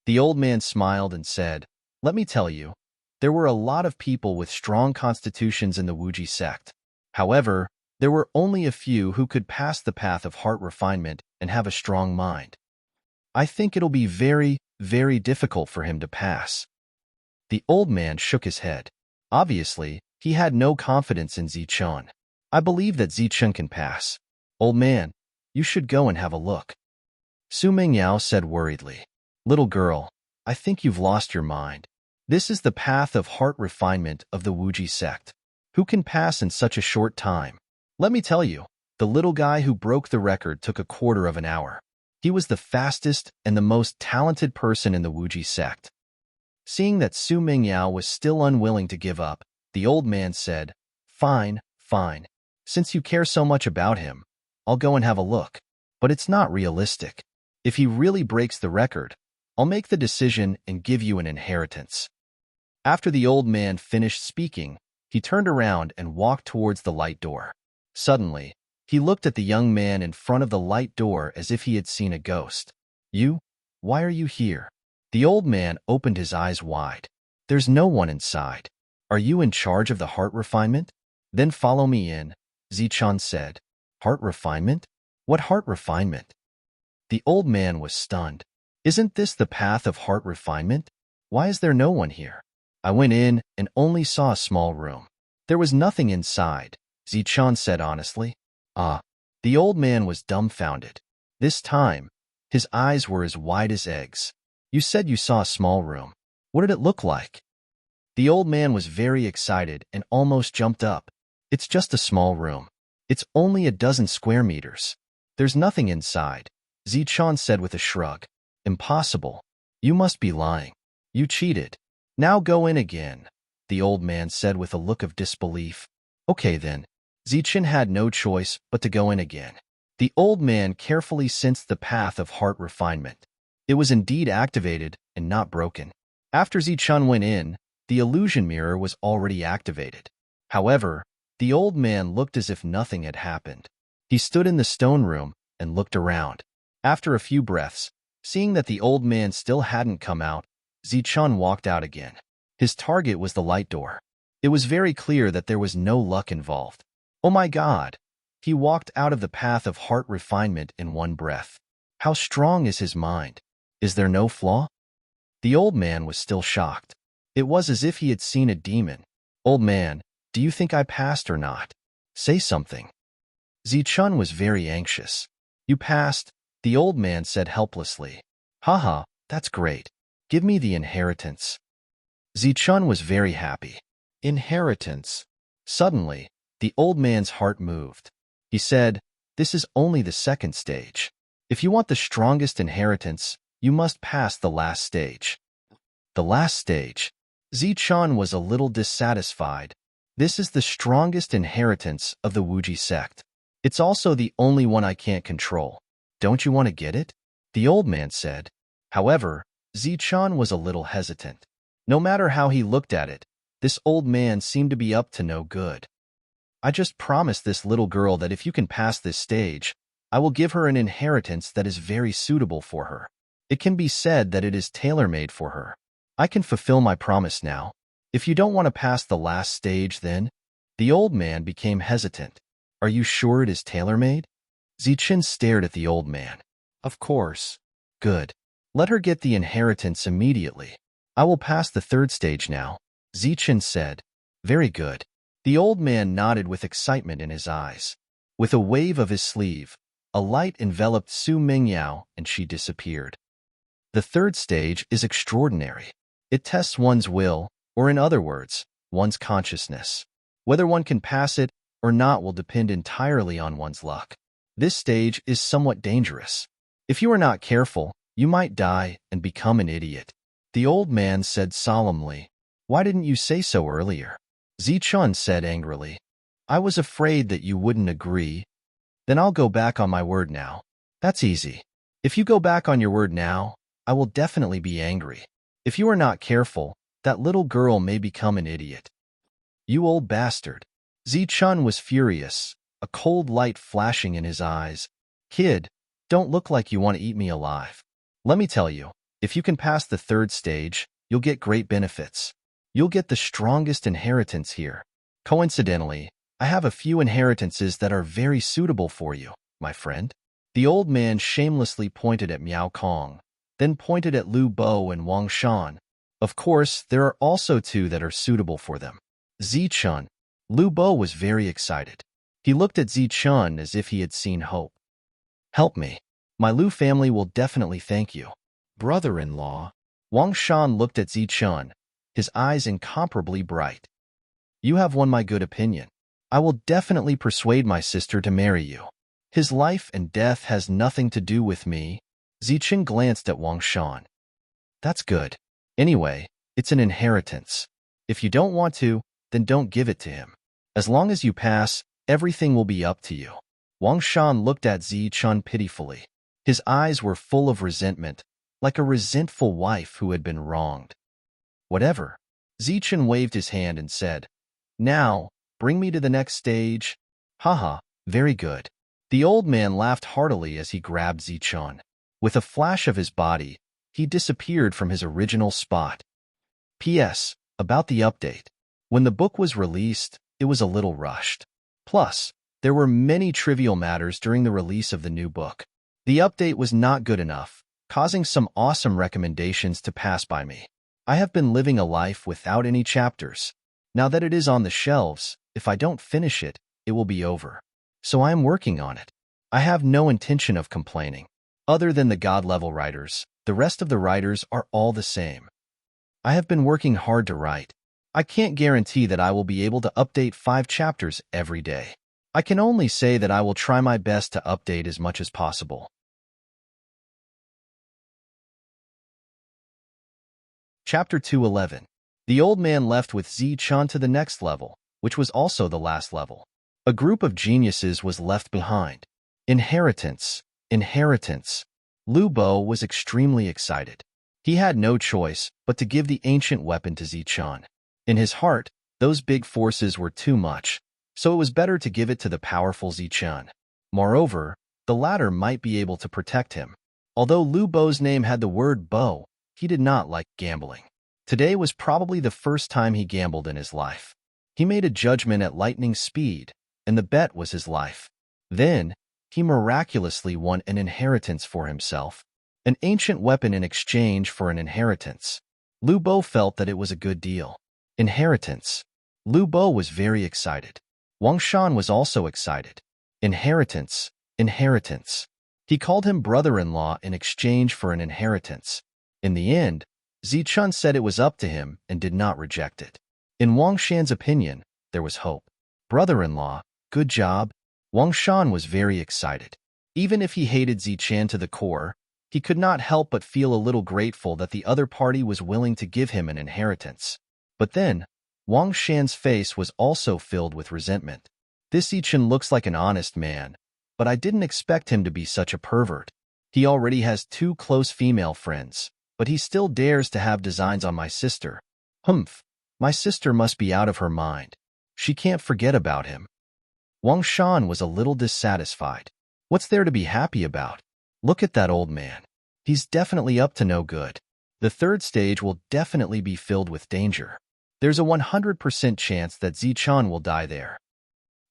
The old man smiled and said, let me tell you, there were a lot of people with strong constitutions in the Wuji sect. However, there were only a few who could pass the path of heart refinement and have a strong mind. I think it'll be very, very difficult for him to pass. The old man shook his head. Obviously, he had no confidence in Zichun. I believe that Zichun can pass. Old man, You should go and have a look. Su Mingyao said worriedly. Little girl, I think you've lost your mind. This is the path of heart refinement of the Wuji sect. Who can pass in such a short time? Let me tell you, the little guy who broke the record took a quarter of an hour. He was the fastest and the most talented person in the Wuji sect. Seeing that Su Mingyao was still unwilling to give up, the old man said, Fine, fine. Since you care so much about him, I'll go and have a look. But it's not realistic. If he really breaks the record, I'll make the decision and give you an inheritance. After the old man finished speaking, he turned around and walked towards the light door. Suddenly, he looked at the young man in front of the light door as if he had seen a ghost. You? Why are you here? The old man opened his eyes wide. There's no one inside. Are you in charge of the heart refinement? Then follow me in, Zichun said. Heart refinement? What heart refinement? The old man was stunned. Isn't this the path of heart refinement? Why is there no one here? I went in and only saw a small room. There was nothing inside, Zichun said honestly. Ah. The old man was dumbfounded. This time, his eyes were as wide as eggs. You said you saw a small room. What did it look like? The old man was very excited and almost jumped up. It's just a small room. It's only a dozen square meters. There's nothing inside, Zichun said with a shrug. Impossible. You must be lying. You cheated. Now go in again, the old man said with a look of disbelief. Okay then. Zichun had no choice but to go in again. The old man carefully sensed the path of heart refinement. It was indeed activated and not broken. After Zichun went in, the illusion mirror was already activated. However, the old man looked as if nothing had happened. He stood in the stone room and looked around. After a few breaths, seeing that the old man still hadn't come out, Zichun walked out again. His target was the light door. It was very clear that there was no luck involved. Oh my God! He walked out of the path of heart refinement in one breath. How strong is his mind? Is there no flaw? The old man was still shocked. It was as if he had seen a demon. Old man, do you think I passed or not? Say something. Zichun was very anxious. You passed, the old man said helplessly. Haha, that's great. Give me the inheritance. Zichun was very happy. Inheritance. Suddenly, the old man's heart moved. He said, This is only the second stage. If you want the strongest inheritance, you must pass the last stage. The last stage. Zichun was a little dissatisfied. This is the strongest inheritance of the Wuji sect. It's also the only one I can't control. Don't you want to get it? The old man said. However, Zichun was a little hesitant. No matter how he looked at it, this old man seemed to be up to no good. I just promised this little girl that if you can pass this stage, I will give her an inheritance that is very suitable for her. It can be said that it is tailor-made for her. I can fulfill my promise now. If you don't want to pass the last stage, then? The old man became hesitant. Are you sure it is tailor-made? Zichun stared at the old man. Of course. Good. Let her get the inheritance immediately. I will pass the third stage now, Zichun said. Very good. The old man nodded with excitement in his eyes. With a wave of his sleeve, a light enveloped Su Mingyao and she disappeared. The third stage is extraordinary. It tests one's will, or in other words, one's consciousness. Whether one can pass it or not will depend entirely on one's luck. This stage is somewhat dangerous. If you are not careful, you might die and become an idiot. The old man said solemnly. Why didn't you say so earlier? Zichun said angrily. I was afraid that you wouldn't agree. Then I'll go back on my word now. That's easy. If you go back on your word now, I will definitely be angry. If you are not careful, that little girl may become an idiot. You old bastard. Zichun was furious, a cold light flashing in his eyes. Kid, don't look like you want to eat me alive. Let me tell you, if you can pass the third stage, you'll get great benefits. You'll get the strongest inheritance here. Coincidentally, I have a few inheritances that are very suitable for you, my friend. The old man shamelessly pointed at Miao Kong, then pointed at Lu Bo and Wang Shan. Of course, there are also two that are suitable for them. Zichun. Lu Bo was very excited. He looked at Zichun as if he had seen hope. Help me. My Lu family will definitely thank you. Brother-in-law. Wang Shan looked at Zichun, his eyes incomparably bright. You have won my good opinion. I will definitely persuade my sister to marry you. His life and death has nothing to do with me. Zichun glanced at Wang Shan. That's good. Anyway, it's an inheritance. If you don't want to, then don't give it to him. As long as you pass, everything will be up to you. Wang Shan looked at Zichun pitifully. His eyes were full of resentment, like a resentful wife who had been wronged. Whatever. Zichun waved his hand and said, Now, bring me to the next stage. Haha, very good. The old man laughed heartily as he grabbed Zichun. With a flash of his body, he disappeared from his original spot. P.S. About the update. When the book was released, it was a little rushed. Plus, there were many trivial matters during the release of the new book. The update was not good enough, causing some awesome recommendations to pass by me. I have been living a life without any chapters. Now that it is on the shelves, if I don't finish it, it will be over. So I am working on it. I have no intention of complaining. Other than the God-level writers, the rest of the writers are all the same. I have been working hard to write. I can't guarantee that I will be able to update 5 chapters every day. I can only say that I will try my best to update as much as possible. Chapter 211. The old man left with Zichun to the next level, which was also the last level. A group of geniuses was left behind. Inheritance. Inheritance. Lu Bo was extremely excited. He had no choice but to give the ancient weapon to Zichun. In his heart, those big forces were too much, so it was better to give it to the powerful Zichun. Moreover, the latter might be able to protect him. Although Lu Bo's name had the word Bo, he did not like gambling. Today was probably the first time he gambled in his life. He made a judgment at lightning speed, and the bet was his life. Then, he miraculously won an inheritance for himself, an ancient weapon in exchange for an inheritance. Lu Bo felt that it was a good deal. Inheritance. Lu Bo was very excited. Wang Shan was also excited. Inheritance. Inheritance. He called him brother-in-law in exchange for an inheritance. In the end, Zichun said it was up to him and did not reject it. In Wang Shan's opinion, there was hope. Brother-in-law, good job. Wang Shan was very excited. Even if he hated Zichun to the core, he could not help but feel a little grateful that the other party was willing to give him an inheritance. But then, Wang Shan's face was also filled with resentment. This Zichun looks like an honest man, but I didn't expect him to be such a pervert. He already has 2 close female friends, but he still dares to have designs on my sister. Humph, my sister must be out of her mind. She can't forget about him. Wang Shan was a little dissatisfied. What's there to be happy about? Look at that old man. He's definitely up to no good. The 3rd stage will definitely be filled with danger. There's a 100% chance that Zichun will die there.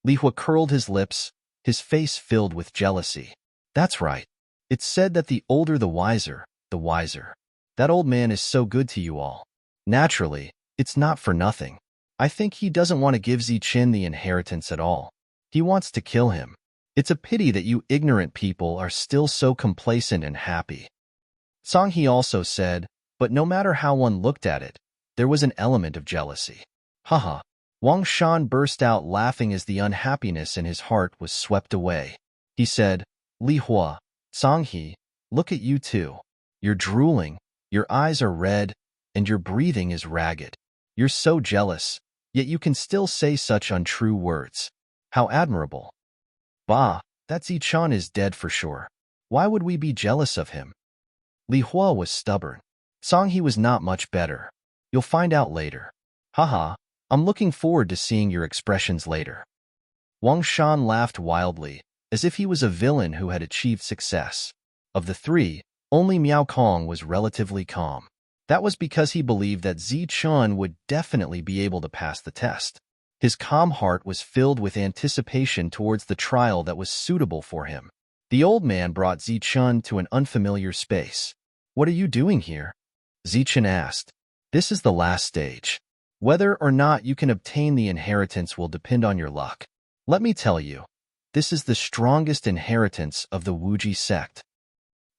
Li Hua curled his lips, his face filled with jealousy. That's right. It's said that the older the wiser, the wiser. That old man is so good to you all. Naturally, it's not for nothing. I think he doesn't want to give Zichun the inheritance at all. He wants to kill him. It's a pity that you ignorant people are still so complacent and happy. Song He also said, but no matter how one looked at it, there was an element of jealousy. Haha. Wang Shan burst out laughing as the unhappiness in his heart was swept away. He said, Li Hua, Song He, look at you too. You're drooling, your eyes are red, and your breathing is ragged. You're so jealous, yet you can still say such untrue words. How admirable. Bah, that Zichun is dead for sure. Why would we be jealous of him? Li Hua was stubborn. Song He was not much better. You'll find out later. Haha, I'm looking forward to seeing your expressions later. Wang Shan laughed wildly, as if he was a villain who had achieved success. Of the 3, only Miao Kong was relatively calm. That was because he believed that Zichun would definitely be able to pass the test. His calm heart was filled with anticipation towards the trial that was suitable for him. The old man brought Zichun to an unfamiliar space. What are you doing here? Zichun asked. This is the last stage. Whether or not you can obtain the inheritance will depend on your luck. Let me tell you, This is the strongest inheritance of the Wuji sect.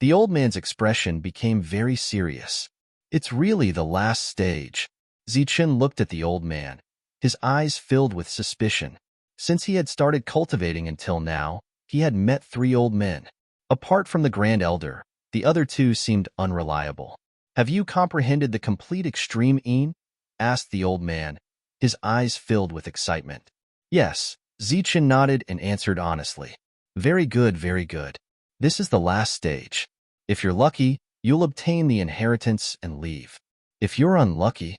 The old man's expression became very serious. It's really the last stage. Zichen looked at the old man, his eyes filled with suspicion. Since he had started cultivating until now, he had met 3 old men. Apart from the Grand Elder, the other 2 seemed unreliable. Have you comprehended the complete extreme Yin? Asked the old man, his eyes filled with excitement. Yes, Zichen nodded and answered honestly. Very good, very good. This is the last stage. If you're lucky, you'll obtain the inheritance and leave. If you're unlucky,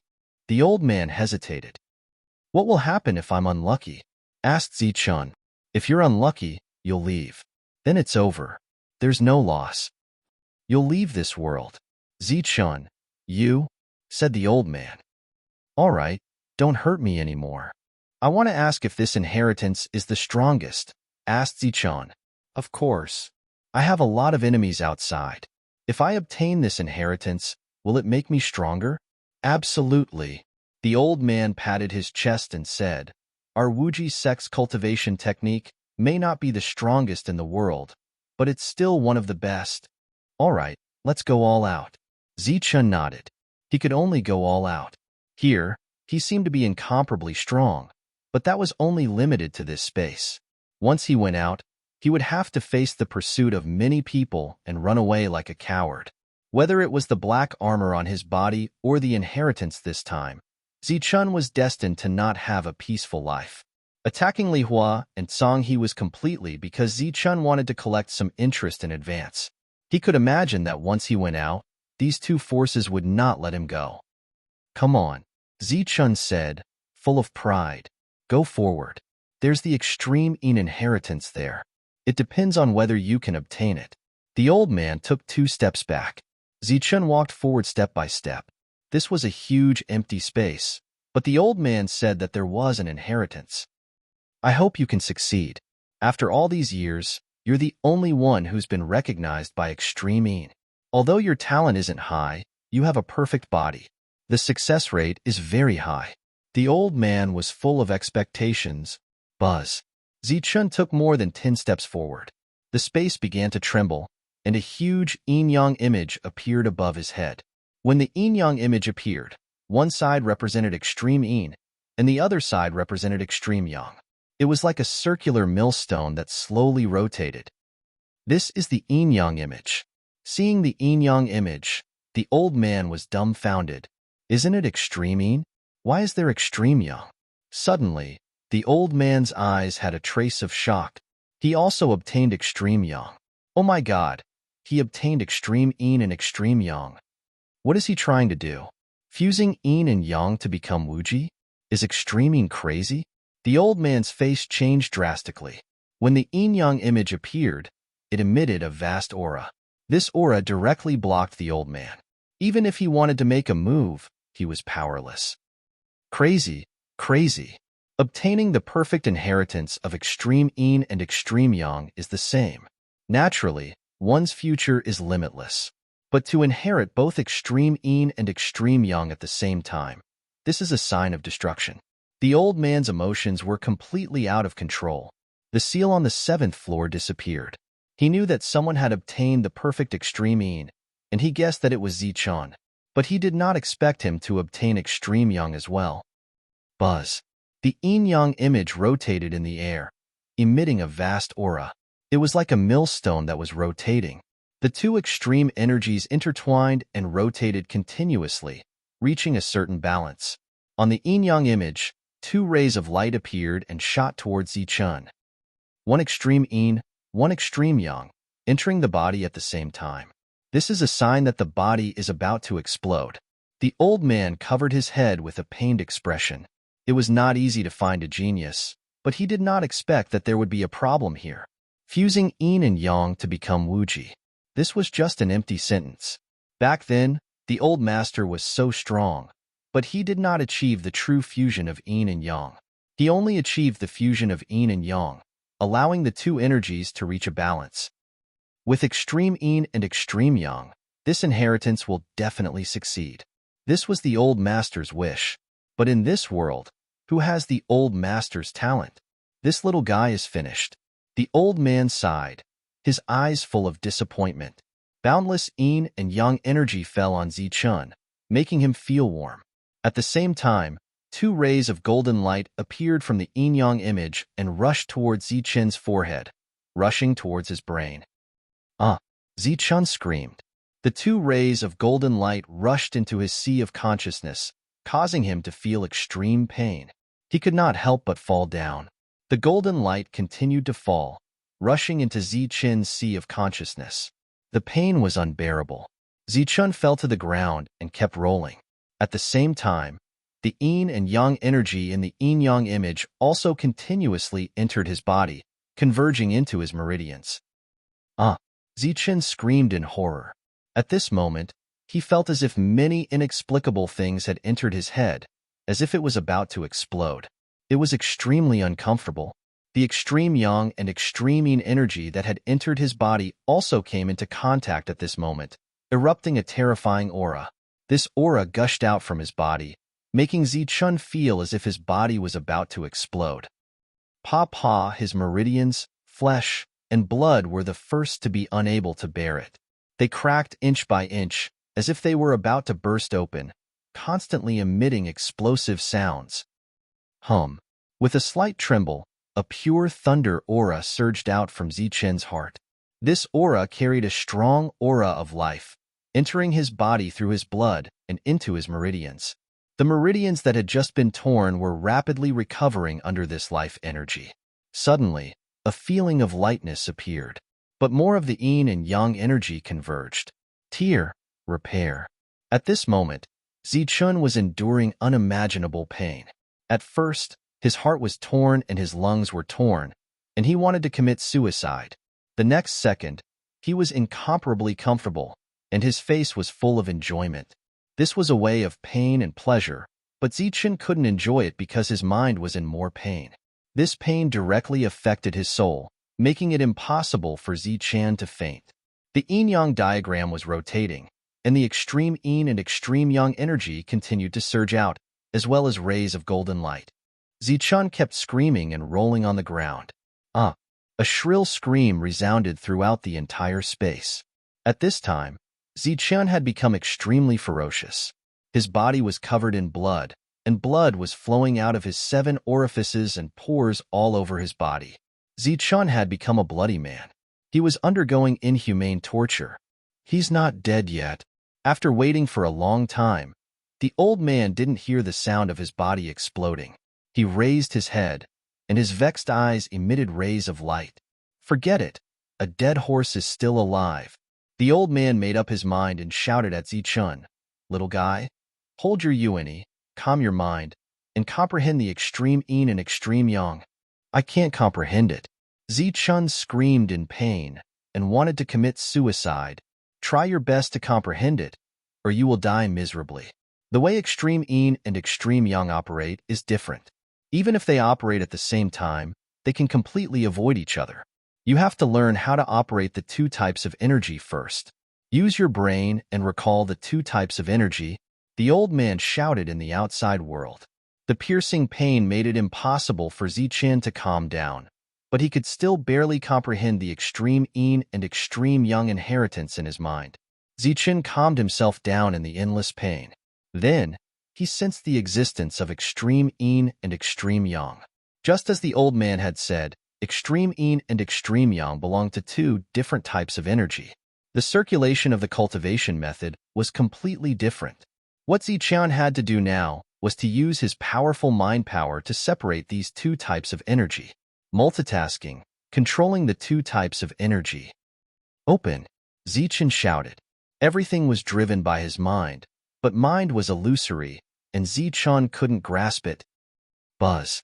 the old man hesitated. What will happen if I'm unlucky? Asked Zichen. If you're unlucky, you'll leave. Then it's over. There's no loss. You'll leave this world. Zichen, you? Said the old man. All right, don't hurt me anymore. I want to ask if this inheritance is the strongest, asked Zichen. Of course. I have a lot of enemies outside. If I obtain this inheritance, will it make me stronger? Absolutely. The old man patted his chest and said, Our Wuji sect's cultivation technique may not be the strongest in the world, but it's still one of the best. All right, let's go all out. Zichen nodded. He could only go all out. Here, he seemed to be incomparably strong, but that was only limited to this space. Once he went out, he would have to face the pursuit of many people and run away like a coward. Whether it was the black armor on his body or the inheritance this time, Zichen was destined to not have a peaceful life. Attacking Li Hua and Song He was completely because Zichen wanted to collect some interest in advance. He could imagine that once he went out, these 2 forces would not let him go. Come on, Zichen said, full of pride. Go forward. There's the extreme Yin inheritance there. It depends on whether you can obtain it. The old man took 2 steps back. Zichen walked forward step by step. This was a huge empty space, but the old man said that there was an inheritance. I hope you can succeed. After all these years, you're the only one who's been recognized by extreme Yin. Although your talent isn't high, you have a perfect body. The success rate is very high. The old man was full of expectations. Buzz. Zichen took more than 10 steps forward. The space began to tremble, and a huge yin-yang image appeared above his head. When the yin-yang image appeared, one side represented extreme yin, and the other side represented extreme yang. It was like a circular millstone that slowly rotated. This is the yin-yang image. Seeing the yin-yang image, the old man was dumbfounded. Isn't it extreme yin? Why is there extreme yang? Suddenly, the old man's eyes had a trace of shock. He also obtained extreme yang. Oh my God, he obtained extreme yin and extreme yang. What is he trying to do? Fusing yin and yang to become Wuji? Is extreme yin crazy? The old man's face changed drastically. When the yin-yang image appeared, it emitted a vast aura. This aura directly blocked the old man. Even if he wanted to make a move, he was powerless. Crazy, crazy. Obtaining the perfect inheritance of extreme yin and extreme yang is the same. Naturally, one's future is limitless. But to inherit both extreme yin and extreme yang at the same time, this is a sign of destruction. The old man's emotions were completely out of control. The seal on the 7th floor disappeared. He knew that someone had obtained the perfect extreme yin, and he guessed that it was Zichen. But he did not expect him to obtain extreme yang as well. Buzz. The yin-yang image rotated in the air, emitting a vast aura. It was like a millstone that was rotating. The 2 extreme energies intertwined and rotated continuously, reaching a certain balance. On the yin-yang image, 2 rays of light appeared and shot towards Zichen. One extreme yin, one extreme yang, entering the body at the same time. This is a sign that the body is about to explode. The old man covered his head with a pained expression. It was not easy to find a genius, but he did not expect that there would be a problem here. Fusing yin and yang to become Wuji. This was just an empty sentence. Back then, the old master was so strong, but he did not achieve the true fusion of yin and yang. He only achieved the fusion of yin and yang, allowing the 2 energies to reach a balance. With extreme yin and extreme yang, this inheritance will definitely succeed. This was the old master's wish. But in this world, who has the old master's talent? This little guy is finished. The old man sighed, his eyes full of disappointment. Boundless yin and yang energy fell on Zichun, making him feel warm. At the same time, two rays of golden light appeared from the yin-yang image and rushed towards Zichun's forehead, rushing towards his brain. Ah! Zichun screamed. The two rays of golden light rushed into his sea of consciousness, causing him to feel extreme pain. He could not help but fall down. The golden light continued to fall, rushing into Zichun's sea of consciousness. The pain was unbearable. Zichun fell to the ground and kept rolling. At the same time, the yin and yang energy in the yin-yang image also continuously entered his body, converging into his meridians. Ah! Zichun screamed in horror. At this moment, he felt as if many inexplicable things had entered his head, as if it was about to explode. It was extremely uncomfortable. The extreme yang and extreme yin energy that had entered his body also came into contact at this moment, erupting a terrifying aura. This aura gushed out from his body, making Zichun feel as if his body was about to explode. His meridians, flesh, and blood were the first to be unable to bear it. They cracked inch by inch, as if they were about to burst open, constantly emitting explosive sounds. With a slight tremble, a pure thunder aura surged out from Zichun's heart. This aura carried a strong aura of life, entering his body through his blood and into his meridians. The meridians that had just been torn were rapidly recovering under this life energy. Suddenly, a feeling of lightness appeared, but more of the yin and yang energy converged. Repair. At this moment, Zichun was enduring unimaginable pain. At first, his heart was torn and his lungs were torn, and he wanted to commit suicide. The next second, he was incomparably comfortable, and his face was full of enjoyment. This was a way of pain and pleasure, but Zichun couldn't enjoy it because his mind was in more pain. This pain directly affected his soul, making it impossible for Zichun to faint. The yin-yang diagram was rotating, and the extreme yin and extreme yang energy continued to surge out, as well as rays of golden light. Zichun kept screaming and rolling on the ground. A shrill scream resounded throughout the entire space. At this time, Zichun had become extremely ferocious. His body was covered in blood, and blood was flowing out of his 7 orifices and pores all over his body. Zichun had become a bloody man. He was undergoing inhumane torture. He's not dead yet. After waiting for a long time, the old man didn't hear the sound of his body exploding. He raised his head, and his vexed eyes emitted rays of light. Forget it. A dead horse is still alive. The old man made up his mind and shouted at Zichun, "Little guy, hold your yuani, calm your mind, and comprehend the extreme yin and extreme yang." "I can't comprehend it." Zichun screamed in pain and wanted to commit suicide. "Try your best to comprehend it, or you will die miserably." The way extreme yin and extreme yang operate is different. Even if they operate at the same time, they can completely avoid each other. You have to learn how to operate the 2 types of energy first. Use your brain and recall the 2 types of energy, the old man shouted in the outside world. The piercing pain made it impossible for Zichun to calm down, but he could still barely comprehend the extreme yin and extreme yang inheritance in his mind. Zichun calmed himself down in the endless pain. Then, he sensed the existence of extreme yin and extreme yang. Just as the old man had said, extreme yin and extreme yang belong to 2 different types of energy. The circulation of the cultivation method was completely different. What Zichun had to do now was to use his powerful mind power to separate these 2 types of energy. Multitasking, controlling the 2 types of energy. "Open!" Zichun shouted. Everything was driven by his mind, but mind was illusory, and Zichun couldn't grasp it. Buzz.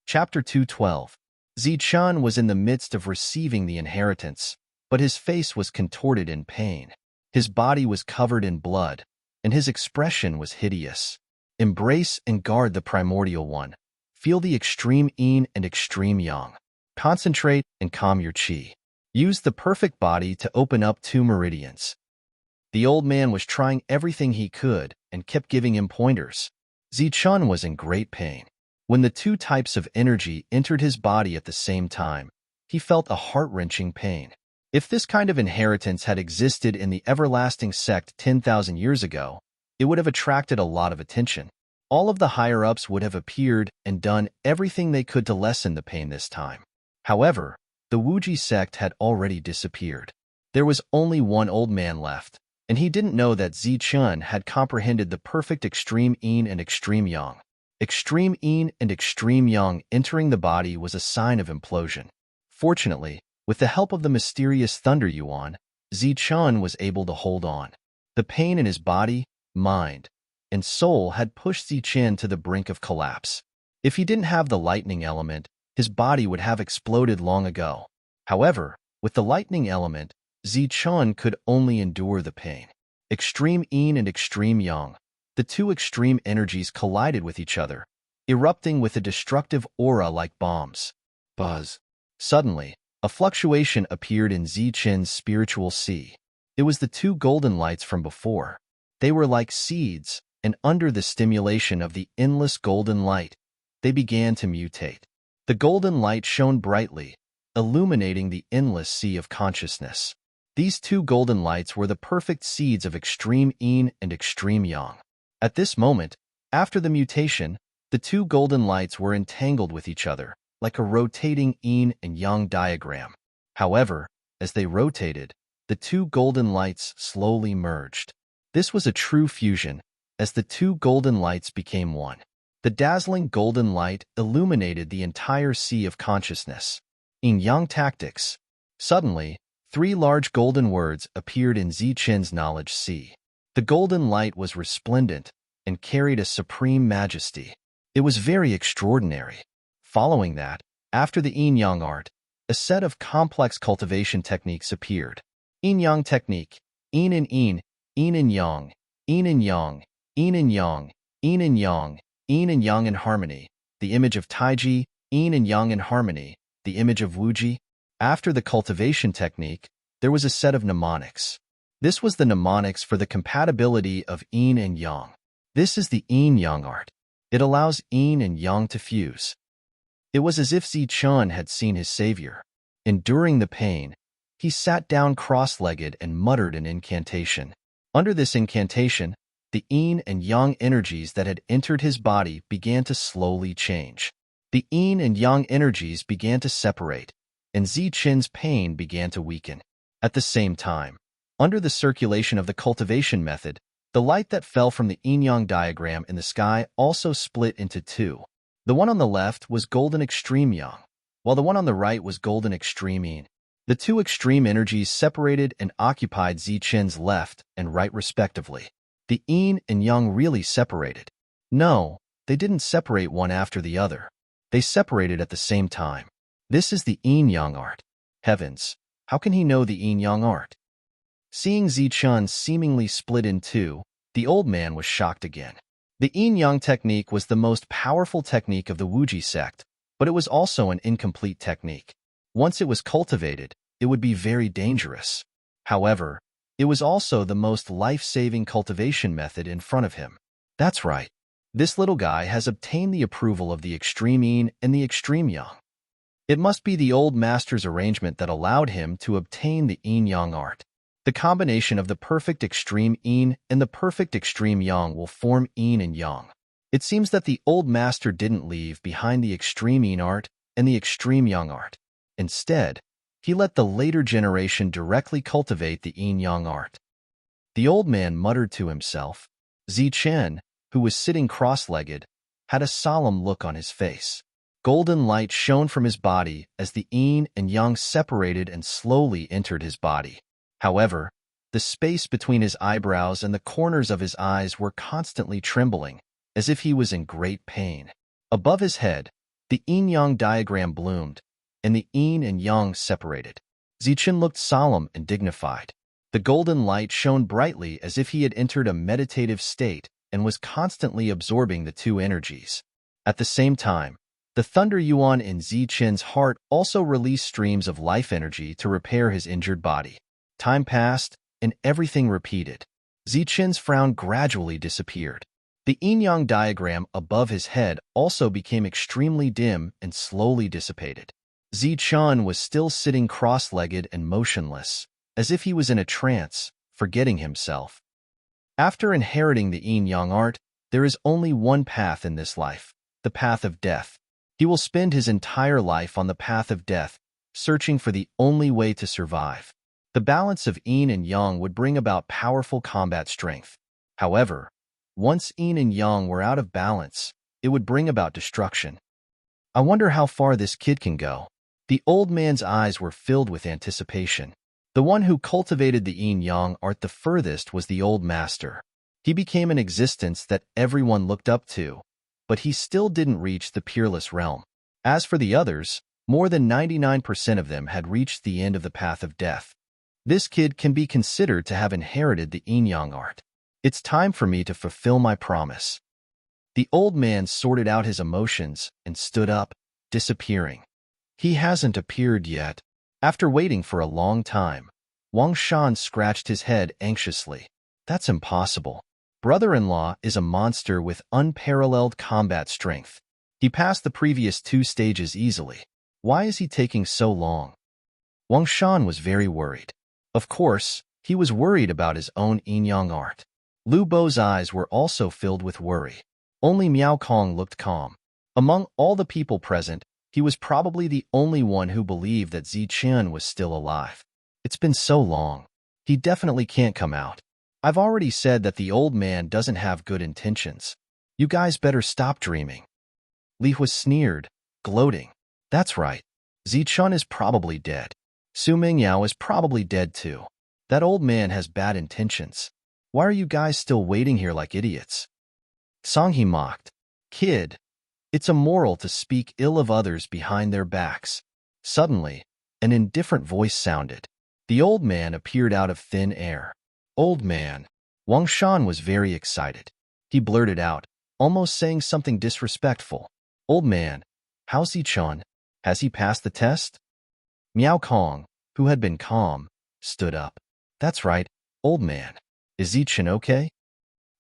Chapter 212. Zichun was in the midst of receiving the inheritance, but his face was contorted in pain. His body was covered in blood, and his expression was hideous. Embrace and guard the primordial one. Feel the extreme yin and extreme yang. Concentrate and calm your qi. Use the perfect body to open up 2 meridians. The old man was trying everything he could and kept giving him pointers. Zichun was in great pain. When the two types of energy entered his body at the same time, he felt a heart-wrenching pain. If this kind of inheritance had existed in the everlasting sect 10,000 years ago, it would have attracted a lot of attention. All of the higher-ups would have appeared and done everything they could to lessen the pain this time. However, the Wuji sect had already disappeared. There was only one old man left, and he didn't know that Zichun had comprehended the perfect extreme yin and extreme yang. Extreme yin and extreme yang entering the body was a sign of implosion. Fortunately, with the help of the mysterious Thunder Yuan, Zichun was able to hold on. The pain in his body, mind, and soul had pushed Zichun to the brink of collapse. If he didn't have the lightning element, his body would have exploded long ago. However, with the lightning element, Zichun could only endure the pain. Extreme yin and extreme yang, the two extreme energies collided with each other, erupting with a destructive aura like bombs. Buzz. Suddenly, a fluctuation appeared in Zichun's spiritual sea. It was the two golden lights from before. They were like seeds, and under the stimulation of the endless golden light, they began to mutate. The golden light shone brightly, illuminating the endless sea of consciousness. These two golden lights were the perfect seeds of extreme yin and extreme yang. At this moment, after the mutation, the two golden lights were entangled with each other, like a rotating yin and yang diagram. However, as they rotated, the two golden lights slowly merged. This was a true fusion, as the two golden lights became one. The dazzling golden light illuminated the entire sea of consciousness. Yin-yang tactics. Suddenly, 3 large golden words appeared in Zichun's knowledge sea. The golden light was resplendent and carried a supreme majesty. It was very extraordinary. Following that, after the yin-yang art, a set of complex cultivation techniques appeared. Yin-yang technique, yin and yin, yin and yang, yin and yang, yin and yang, yin and yang, yin and yang in harmony, the image of Taiji, yin and yang in harmony, the image of Wuji. After the cultivation technique, there was a set of mnemonics. This was the mnemonics for the compatibility of yin and yang. This is the yin-yang art. It allows yin and yang to fuse. It was as if Zichun had seen his savior. Enduring the pain, he sat down cross-legged and muttered an incantation. Under this incantation, the yin and yang energies that had entered his body began to slowly change. The yin and yang energies began to separate, and Zichun's pain began to weaken. At the same time, under the circulation of the cultivation method, the light that fell from the yin-yang diagram in the sky also split into two. The one on the left was golden extreme yang, while the one on the right was golden extreme yin. The two extreme energies separated and occupied Zichun's left and right respectively. The yin and yang really separated. No, they didn't separate one after the other. They separated at the same time. This is the yin-yang art. Heavens, how can he know the yin-yang art? Seeing Zichun seemingly split in two, the old man was shocked again. The yin-yang technique was the most powerful technique of the Wuji sect, but it was also an incomplete technique. Once it was cultivated, it would be very dangerous. However, it was also the most life-saving cultivation method in front of him. That's right. This little guy has obtained the approval of the extreme yin and the extreme yang. It must be the old master's arrangement that allowed him to obtain the yin-yang art. The combination of the perfect extreme yin and the perfect extreme yang will form yin and yang. It seems that the old master didn't leave behind the extreme yin art and the extreme yang art. Instead, he let the later generation directly cultivate the yin-yang art. The old man muttered to himself. Zichun, who was sitting cross-legged, had a solemn look on his face. Golden light shone from his body as the yin and yang separated and slowly entered his body. However, the space between his eyebrows and the corners of his eyes were constantly trembling, as if he was in great pain. Above his head, the yin-yang diagram bloomed, and the yin and yang separated. Zichun looked solemn and dignified. The golden light shone brightly as if he had entered a meditative state and was constantly absorbing the two energies. At the same time, the Thunder Yuan in Zichun's heart also released streams of life energy to repair his injured body. Time passed, and everything repeated. Zichun's frown gradually disappeared. The yin-yang diagram above his head also became extremely dim and slowly dissipated. Zichun was still sitting cross-legged and motionless, as if he was in a trance, forgetting himself. After inheriting the yin-yang art, there is only one path in this life, the path of death. He will spend his entire life on the path of death, searching for the only way to survive. The balance of yin and yang would bring about powerful combat strength. However, once yin and yang were out of balance, it would bring about destruction. I wonder how far this kid can go. The old man's eyes were filled with anticipation. The one who cultivated the yin-yang art the furthest was the old master. He became an existence that everyone looked up to, but he still didn't reach the peerless realm. As for the others, more than 99% of them had reached the end of the path of death. This kid can be considered to have inherited the yin-yang art. It's time for me to fulfill my promise. The old man sorted out his emotions and stood up, disappearing. He hasn't appeared yet. After waiting for a long time, Wang Shan scratched his head anxiously. That's impossible. Brother-in-law is a monster with unparalleled combat strength. He passed the previous 2 stages easily. Why is he taking so long? Wang Shan was very worried. Of course, he was worried about his own yin-yang art. Lu Bo's eyes were also filled with worry. Only Miao Kong looked calm. Among all the people present, he was probably the only one who believed that Zichun was still alive. It's been so long. He definitely can't come out. I've already said that the old man doesn't have good intentions. You guys better stop dreaming. Li Hua sneered, gloating. That's right. Zichun is probably dead. Su Mingyao is probably dead too. That old man has bad intentions. Why are you guys still waiting here like idiots? Songhe mocked. Kid, it's immoral to speak ill of others behind their backs. Suddenly, an indifferent voice sounded. The old man appeared out of thin air. Old man. Wang Shan was very excited. He blurted out, almost saying something disrespectful. Old man, how's Zichun? Has he passed the test? Miao Kong, who had been calm, stood up. That's right, old man. Is Zichun okay?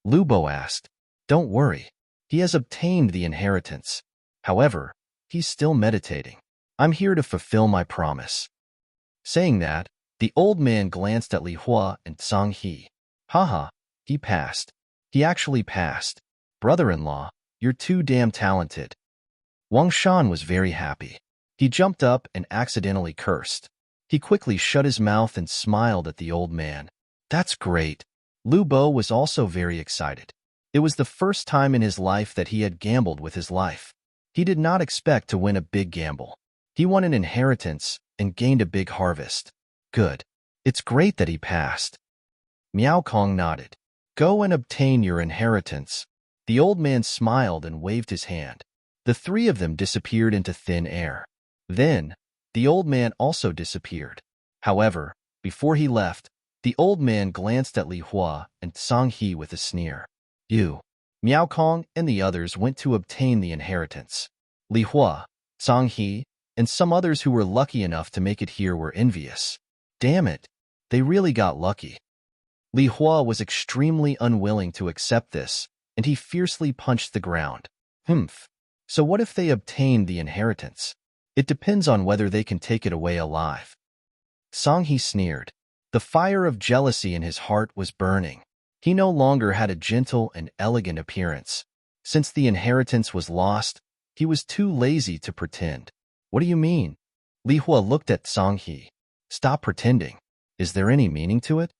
Lu Bo asked. Don't worry. He has obtained the inheritance. However, he's still meditating. I'm here to fulfill my promise. Saying that, the old man glanced at Li Hua and Songhe. Haha, he passed. He actually passed. Brother-in-law, you're too damn talented. Wang Shan was very happy. He jumped up and accidentally cursed. He quickly shut his mouth and smiled at the old man. That's great. Lu Bo was also very excited. It was the first time in his life that he had gambled with his life. He did not expect to win a big gamble. He won an inheritance and gained a big harvest. Good. It's great that he passed. Miao Kong nodded. Go and obtain your inheritance. The old man smiled and waved his hand. The 3 of them disappeared into thin air. Then, the old man also disappeared. However, before he left, the old man glanced at Li Hua and Songhe with a sneer. You. Miao Kong and the others went to obtain the inheritance. Li Hua, Songhe, and some others who were lucky enough to make it here were envious. Damn it, they really got lucky. Li Hua was extremely unwilling to accept this, and he fiercely punched the ground. Humph. So what if they obtained the inheritance? It depends on whether they can take it away alive. Songhe sneered. The fire of jealousy in his heart was burning. He no longer had a gentle and elegant appearance. Since the inheritance was lost, he was too lazy to pretend. What do you mean? Li Hua looked at Songhe. Stop pretending. Is there any meaning to it?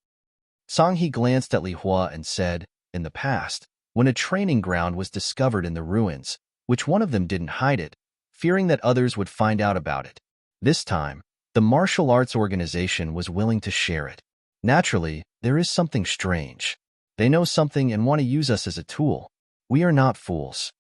Songhe glanced at Li Hua and said, in the past, when a training ground was discovered in the ruins, which one of them didn't hide it, fearing that others would find out about it. This time, the martial arts organization was willing to share it. Naturally, there is something strange. They know something and want to use us as a tool. We are not fools.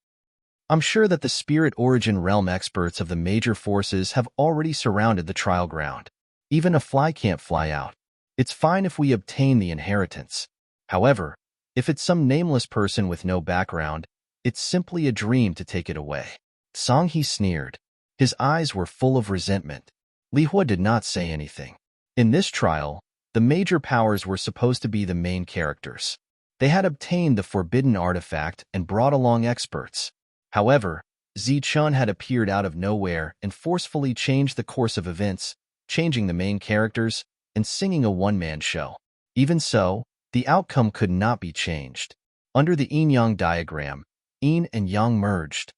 I'm sure that the spirit origin realm experts of the major forces have already surrounded the trial ground. Even a fly can't fly out. It's fine if we obtain the inheritance. However, if it's some nameless person with no background, it's simply a dream to take it away. Songhe sneered. His eyes were full of resentment. Li Hua did not say anything. In this trial, the major powers were supposed to be the main characters. They had obtained the forbidden artifact and brought along experts. However, Zichun had appeared out of nowhere and forcefully changed the course of events, changing the main characters and singing a one-man show. Even so, the outcome could not be changed. Under the yin-yang diagram, yin and yang merged.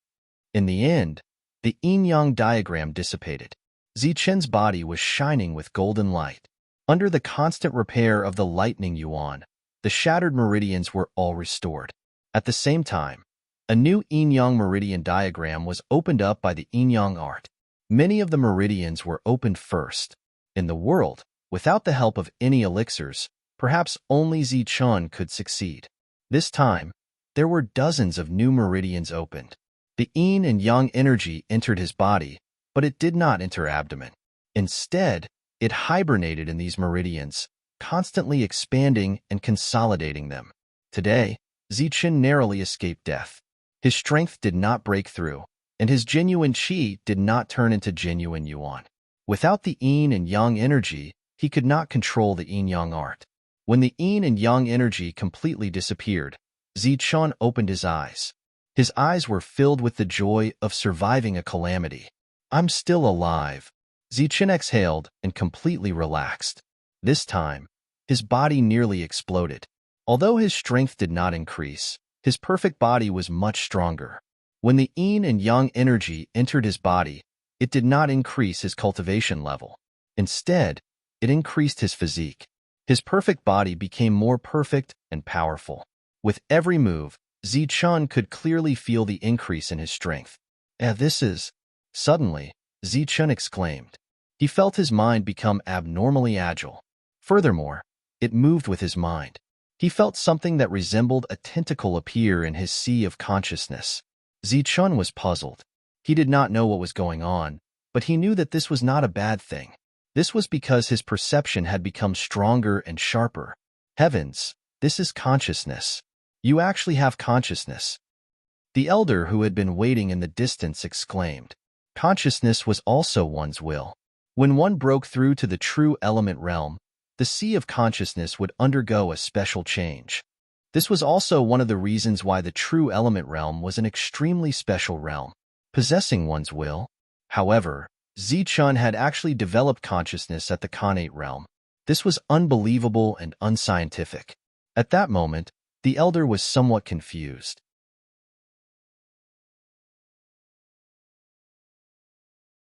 In the end, the yin-yang diagram dissipated. Zichun's body was shining with golden light. Under the constant repair of the lightning yuan, the shattered meridians were all restored. At the same time, a new yin-yang meridian diagram was opened up by the yin-yang art. Many of the meridians were opened first. In the world, without the help of any elixirs, perhaps only Zichun could succeed. This time, there were dozens of new meridians opened. The yin and yang energy entered his body, but it did not enter abdomen. Instead, it hibernated in these meridians, constantly expanding and consolidating them. Today, Zichun narrowly escaped death. His strength did not break through, and his genuine qi did not turn into genuine yuan. Without the yin and yang energy, he could not control the yin-yang art. When the yin and yang energy completely disappeared, Zichun opened his eyes. His eyes were filled with the joy of surviving a calamity. "I'm still alive." Zichun exhaled and completely relaxed. This time, his body nearly exploded. Although his strength did not increase, his perfect body was much stronger. When the yin and yang energy entered his body, it did not increase his cultivation level. Instead, it increased his physique. His perfect body became more perfect and powerful. With every move, Zichun could clearly feel the increase in his strength. This is..." Suddenly, Zichun exclaimed. He felt his mind become abnormally agile. Furthermore, it moved with his mind. He felt something that resembled a tentacle appear in his sea of consciousness. Zichun was puzzled. He did not know what was going on, but he knew that this was not a bad thing. This was because his perception had become stronger and sharper. Heavens, this is consciousness. You actually have consciousness. The elder who had been waiting in the distance exclaimed. Consciousness was also one's will. When one broke through to the true element realm, the sea of consciousness would undergo a special change. This was also one of the reasons why the true element realm was an extremely special realm, possessing one's will. However, Zichun had actually developed consciousness at the Khanate realm. This was unbelievable and unscientific. At that moment, the elder was somewhat confused.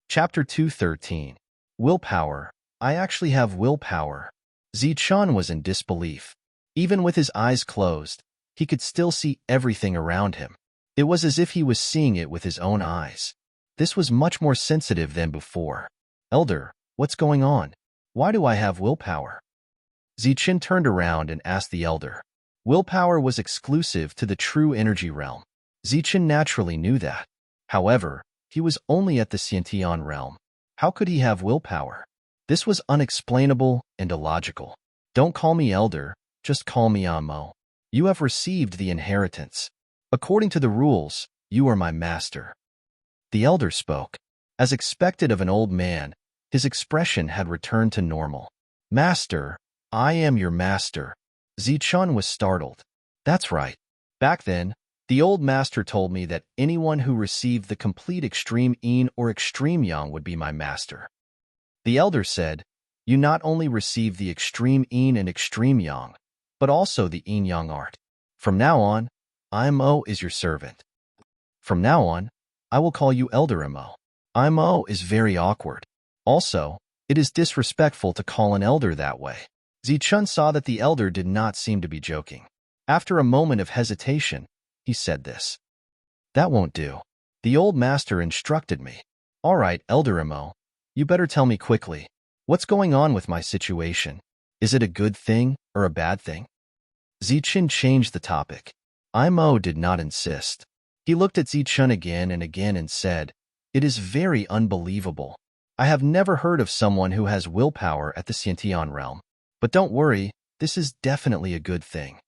Chapter 213. Willpower. I actually have willpower. Zichun was in disbelief. Even with his eyes closed, he could still see everything around him. It was as if he was seeing it with his own eyes. This was much more sensitive than before. Elder, what's going on? Why do I have willpower? Zichun turned around and asked the elder. Willpower was exclusive to the true energy realm. Zichun naturally knew that. However, he was only at the Xiantian realm. How could he have willpower? This was unexplainable and illogical. Don't call me elder, just call me Amo. You have received the inheritance. According to the rules, you are my master. The elder spoke. As expected of an old man, his expression had returned to normal. Master, I am your master. Zichun was startled. That's right. Back then, the old master told me that anyone who received the complete extreme yin or extreme yang would be my master. The elder said, you not only receive the extreme yin and extreme yang, but also the yin-yang art. From now on, Imo is your servant. From now on, I will call you Elder Imo. Imo is very awkward. Also, it is disrespectful to call an elder that way. Zichun saw that the elder did not seem to be joking. After a moment of hesitation, he said this. That won't do. The old master instructed me. All right, Elder Imo, you better tell me quickly. What's going on with my situation? Is it a good thing or a bad thing? Zichun changed the topic. Imo did not insist. He looked at Zichun again and said, it is very unbelievable. I have never heard of someone who has willpower at the Xiantian realm. But don't worry, this is definitely a good thing.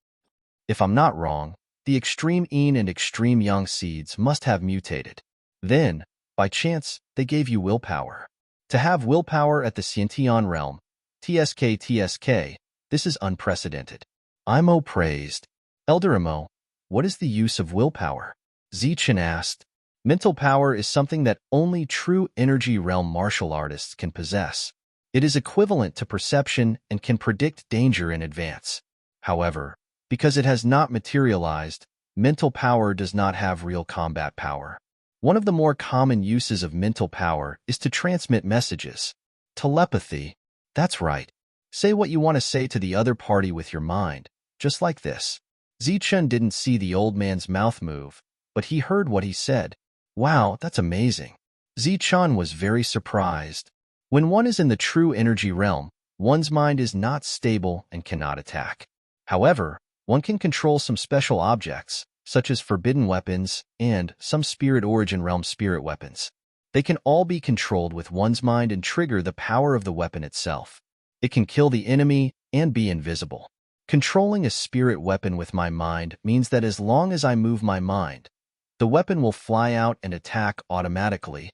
If I'm not wrong, the extreme yin and extreme yang seeds must have mutated. Then, by chance, they gave you willpower. To have willpower at the Xiantian realm, TSK, this is unprecedented. Imo praised. Elderimo, what is the use of willpower? Zichen asked. Mental power is something that only true energy realm martial artists can possess. It is equivalent to perception and can predict danger in advance. However, because it has not materialized, mental power does not have real combat power. One of the more common uses of mental power is to transmit messages. Telepathy. That's right. Say what you want to say to the other party with your mind, just like this. Zichen didn't see the old man's mouth move, but he heard what he said. Wow, that's amazing. Zichen was very surprised. When one is in the true energy realm, one's mind is not stable and cannot attack. However, one can control some special objects, such as forbidden weapons and some spirit origin realm spirit weapons. They can all be controlled with one's mind and trigger the power of the weapon itself. It can kill the enemy and be invisible. Controlling a spirit weapon with my mind means that as long as I move my mind, the weapon will fly out and attack automatically.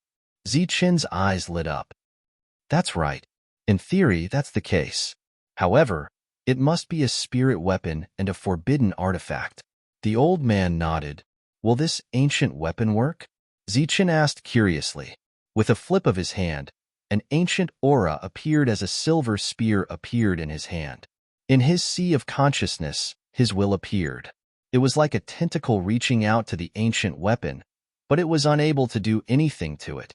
Zichen's eyes lit up. That's right. In theory, that's the case. However, it must be a spirit weapon and a forbidden artifact. The old man nodded. Will this ancient weapon work? Zichen asked curiously. With a flip of his hand, an ancient aura appeared as a silver spear appeared in his hand. In his sea of consciousness, his will appeared. It was like a tentacle reaching out to the ancient weapon, but it was unable to do anything to it.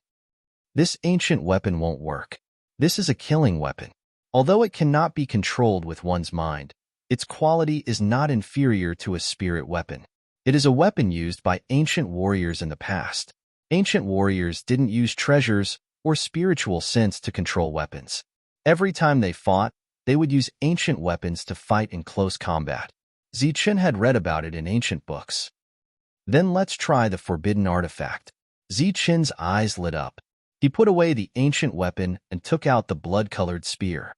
This ancient weapon won't work. This is a killing weapon. Although it cannot be controlled with one's mind, its quality is not inferior to a spirit weapon. It is a weapon used by ancient warriors in the past. Ancient warriors didn't use treasures or spiritual sense to control weapons. Every time they fought, they would use ancient weapons to fight in close combat. Zichen had read about it in ancient books. Then let's try the forbidden artifact. Zichen's eyes lit up. He put away the ancient weapon and took out the blood-colored spear.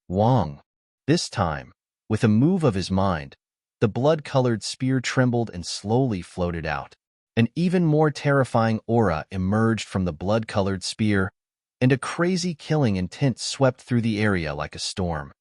Wong. This time, with a move of his mind, the blood-colored spear trembled and slowly floated out. An even more terrifying aura emerged from the blood-colored spear, and a crazy killing intent swept through the area like a storm.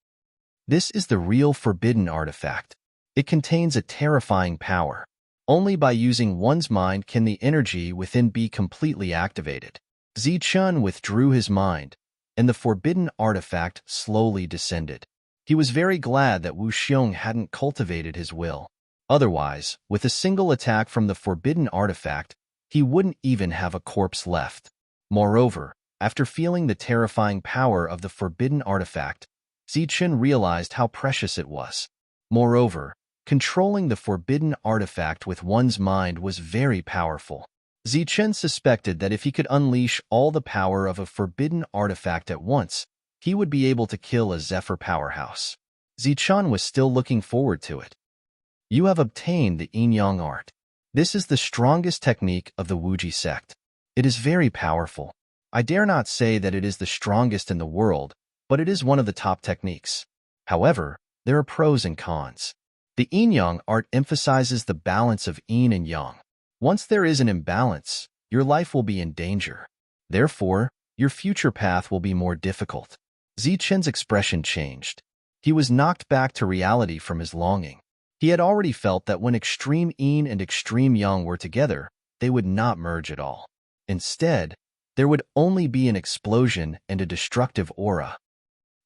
This is the real forbidden artifact. It contains a terrifying power. Only by using one's mind can the energy within be completely activated. Zichen withdrew his mind, and the forbidden artifact slowly descended. He was very glad that Wu Xiong hadn't cultivated his will. Otherwise, with a single attack from the forbidden artifact, he wouldn't even have a corpse left. Moreover, after feeling the terrifying power of the forbidden artifact, Zichen realized how precious it was. Moreover, controlling the forbidden artifact with one's mind was very powerful. Zichen suspected that if he could unleash all the power of a forbidden artifact at once, he would be able to kill a Zephyr powerhouse. Zichen was still looking forward to it. You have obtained the yin-yang art. This is the strongest technique of the Wuji sect. It is very powerful. I dare not say that it is the strongest in the world, but it is one of the top techniques. However, there are pros and cons. The yin-yang art emphasizes the balance of yin and yang. Once there is an imbalance, your life will be in danger. Therefore, your future path will be more difficult. Zichen's expression changed. He was knocked back to reality from his longing. He had already felt that when extreme yin and extreme yang were together, they would not merge at all. Instead, there would only be an explosion and a destructive aura.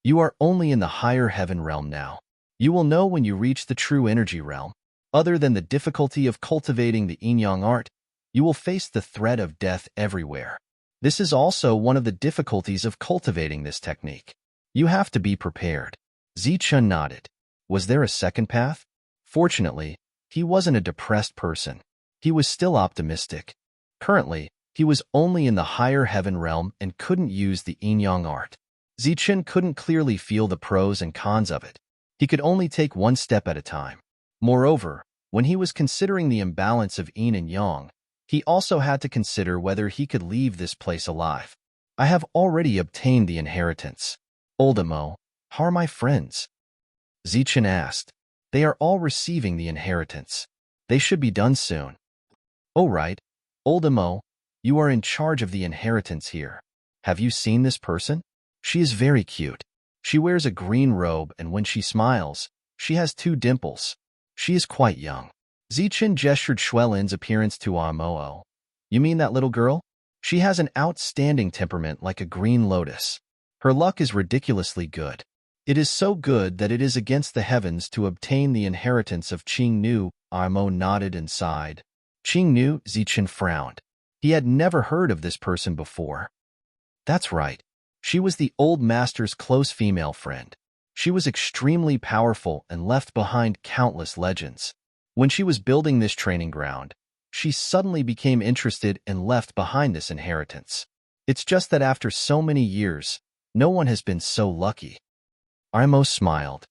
You are only in the higher heaven realm now. You will know when you reach the true energy realm. Other than the difficulty of cultivating the yin-yang art, you will face the threat of death everywhere. This is also one of the difficulties of cultivating this technique. You have to be prepared. Zichen nodded. Was there a second path? Fortunately, he wasn't a depressed person. He was still optimistic. Currently, he was only in the higher heaven realm and couldn't use the yin-yang art. Zichen couldn't clearly feel the pros and cons of it. He could only take one step at a time. Moreover, when he was considering the imbalance of yin and yang, he also had to consider whether he could leave this place alive. I have already obtained the inheritance. Oldemo, how are my friends? Zichen asked. They are all receiving the inheritance. They should be done soon. Oh right, Oldemo, you are in charge of the inheritance here. Have you seen this person? She is very cute. She wears a green robe and when she smiles, she has 2 dimples. She is quite young. Zichen gestured Xuelin's appearance to Amo. You mean that little girl? She has an outstanding temperament like a green lotus. Her luck is ridiculously good. It is so good that it is against the heavens to obtain the inheritance of Qingnu. Amo nodded and sighed. Qingnu, Zichen frowned. He had never heard of this person before. That's right. She was the old master's close female friend. She was extremely powerful and left behind countless legends. When she was building this training ground, she suddenly became interested and left behind this inheritance. It's just that after so many years, no one has been so lucky. Imo smiled.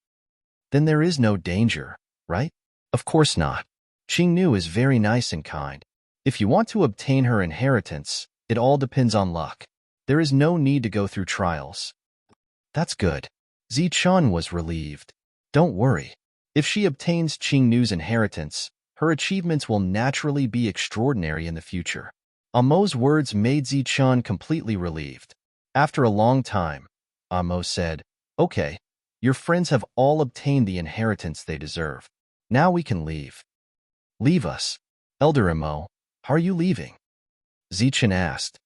Then there is no danger, right? Of course not. Qingnu is very nice and kind. If you want to obtain her inheritance, it all depends on luck. There is no need to go through trials. That's good. Zichun was relieved. Don't worry. If she obtains Qingnu's inheritance, her achievements will naturally be extraordinary in the future. Amo's words made Zichun completely relieved. After a long time, Amo said, Okay, your friends have all obtained the inheritance they deserve. Now we can leave. Leave us. Elder Amo, how are you leaving? Zichun asked.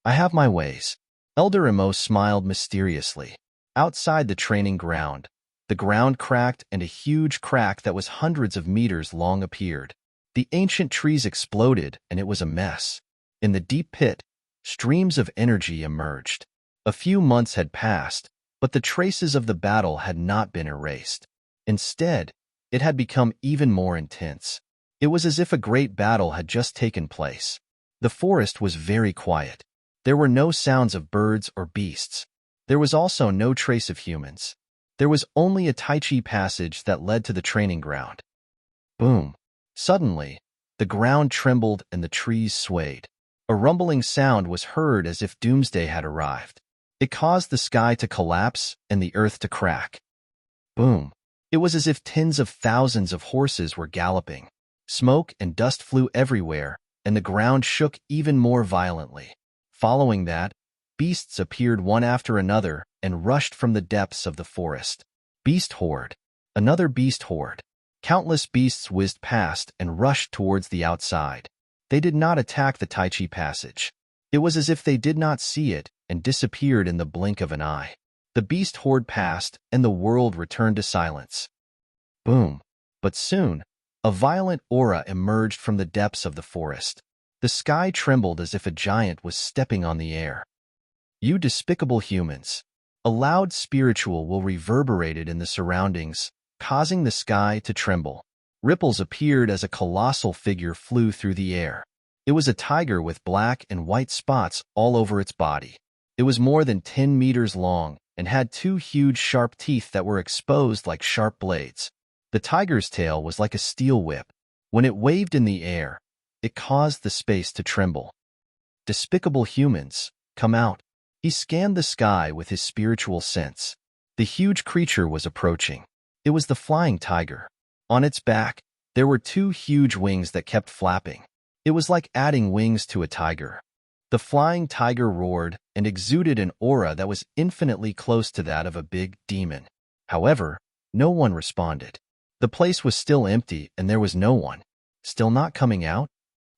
I have my ways. Elder Amo smiled mysteriously. Outside the training ground, the ground cracked and a huge crack that was hundreds of meters long appeared. The ancient trees exploded and it was a mess. In the deep pit, streams of energy emerged. A few months had passed, but the traces of the battle had not been erased. Instead, it had become even more intense. It was as if a great battle had just taken place. The forest was very quiet. There were no sounds of birds or beasts. There was also no trace of humans. There was only a Tai Chi passage that led to the training ground. Boom. Suddenly, the ground trembled and the trees swayed. A rumbling sound was heard as if doomsday had arrived. It caused the sky to collapse and the earth to crack. Boom. It was as if tens of thousands of horses were galloping. Smoke and dust flew everywhere, and the ground shook even more violently. Following that, beasts appeared one after another and rushed from the depths of the forest. Beast horde. Another beast horde. Countless beasts whizzed past and rushed towards the outside. They did not attack the Tai Chi passage. It was as if they did not see it and disappeared in the blink of an eye. The beast horde passed and the world returned to silence. Boom. But soon, a violent aura emerged from the depths of the forest. The sky trembled as if a giant was stepping on the air. You despicable humans. A loud spiritual will reverberated in the surroundings, causing the sky to tremble. Ripples appeared as a colossal figure flew through the air. It was a tiger with black and white spots all over its body. It was more than 10 meters long and had two huge sharp teeth that were exposed like sharp blades. The tiger's tail was like a steel whip. When it waved in the air, it caused the space to tremble. Despicable humans, come out. He scanned the sky with his spiritual sense. The huge creature was approaching. It was the flying tiger. On its back, there were two huge wings that kept flapping. It was like adding wings to a tiger. The flying tiger roared and exuded an aura that was infinitely close to that of a big demon. However, no one responded. The place was still empty and there was no one. Still not coming out?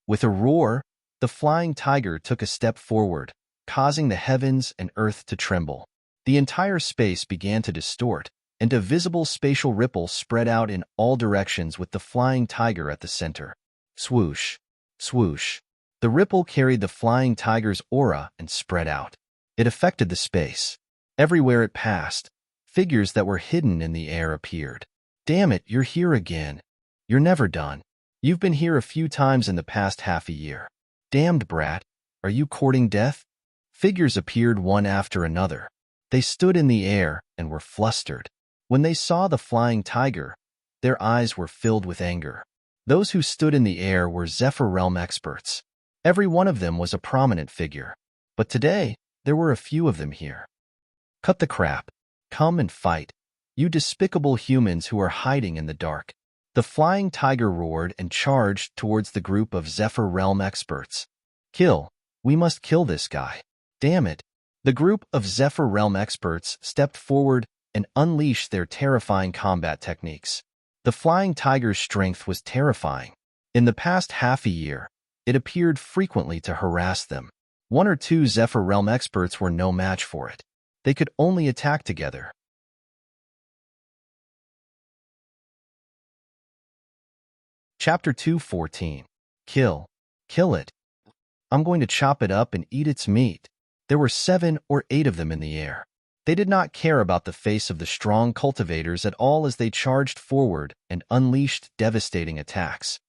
With a roar, the flying tiger took a step forward, causing the heavens and earth to tremble. The entire space began to distort, and a visible spatial ripple spread out in all directions with the flying tiger at the center. Swoosh, swoosh. The ripple carried the flying tiger's aura and spread out. It affected the space. Everywhere it passed, figures that were hidden in the air appeared. Damn it, you're here again. You're never done. You've been here a few times in the past half a year. Damned brat, are you courting death? Figures appeared one after another. They stood in the air and were flustered. When they saw the flying tiger, their eyes were filled with anger. Those who stood in the air were Zephyr Realm experts. Every one of them was a prominent figure. But today, there were a few of them here. Cut the crap. Come and fight. You despicable humans who are hiding in the dark. The flying tiger roared and charged towards the group of Zephyr Realm experts. Kill. We must kill this guy. Damn it. The group of Zephyr Realm experts stepped forward and unleashed their terrifying combat techniques. The flying tiger's strength was terrifying. In the past half a year, it appeared frequently to harass them. One or two Zephyr Realm experts were no match for it. They could only attack together. Chapter 2:14. Kill. Kill it. I'm going to chop it up and eat its meat. There were 7 or 8 of them in the air. They did not care about the face of the strong cultivators at all as they charged forward and unleashed devastating attacks.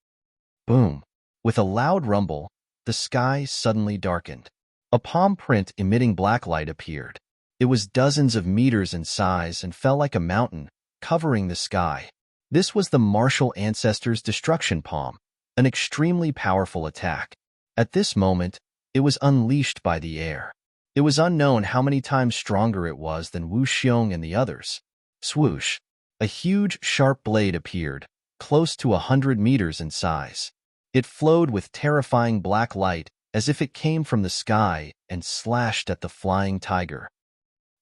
Boom! With a loud rumble, the sky suddenly darkened. A palm print emitting black light appeared. It was dozens of meters in size and fell like a mountain, covering the sky. This was the martial ancestors' destruction palm, an extremely powerful attack. At this moment, it was unleashed by the air. It was unknown how many times stronger it was than Wu Xiong and the others. Swoosh! A huge, sharp blade appeared, close to 100 meters in size. It flowed with terrifying black light as if it came from the sky and slashed at the flying tiger.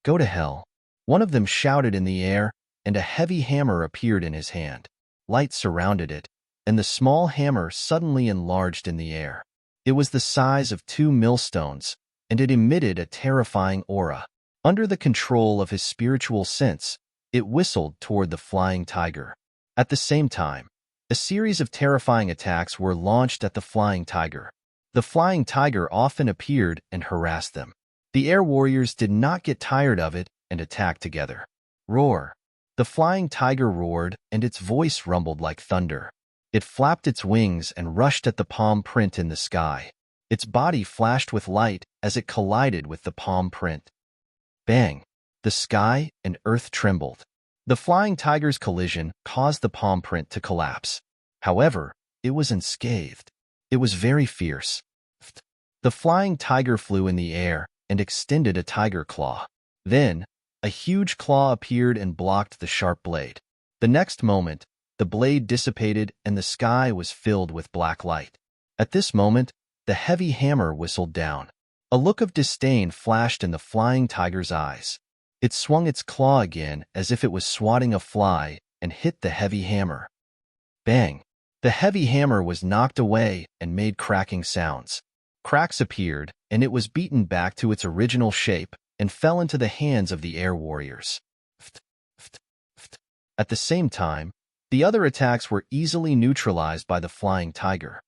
Go to hell! One of them shouted in the air, and a heavy hammer appeared in his hand. Light surrounded it, and the small hammer suddenly enlarged in the air. It was the size of 2 millstones, and it emitted a terrifying aura. Under the control of his spiritual sense, it whistled toward the flying tiger. At the same time, a series of terrifying attacks were launched at the flying tiger. The flying tiger often appeared and harassed them. The air warriors did not get tired of it and attacked together. Roar! The flying tiger roared, and its voice rumbled like thunder. It flapped its wings and rushed at the palm print in the sky. Its body flashed with light as it collided with the palm print. Bang! The sky and earth trembled. The flying tiger's collision caused the palm print to collapse. However, it was unscathed. It was very fierce. The flying tiger flew in the air and extended a tiger claw. Then, a huge claw appeared and blocked the sharp blade. The next moment, the blade dissipated and the sky was filled with black light. At this moment, the heavy hammer whistled down. A look of disdain flashed in the flying tiger's eyes. It swung its claw again as if it was swatting a fly and hit the heavy hammer. Bang! The heavy hammer was knocked away and made cracking sounds. Cracks appeared, and it was beaten back to its original shape and fell into the hands of the air warriors. At the same time, the other attacks were easily neutralized by the flying tiger.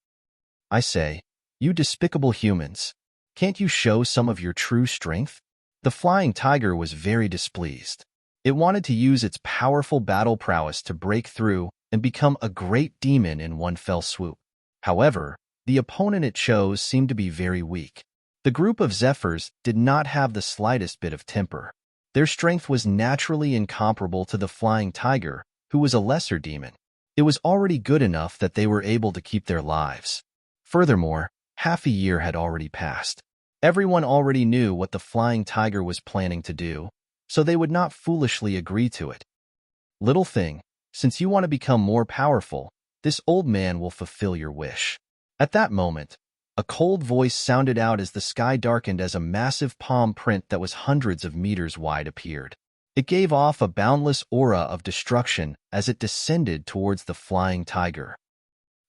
I say, you despicable humans, can't you show some of your true strength? The flying tiger was very displeased. It wanted to use its powerful battle prowess to break through and become a great demon in one fell swoop. However, the opponent it chose seemed to be very weak. The group of Zephyrs did not have the slightest bit of temper. Their strength was naturally incomparable to the flying tiger, who was a lesser demon. It was already good enough that they were able to keep their lives. Furthermore, half a year had already passed. Everyone already knew what the flying tiger was planning to do, so they would not foolishly agree to it. Little thing, since you want to become more powerful, this old man will fulfill your wish. At that moment, a cold voice sounded out as the sky darkened as a massive palm print that was hundreds of meters wide appeared. It gave off a boundless aura of destruction as it descended towards the flying tiger.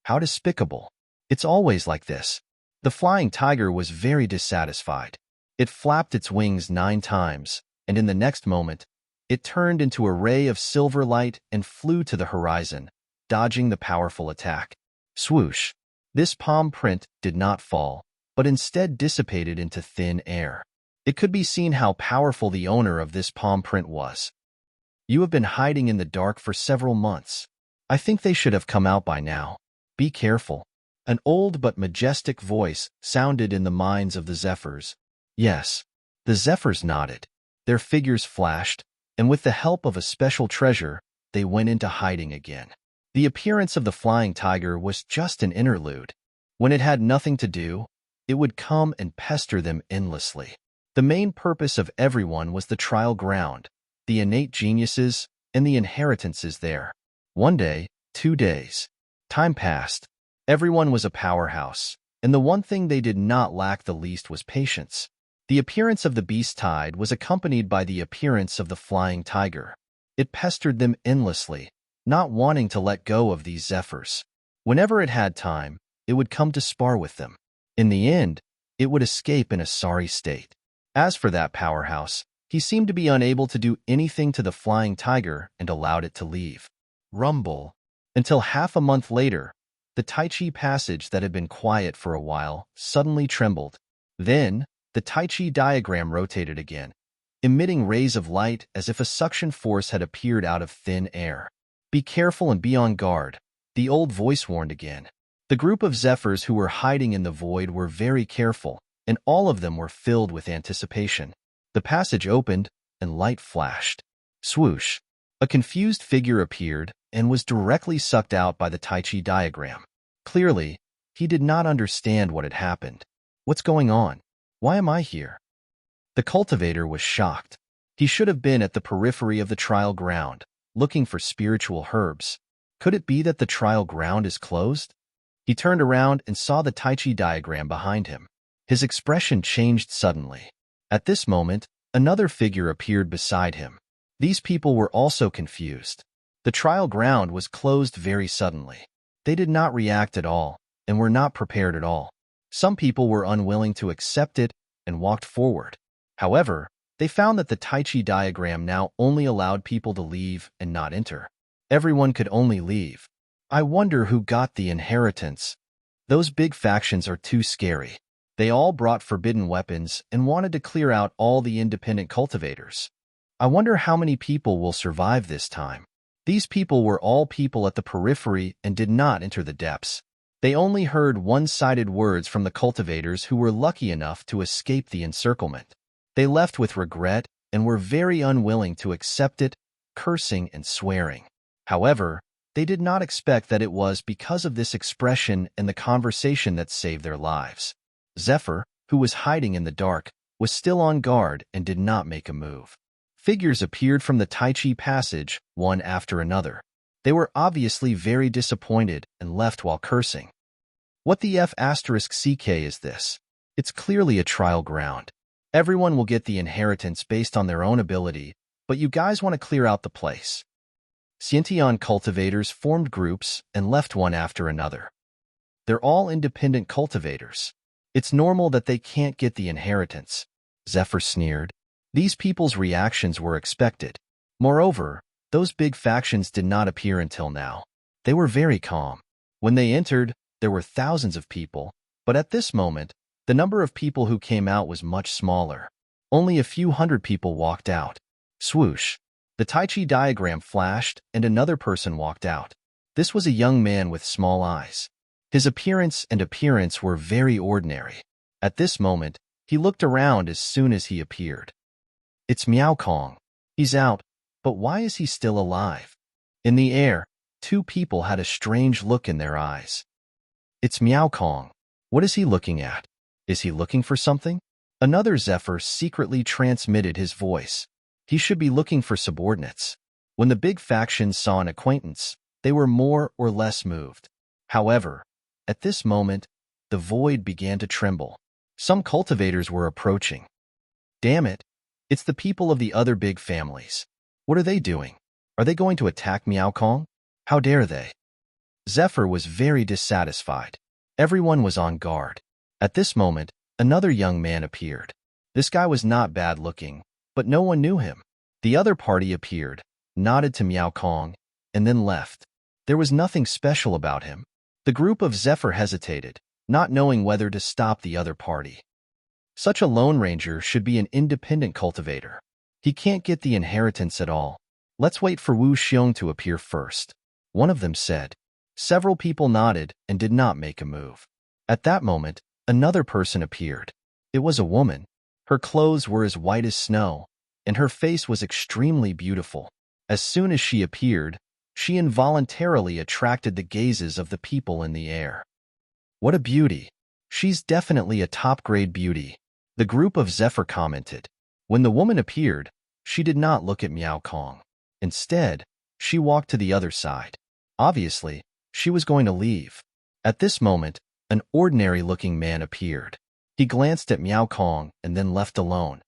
How despicable. It's always like this. The flying tiger was very dissatisfied. It flapped its wings 9 times, and in the next moment, it turned into a ray of silver light and flew to the horizon, dodging the powerful attack. Swoosh! This palm print did not fall, but instead dissipated into thin air. It could be seen how powerful the owner of this palm print was. You have been hiding in the dark for several months. I think they should have come out by now. Be careful. An old but majestic voice sounded in the minds of the Zephyrs. Yes, the Zephyrs nodded. Their figures flashed, and with the help of a special treasure, they went into hiding again. The appearance of the flying tiger was just an interlude. When it had nothing to do, it would come and pester them endlessly. The main purpose of everyone was the trial ground, the innate geniuses, and the inheritances there. 1 day, 2 days. Time passed. Everyone was a powerhouse, and the one thing they did not lack the least was patience. The appearance of the beast tide was accompanied by the appearance of the flying tiger. It pestered them endlessly, not wanting to let go of these zephyrs. Whenever it had time, it would come to spar with them. In the end, it would escape in a sorry state. As for that powerhouse, he seemed to be unable to do anything to the flying tiger and allowed it to leave. Rumble. Until half a month later, the Tai Chi passage that had been quiet for a while suddenly trembled. Then, the Tai Chi diagram rotated again, emitting rays of light as if a suction force had appeared out of thin air. Be careful and be on guard, the old voice warned again. The group of zephyrs who were hiding in the void were very careful, and all of them were filled with anticipation. The passage opened, and light flashed. Swoosh! A confused figure appeared and was directly sucked out by the Tai Chi diagram. Clearly, he did not understand what had happened. What's going on? Why am I here? The cultivator was shocked. He should have been at the periphery of the trial ground, looking for spiritual herbs. Could it be that the trial ground is closed? He turned around and saw the Tai Chi diagram behind him. His expression changed suddenly. At this moment, another figure appeared beside him. These people were also confused. The trial ground was closed very suddenly. They did not react at all, and were not prepared at all. Some people were unwilling to accept it and walked forward. However, they found that the Tai Chi diagram now only allowed people to leave and not enter. Everyone could only leave. I wonder who got the inheritance. Those big factions are too scary. They all brought forbidden weapons and wanted to clear out all the independent cultivators. I wonder how many people will survive this time. These people were all people at the periphery and did not enter the depths. They only heard one-sided words from the cultivators who were lucky enough to escape the encirclement. They left with regret and were very unwilling to accept it, cursing and swearing. However, they did not expect that it was because of this expression and the conversation that saved their lives. Zephyr, who was hiding in the dark, was still on guard and did not make a move. Figures appeared from the Tai Chi passage, one after another. They were obviously very disappointed and left while cursing. What the F***ck is this? It's clearly a trial ground. Everyone will get the inheritance based on their own ability, but you guys want to clear out the place. Xiantian cultivators formed groups and left one after another. They're all independent cultivators. It's normal that they can't get the inheritance. Zephyr sneered. These people's reactions were expected. Moreover, those big factions did not appear until now. They were very calm. When they entered, there were thousands of people, but at this moment, the number of people who came out was much smaller. Only a few hundred people walked out. Swoosh! The Tai Chi diagram flashed and another person walked out. This was a young man with small eyes. His appearance were very ordinary. At this moment, he looked around as soon as he appeared. It's Miao Kong. He's out, but why is he still alive? In the air, two people had a strange look in their eyes. It's Miao Kong. What is he looking at? Is he looking for something? Another Zephyr secretly transmitted his voice. He should be looking for subordinates. When the big factions saw an acquaintance, they were more or less moved. However, at this moment, the void began to tremble. Some cultivators were approaching. Damn it! It's the people of the other big families. What are they doing? Are they going to attack Miao Kong? How dare they? Zephyr was very dissatisfied. Everyone was on guard. At this moment, another young man appeared. This guy was not bad looking, but no one knew him. The other party appeared, nodded to Miao Kong, and then left. There was nothing special about him. The group of Zephyr hesitated, not knowing whether to stop the other party. Such a Lone Ranger should be an independent cultivator. He can't get the inheritance at all. Let's wait for Wu Xiong to appear first. One of them said. Several people nodded and did not make a move. At that moment, another person appeared. It was a woman. Her clothes were as white as snow, and her face was extremely beautiful. As soon as she appeared, she involuntarily attracted the gazes of the people in the air. What a beauty! She's definitely a top-grade beauty, the group of Zephyr commented. When the woman appeared, she did not look at Miao Kong. Instead, she walked to the other side. Obviously, she was going to leave. At this moment, an ordinary-looking man appeared. He glanced at Miao Kong and then left alone.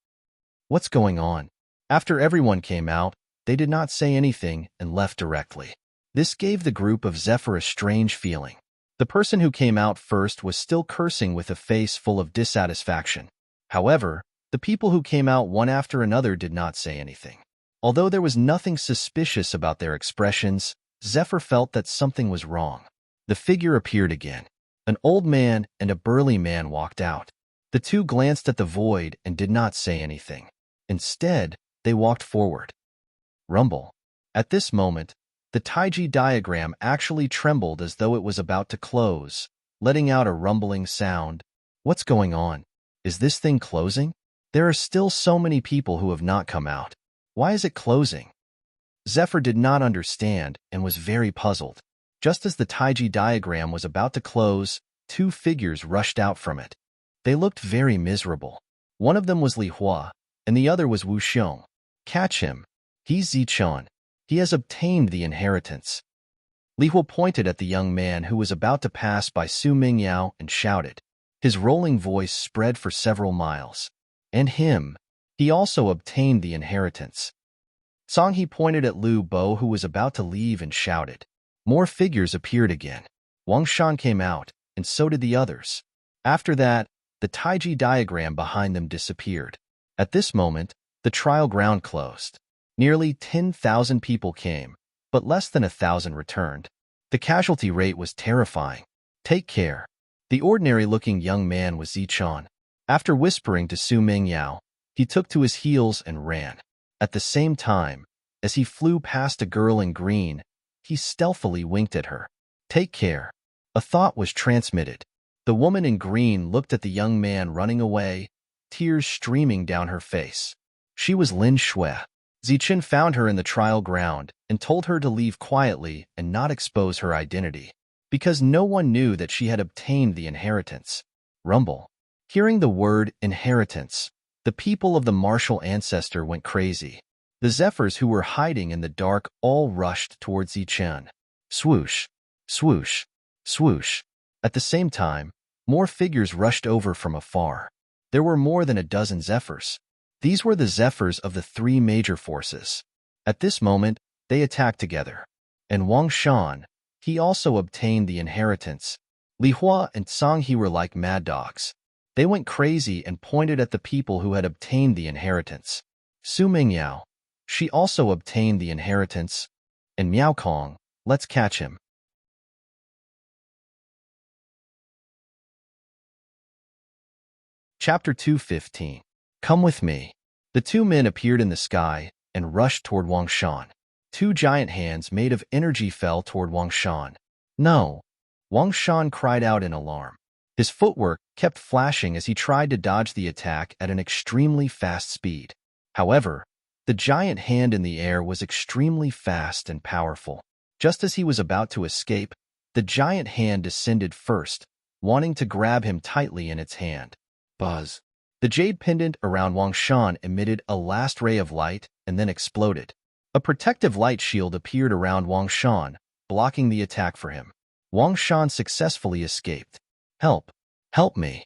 What's going on? After everyone came out, they did not say anything and left directly. This gave the group of Zephyr a strange feeling. The person who came out first was still cursing with a face full of dissatisfaction. However, the people who came out one after another did not say anything. Although there was nothing suspicious about their expressions, Zephyr felt that something was wrong. The figure appeared again. An old man and a burly man walked out. The two glanced at the void and did not say anything. Instead, they walked forward. Rumble. At this moment, the Taiji diagram actually trembled as though it was about to close, letting out a rumbling sound. What's going on? Is this thing closing? There are still so many people who have not come out. Why is it closing? Zephyr did not understand and was very puzzled. Just as the Taiji diagram was about to close, two figures rushed out from it. They looked very miserable. One of them was Li Hua, and the other was Wu Xiong. Catch him. He's Zichun. He has obtained the inheritance. Li Hua pointed at the young man who was about to pass by Su Mingyao and shouted. His rolling voice spread for several miles. And him. He also obtained the inheritance. Song He pointed at Liu Bo who was about to leave and shouted. More figures appeared again. Wang Shan came out, and so did the others. After that, the Taiji diagram behind them disappeared. At this moment, the trial ground closed. Nearly 10,000 people came, but less than 1,000 returned. The casualty rate was terrifying. Take care. The ordinary-looking young man was Zichun. After whispering to Su Mingyao, he took to his heels and ran. At the same time, as he flew past a girl in green, he stealthily winked at her. Take care. A thought was transmitted. The woman in green looked at the young man running away, tears streaming down her face. She was Lin Shui. Zichun found her in the trial ground and told her to leave quietly and not expose her identity, because no one knew that she had obtained the inheritance. Rumble. Hearing the word inheritance, the people of the martial ancestor went crazy. The Zephyrs who were hiding in the dark all rushed towards Zichun. Swoosh, swoosh, swoosh. At the same time, more figures rushed over from afar. There were more than a dozen Zephyrs. These were the Zephyrs of the three major forces. At this moment, they attacked together. And Wang Shan, he also obtained the inheritance. Li Hua and Song He were like mad dogs. They went crazy and pointed at the people who had obtained the inheritance. Su Mingyao, she also obtained the inheritance. And Miao Kong, let's catch him. Chapter 215. Come with me. The two men appeared in the sky and rushed toward Wang Shan. Two giant hands made of energy fell toward Wang Shan. No! Wang Shan cried out in alarm. His footwork kept flashing as he tried to dodge the attack at an extremely fast speed. However, the giant hand in the air was extremely fast and powerful. Just as he was about to escape, the giant hand descended first, wanting to grab him tightly in its hand. Buzz. The jade pendant around Wang Shan emitted a last ray of light and then exploded. A protective light shield appeared around Wang Shan, blocking the attack for him. Wang Shan successfully escaped. Help! Help me!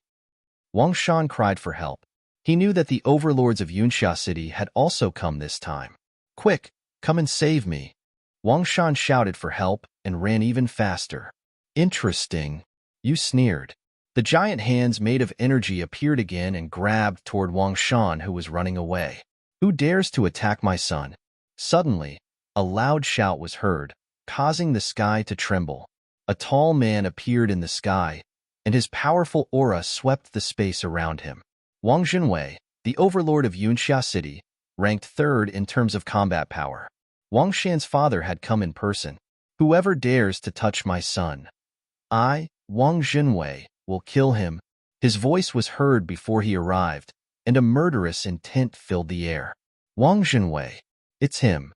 Wang Shan cried for help. He knew that the overlords of Yunxia City had also come this time. Quick, come and save me! Wang Shan shouted for help and ran even faster. Interesting. You sneered. The giant hands made of energy appeared again and grabbed toward Wang Shan who was running away. Who dares to attack my son? Suddenly, a loud shout was heard, causing the sky to tremble. A tall man appeared in the sky, and his powerful aura swept the space around him. Wang Jinwei, the overlord of Yunxia City, ranked third in terms of combat power. Wang Shan's father had come in person. Whoever dares to touch my son, I, Wang Jinwei, will kill him. His voice was heard before he arrived, and a murderous intent filled the air. Wang Jinwei, it's him.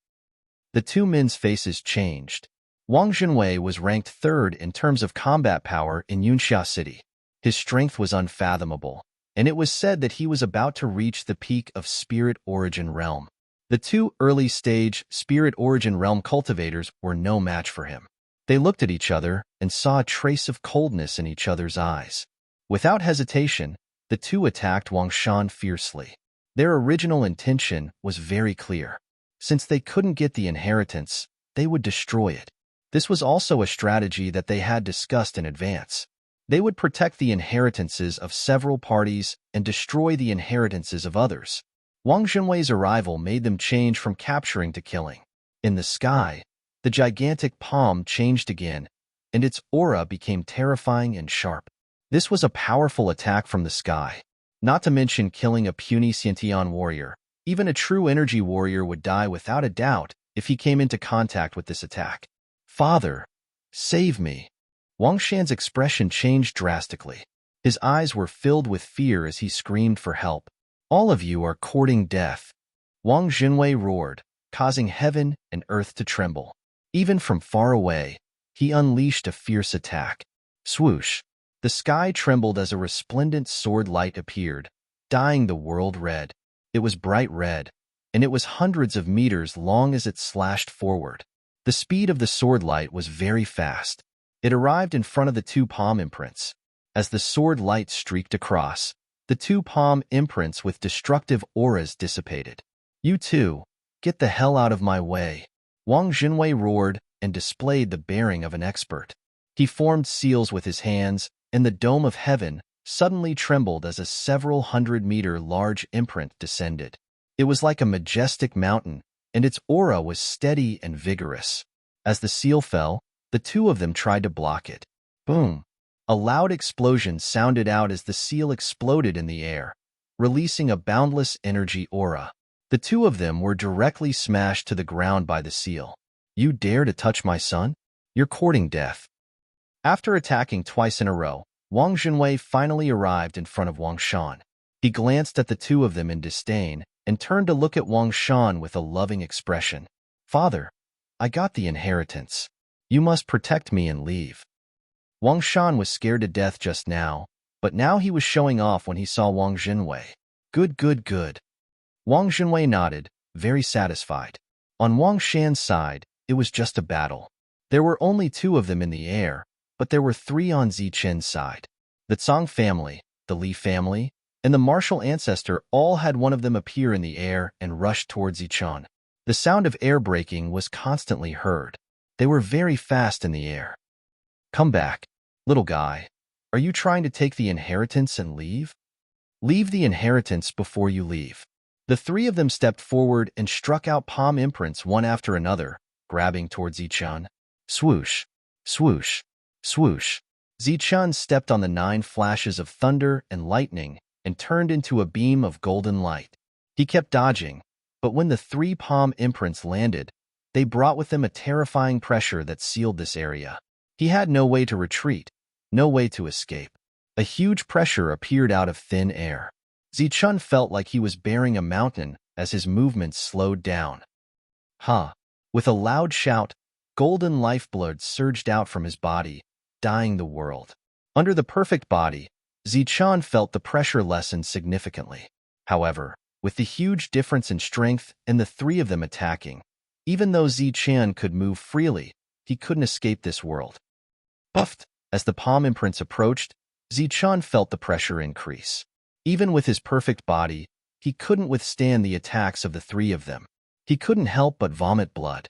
The two men's faces changed. Wang Jinwei was ranked third in terms of combat power in Yunxia City. His strength was unfathomable, and it was said that he was about to reach the peak of Spirit Origin Realm. The two early-stage Spirit Origin Realm cultivators were no match for him. They looked at each other and saw a trace of coldness in each other's eyes. Without hesitation, the two attacked Wang Shan fiercely. Their original intention was very clear. Since they couldn't get the inheritance, they would destroy it. This was also a strategy that they had discussed in advance. They would protect the inheritances of several parties and destroy the inheritances of others. Wang Junwei's arrival made them change from capturing to killing. In the sky, the gigantic palm changed again, and its aura became terrifying and sharp. This was a powerful attack from the sky. Not to mention killing a puny Xiantian warrior. Even a true energy warrior would die without a doubt if he came into contact with this attack. Father, save me. Wang Shan's expression changed drastically. His eyes were filled with fear as he screamed for help. All of you are courting death. Wang Junwei roared, causing heaven and earth to tremble. Even from far away, he unleashed a fierce attack. Swoosh! The sky trembled as a resplendent sword light appeared, dyeing the world red. It was bright red, and it was hundreds of meters long as it slashed forward. The speed of the sword light was very fast. It arrived in front of the two palm imprints. As the sword light streaked across, the two palm imprints with destructive auras dissipated. You two, get the hell out of my way. Wang Junwei roared and displayed the bearing of an expert. He formed seals with his hands, and the dome of heaven suddenly trembled as a several hundred-meter large imprint descended. It was like a majestic mountain, and its aura was steady and vigorous. As the seal fell, the two of them tried to block it. Boom! A loud explosion sounded out as the seal exploded in the air, releasing a boundless energy aura. The two of them were directly smashed to the ground by the seal. You dare to touch my son? You're courting death. After attacking twice in a row, Wang Junwei finally arrived in front of Wang Shan. He glanced at the two of them in disdain and turned to look at Wang Shan with a loving expression. Father, I got the inheritance. You must protect me and leave. Wang Shan was scared to death just now, but now he was showing off when he saw Wang Junwei. Good, good, good. Wang Junwei nodded, very satisfied. On Wang Shan's side, it was just a battle. There were only two of them in the air, but there were three on Zichen's side. The Tsang family, the Li family, and the martial ancestor all had one of them appear in the air and rush towards Zichen. The sound of air braking was constantly heard. They were very fast in the air. Come back, little guy. Are you trying to take the inheritance and leave? Leave the inheritance before you leave. The three of them stepped forward and struck out palm imprints one after another, grabbing towards Zichen. Swoosh, swoosh, swoosh. Zichen stepped on the 9 flashes of thunder and lightning and turned into a beam of golden light. He kept dodging, but when the 3 palm imprints landed, they brought with them a terrifying pressure that sealed this area. He had no way to retreat, no way to escape. A huge pressure appeared out of thin air. Zichen felt like he was bearing a mountain as his movements slowed down. Ha! With a loud shout, golden lifeblood surged out from his body, dyeing the world. Under the perfect body, Zichen felt the pressure lessen significantly. However, with the huge difference in strength and the three of them attacking, even though Zichen could move freely, he couldn't escape this world. Buffed! As the palm imprints approached, Zichen felt the pressure increase. Even with his perfect body, he couldn't withstand the attacks of the three of them. He couldn't help but vomit blood.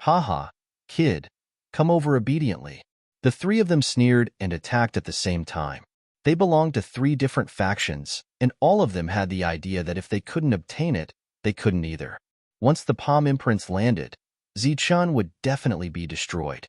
Ha ha, kid, come over obediently. The three of them sneered and attacked at the same time. They belonged to 3 different factions, and all of them had the idea that if they couldn't obtain it, they couldn't either. Once the palm imprints landed, Zichen would definitely be destroyed.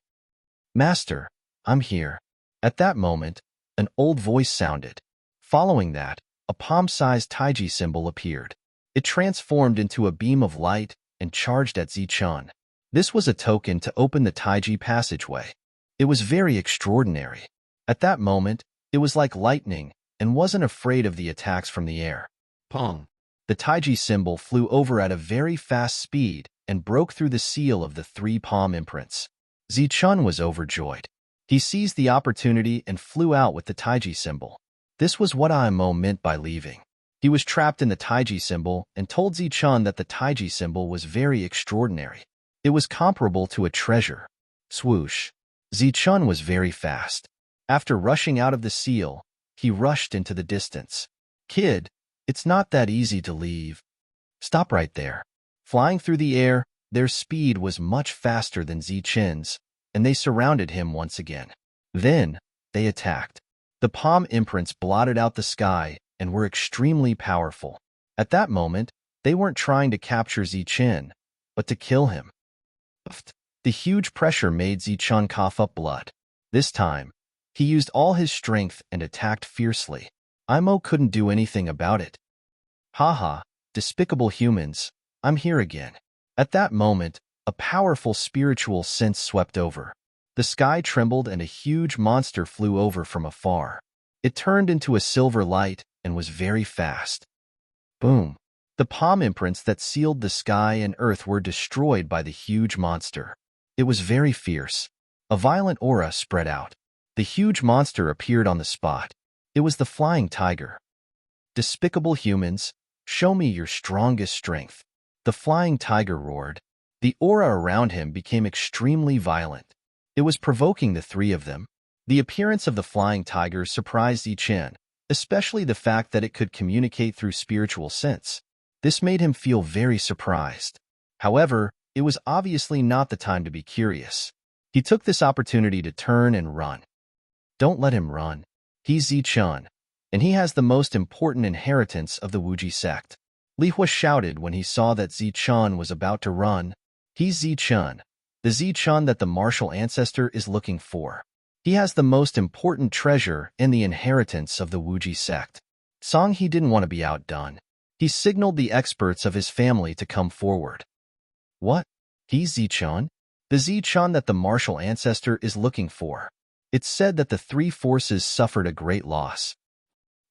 Master, I'm here. At that moment, an old voice sounded. Following that, a palm-sized Taiji symbol appeared. It transformed into a beam of light and charged at Zichen. This was a token to open the Taiji passageway. It was very extraordinary. At that moment, it was like lightning and wasn't afraid of the attacks from the air. Pong! The Taiji symbol flew over at a very fast speed and broke through the seal of the 3 palm imprints. Zichen was overjoyed. He seized the opportunity and flew out with the Taiji symbol. This was what Imo meant by leaving. He was trapped in the Taiji symbol and told Zichen that the Taiji symbol was very extraordinary. It was comparable to a treasure. Swoosh! Zichen was very fast. After rushing out of the seal, he rushed into the distance. Kid, it's not that easy to leave. Stop right there. Flying through the air, their speed was much faster than Zichen's, and they surrounded him once again. Then, they attacked. The palm imprints blotted out the sky and were extremely powerful. At that moment, they weren't trying to capture Zichen, but to kill him. The huge pressure made Zichen cough up blood. This time, he used all his strength and attacked fiercely. Imo couldn't do anything about it. Haha, despicable humans, I'm here again. At that moment, a powerful spiritual sense swept over. The sky trembled and a huge monster flew over from afar. It turned into a silver light and was very fast. Boom! The palm imprints that sealed the sky and earth were destroyed by the huge monster. It was very fierce. A violent aura spread out. The huge monster appeared on the spot. It was the flying tiger. Despicable humans, show me your strongest strength. The flying tiger roared. The aura around him became extremely violent. It was provoking the three of them. The appearance of the flying tiger surprised Zichen, especially the fact that it could communicate through spiritual sense. This made him feel very surprised. However, it was obviously not the time to be curious. He took this opportunity to turn and run. Don't let him run. He's Zichen, and he has the most important inheritance of the Wuji sect. Li Hua shouted when he saw that Zichen was about to run. He's Zichen, the Zichen that the martial ancestor is looking for. He has the most important treasure in the inheritance of the Wuji sect. Song he didn't want to be outdone. He signaled the experts of his family to come forward. What? He's Zichen? The Zichen that the martial ancestor is looking for. It's said that the three forces suffered a great loss.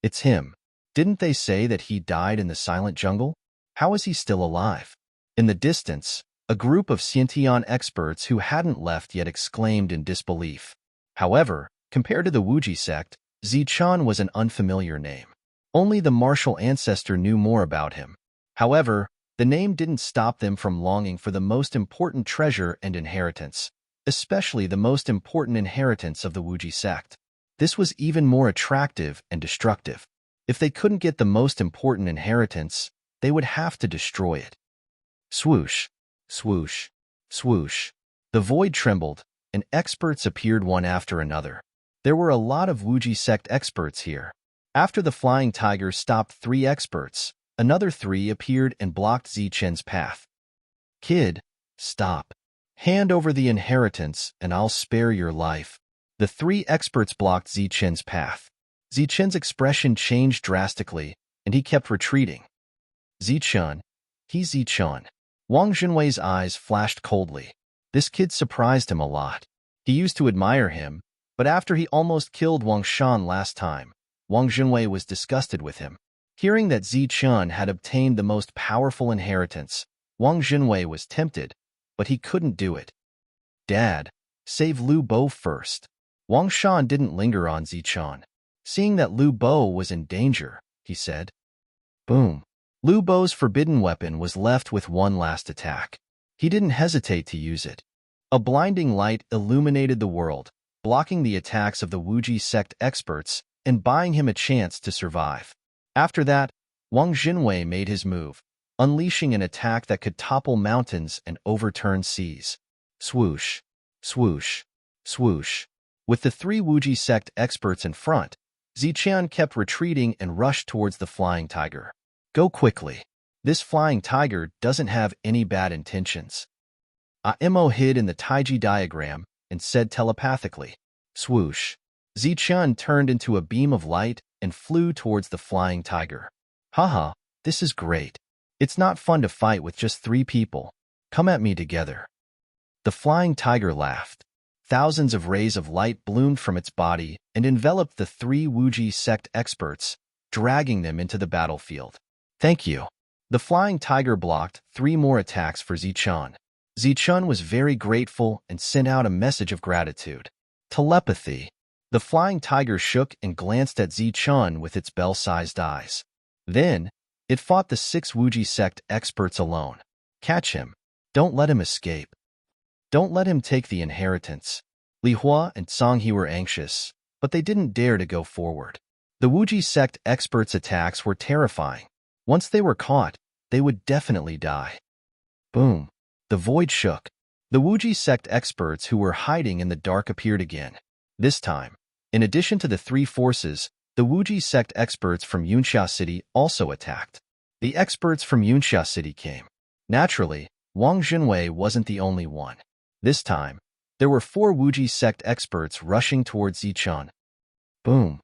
It's him. Didn't they say that he died in the silent jungle? How is he still alive? In the distance, a group of Xiantian experts who hadn't left yet exclaimed in disbelief. However, compared to the Wuji sect, Zichen was an unfamiliar name. Only the martial ancestor knew more about him. However, the name didn't stop them from longing for the most important treasure and inheritance, especially the most important inheritance of the Wuji sect. This was even more attractive and destructive. If they couldn't get the most important inheritance, they would have to destroy it. Swoosh, swoosh, swoosh. The void trembled, and experts appeared one after another. There were a lot of Wuji sect experts here. After the flying tiger stopped 3 experts, another 3 appeared and blocked Zichen's path. Kid, stop. Hand over the inheritance and I'll spare your life. The 3 experts blocked Zichen's path. Zichen's expression changed drastically, and he kept retreating. Zichen, he's Zichen. Wang Junwei's eyes flashed coldly. This kid surprised him a lot. He used to admire him, but after he almost killed Wang Shan last time, Wang Junwei was disgusted with him. Hearing that Zichen had obtained the most powerful inheritance, Wang Junwei was tempted, but he couldn't do it. Dad, save Lu Bo first. Wang Shan didn't linger on Zichen. Seeing that Lu Bo was in danger, he said. Boom. Lu Bo's forbidden weapon was left with one last attack. He didn't hesitate to use it. A blinding light illuminated the world, blocking the attacks of the Wuji sect experts and buying him a chance to survive. After that, Wang Junwei made his move, unleashing an attack that could topple mountains and overturn seas. Swoosh, swoosh, swoosh. With the 3 Wuji sect experts in front, Zichen kept retreating and rushed towards the flying tiger. Go quickly. This flying tiger doesn't have any bad intentions. Imo hid in the Taiji diagram and said telepathically. Swoosh. Zichen turned into a beam of light and flew towards the flying tiger. Haha, this is great. It's not fun to fight with just 3 people. Come at me together. The flying tiger laughed. Thousands of rays of light bloomed from its body and enveloped the 3 Wuji sect experts, dragging them into the battlefield. Thank you. The flying tiger blocked 3 more attacks for Zichen. Zichen was very grateful and sent out a message of gratitude. Telepathy. The flying tiger shook and glanced at Zichen with its bell-sized eyes. Then, it fought the 6 Wuji sect experts alone. Catch him. Don't let him escape. Don't let him take the inheritance. Li Hua and Song He were anxious, but they didn't dare to go forward. The Wuji sect experts' attacks were terrifying. Once they were caught, they would definitely die. Boom. The void shook. The Wuji sect experts who were hiding in the dark appeared again. This time, in addition to the three forces, the Wuji sect experts from Yunxia City also attacked. The experts from Yunxia City came. Naturally, Wang Junwei wasn't the only one. This time, there were 4 Wuji sect experts rushing towards Zichun. Boom.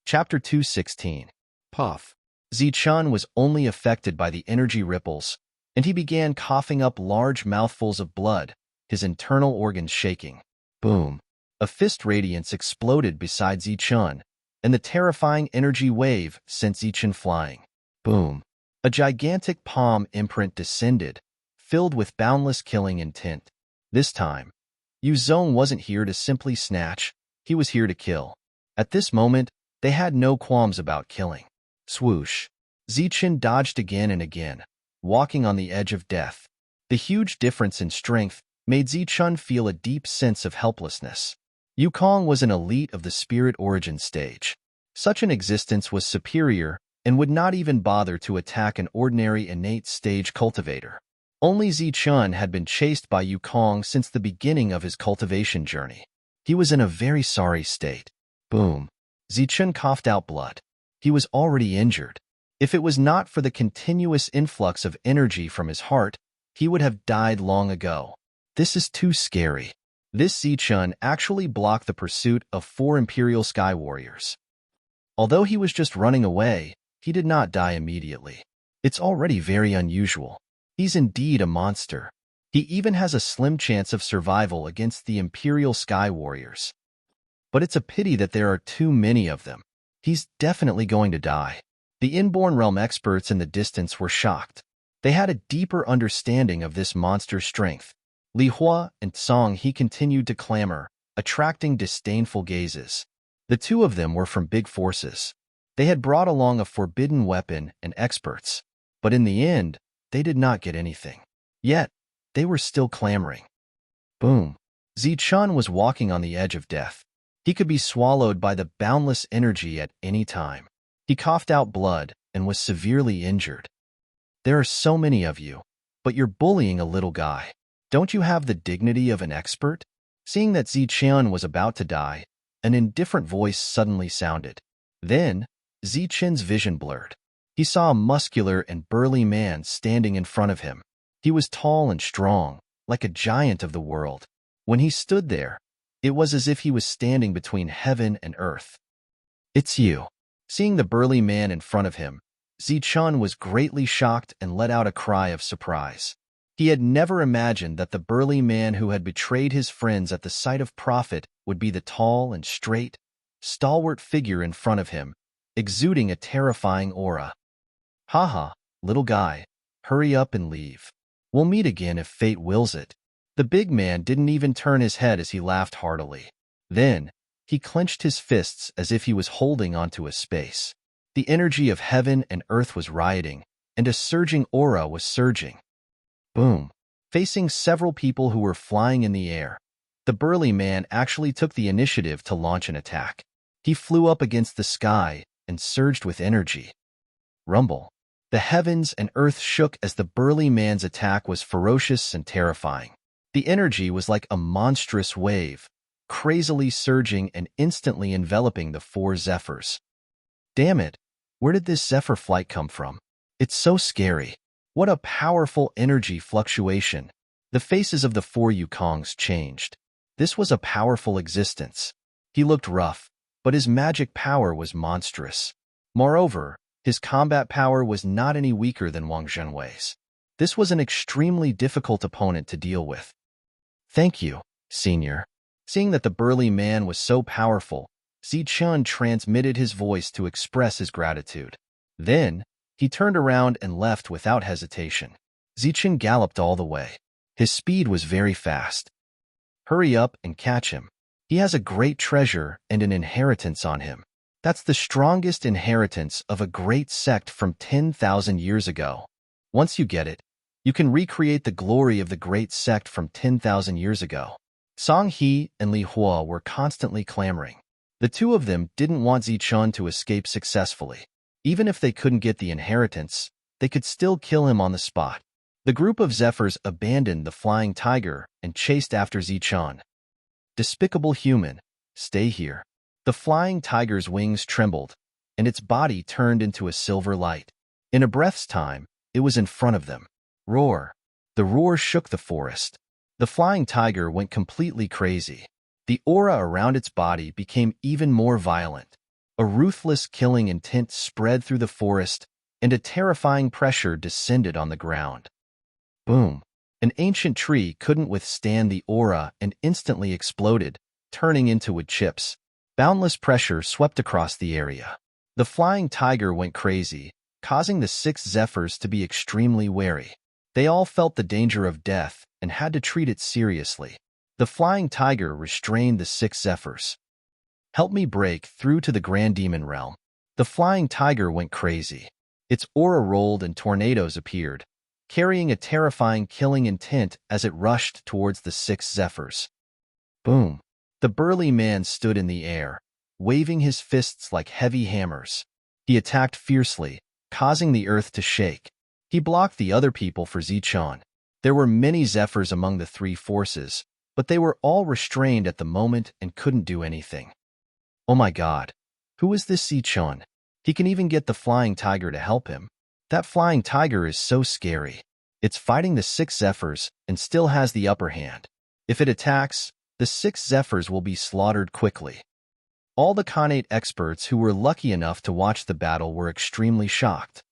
Chapter 216. Puff. Zichun was only affected by the energy ripples, and he began coughing up large mouthfuls of blood, his internal organs shaking. Boom. A fist radiance exploded beside Zichun, and the terrifying energy wave sent Zichun flying. Boom. A gigantic palm imprint descended, filled with boundless killing intent. This time, Yu Zong wasn't here to simply snatch, he was here to kill. At this moment, they had no qualms about killing. Swoosh. Zichun dodged again and again, walking on the edge of death. The huge difference in strength made Zichun feel a deep sense of helplessness. Yukong was an elite of the spirit origin stage. Such an existence was superior and would not even bother to attack an ordinary innate stage cultivator. Only Zichun had been chased by Yukong since the beginning of his cultivation journey. He was in a very sorry state. Boom. Zichun coughed out blood. He was already injured. If it was not for the continuous influx of energy from his heart, he would have died long ago. This is too scary. This Zichun actually blocked the pursuit of 4 Imperial Sky Warriors. Although he was just running away, he did not die immediately. It's already very unusual. He's indeed a monster. He even has a slim chance of survival against the Imperial Sky Warriors. But it's a pity that there are too many of them. He's definitely going to die. The inborn realm experts in the distance were shocked. They had a deeper understanding of this monster's strength. Li Hua and Song He continued to clamor, attracting disdainful gazes. The two of them were from big forces. They had brought along a forbidden weapon and experts, but in the end, they did not get anything. Yet, they were still clamoring. Boom. Zichun was walking on the edge of death. He could be swallowed by the boundless energy at any time. He coughed out blood and was severely injured. There are so many of you, but you're bullying a little guy. Don't you have the dignity of an expert? Seeing that Zichun was about to die, an indifferent voice suddenly sounded. Then, Zichun's vision blurred. He saw a muscular and burly man standing in front of him. He was tall and strong, like a giant of the world. When he stood there, it was as if he was standing between heaven and earth. It's you. Seeing the burly man in front of him, Zichun was greatly shocked and let out a cry of surprise. He had never imagined that the burly man who had betrayed his friends at the sight of profit would be the tall and straight, stalwart figure in front of him, exuding a terrifying aura. Haha, little guy, hurry up and leave. We'll meet again if fate wills it. The big man didn't even turn his head as he laughed heartily. Then, he clenched his fists as if he was holding onto a space. The energy of heaven and earth was rioting, and a surging aura was surging. Boom. Facing several people who were flying in the air, the burly man actually took the initiative to launch an attack. He flew up against the sky and surged with energy. Rumble. The heavens and earth shook as the burly man's attack was ferocious and terrifying. The energy was like a monstrous wave, crazily surging and instantly enveloping the 4 Zephyrs. Damn it, where did this Zephyr flight come from? It's so scary. What a powerful energy fluctuation. The faces of the 4 Yukongs changed. This was a powerful existence. He looked rough, but his magic power was monstrous. Moreover, his combat power was not any weaker than Wang Zhenwei's. This was an extremely difficult opponent to deal with. Thank you, Senior. Seeing that the burly man was so powerful, Zichun transmitted his voice to express his gratitude. Then, he turned around and left without hesitation. Zichun galloped all the way. His speed was very fast. Hurry up and catch him. He has a great treasure and an inheritance on him. That's the strongest inheritance of a great sect from 10,000 years ago. Once you get it, you can recreate the glory of the great sect from 10,000 years ago. Song He and Li Hua were constantly clamoring. The two of them didn't want Zichun to escape successfully. Even if they couldn't get the inheritance, they could still kill him on the spot. The group of Zephyrs abandoned the flying tiger and chased after Zichun. Despicable human, stay here. The flying tiger's wings trembled, and its body turned into a silver light. In a breath's time, it was in front of them. Roar. The roar shook the forest. The flying tiger went completely crazy. The aura around its body became even more violent. A ruthless killing intent spread through the forest, and a terrifying pressure descended on the ground. Boom. An ancient tree couldn't withstand the aura and instantly exploded, turning into wood chips. Boundless pressure swept across the area. The flying tiger went crazy, causing the 6 Zephyrs to be extremely wary. They all felt the danger of death and had to treat it seriously. The flying tiger restrained the 6 Zephyrs. Help me break through to the Grand Demon realm. The flying tiger went crazy. Its aura rolled and tornadoes appeared, carrying a terrifying killing intent as it rushed towards the 6 Zephyrs. Boom. The burly man stood in the air, waving his fists like heavy hammers. He attacked fiercely, causing the earth to shake. He blocked the other people for Zichun. There were many Zephyrs among the 3 forces, but they were all restrained at the moment and couldn't do anything. Oh my god. Who is this Zichun? He can even get the flying tiger to help him. That flying tiger is so scary. It's fighting the 6 Zephyrs and still has the upper hand. If it attacks, the 6 Zephyrs will be slaughtered quickly. All the Khanate experts who were lucky enough to watch the battle were extremely shocked.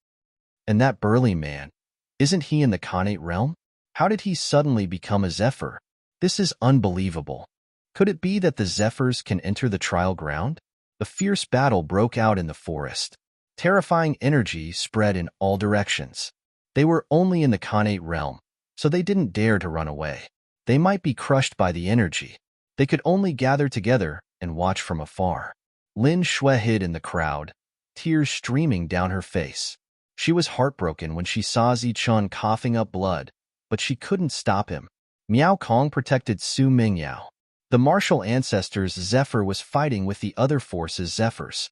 And that burly man, isn't he in the Khanate realm? How did he suddenly become a Zephyr? This is unbelievable. Could it be that the Zephyrs can enter the trial ground? A fierce battle broke out in the forest. Terrifying energy spread in all directions. They were only in the Khanate realm, so they didn't dare to run away. They might be crushed by the energy. They could only gather together and watch from afar. Lin Shui hid in the crowd, tears streaming down her face. She was heartbroken when she saw Zichun coughing up blood, but she couldn't stop him. Miao Kong protected Su Mingyao. The martial ancestors' Zephyr was fighting with the other forces' Zephyrs.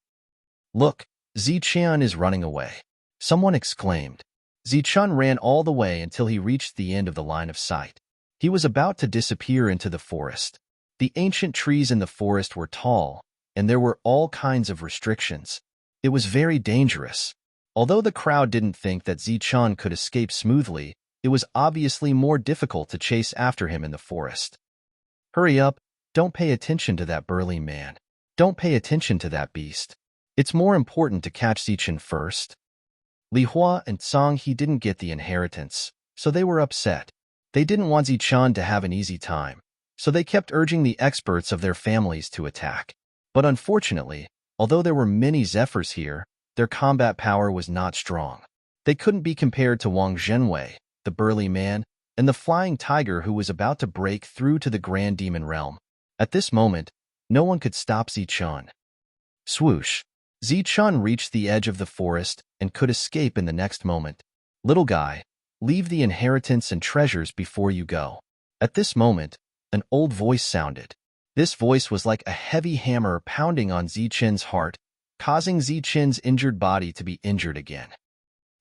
Look, Zichun is running away. Someone exclaimed. Zichun ran all the way until he reached the end of the line of sight. He was about to disappear into the forest. The ancient trees in the forest were tall, and there were all kinds of restrictions. It was very dangerous. Although the crowd didn't think that Zichun could escape smoothly, it was obviously more difficult to chase after him in the forest. Hurry up, don't pay attention to that burly man. Don't pay attention to that beast. It's more important to catch Zichun first. Li Hua and Song He didn't get the inheritance, so they were upset. They didn't want Zichun to have an easy time, so they kept urging the experts of their families to attack. But unfortunately, although there were many Zephyrs here, their combat power was not strong. They couldn't be compared to Wang Zhenwei, the burly man, and the flying tiger who was about to break through to the Grand Demon realm. At this moment, no one could stop Zichun. Swoosh! Zichun reached the edge of the forest and could escape in the next moment. Little guy, leave the inheritance and treasures before you go. At this moment, an old voice sounded. This voice was like a heavy hammer pounding on Zichun's heart, causing Zichun's injured body to be injured again.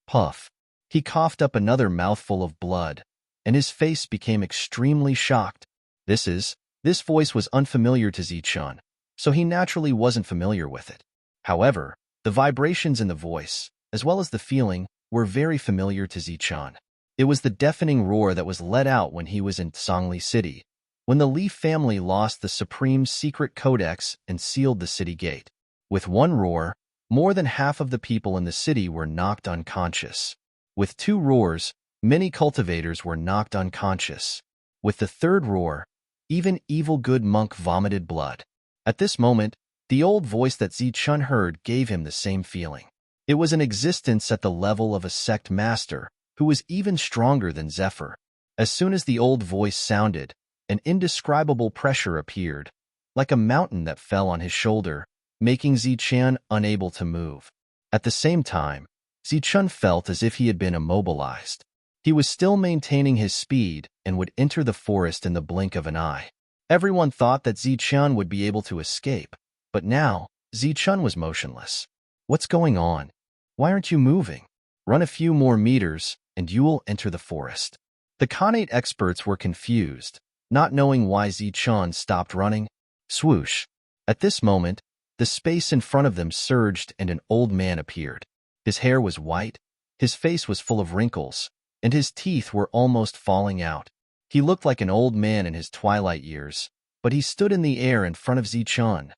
Puff! He coughed up another mouthful of blood, and his face became extremely shocked. This voice was unfamiliar to Zichun, so he naturally wasn't familiar with it. However, the vibrations in the voice, as well as the feeling, were very familiar to Zichun. It was the deafening roar that was let out when he was in Songli City, when the Li family lost the supreme secret codex and sealed the city gate. With one roar, more than half of the people in the city were knocked unconscious. With 2 roars, many cultivators were knocked unconscious. With the 3rd roar, even evil good monk vomited blood. At this moment, the old voice that Zichun heard gave him the same feeling. It was an existence at the level of a sect master, who was even stronger than Zephyr. As soon as the old voice sounded, an indescribable pressure appeared, like a mountain that fell on his shoulder, making Zichun unable to move. At the same time, Zichun felt as if he had been immobilized. He was still maintaining his speed and would enter the forest in the blink of an eye. Everyone thought that Zichun would be able to escape, but now, Zichun was motionless. What's going on? Why aren't you moving? Run a few more meters, and you will enter the forest. The Khanate experts were confused, not knowing why Zichun stopped running. Swoosh! At this moment, the space in front of them surged and an old man appeared. His hair was white, his face was full of wrinkles, and his teeth were almost falling out. He looked like an old man in his twilight years, but he stood in the air in front of Zichun.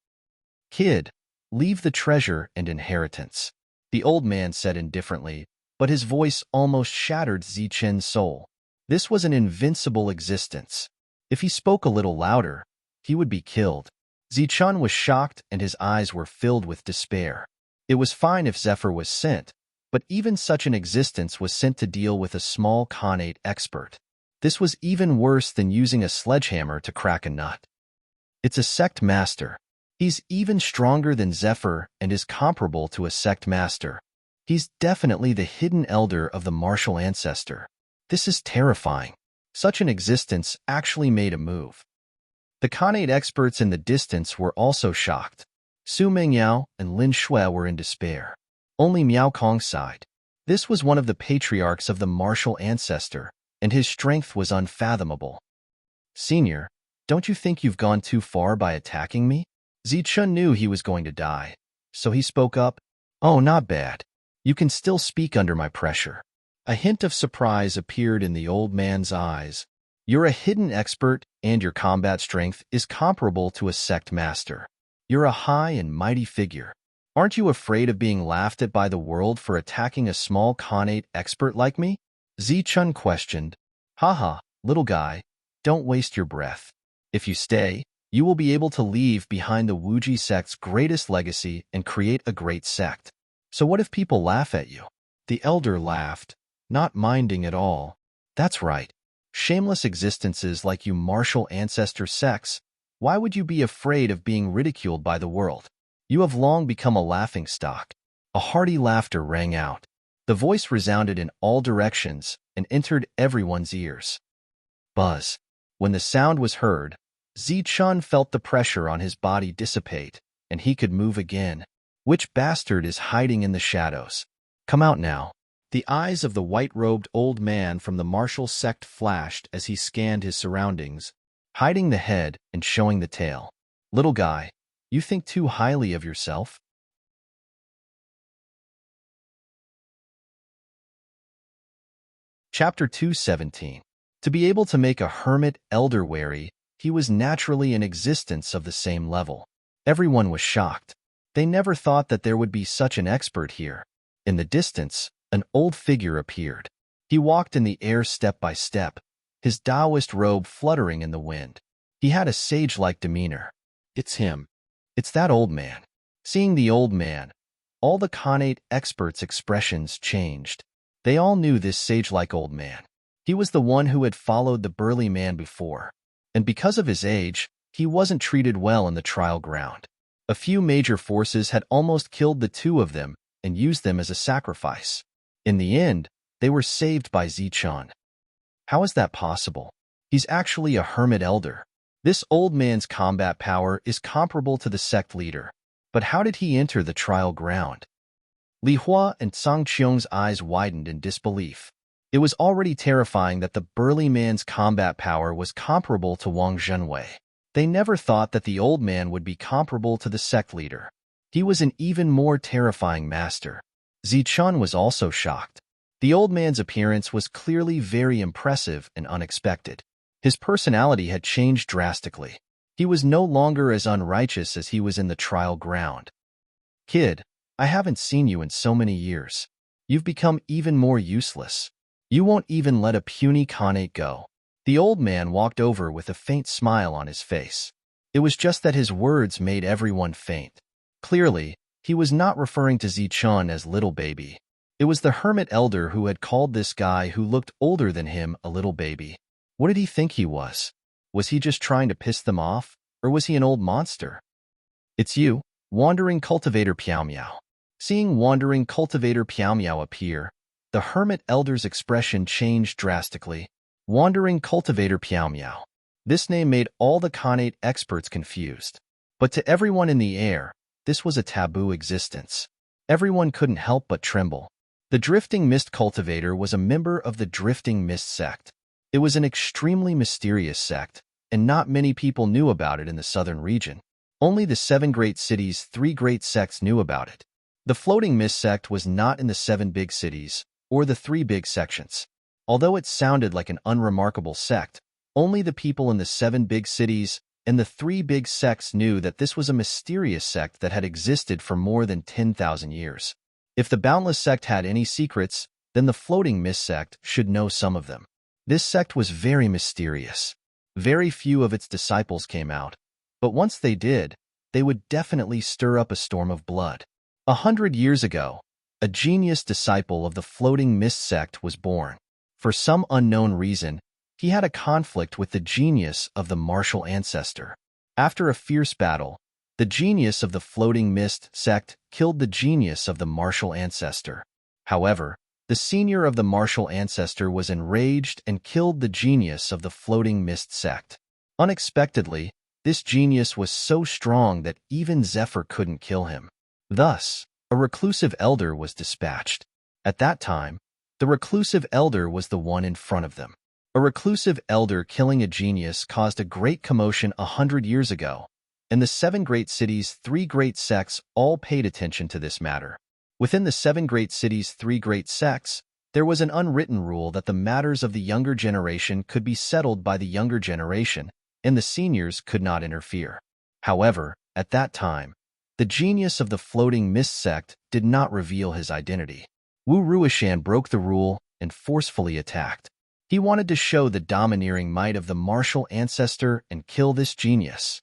Kid, leave the treasure and inheritance, the old man said indifferently, but his voice almost shattered Zichun's soul. This was an invincible existence. If he spoke a little louder, he would be killed. Zichun was shocked and his eyes were filled with despair. It was fine if Zephyr was sent, but even such an existence was sent to deal with a small Khanate expert. This was even worse than using a sledgehammer to crack a nut. It's a sect master. He's even stronger than Zephyr and is comparable to a sect master. He's definitely the hidden elder of the martial ancestor. This is terrifying. Such an existence actually made a move. The Khanate experts in the distance were also shocked. Su Mingyao and Lin Shui were in despair. Only Miao Kong sighed. This was one of the patriarchs of the martial ancestor, and his strength was unfathomable. Senior, don't you think you've gone too far by attacking me? Zichun knew he was going to die, so he spoke up. Oh, not bad. You can still speak under my pressure. A hint of surprise appeared in the old man's eyes. You're a hidden expert, and your combat strength is comparable to a sect master. You're a high and mighty figure. Aren't you afraid of being laughed at by the world for attacking a small Khanate expert like me? Zichun questioned. Haha, little guy, don't waste your breath. If you stay, you will be able to leave behind the Wuji sect's greatest legacy and create a great sect. So what if people laugh at you? The elder laughed, not minding at all. That's right. Shameless existences like you martial ancestor sects, why would you be afraid of being ridiculed by the world? You have long become a laughingstock. A hearty laughter rang out. The voice resounded in all directions and entered everyone's ears. Buzz. When the sound was heard, Zichun felt the pressure on his body dissipate, and he could move again. Which bastard is hiding in the shadows? Come out now. The eyes of the white-robed old man from the martial sect flashed as he scanned his surroundings, hiding the head and showing the tail. Little guy, you think too highly of yourself? Chapter 217. To be able to make a hermit elder wary, he was naturally an existence of the same level. Everyone was shocked. They never thought that there would be such an expert here. In the distance, an old figure appeared. He walked in the air step by step, his Taoist robe fluttering in the wind. He had a sage-like demeanor. It's him. It's that old man. Seeing the old man, all the Khanate experts' expressions changed. They all knew this sage-like old man. He was the one who had followed the burly man before, and because of his age, he wasn't treated well in the trial ground. A few major forces had almost killed the two of them and used them as a sacrifice. In the end, they were saved by Zichun. How is that possible? He's actually a hermit elder. This old man's combat power is comparable to the sect leader. But how did he enter the trial ground? Li Hua and Song Qiong's eyes widened in disbelief. It was already terrifying that the burly man's combat power was comparable to Wang Zhenwei. They never thought that the old man would be comparable to the sect leader. He was an even more terrifying master. Zichun was also shocked. The old man's appearance was clearly very impressive and unexpected. His personality had changed drastically. He was no longer as unrighteous as he was in the trial ground. Kid, I haven't seen you in so many years. You've become even more useless. You won't even let a puny Khanate go. The old man walked over with a faint smile on his face. It was just that his words made everyone faint. Clearly, he was not referring to Zichun as little baby. It was the hermit elder who had called this guy who looked older than him a little baby. What did he think he was? Was he just trying to piss them off, or was he an old monster? It's you, Wandering Cultivator Piao Miao. Seeing Wandering Cultivator Piao Miao appear, the hermit elder's expression changed drastically. Wandering Cultivator Piao Miao. This name made all the Khanate experts confused. But to everyone in the air, this was a taboo existence. Everyone couldn't help but tremble. The drifting mist cultivator was a member of the drifting mist sect. It was an extremely mysterious sect, and not many people knew about it in the southern region. Only the 7 great cities' 3 great sects knew about it. The floating mist sect was not in the 7 big cities, or the 3 big sections. Although it sounded like an unremarkable sect, only the people in the 7 big cities and the 3 big sects knew that this was a mysterious sect that had existed for more than 10,000 years. If the Boundless sect had any secrets, then the floating mist sect should know some of them. This sect was very mysterious. Very few of its disciples came out, but once they did, they would definitely stir up a storm of blood. 100 years ago, a genius disciple of the floating mist sect was born. For some unknown reason, he had a conflict with the genius of the martial ancestor. After a fierce battle, the genius of the floating mist sect killed the genius of the martial ancestor. However, the senior of the martial ancestor was enraged and killed the genius of the floating mist sect. Unexpectedly, this genius was so strong that even Zephyr couldn't kill him. Thus, a reclusive elder was dispatched. At that time, the reclusive elder was the one in front of them. A reclusive elder killing a genius caused a great commotion 100 years ago, and the 7 great cities' 3 great sects all paid attention to this matter. Within the 7 great cities' 3 great sects, there was an unwritten rule that the matters of the younger generation could be settled by the younger generation, and the seniors could not interfere. However, at that time, the genius of the floating mist sect did not reveal his identity. Wu Ruishan broke the rule and forcefully attacked. He wanted to show the domineering might of the martial ancestor and kill this genius.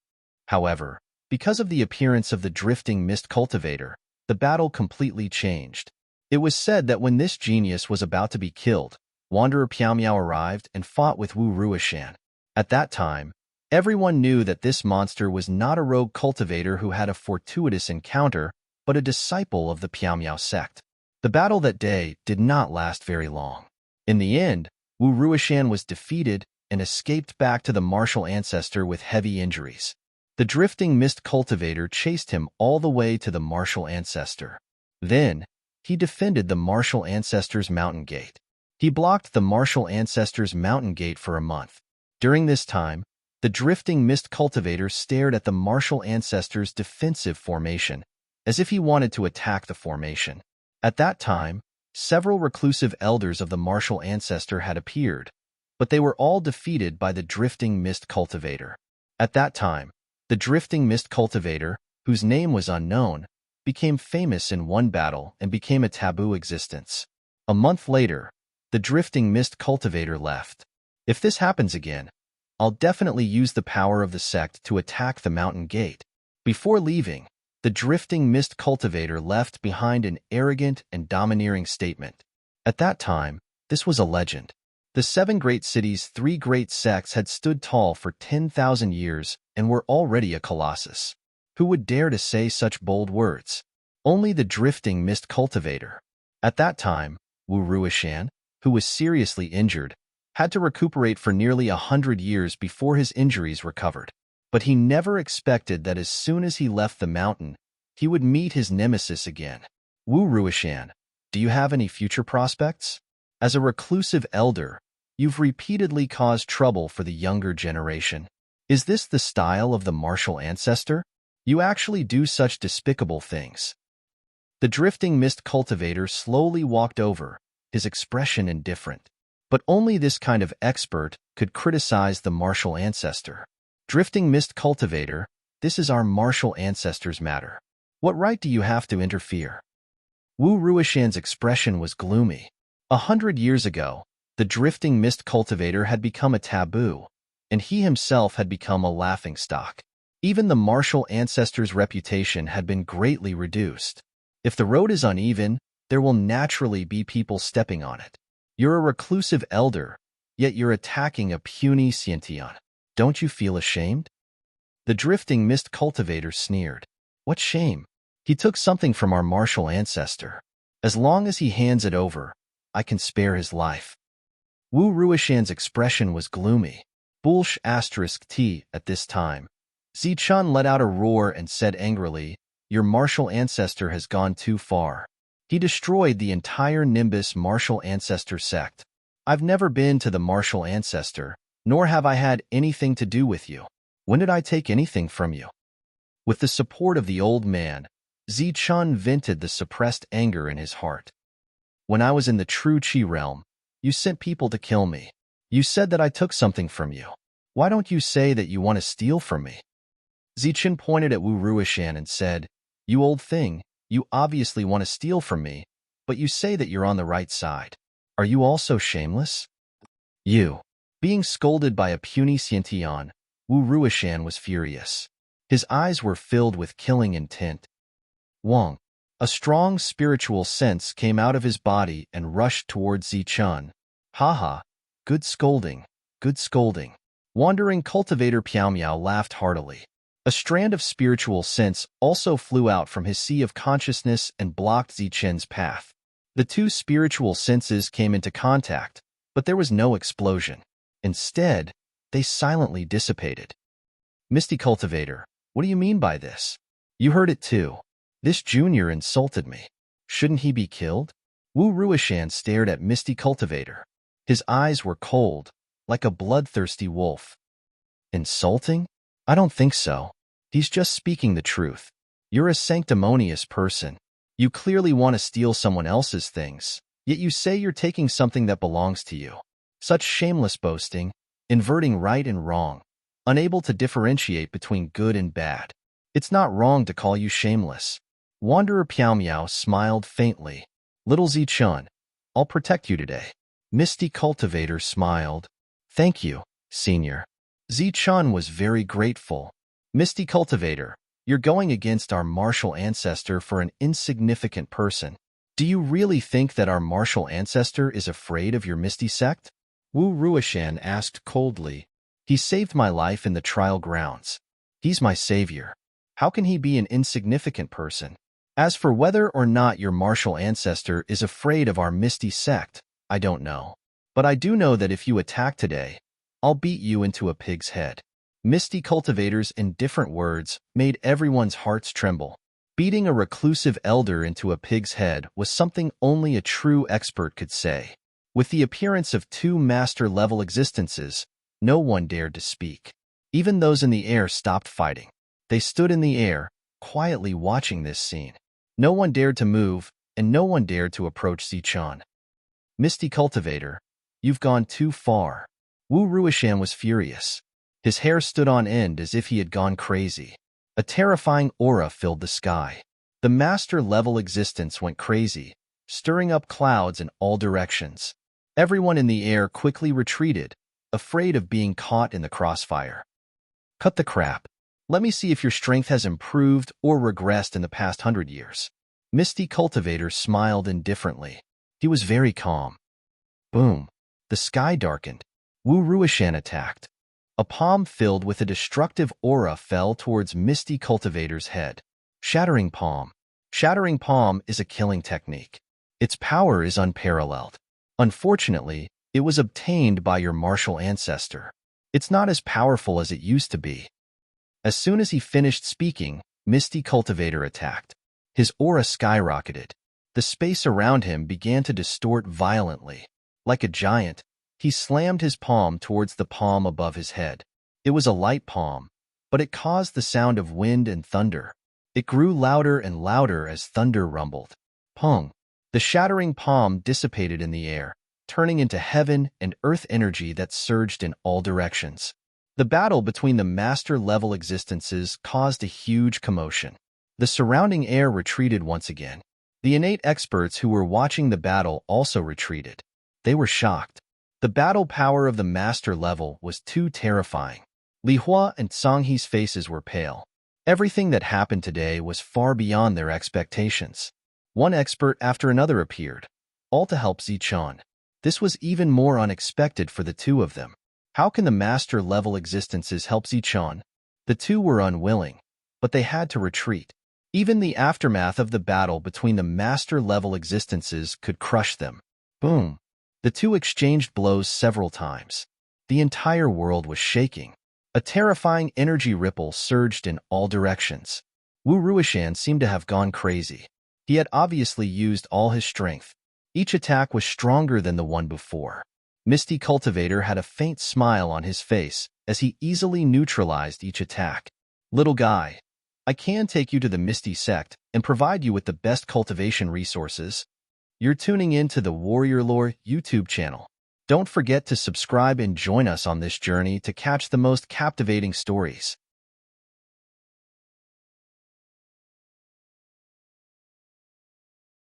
However, because of the appearance of the drifting mist cultivator, the battle completely changed. It was said that when this genius was about to be killed, Wanderer Piao Miao arrived and fought with Wu Ruishan. At that time, everyone knew that this monster was not a rogue cultivator who had a fortuitous encounter, but a disciple of the Piao Miao sect. The battle that day did not last very long. In the end, Wu Ruishan was defeated and escaped back to the martial ancestor with heavy injuries. The drifting mist cultivator chased him all the way to the martial ancestor. Then, he defended the martial ancestor's mountain gate. He blocked the martial ancestor's mountain gate for a month. During this time, the drifting mist cultivator stared at the martial ancestor's defensive formation, as if he wanted to attack the formation. At that time, several reclusive elders of the martial ancestor had appeared, but they were all defeated by the drifting mist cultivator. At that time, the drifting mist cultivator, whose name was unknown, became famous in one battle and became a taboo existence. A month later, the drifting mist cultivator left. If this happens again, I'll definitely use the power of the sect to attack the mountain gate. Before leaving, the drifting mist cultivator left behind an arrogant and domineering statement. At that time, this was a legend. The 7 great cities' 3 great sects had stood tall for 10,000 years and were already a colossus. Who would dare to say such bold words? Only the drifting mist cultivator. At that time, Wu Ruishan, who was seriously injured, had to recuperate for nearly 100 years before his injuries recovered. But he never expected that as soon as he left the mountain, he would meet his nemesis again. Wu Ruishan, do you have any future prospects? As a reclusive elder, you've repeatedly caused trouble for the younger generation. Is this the style of the martial ancestor? You actually do such despicable things. The drifting mist cultivator slowly walked over, his expression indifferent. But only this kind of expert could criticize the martial ancestor. Drifting mist cultivator, this is our martial ancestor's matter. What right do you have to interfere? Wu Ruishan's expression was gloomy. 100 years ago, the drifting mist cultivator had become a taboo, and he himself had become a laughingstock. Even the martial ancestor's reputation had been greatly reduced. If the road is uneven, there will naturally be people stepping on it. You're a reclusive elder, yet you're attacking a puny Xiantian. Don't you feel ashamed? The drifting mist cultivator sneered. What shame? He took something from our martial ancestor. As long as he hands it over, I can spare his life. Wu Ruishan's expression was gloomy. Bullsh**t. At this time, Zichun let out a roar and said angrily, your martial ancestor has gone too far. He destroyed the entire Nimbus martial ancestor sect. I've never been to the martial ancestor, nor have I had anything to do with you. When did I take anything from you? With the support of the old man, Zichun vented the suppressed anger in his heart. When I was in the true Qi realm, you sent people to kill me. You said that I took something from you. Why don't you say that you want to steal from me? Zichun pointed at Wu Ruishan and said, You old thing, you obviously want to steal from me, but you say that you're on the right side. Are you also shameless? You. Being scolded by a puny Xiantian, Wu Ruishan was furious. His eyes were filled with killing intent. Wang. A strong spiritual sense came out of his body and rushed towards Zichun. Haha, good scolding, good scolding. Wandering cultivator Piao Miao laughed heartily. A strand of spiritual sense also flew out from his sea of consciousness and blocked Zichun's path. The two spiritual senses came into contact, but there was no explosion. Instead, they silently dissipated. Misty cultivator, what do you mean by this? You heard it too. This junior insulted me. Shouldn't he be killed? Wu Ruishan stared at Misty cultivator. His eyes were cold, like a bloodthirsty wolf. Insulting? I don't think so. He's just speaking the truth. You're a sanctimonious person. You clearly want to steal someone else's things, yet you say you're taking something that belongs to you. Such shameless boasting, inverting right and wrong, unable to differentiate between good and bad. It's not wrong to call you shameless. Wanderer Piao Miao smiled faintly. Little Zichun, I'll protect you today. Misty cultivator smiled. Thank you, senior. Zichun was very grateful. Misty cultivator, you're going against our martial ancestor for an insignificant person. Do you really think that our martial ancestor is afraid of your Misty sect? Wu Ruishan asked coldly. He saved my life in the trial grounds. He's my savior. How can he be an insignificant person? As for whether or not your martial ancestor is afraid of our Misty sect, I don't know. But I do know that if you attack today, I'll beat you into a pig's head. Misty cultivator's indifferent words made everyone's hearts tremble. Beating a reclusive elder into a pig's head was something only a true expert could say. With the appearance of two master-level existences, no one dared to speak. Even those in the air stopped fighting. They stood in the air, quietly watching this scene. No one dared to move, and no one dared to approach Zichun. Misty cultivator, you've gone too far. Wu Ruishan was furious. His hair stood on end as if he had gone crazy. A terrifying aura filled the sky. The master-level existence went crazy, stirring up clouds in all directions. Everyone in the air quickly retreated, afraid of being caught in the crossfire. Cut the crap. Let me see if your strength has improved or regressed in the past 100 years. Misty cultivator smiled indifferently. He was very calm. Boom. The sky darkened. Wu Ruishan attacked. A palm filled with a destructive aura fell towards Misty cultivator's head. Shattering palm. Shattering palm is a killing technique. Its power is unparalleled. Unfortunately, it was obtained by your martial ancestor. It's not as powerful as it used to be. As soon as he finished speaking, Misty cultivator attacked. His aura skyrocketed. The space around him began to distort violently. Like a giant, he slammed his palm towards the palm above his head. It was a light palm, but it caused the sound of wind and thunder. It grew louder and louder as thunder rumbled. Pong! The shattering palm dissipated in the air, turning into heaven and earth energy that surged in all directions. The battle between the master-level existences caused a huge commotion. The surrounding air retreated once again. The innate experts who were watching the battle also retreated. They were shocked. The battle power of the master level was too terrifying. Li Hua and Song He's faces were pale. Everything that happened today was far beyond their expectations. One expert after another appeared, all to help Zichun. This was even more unexpected for the two of them. How can the master-level existences help Zichun? The two were unwilling, but they had to retreat. Even the aftermath of the battle between the master-level existences could crush them. Boom! The two exchanged blows several times. The entire world was shaking. A terrifying energy ripple surged in all directions. Wu Ruishan seemed to have gone crazy. He had obviously used all his strength. Each attack was stronger than the one before. Misty Cultivator had a faint smile on his face as he easily neutralized each attack. Little guy, I can take you to the Misty sect and provide you with the best cultivation resources. You're tuning in to the Warrior Lore YouTube channel. Don't forget to subscribe and join us on this journey to catch the most captivating stories.